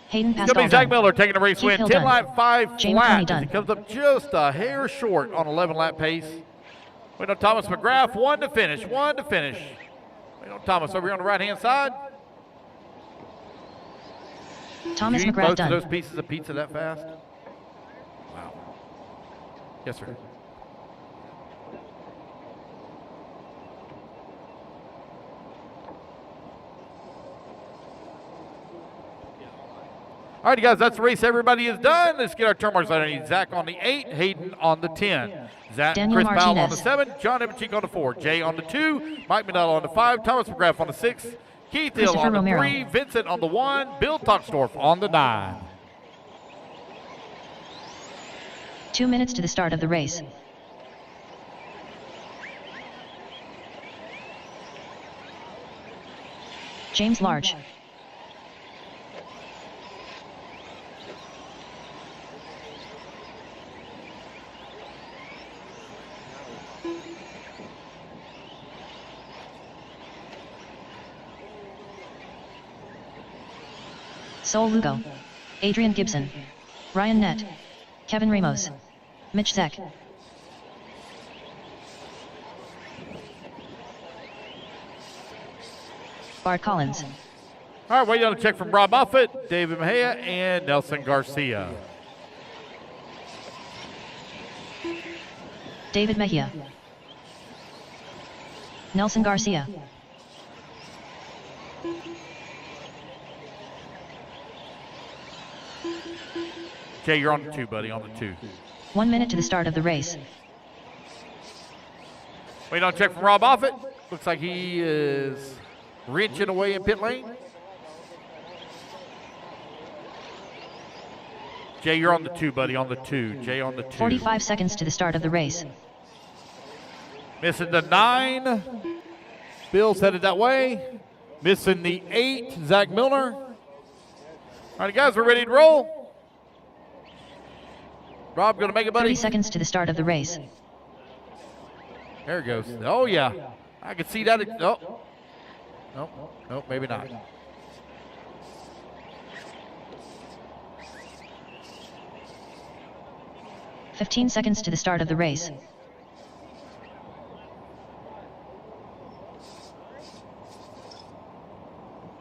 Hayden It's going to Pascal be Zach done. Miller taking the race Keith win. Hill 10 done. lap 5 James flat. Coney As done. he comes up just a hair short on 11 lap pace. Wait on Thomas McGrath, 1 to finish. 1 to finish. Wait on Thomas over here on the right hand side. Thomas Did you eat McGrath both done. of those pieces of pizza that fast? Wow. Yes, sir. All right, guys, that's the race. Everybody is done. Let's get our turn marks out. I need Zach on the 8, Hayden on the 10. Zach, Daniel Chris Powell on the Martinez. 7, John Evanchik on the 4, Jay on the 2, Mike McDonald on the 5, Thomas McGrath on the 6, Keith Hill Christopher on the Romero. 3, Vincent on the 1, Bill Toxdorf on the 9. 2 minutes to the start of the race. James Large. Sol Lugo. Adrian Gibson. Ryan Nett. Kevin Ramos. Mitch Zek. Bart Collins. All right, waiting on a check from Rob Moffett, David Mejia, and Nelson Garcia. David Mejia. Nelson Garcia. Jay, you're on the 2, buddy, on the 2. 1 minute to the start of the race. Waiting on a check from Rob Moffett. Looks like he is wrenching away in pit lane. Jay, you're on the 2, buddy, on the 2. Jay on the 2. 45 seconds to the start of the race. Missing the 9. Bill's headed that way. Missing the 8, Zach Milner. All right, guys, we're ready to roll. Rob, gonna make it, buddy? 30 seconds to the start of the race. There it goes. Oh, yeah. I can see that. Oh. Nope, maybe not. $15 seconds to the start of the race.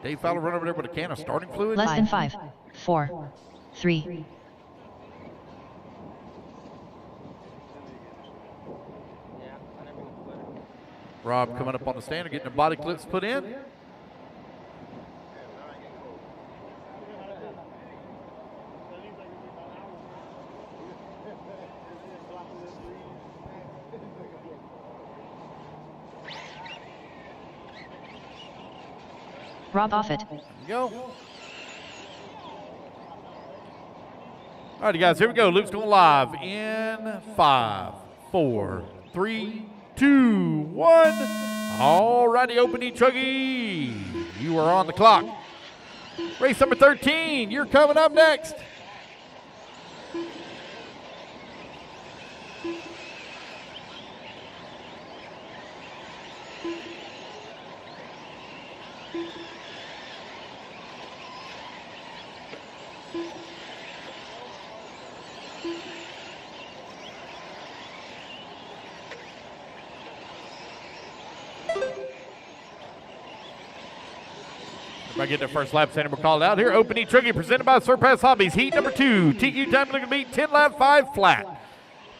Dave Fowler run over there with a can of starting fluid. Less than 5, 4, 3. Rob coming up on the stand and getting the body clips put in. Rob Offit. There you go. All right, guys, here we go. Luke's going live in 5, 4, 3, 2, 1. All righty, opening Chuggy. You are on the clock. Race number 13, you're coming up next. Everybody get their first lap, Santa we're called out here. Opening Trigger presented by Surpass Hobbies. Heat number 2. TQ time looking to beat 10 lap 5 flat.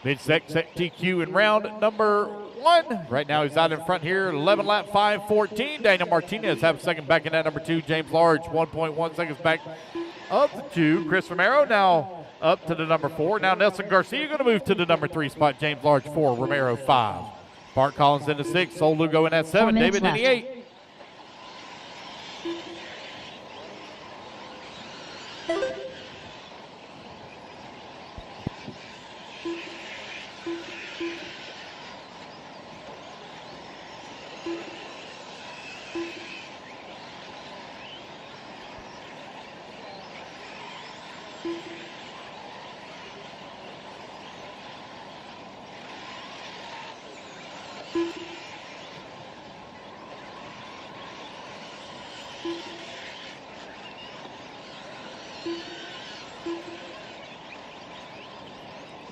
Mitch Zek set TQ in round number 1. Right now he's out in front here. 11 lap 5:14. Daniel Martinez have second back in that number 2. James Large 1.1 seconds back up to 2. Chris Romero now up to the number 4. Now Nelson Garcia going to move to the number 3 spot. James Large 4. Romero 5. Bart Collins in the 6. Sol Lugo in that 7. David in the 8.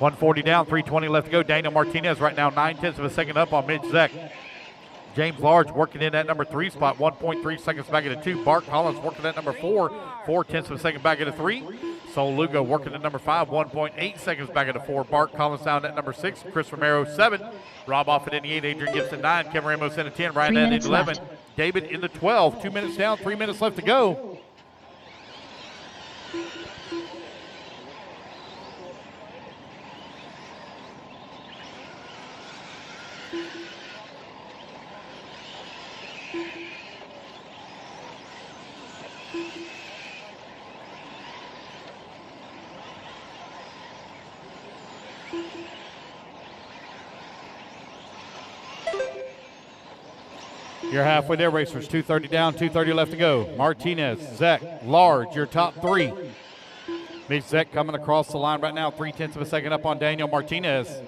.140 down, 3:20 left to go. Daniel Martinez right now 9/10 of a second up on Mitch Zek. James Large working in that number 3 spot, 1.3 seconds back at a 2. Bart Collins working at number 4, 4/10 of a second back at a 3. Sol Lugo working at number 5, 1.8 seconds back at a 4. Bart Collins down at number 6. Chris Romero 7. Rob off at 8. Adrian Gibson 9. Kevin Ramos in at 10. Ryan Nett in 11. Left. David in the 12. 2 minutes down, 3 minutes left to go. You're halfway there, racers. 2:30 down, 2:30 left to go. Martinez, Zek, Large, your top three. Mitch Zek coming across the line right now, 0.3 of a second up on Daniel Martinez.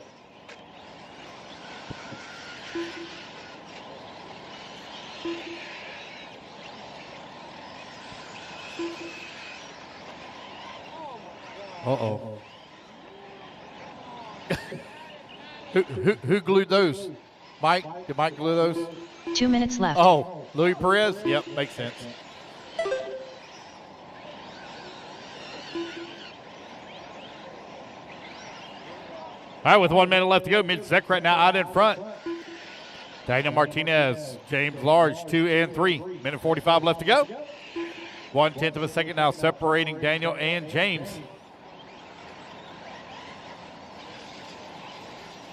Uh-oh. who glued those? Mike? Did Mike glue those? 2 minutes left. Oh, Louis Perez? Yep, makes sense. All right, with 1 minute left to go, Mitch Zek right now out in front. Daniel Martinez, James Large, 2 and 3. Minute 45 left to go. 1/10 of a second now separating Daniel and James.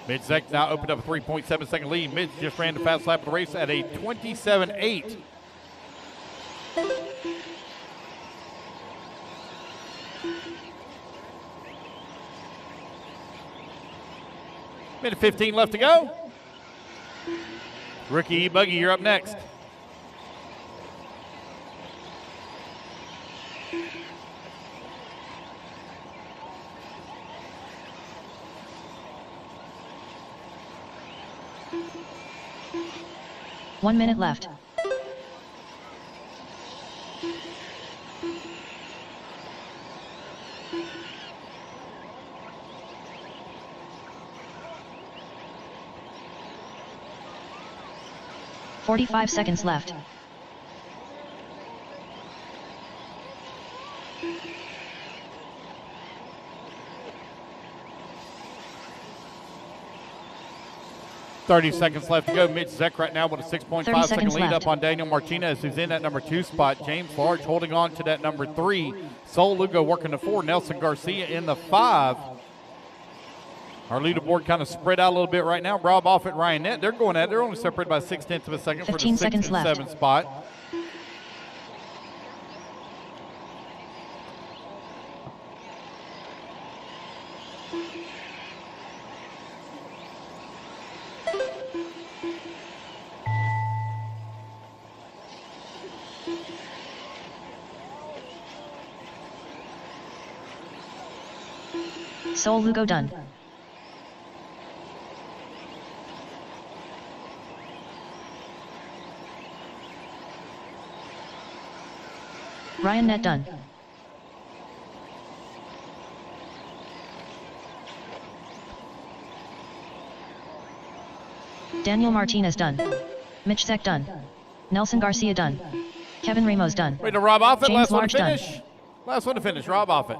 Mitch Zek now opened up a 3.7 second lead. Mitch just ran the fast lap of the race at a 27.8. Minute 15 left to go. Rookie E-Buggy, you're up next. One minute left. "45 seconds left. .30 seconds left to go. Mitch Zek right now with a 6.5 second lead up on Daniel Martinez, who's in that number 2 spot. James Large holding on to that number 3. Sol Lugo working the 4. Nelson Garcia in the 5. Our leaderboard kind of spread out a little bit right now. Rob Offit, Ryan Nett, they're going at it. They're only separated by 0.6 of a second for the 6 and 7 spot. Sol Lugo done. Ryan Nett done. Daniel Martinez done. Mitch Zek done. Nelson Garcia done. Kevin Ramos done. Wait, to Rob Offit, James last one Large to finish. done. Last one to finish, Rob Offit.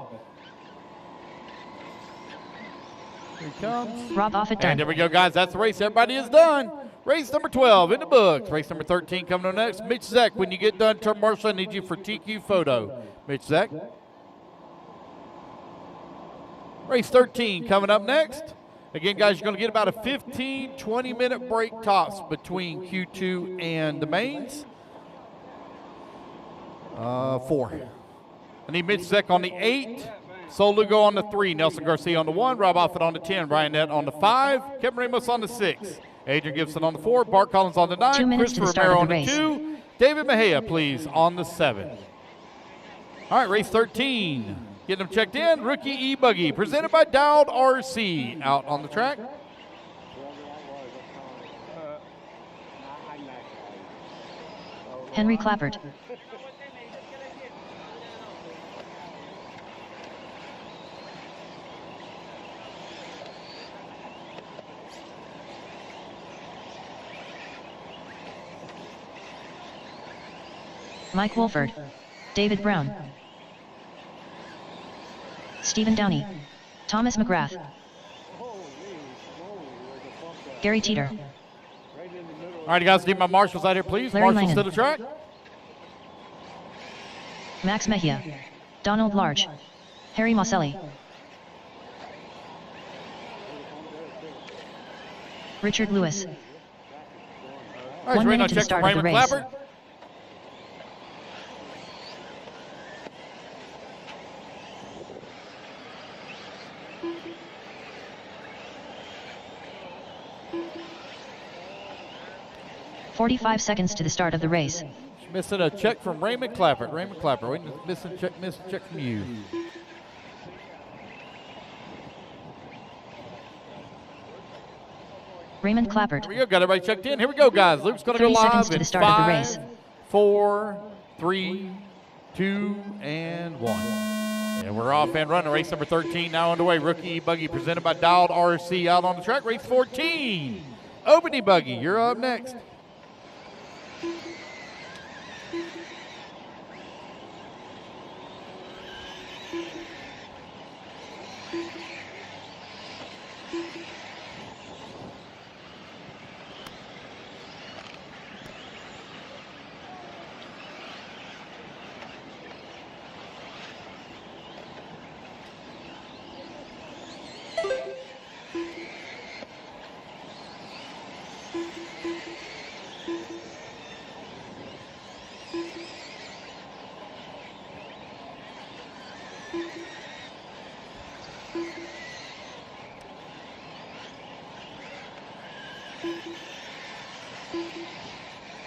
Here he comes. Rob Offit done. And there we go, guys. That's the race. Everybody is done. Race number 12 in the books. Race number 13 coming on next. Mitch Zek, when you get done, turn Marshall, I need you for TQ photo. Mitch Zek. Race 13 coming up next. Again, guys, you're going to get about a 15, 20-minute break tops between Q2 and the mains. 4. I need Mitch Zek on the 8. Sol Lugo on the 3. Nelson Garcia on the 1. Rob Offit on the 10. Ryan Nett on the 5. Kevin Ramos on the 6. Adrian Gibson on the 4. Bart Collins on the 9. 2 minutes Christopher to the start Romero of the on the race. 2. David Mejia, please, on the 7. All right, race 13. Getting them checked in. Rookie E-Buggy, presented by Dowd RC, out on the track. Henry Clappert. Mike Wolford. David Brown. Stephen Downey. Thomas McGrath. Gary Teeter. All right, you guys, need my marshals out here, please. Larry Marshals Langan. to the track. Max Mejia. Donald Large. Harry Mosselli. Richard Lewis. All right, 1 so minute on to the check from start of the Raymond race. Clappert. "45 seconds to the start of the race. Missing a check from Raymond Clappert. Raymond Clappert, waiting, missing a check from you. Raymond Clappert. Here we go, got everybody checked in. Here we go, guys. Luke's going to go 30 seconds live to in the start of the 5, race. 4, 3, 2, and 1. And we're off and running. Race number 13 now underway. Rookie E-Buggy presented by Dialed RC out on the track. Race 14. Open E-Buggy, you're up next.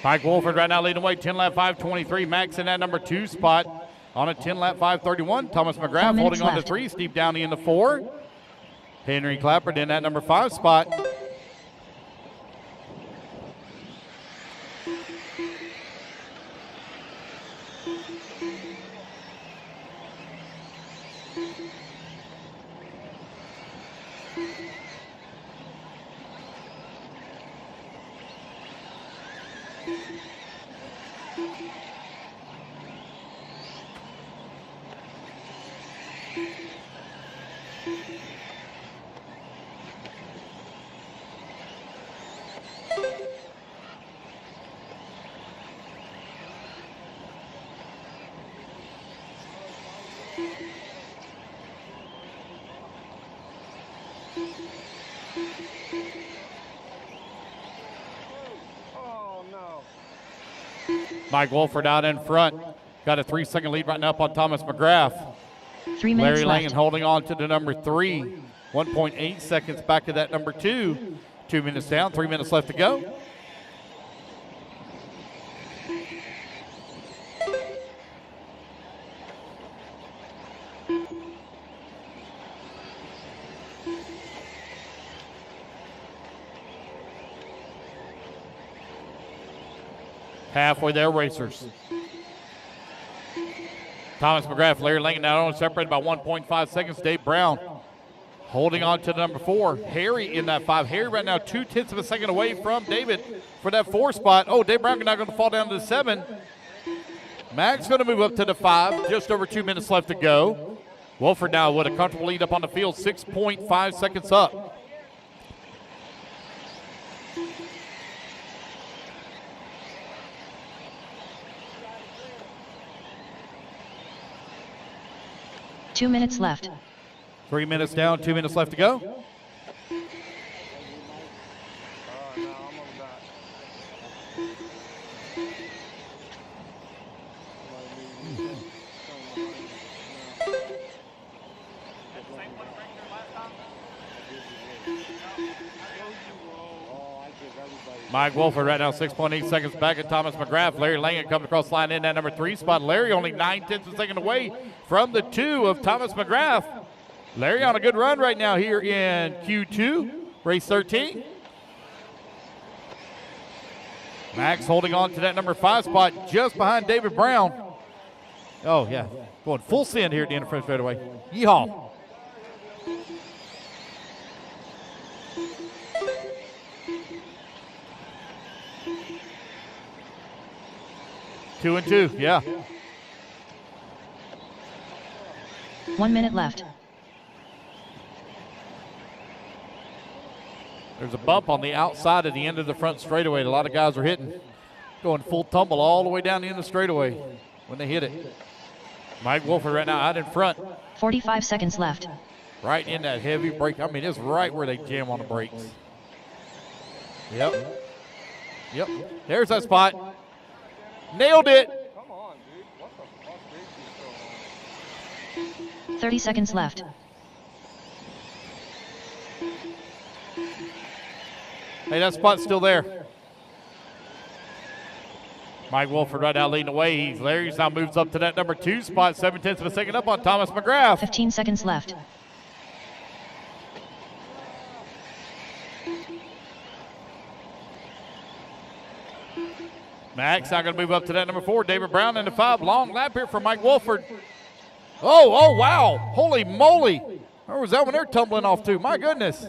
Mike Wolford right now leading away, 10 lap 5:23. Max in that number 2 spot on a 10 lap 5:31. Thomas McGrath holding on to 3. Steve Downey in the 4. Henry Clappert in that number 5 spot. Oh, no. Mike Wolford out in front. Got a 3-second lead right now up on Thomas McGrath. 3 minutes Larry left. Langan holding on to the number 3. 1.8 seconds back to that number 2. 2 minutes down, 3 minutes left to go. Halfway there, racers. Thomas McGrath, Larry Langan now only separated by 1.5 seconds. Dave Brown holding on to the number 4. Harry in that 5. Harry right now 0.2 of a second away from David for that 4 spot. Oh, Dave Brown now going to fall down to the 7. Max going to move up to the 5. Just over 2 minutes left to go. Wolford now with a comfortable lead up on the field. 6.5 seconds up. Two minutes left. 3 minutes down, 2 minutes left to go. Oh, no, almost not. Mike Wolford right now 6.8 seconds back at Thomas McGrath. Larry Langan coming across the line in that number 3 spot. Larry only 9/10 of a second away from the 2 of Thomas McGrath. Larry on a good run right now here in Q2, race 13. Max holding on to that number 5 spot just behind David Brown. Oh, yeah, going full send here at the end of French straightaway. Yeehaw. Two and 2, yeah. 1 minute left. There's a bump on the outside of the end of the front straightaway. A lot of guys are hitting, going full tumble all the way down the end of the straightaway when they hit it. Mike Wolford right now out in front. 45 seconds left. Right in that heavy brake. I mean, it's right where they jam on the brakes. Yep. Yep. There's that spot. Nailed it. Come on, dude. What the fuck is this going on? 30 seconds left. Hey, that spot's still there. Mike Wolford right now leading the way. Larry's now moves up to that number 2 spot, 7/10 of a second up on Thomas McGrath. 15 seconds left. Max now going to move up to that number 4. David Brown in the 5. Long lap here for Mike Wolford. Oh, wow. Holy moly. Where was that one they're tumbling off to? My goodness.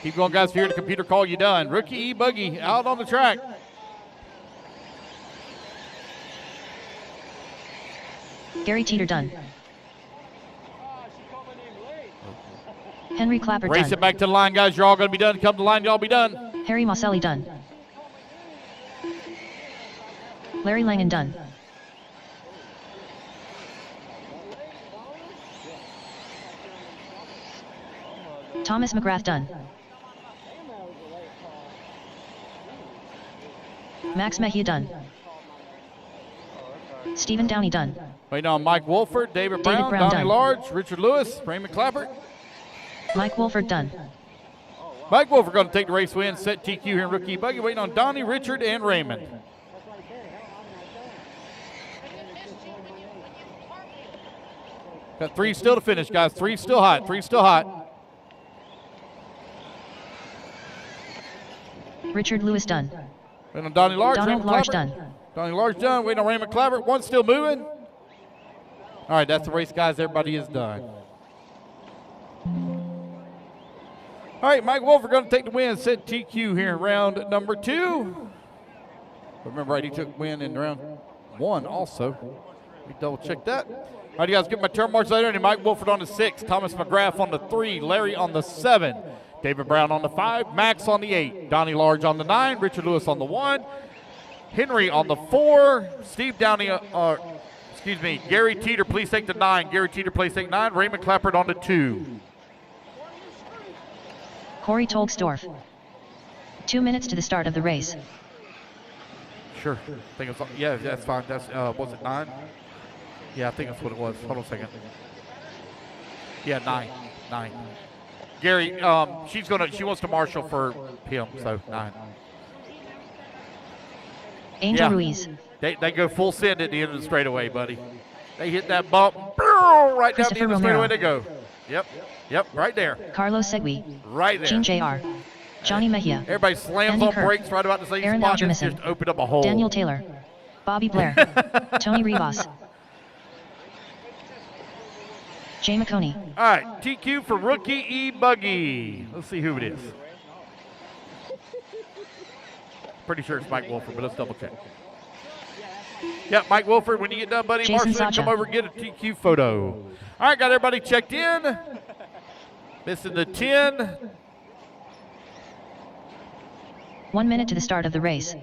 Keep going, guys. If you hear the computer call, you done. Rookie E-Buggy out on the track. Gary Teeter done. Henry Clapper Race done. it back to the line, guys. You're all going to be done. Come to the line. Y'all be done. Harry Mosselli done. Larry Langen done. Thomas McGrath done. Max Mejia done. Stephen Downey done. Waiting on Mike Wolford, David Brown, Brown Donnie done. Large, Richard Lewis, Raymond Clapper. Mike Wolford done. Mike Wolford going to take the race win, set TQ here in Rookie Buggy. Waiting on Donnie, Richard, and Raymond. Got 3 still to finish, guys. 3 still hot. 3 still hot. Richard Lewis done. Waiting on Donnie Large, Donald Raymond Large Clapper. done. Donnie Large done. Waiting on Raymond Clapper. 1 still moving. All right, that's the race, guys. Everybody is done. All right, Mike Wolford going to take the win, set TQ here in round number 2. Remember, right, he took win in round 1 also. Let me double check that. All right, you guys, get my turn marks later. And Mike Wolford on the 6, Thomas McGrath on the 3, Larry on the 7, David Brown on the 5, Max on the 8, Donnie Large on the 9, Richard Lewis on the 1, Henry on the 4, Steve Downey, Gary Teeter, please take the 9. Gary Teeter, please take 9. Raymond Clapper on the 2. Corey Tolksdorf. 2 minutes to the start of the race. Sure. I think it's, yeah, that's fine. That's, was it 9? Yeah, I think that's what it was. Hold on a second. Yeah, 9. Gary, she wants to marshal for him, so 9. Angel Yeah. Ruiz. They go full send at the end of the straightaway, buddy. They hit that bump, right down the end of the straightaway they go. Yep, right there. Carlos Segui. Right there. Gene Jr. Johnny Mejia. Everybody slams Andy on Kirk. brakes right about the same Aaron spot and Algermison. just opened up a hole. Daniel Taylor. Bobby Blair. Tony Rivas. Jay McConey. All right, TQ for Rookie E-Buggy. Let's see who it is. Pretty sure it's Mike Wolford, but let's double check. Yep, Mike Wolford, when you get done, buddy, Jason Marshall, come Sacha. over and get a TQ photo. All right, got everybody checked in. Missing the 10. 1 minute to the start of the race. Yeah,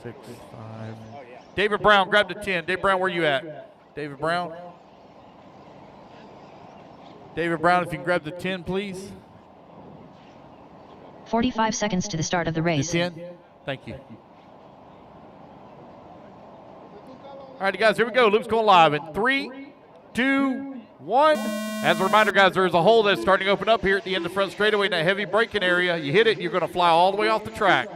6, 5. David Brown, grab the 10. David Brown, where you at? David Brown? David Brown, if you can grab the 10, please. 45 seconds to the start of the The race. 10? Thank you. All right, guys, here we go. Loop's going live in 3, 2, 1. As a reminder, guys, there is a hole that's starting to open up here at the end of the front straightaway in that heavy braking area. You hit it, you're going to fly all the way off the track.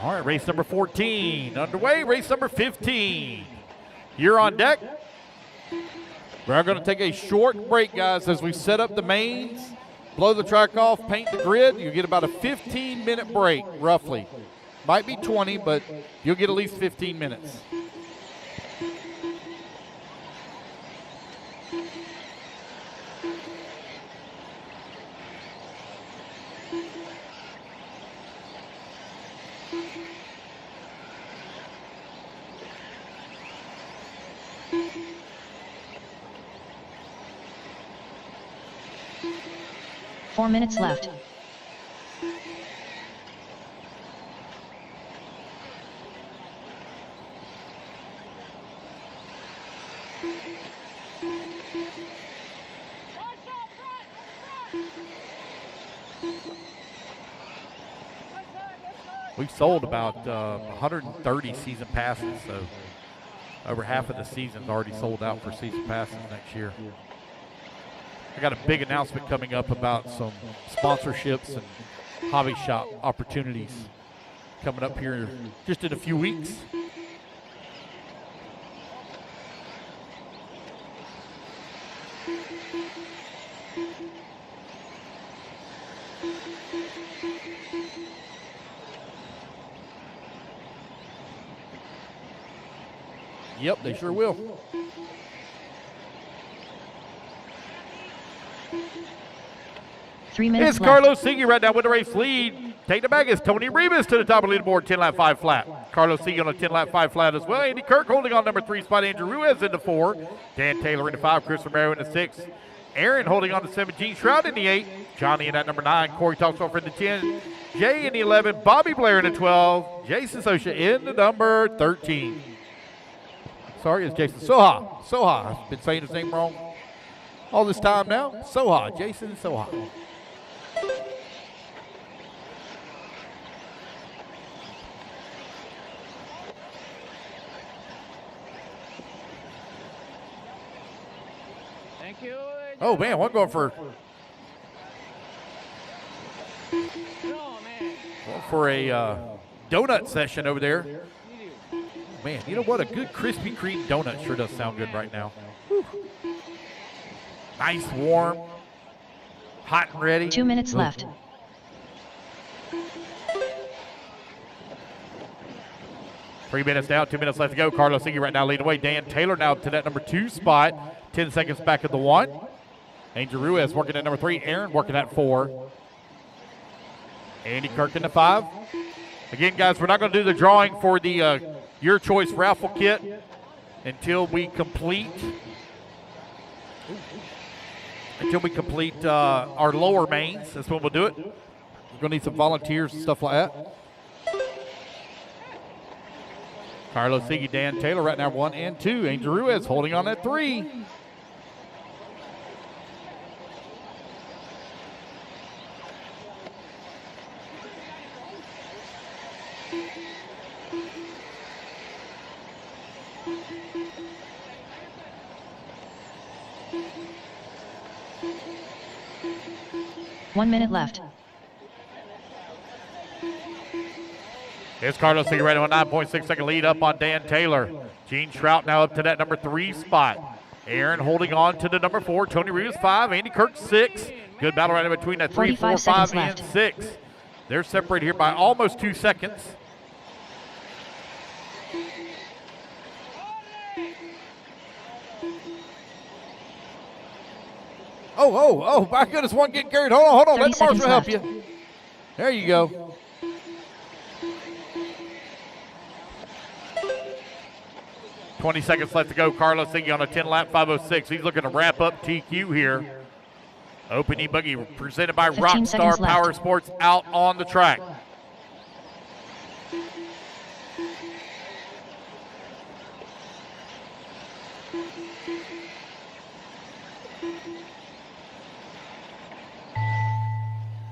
All right, race number 14 underway. Race number 15. You're on deck. We're going to take a short break, guys, as we set up the mains, blow the track off, paint the grid. You get about a 15-minute break, roughly. Might be 20, but you'll get at least 15 minutes. Four minutes left. We've sold about 130 season passes, so over half of the season's already sold out for season passes next year. I got a big announcement coming up about some sponsorships and hobby shop opportunities coming up here just in a few weeks. Yep, they sure will. Three minutes It's left. Carlos Sigui right now with the race lead. Take the bag is Tony Rivas to the top of the leaderboard, 10 lap 5 flat. Carlos Sigui on a 10 lap 5 flat as well. Andy Kirk holding on number 3 spot. Andrew Ruiz in the 4. Dan Taylor in the 5. Chris Romero in the 6. Aaron holding on to 17. Shroud in the 8. Johnny in that number 9. Corey Toxoff in the 10. Jay in the 11. Bobby Blair in the 12. Jason Socha in the number 13. Sorry, it's Jason Soha. Soha. I've been saying his name wrong all this time now. Soha. Jason Soha. Thank you. Oh, man, one going for a donut session over there. Man, you know what? A good Krispy Kreme donut sure does sound good right now. Whew. Nice, warm, hot and ready. 2 minutes left. Three minutes down, 2 minutes left to go. Carlos Sigui right now leading away. Dan Taylor now to that number 2 spot. 10 seconds back at the 1. Angel Ruiz working at number 3. Aaron working at 4. Andy Kirk in the 5. Again, guys, we're not going to do the drawing for the Your Choice raffle kit until we complete our lower mains. That's when we'll do it. We're going to need some volunteers and stuff like that. Carlos Sigui, Dan Taylor right now 1 and 2. Angel Ruiz holding on at 3. One minute left. Here's Carlos Sigui right on 9.6 second lead up on Dan Taylor. Gene Trout now up to that number 3 spot. Aaron holding on to the number 4. Tony Reeves 5. Andy Kirk 6. Good battle right in between that 3, 4, 5, and 6. They're separated here by almost 2 seconds. Oh, my goodness, one getting carried. Hold on. Let the marshal help you. There you go. $20 seconds left to go. Carlos Sigui on a 10 lap 5:06. He's looking to wrap up TQ here. Opening buggy presented by Rockstar Power Sports out on the track.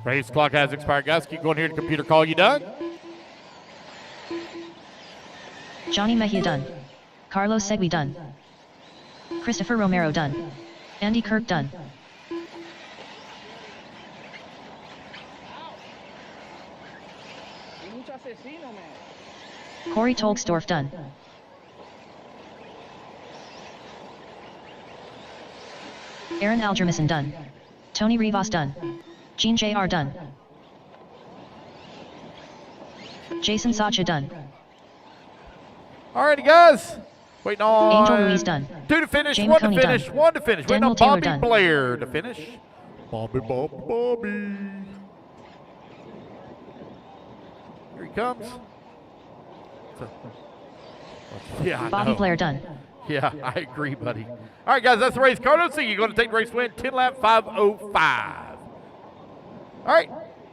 Race clock has expired, guys. Keep going here to computer call. You done? Johnny Mejia done. Carlos Sigui done. Christopher Romero done. Andy Kirk done. Corey Tolksdorf done. Aaron Algermison done. Tony Rivas done. Gene Jr. done. Jason Socha done. Alrighty, guys. Waiting on Angel Ruiz done. 2 to finish, Jamie 1 Coney to finish, done. 1 to finish. Waiting Daniel on Taylor Bobby done. Blair to finish. Bobby. Here he comes. Yeah, I Bobby know. Blair done. Yeah, I agree, buddy. All right, guys, that's the race. Carlos Sigui going to take the race win, 10 lap 5:05. All right,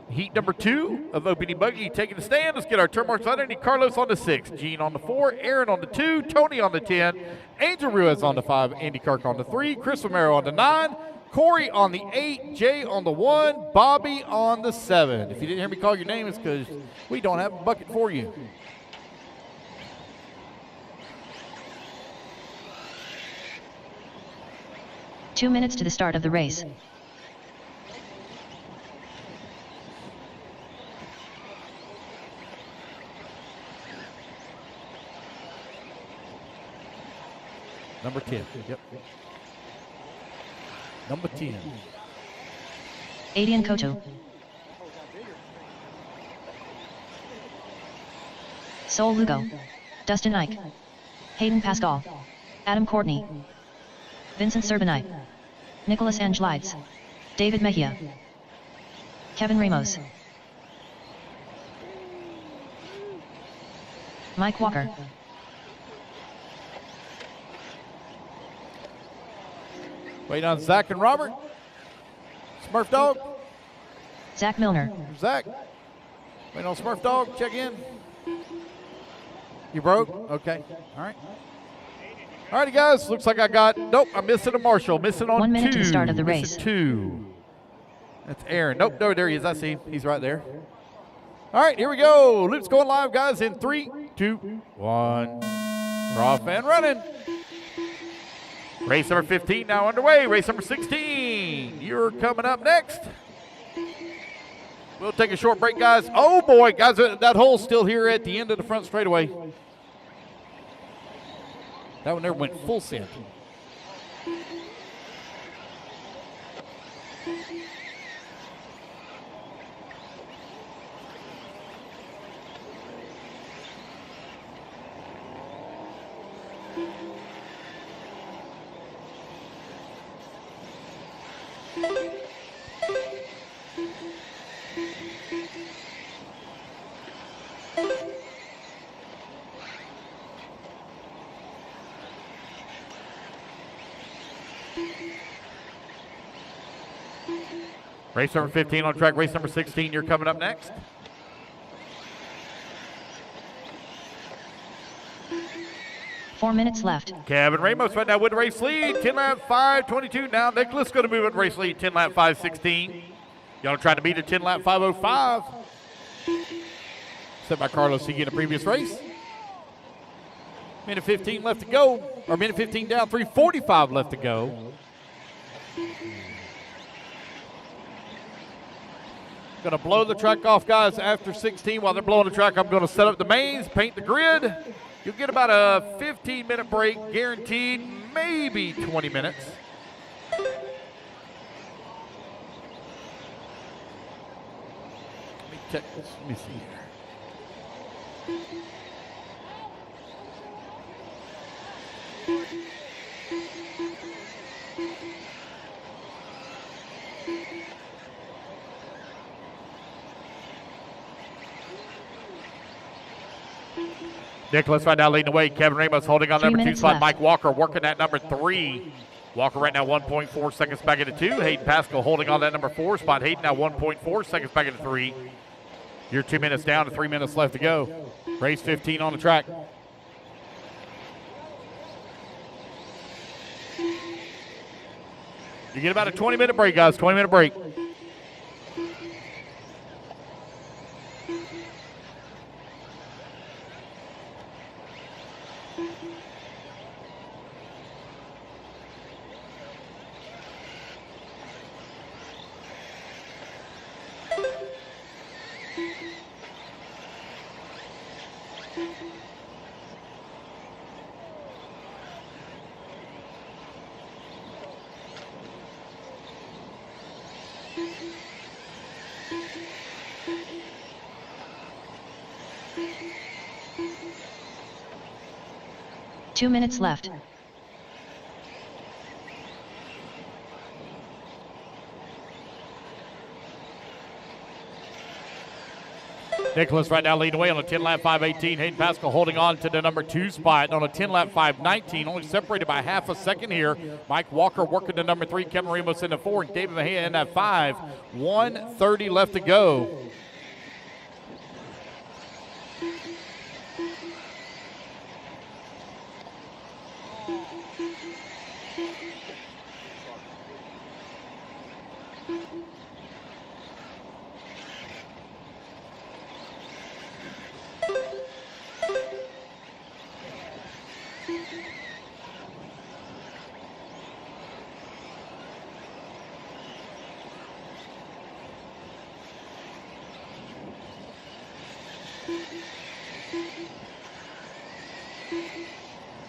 Heat number 2 of OPD Buggy taking the stand. Let's get our turn marks on it. Need Carlos on the 6, Gene on the 4, Aaron on the 2, Tony on the 10, Angel Ruiz on the 5, Andy Kirk on the 3, Chris Romero on the 9, Corey on the 8, Jay on the 1, Bobby on the 7. If you didn't hear me call your name, it's because we don't have a bucket for you. Two minutes to the start of the race. Number 10. Yep. Number 10. Adian Koto. Sol Lugo. Dustin Ike. Hayden Pascal. Adam Courtney. Vincent Serbanite. Nicholas Angelides. David Mejia. Kevin Ramos. Mike Walker. Waiting on Zach and Robert. Smurf Dog. Zach Milner. Zach. Waiting on Smurf Dog. Check in. You broke? Okay. All right. All righty, guys. Looks like I got. Nope, I'm missing a Marshall. Missing on 1 minute 2. to the start of the Missing race. 2. That's Aaron. Nope, no, there he is. I see him. He's right there. All right, here we go. Loop's going live, guys, in 3, 2, 1. We're off and running. Race number 15 now underway. Race number 16. You're coming up next. We'll take a short break, guys. Oh, boy, guys, that hole's still here at the end of the front straightaway. That one there went full send. Race number 15 on track. Race number 16, you're coming up next. Four minutes left. Kevin Ramos right now with the race lead. 10 lap 5:22. Now Nicholas going to move in race lead. 10 lap 5:16. Y'all trying to beat a 10 lap 5:05. Set by Carlos Higgy in the previous race. Minute 15 left to go. Or minute 15 down. 3:45 left to go. Going to blow the track off, guys, after 16. While they're blowing the track, I'm going to set up the mains, paint the grid. You'll get about a 15-minute break, guaranteed, maybe 20 minutes. Let me check this. Let me see here. Nicholas right now leading the way. Kevin Ramos holding on number 2 spot. Left. Mike Walker working at number 3. Walker right now 1.4 seconds back into 2. Hayden Pascal holding on that number 4 spot. Hayden now 1.4 seconds back into 3. You're 2 minutes down to 3 minutes left to go. Race 15 on the track. You get about a 20-minute break, guys. 20-minute break. Two minutes left. Nicholas right now leading away on a 10-lap 5:18. Hayden Pascal holding on to the number 2 spot on a 10-lap 5:19. Only separated by half a second here. Mike Walker working to number 3. Kevin Ramos in the 4. And David Mejia in that 5. 1:30 left to go.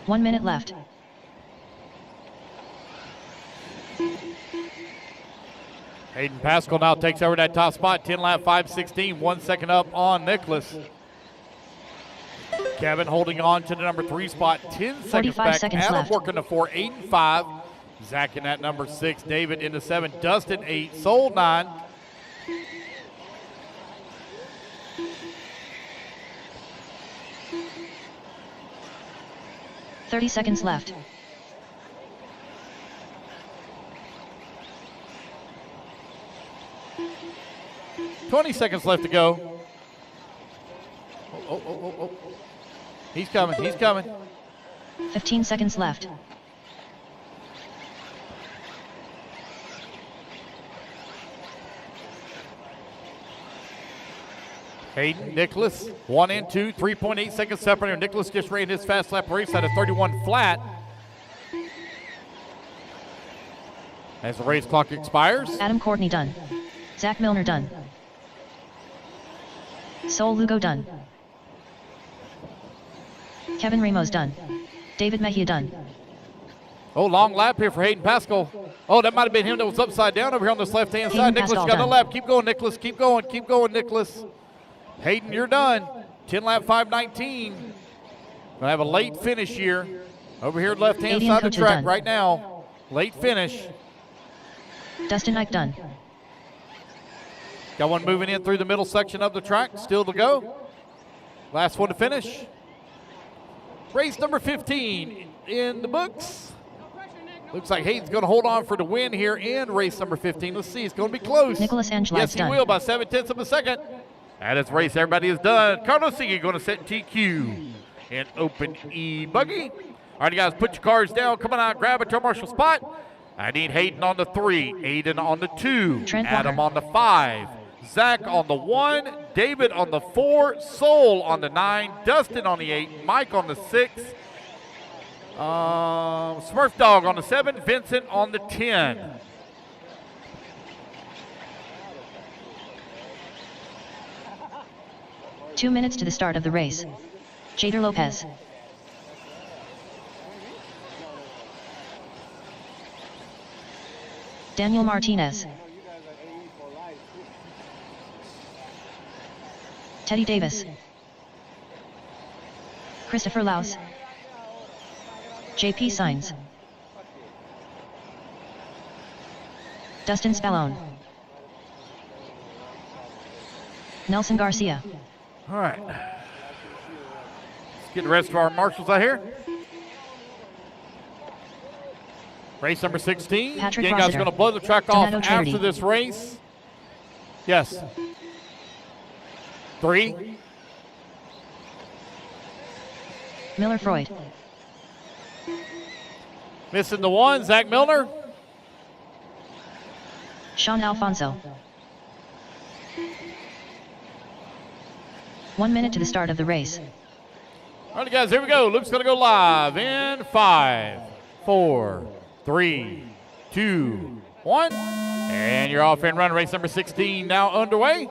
One minute left. Hayden Pascal now takes over that top spot. 10-lap 5:16. 1 second up on Nicholas. Kevin holding on to the number 3 spot. 10 seconds back. Seconds Adam left. working the 4. 8 and 5. Zach in that number 6. David in the 7. Dustin 8. Soul 9. $30 seconds left. $20 seconds left to go. Oh. He's coming. He's coming. 15 seconds left. Hayden, Nicholas, 1 and 2, 3.8 seconds separated. Nicholas just ran his fast lap race at a 31 flat. As the race clock expires. Adam Courtney done. Zach Milner done. Sol Lugo done. Kevin Ramos done. David Mejia done. Oh, long lap here for Hayden Pascal. Oh, that might have been him that was upside down over here on this left-hand side. Nicholas Pascal got the done. lap. Keep going, Nicholas. Keep going. Keep going, Nicholas. Hayden, you're done. 10-lap 5:19. Gonna have a late finish here. Over here, left-hand side of the track done. right now. Late finish. Dustin Ike done. Got one moving in through the middle section of the track. Still to go. Last one to finish. Race number 15 in the books. Looks like Hayden's going to hold on for the win here in race number 15. Let's see. It's going to be close. Nicholas Angelak's Yes, he done. will by 7/10 of a second. At his race, everybody is done. Carlos Sigi going to set TQ in open E buggy. All right, guys, put your cars down. Come on out, grab a turn marshal spot. I need Hayden on the 3, Aiden on the 2, Trent Adam Walker. on the 5, Zach on the 1, David on the 4, Soul on the 9, Dustin on the 8, Mike on the 6, Smurf Dog on the 7, Vincent on the 10. Two minutes to the start of the race. Jader Lopez. Daniel Martinez. Teddy Davis. Christopher Laus. JP Signs. Dustin Spallone. Nelson Garcia. All right. Let's get the rest of our marshals out here. Race number 16. Patrick Again, guys, Rossiter. going to blow the track off Donato Charity. after this race. Yes. 3. Miller Freud. Missing the 1, Zach Milner. Sean Alfonso. 1 minute to the start of the race. All right, guys, here we go. Luke's going to go live in 5, 4, 3, 2, 1. And you're off and running. Race number 16 now underway.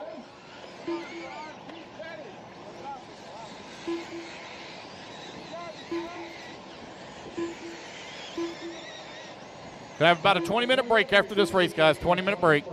Gonna have about a 20-minute break after this race, guys. 20-minute break.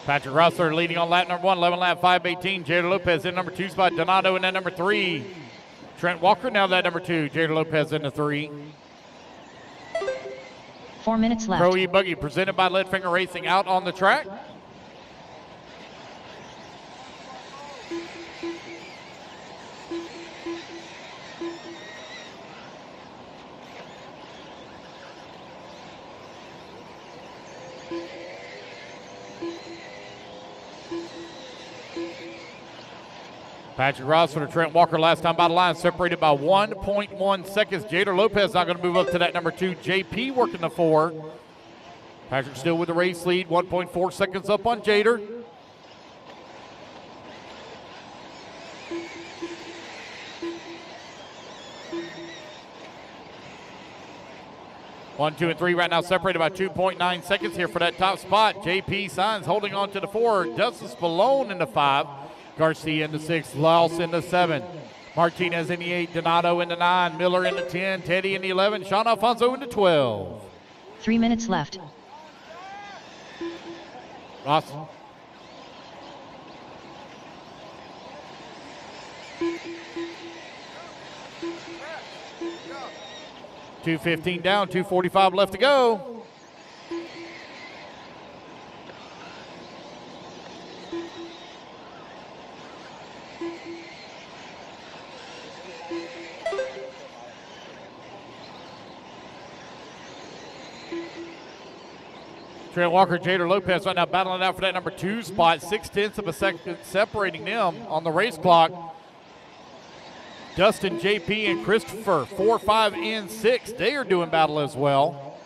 Patrick Rossler leading on lap number 1, 11 lap 5:18. Jader Lopez in number 2 spot. Donato in that number 3. Trent Walker now that number 2. Jader Lopez in the 3. 4 minutes left. Pro E-Buggy presented by Leadfinger Racing out on the track. Patrick Rossler to Trent Walker last time by the line, separated by 1.1 seconds. Jader Lopez not going to move up to that number 2. JP working the 4. Patrick still with the race lead, 1.4 seconds up on Jader. One, 2, and 3 right now separated by 2.9 seconds here for that top spot. JP Signs holding on to the 4. Dustin Spallone in the 5. Garcia in the 6, Laus in the 7, Martinez in the 8, Donato in the 9, Miller in the 10, Teddy in the 11, Sean Alfonso in the 12. 3 minutes left. Ross. $2:15 down, 2:45 left to go. Trent Walker, Jader Lopez right now battling out for that number 2 spot. 0.6 of a second separating them on the race clock. Dustin, JP, and Christopher, 4, 5, and 6. They are doing battle as well.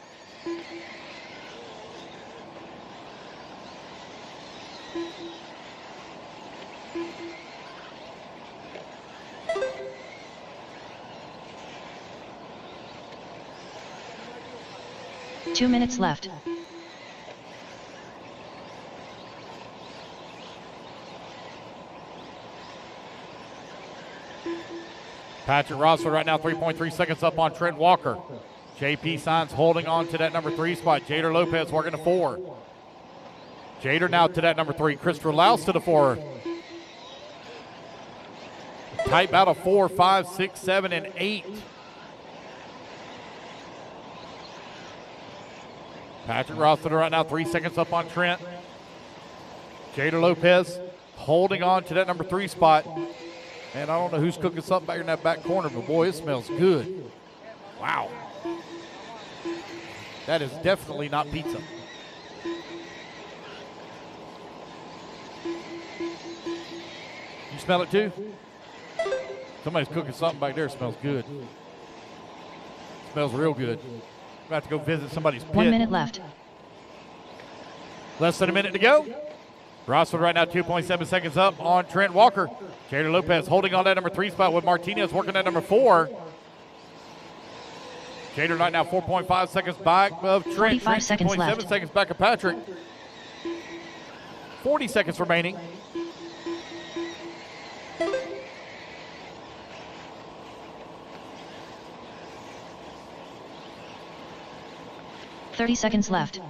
Two minutes left. Patrick Rossler right now 3.3 seconds up on Trent Walker. JP Signs holding on to that number 3 spot. Jader Lopez working the 4. Jader now to that number 3. Christopher Laus to the 4. Tight battle 4, 5, 6, 7, and 8. Patrick Rossler right now 3 seconds up on Trent. Jader Lopez holding on to that number 3 spot. And I don't know who's cooking something back in that back corner, but boy, it smells good. Wow. That is definitely not pizza. You smell it too? Somebody's cooking something back there. It smells good. It smells real good. I'm about to go visit somebody's pit. 1 minute left. Less than a minute to go. Rosswood right now 2.7 seconds up on Trent Walker. Jader Lopez holding on that number 3 spot with Martinez working at number 4. Jader right now 4.5 seconds back of Trent. 45 seconds left. 2.7 seconds back of Patrick. 40 seconds remaining. $30 seconds left.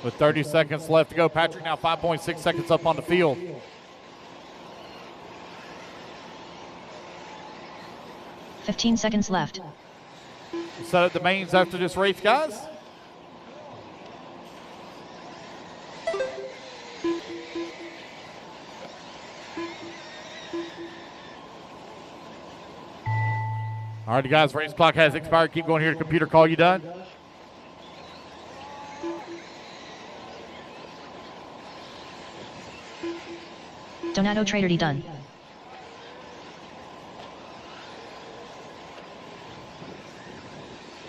With 30 seconds left to go, Patrick now 5.6 seconds up on the field. $15 seconds left. Set up the mains after this race, guys. All right, guys, race clock has expired. Keep going here to computer call you done. Donato Trader D done.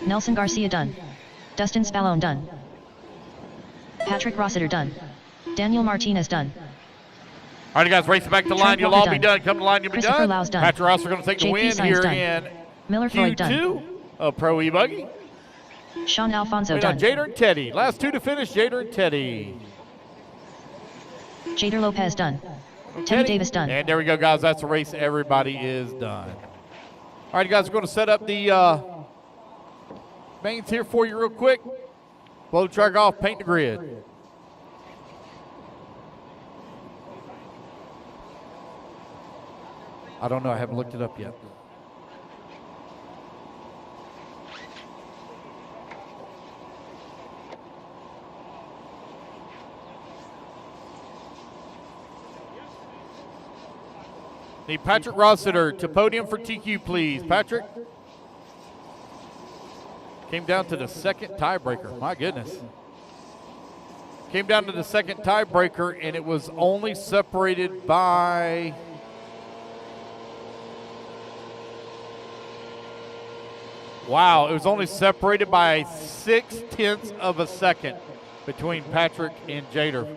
Nelson Garcia done. Dustin Spallone done. Patrick Rossiter done. Daniel Martinez done. All right, guys, racing back to the line. You'll all be done. Come to the line, you'll be done. Laus done. Patrick Rossiter going to take the JP win Signs here done. in Miller Floyd done. Q2 of Pro E-Buggy. Sean Alfonso Wait on done. Jader and Teddy. Last two to finish, Jader and Teddy. Jader Lopez done. Teddy Davis done. And there we go, guys. That's the race. Everybody is done. All right, guys, we're going to set up the mains here for you real quick. Blow the track off, paint the grid. I don't know, I haven't looked it up yet. Need Patrick Rossiter to podium for TQ, please. Patrick. Came down to the second tiebreaker. My goodness. Came down to the second tiebreaker, and it was only separated by... Wow, it was only separated by 0.6 of a second between Patrick and Jader.